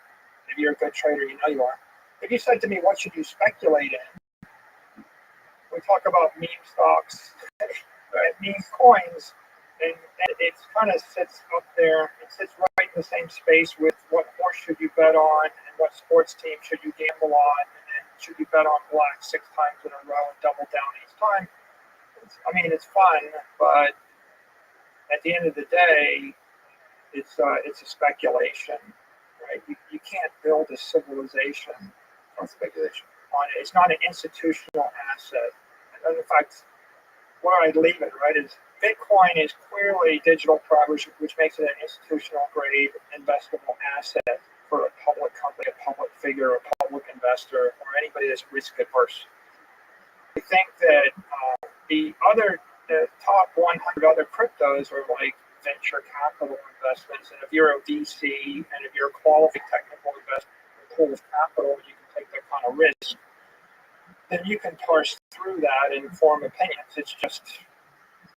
If you're a good trader, you know you are. If you said to me, what should you speculate in? We talk about meme stocks, right? Meme coins, and it kind of sits up there. It sits right in the same space with what horse should you bet on and what sports team should you gamble on, and should you bet on black 6 times in a row and double down each time. It's fun, but at the end of the day, it's a speculation, right? You can't build a civilization On speculation. on it. It's not an institutional asset. And in fact, where I'd leave it, right, is Bitcoin is clearly digital property, which makes it an institutional grade investable asset for a public company, a public figure, a public investor, or anybody that's risk adverse. I think that the top 100 other cryptos are like venture capital investments, and if you're a VC and if you're a qualified technical investor, pool of capital, you can take that kind of risk, then you can parse through that and form opinions. It's just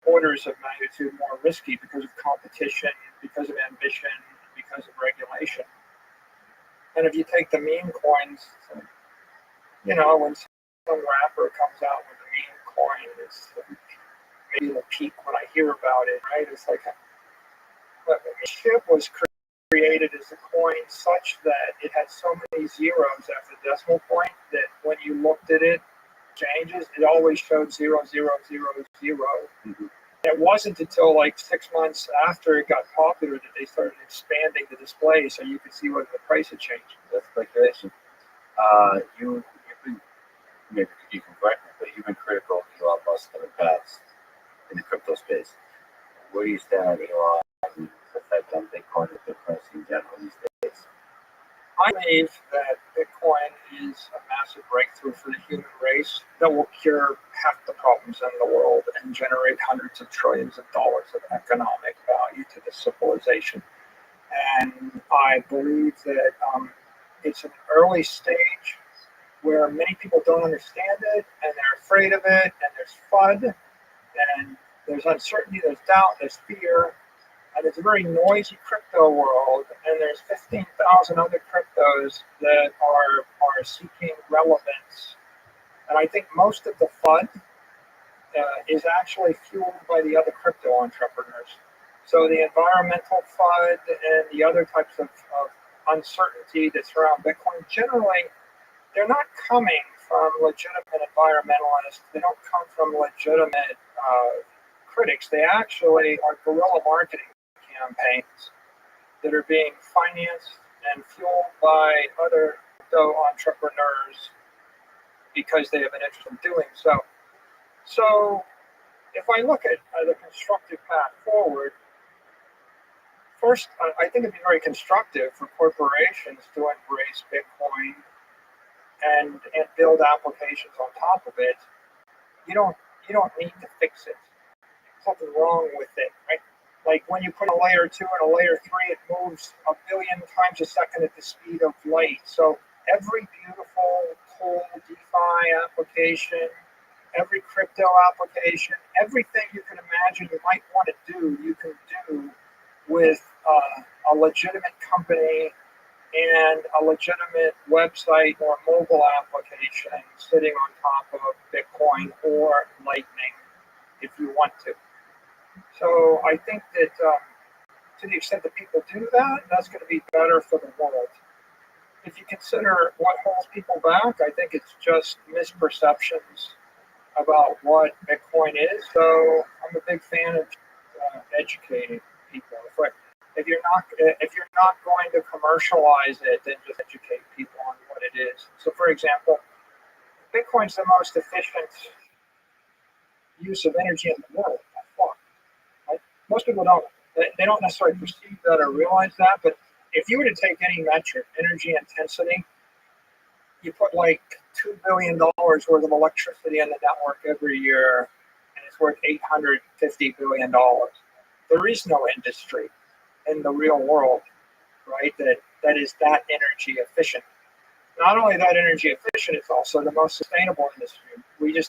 orders of magnitude more risky because of competition, because of ambition, because of regulation. And if you take the meme coins, when some rapper comes out with a meme coin, maybe it'll peak when I hear about it, right? It's like the chip was created as a coin such that it had so many zeros after the decimal point that when you looked at it, changes, it always showed 0, 0, 0, 0. Mm-hmm. It wasn't until like 6 months after it got popular that they started expanding the display so you could see whether the price had changed. That's speculation. You've been, maybe you can correct me, but you've been critical of Elon Musk in the past in the crypto space. Where do you stand on Elon and the effect on Bitcoin and cryptocurrency in general these days? I believe that Bitcoin is a massive breakthrough for the human race that will cure half the problems in the world and generate hundreds of trillions of dollars of economic value to the civilization. And I believe that it's an early stage where many people don't understand it and they're afraid of it, and there's FUD, and there's uncertainty, there's doubt, there's fear. And it's a very noisy crypto world, and there's 15,000 other cryptos that are seeking relevance. And I think most of the FUD is actually fueled by the other crypto entrepreneurs. So the environmental FUD and the other types of uncertainty that surround Bitcoin, generally, they're not coming from legitimate environmentalists. They don't come from legitimate critics. They actually are guerrilla marketing campaigns that are being financed and fueled by other crypto entrepreneurs because they have an interest in doing so. So if I look at the constructive path forward, first, I think it'd be very constructive for corporations to embrace Bitcoin and build applications on top of it. You don't need to fix it. There's something wrong with it, right? Like when you put a layer 2 and a layer 3, it moves a billion times a second at the speed of light. So every beautiful, cool DeFi application, every crypto application, everything you can imagine you might want to do, you can do with a legitimate company and a legitimate website or mobile application sitting on top of Bitcoin or Lightning if you want to. So I think that to the extent that people do that, that's going to be better for the world. If you consider what holds people back, I think it's just misperceptions about what Bitcoin is. So I'm a big fan of educating people. If you're not going to commercialize it, then just educate people on what it is. So, for example, Bitcoin's the most efficient use of energy in the world by far. Right? Most people don't. They don't necessarily perceive that or realize that. But if you were to take any metric, energy intensity, you put like $2 billion worth of electricity in the network every year, and it's worth $850 billion. There is no industry in the real world, right, that is that energy efficient. Not only that energy efficient, it's also the most sustainable industry. We do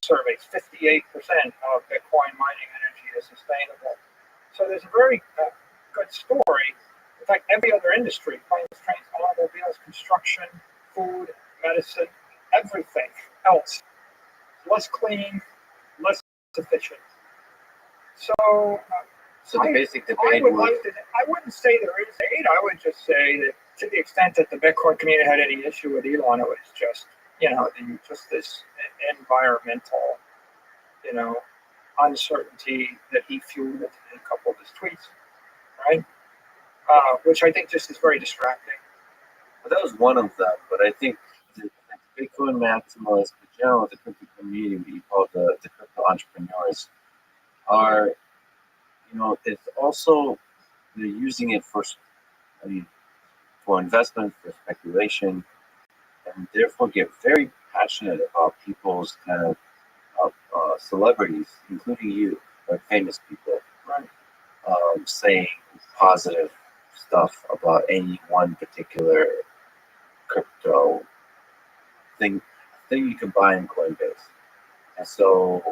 surveys, 58% of Bitcoin mining energy is sustainable. So there's a very good story. fact, every other industry, planes, trains, automobiles, construction, food, medicine, everything else, less clean, less efficient. So, So the basic I debate would was, like to. I wouldn't say there is hate. I would just say that to the extent that the Bitcoin community had any issue with Elon, it was just just this environmental, uncertainty that he fueled in a couple of his tweets, right? Which I think just is very distracting. but that was one of them. But I think the Bitcoin maximalists, in general, the crypto community, what you call the crypto entrepreneurs, are, it's also, they're using it for investment, for speculation, and therefore get very passionate about people's kind of celebrities, including you, like famous people, Right. saying positive stuff about any one particular crypto thing you can buy in Coinbase. And so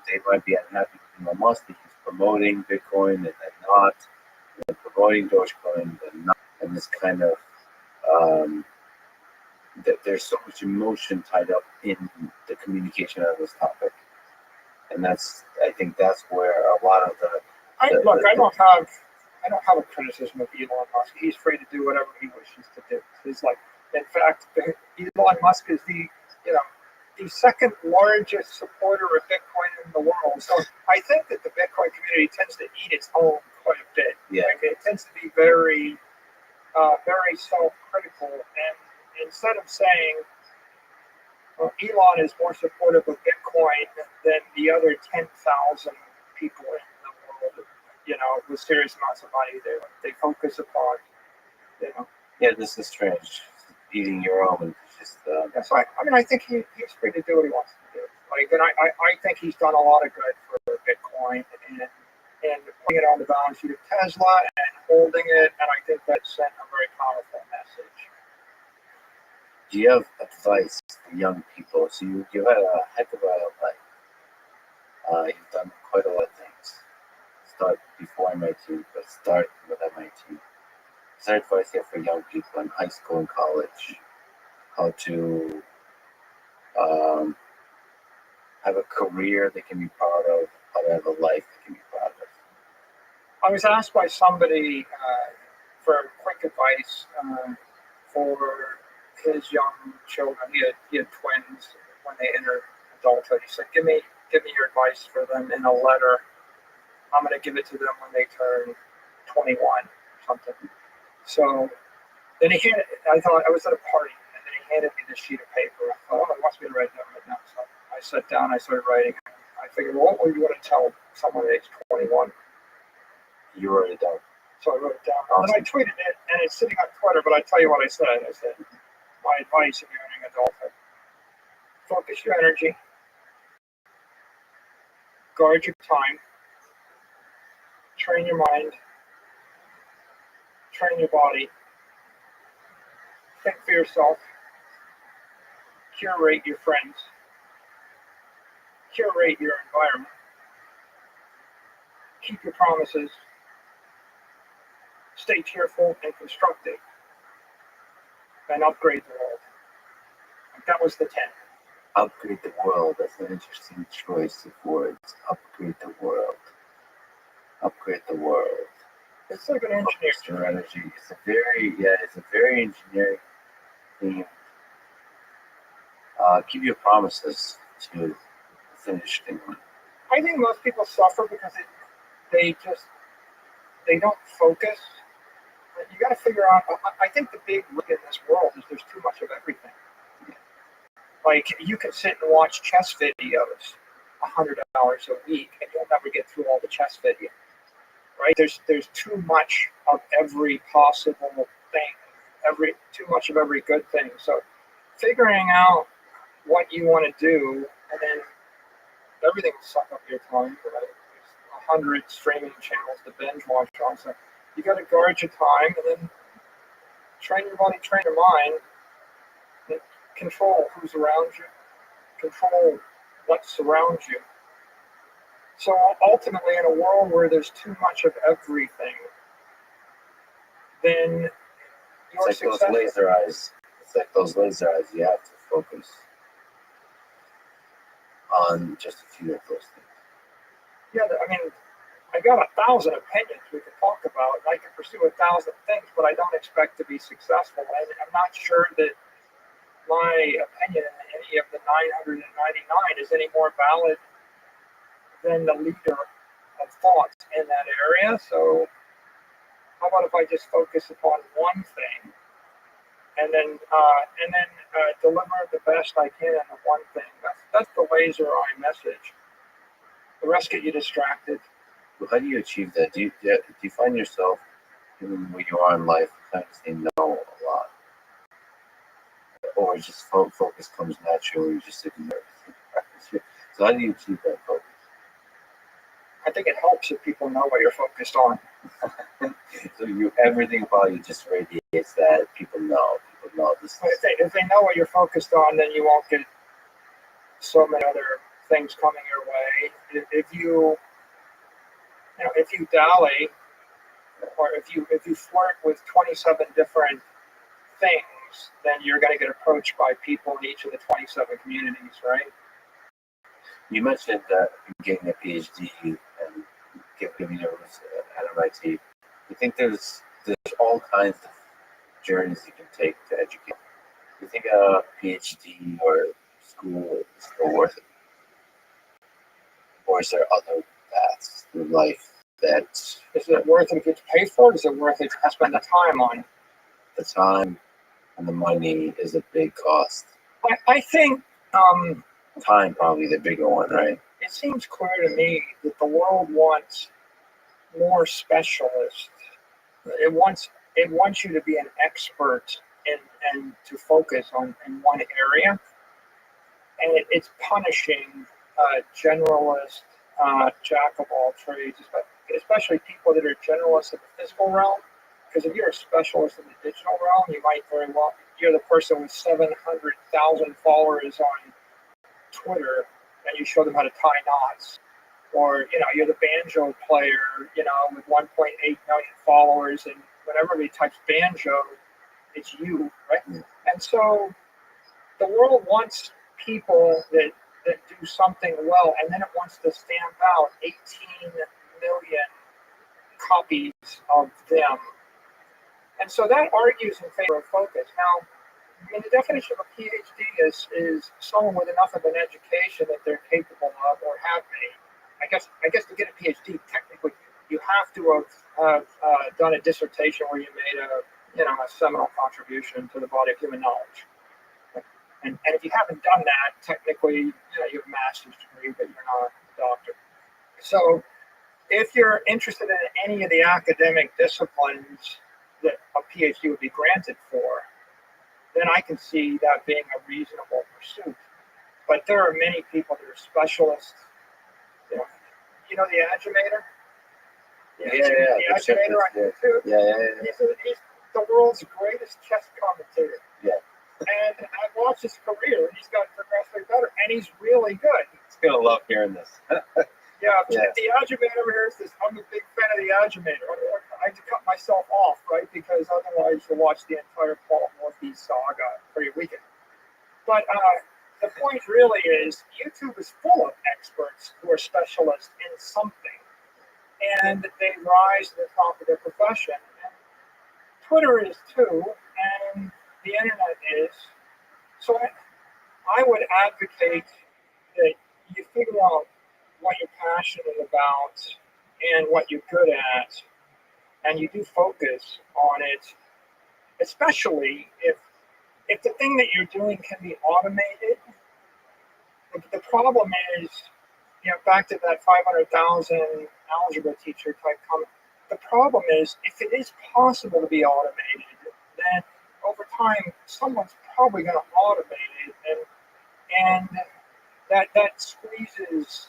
they might be unhappy with Elon Musk that he's promoting Bitcoin and then not, and promoting Dogecoin and then not, and this kind of that there's so much emotion tied up in the communication of this topic, and I think that's where a lot of I don't have a criticism of Elon Musk. He's free to do whatever he wishes to do. He's like, in fact, Elon Musk is the second largest supporter of Bitcoin in the world. So I think that the Bitcoin community tends to eat its own quite a bit. Yeah. Like, it tends to be very, very self-critical. And instead of saying, well, Elon is more supportive of Bitcoin than the other 10,000 people in the world, with serious amounts of money, they focus upon, Yeah, this is strange. Eating your own, just So I think he's free to do what he wants to do. And I think he's done a lot of good for Bitcoin and putting it on the balance sheet of Tesla and holding it, and I think that sent a very powerful message. do you have advice for young people? So you had a heck of a life. You've done quite a lot of things. Start before MIT, but start with MIT. Is there advice here for young people in high school and college? How to have a career they can be proud of, how to have a life they can be proud of. I was asked by somebody for quick advice for his young children. He had twins when they entered adulthood. He said, "Give me your advice for them in a letter. I'm going to give it to them when they turn 21 or something." So then I thought I was at a party, and then he handed me this sheet of paper. I thought, he wants me to write it down right now. So I sat down, I started writing. I figured, well, what would you want to tell someone at age 21? You wrote it down. So I wrote it down. And then I tweeted it, and it's sitting on Twitter, but I tell you what I said. I said, my advice if you're entering adulthood: focus your energy, guard your time, train your mind, train your body, think for yourself, curate your friends, curate your environment, keep your promises, stay cheerful and constructive, and upgrade the world. That was the 10. Upgrade the world. That's an interesting choice of words. Upgrade the world. Upgrade the world. It's like an engineer. Strategy. It's a very engineering theme. Keep your promises to finish things. I think most people suffer because they don't focus. You got to figure out. I think the big risk in this world is there's too much of everything. Like, you can sit and watch chess videos 100 hours a week, and you'll never get through all the chess videos. Right? There's too much of every possible thing, too much of every good thing. So figuring out what you want to do, and then everything will suck up your time. Right? There's 100 streaming channels to binge watch on. So you got to guard your time, and then train your body, train your mind, and control who's around you, control what surrounds you. So ultimately, in a world where there's too much of everything, then It's you're like those successful. laser eyes. It's like those laser eyes. You have to focus on just a few of those things. Yeah, I mean, I got 1,000 opinions we could talk about. I can pursue 1,000 things, but I don't expect to be successful. And I'm not sure that my opinion in any of the 999 is any more valid than the leader of thought in that area. So how about if I just focus upon one thing and then deliver the best I can on the one thing? That's the laser eye message. The rest get you distracted. Well, how do you achieve that? Do you find yourself, even where you are in life, kind of saying no a lot? Or just focus comes naturally, you just sitting there. So how do you achieve that focus? I think it helps if people know what you're focused on. So everything about you just radiates that people know. People know this. If they know what you're focused on, then you won't get so many other things coming your way. If you dally, or if you flirt with 27 different things, then you're going to get approached by people in each of the 27 communities, right? You mentioned that getting a PhD and giving your roots at MIT. You think there's all kinds of journeys you can take to educate? You think a PhD or school is still worth it? Or is there other paths through life that... Is it worth it if you have to pay for it? Is it worth it to spend the time on? The time and the money is a big cost. I think time probably the bigger one, right? It seems clear to me that the world wants more specialists. It wants you to be an expert and to focus on in one area, and it's punishing generalist, jack of all trades, especially people that are generalists in the physical realm. Because if you're a specialist in the digital realm, you might very well, you're the person with 700,000 followers on Twitter, and you show them how to tie knots. Or, you're the banjo player, with 1.8 million followers, and whenever he types banjo, it's you, right? Mm. And so the world wants people that do something well, and then it wants to stamp out 18 million copies of them. And so that argues in favor of focus. Now, the definition of a PhD is someone with enough of an education that they're capable of or have made. I guess to get a PhD, technically, you have to have done a dissertation where you made a seminal contribution to the body of human knowledge. And if you haven't done that, technically, you have a master's degree, but you're not a doctor. So if you're interested in any of the academic disciplines that a PhD would be granted for, then I can see that being a reasonable pursuit. But there are many people that are specialists. You know the agitator? The agitator on YouTube? Yeah. He's the world's greatest chess commentator. Yeah. And I've watched his career, and he's gotten progressively better, and he's really good. He's going to love hearing this. Yeah. The agitator hears this. I'm a big fan of the agitator. I had to cut myself off, right? Because otherwise you'll watch the entire Paul Morphy saga for your weekend. But the point really is YouTube is full of experts who are specialists in something. And they rise to the top of their profession. And Twitter is too, and the internet is. So I would advocate that you figure out what you're passionate about and what you're good at, and you do focus on it, especially if the thing that you're doing can be automated. The problem is, back to that 500,000 algebra teacher type comment, the problem is if it is possible to be automated, then over time someone's probably going to automate it, and that squeezes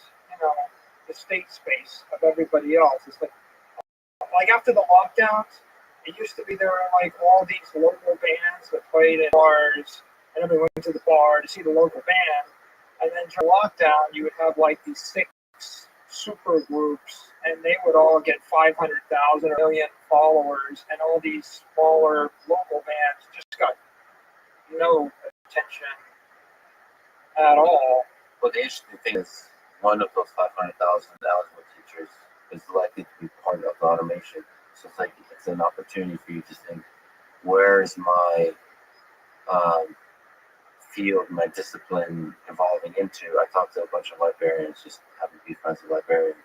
the state space of everybody else. It's like after the lockdowns, it used to be there were like all these local bands that played in bars, and everyone went to the bar to see the local band. And then during lockdown, you would have like these 6 super groups, and they would all get 500,000 or 1 million followers, and all these smaller local bands just got no attention at all. But the interesting thing is, one of those 500,000 eligible teachers is likely to be part of the automation. So it's like it's an opportunity for you to think, where is my field, my discipline evolving into? I talked to a bunch of librarians, just happen to be friends with librarians,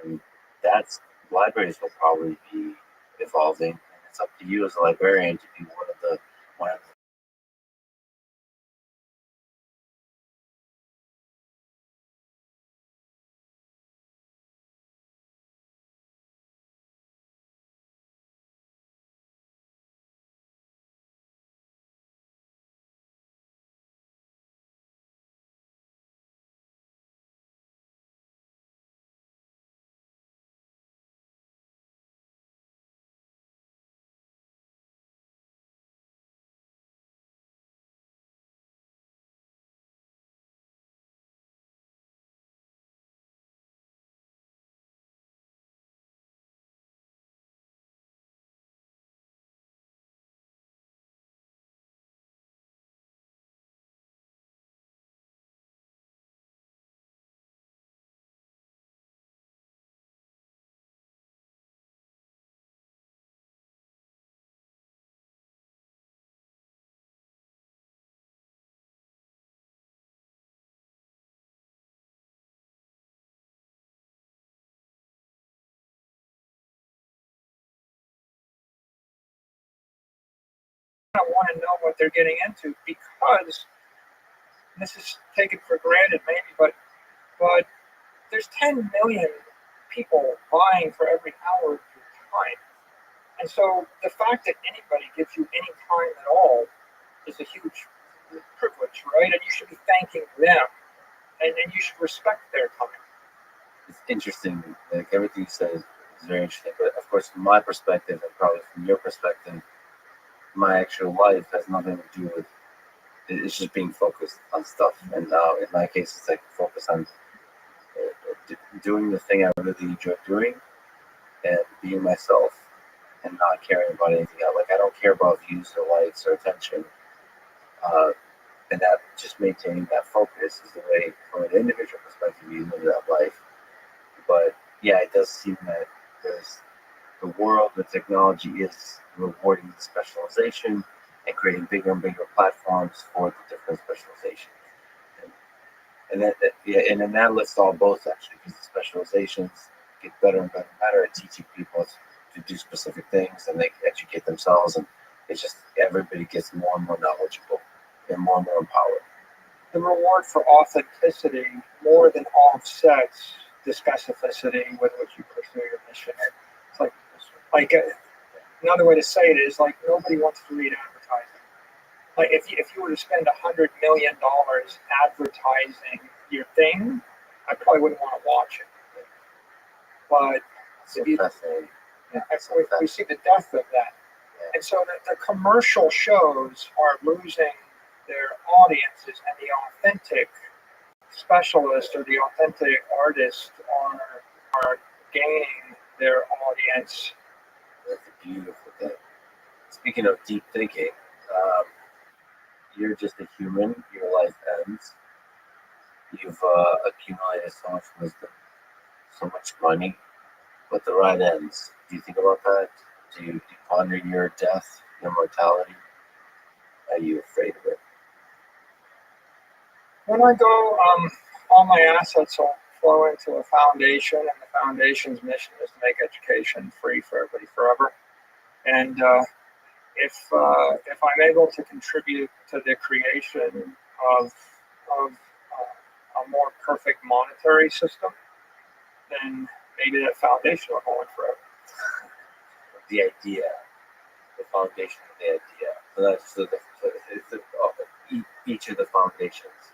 and that's libraries will probably be evolving, and it's up to you as a librarian to be one of the I want to know what they're getting into, because this is taken for granted maybe, but there's 10 million people vying for every hour of your time. And so the fact that anybody gives you any time at all is a huge privilege, right? And you should be thanking them, and you should respect their time. it's interesting. Like everything you said is very interesting. But of course, from my perspective, and probably from your perspective, my actual life has nothing to do with. It's just being focused on stuff. And now, in my case, it's like focus on doing the thing I really enjoy doing, and being myself, and not caring about anything else. Like I don't care about views or likes or attention. And that just maintaining that focus is the way, from an individual perspective, you live that life. But yeah, it does seem that there's the world, the technology is rewarding the specialization and creating bigger and bigger platforms for the different specializations. And then that lifts all boats actually, because the specializations get better and better and better at teaching people to do specific things, and they educate themselves, and it's just everybody gets more and more knowledgeable and more empowered. The reward for authenticity more than offsets the specificity with which you pursue your mission. It's like another way to say it is like nobody wants to read advertising. Like if you were to spend $100 million advertising your thing, I probably wouldn't want to watch it. But So if fascinating. we see the death of that. And so the commercial shows are losing their audiences, and the authentic specialist or the authentic artist are gaining their audience. That's a beautiful thing. Speaking of deep thinking, you're just a human. Your life ends. You've accumulated so much wisdom, so much money, but the ride ends. Do you think about that? Do you ponder your death, your mortality? Are you afraid of it? When I go, all my assets will flow into a foundation, and the foundation's mission is to make education free for everybody forever. And if I'm able to contribute to the creation of a more perfect monetary system, then maybe that foundation will go on forever. The idea, the foundation of the idea. So that's each of the foundations.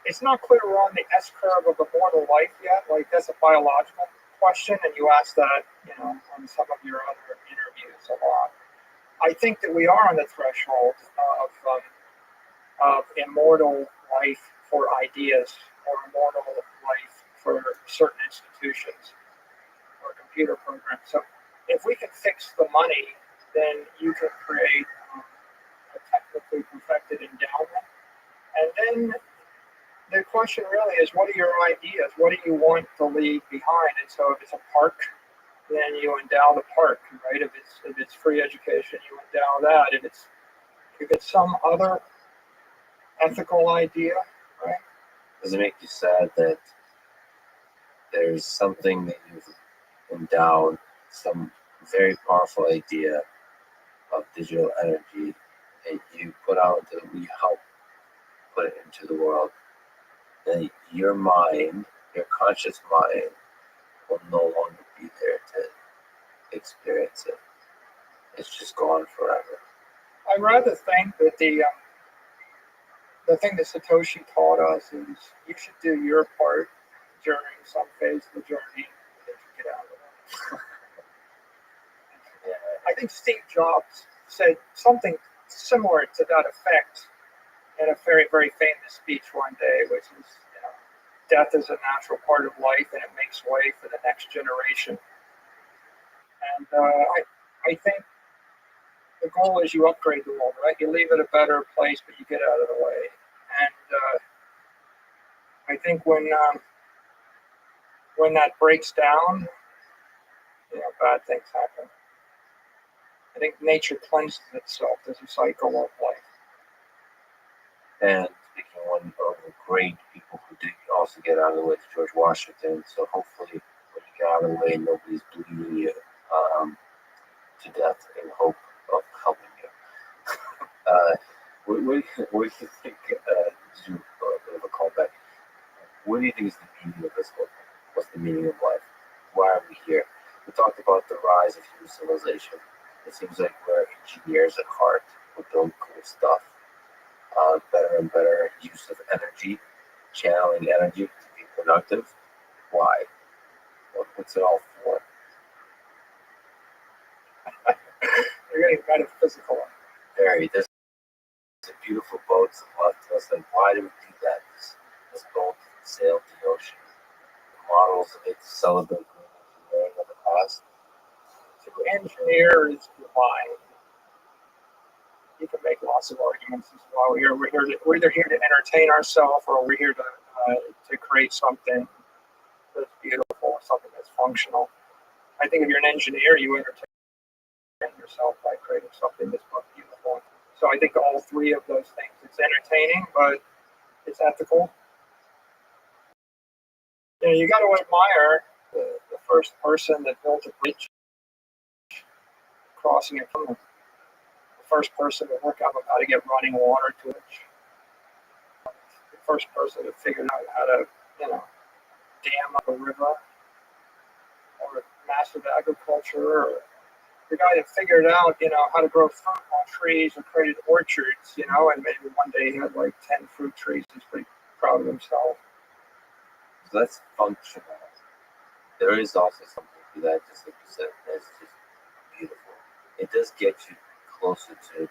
It's not clear we're on the S curve of immortal life yet. Like that's a biological question, and you asked that, on some of your other interviews a lot. I think that we are on the threshold of immortal life for ideas, or immortal life for certain institutions or computer programs. So if we can fix the money, then you can create a technically perfected endowment. And then the question really is, what are your ideas? What do you want to leave behind? And so if it's a park, then you endow the park, right? If it's free education, you endow that. If it's some other ethical idea, right? Does it make you sad that there's something that you've endowed, some very powerful idea of digital energy that you put out, that we help put it into the world, then your mind, your conscious mind, will no longer be there to experience it. It's just gone forever. I rather think that the thing that Satoshi taught us is you should do your part during some phase of the journey that you get out of it. I think Steve Jobs said something similar to that effect in a very, very famous speech one day, which is, death is a natural part of life and it makes way for the next generation. And I think the goal is you upgrade the world, right? You leave it a better place, but you get out of the way. And I think when that breaks down, bad things happen. I think nature cleanses itself. There's a cycle of life. And speaking of one of the great people who did also get out of the way, is George Washington. So hopefully, when you get out of the way, nobody's bleeding you to death in hope of helping you. What do you think? Just a bit of a callback. What do you think is the meaning of this whole thing? What's the meaning of life? Why are we here? We talked about the rise of human civilization. It seems like we're engineers at heart. We build cool stuff. Better and better use of energy, channeling energy to be productive. Why? What's it all for? You're getting metaphysical. Very. There's a beautiful boat left to us. Like, why do we do that? This boat sailed the ocean. The models of it celebrate engineering of the past. To engineer is divine. You can make lots of arguments as well. We're either here to entertain ourselves, or we're here to create something that's beautiful, something that's functional. I think if you're an engineer, you entertain yourself by creating something that's more beautiful. So I think all three of those things. It's entertaining, but it's ethical. You got to admire the first person that built a bridge, crossing it from the first person to work out how to get running water to it. The first person that figured out how to, dam up a river, or massive agriculture, or the guy that figured out, how to grow fruit on trees and created orchards, and maybe one day he had like 10 fruit trees. He's pretty proud of himself. So that's functional. There is also something to that, just like you said, that's just beautiful. It does get you closer to,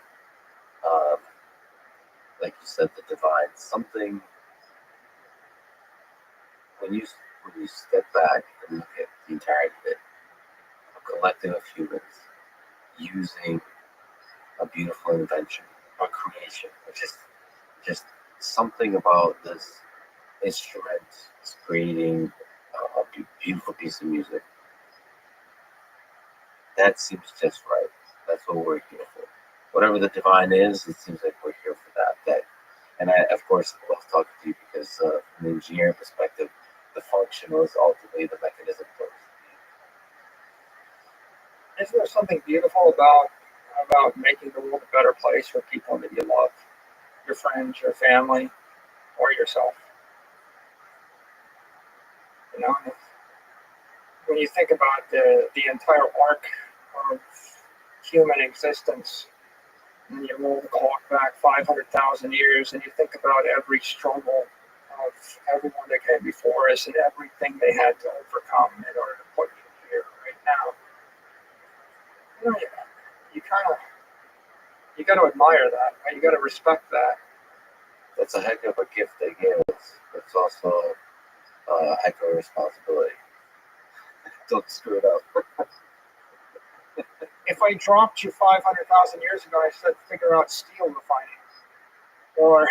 like you said, the divine. Something, when you step back and look at the entirety of it, a collective of humans using a beautiful invention or creation, which is just something about this instrument is creating a beautiful piece of music. That seems just right. That's what we're here for. Whatever the divine is, it seems like we're here for that. And I, of course, love talking to you because from an engineering perspective, the function was ultimately the mechanism for it. Isn't there something beautiful about making the world a better place for people that you love, your friends, your family, or yourself? When you think about the entire arc of human existence, and you roll the clock back 500,000 years, and you think about every struggle of everyone that came before us and everything they had to overcome in order to put you here right now. You got to admire that. Right? You got to respect that. That's a heck of a gift they gave us. It's also a heck of a responsibility. Don't screw it up. I dropped you 500,000 years ago, I said figure out steel refining, or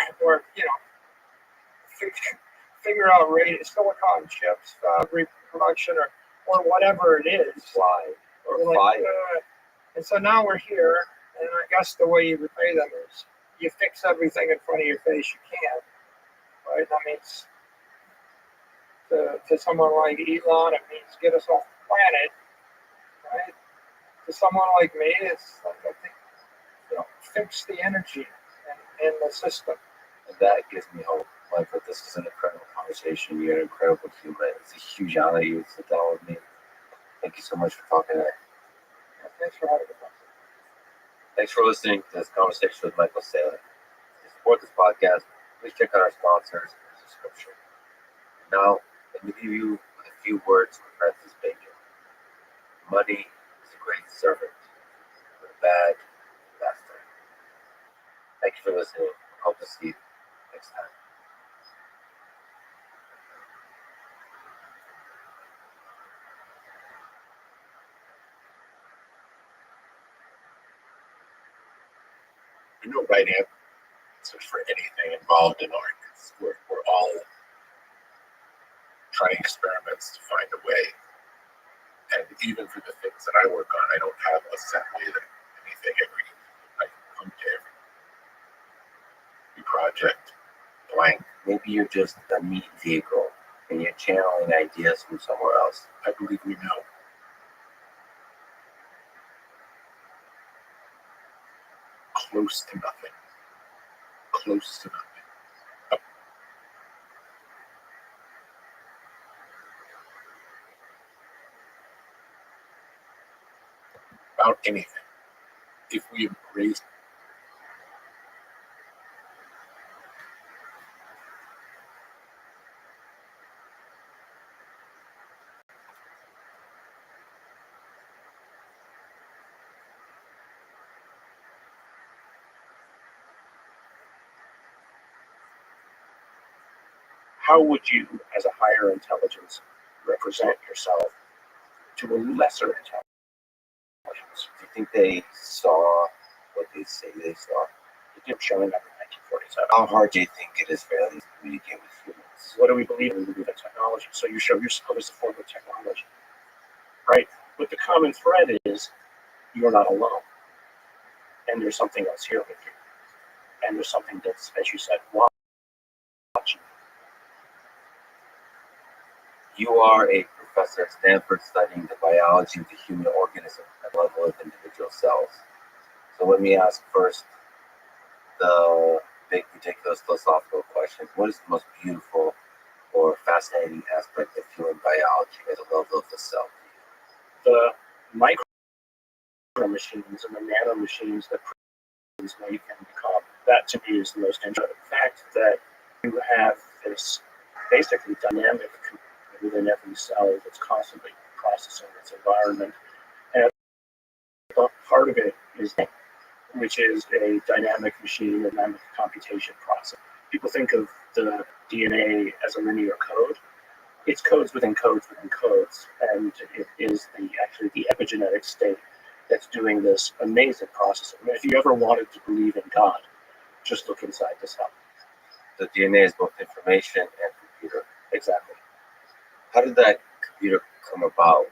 figure out silicon chips reproduction, or whatever it is. Fly or We're like, fire. and so now we're here, and I guess the way you repay them is you fix everything in front of your face you can, right? That means to someone like Elon, it means get us off the planet, right? To someone like me, it's like, I think, fix the energy in the system. And that gives me hope. Michael, this is an incredible conversation. You're an incredible human. It's a huge honor you sit down with me. Thank you so much for talking today. Yeah, thanks for having me. Thanks for listening to this conversation with Michael Saylor. To support this podcast, please check out our sponsors and subscription. Now, let me leave you with a few words from Francis Bacon. Money is a great servant, but a bad master. Thank you for listening. Hope to see you next time. There's no right answers for anything involved in art. We're all trying experiments to find a way. And even for the things that I work on, I don't have a set way that I come to every project blank. Maybe you're just a neat vehicle and you're channeling ideas from somewhere else. I believe we know. Close to nothing. Close to nothing. About anything. If we embrace how would you, as a higher intelligence, represent yourself to a lesser intelligence? Do you think they saw what they say they saw? It didn't show up in 1947. How hard do you think it is for aliens to communicate with humans? What do we believe in? We believe in technology. So you show yourself as a form of technology, right? But the common thread is you're not alone. And there's something else here with you. And there's something that's, as you said, watching. You are a professor at Stanford studying the biology of the human organism at the level of individual cells. So let me ask first the big, ridiculous philosophical question. What is the most beautiful or fascinating aspect of human biology at the level of the cell? The micro machines and the nano machines that produce life and become. That to me is the most interesting. The fact that you have this basically dynamic within every cell that's constantly processing its environment. And part of it is, which is a dynamic machine, a dynamic computation process. People think of the DNA as a linear code. It's codes within codes within codes, and it is actually the epigenetic state that's doing this amazing processing. I mean, if you ever wanted to believe in God, just look inside the cell. The DNA is both information and computer. Exactly. How did that computer come about?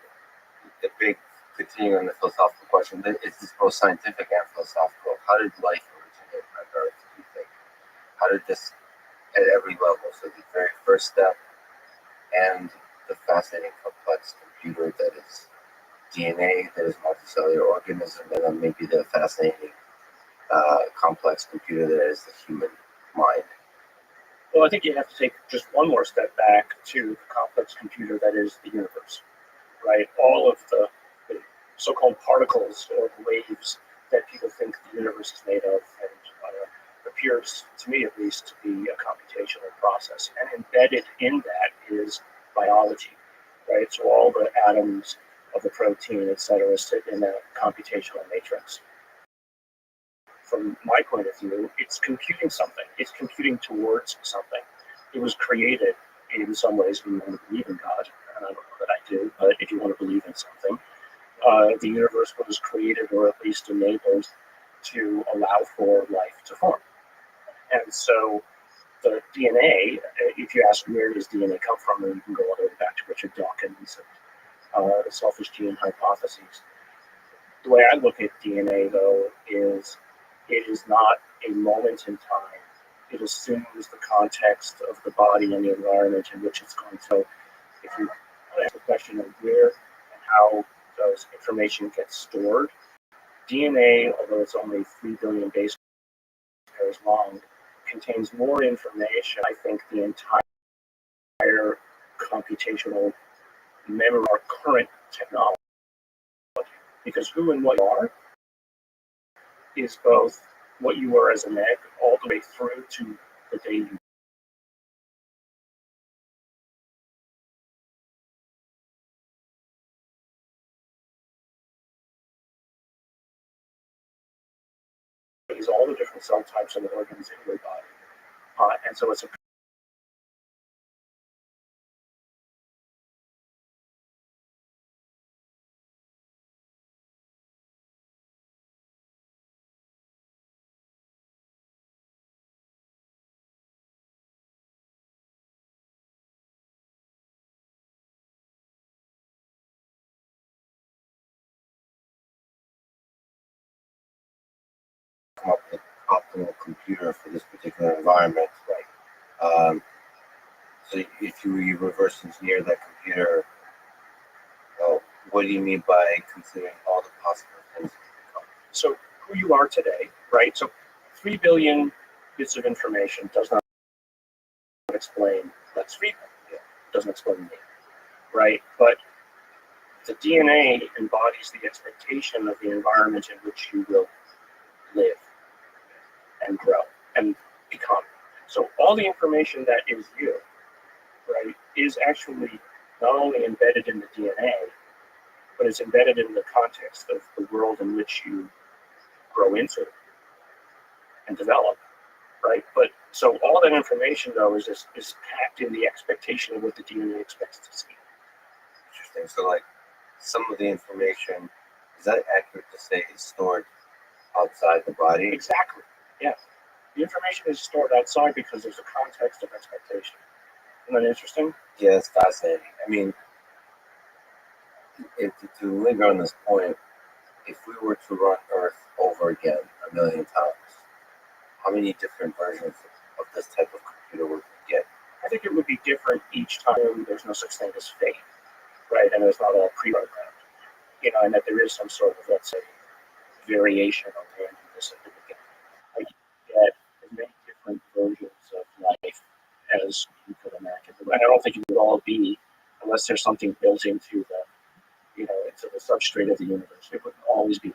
The big, continuing on the philosophical question, is this both scientific and philosophical? How did life originate on Earth, do you think? How did this, at every level, so the very first step and the fascinating complex computer that is DNA, that is multicellular organism, and then maybe the fascinating complex computer that is the human mind? Well, I think you have to take just one more step back to the complex computer that is the universe, right? All of the so-called particles or waves that people think the universe is made of, and appears, to me at least, to be a computational process. And embedded in that is biology, right? So all the atoms of the protein, et cetera, sit in a computational matrix. From my point of view, it's computing something. It's computing towards something. It was created in some ways. If you want to believe in God, and I don't know that I do, but if you want to believe in something, the universe was created, or at least enabled, to allow for life to form. And so the DNA, if you ask where does DNA come from, then you can go all the way back to Richard Dawkins and the selfish gene hypotheses. The way I look at DNA, though, is it is not a moment in time. It assumes the context of the body and the environment in which it's going to. If you ask the question of where and how does information get stored, DNA, although it's only 3 billion base pairs long, contains more information. I think the entire computational memory, our current technology, because who and what you are is both what you were as an egg all the way through to the day you is all the different cell types and organs in your body. And so it's a Come up with an optimal computer for this particular environment. So if you reverse engineer that computer, well, what do you mean by considering all the possible things? So who you are today, right? So 3 billion bits of information does not explain that's 3 billion. It doesn't explain me, right? But the DNA embodies the expectation of the environment in which you will live and grow and become. So all the information that is you, right, is actually not only embedded in the DNA, but it's embedded in the context of the world in which you grow into and develop, right? But so all that information, though, is packed in the expectation of what the DNA expects to see. Interesting. So, like, some of the information, is that accurate to say is stored outside the body? Exactly. Yeah. The information is stored outside because there's a context of expectation. Isn't that interesting? Yeah, it's fascinating. I mean, to linger on this point, if we were to run Earth over again 1,000,000 times, how many different versions of this type of computer would we get? I think it would be different each time. There's no such thing as fate, right? And it's not all pre-programmed, and that there is some sort of, let's say, variation on the end of this at the beginning. Like you get as many different versions of life as you could imagine. And I don't think it would all be, unless there's something built into the, into the substrate of the universe. It wouldn't always be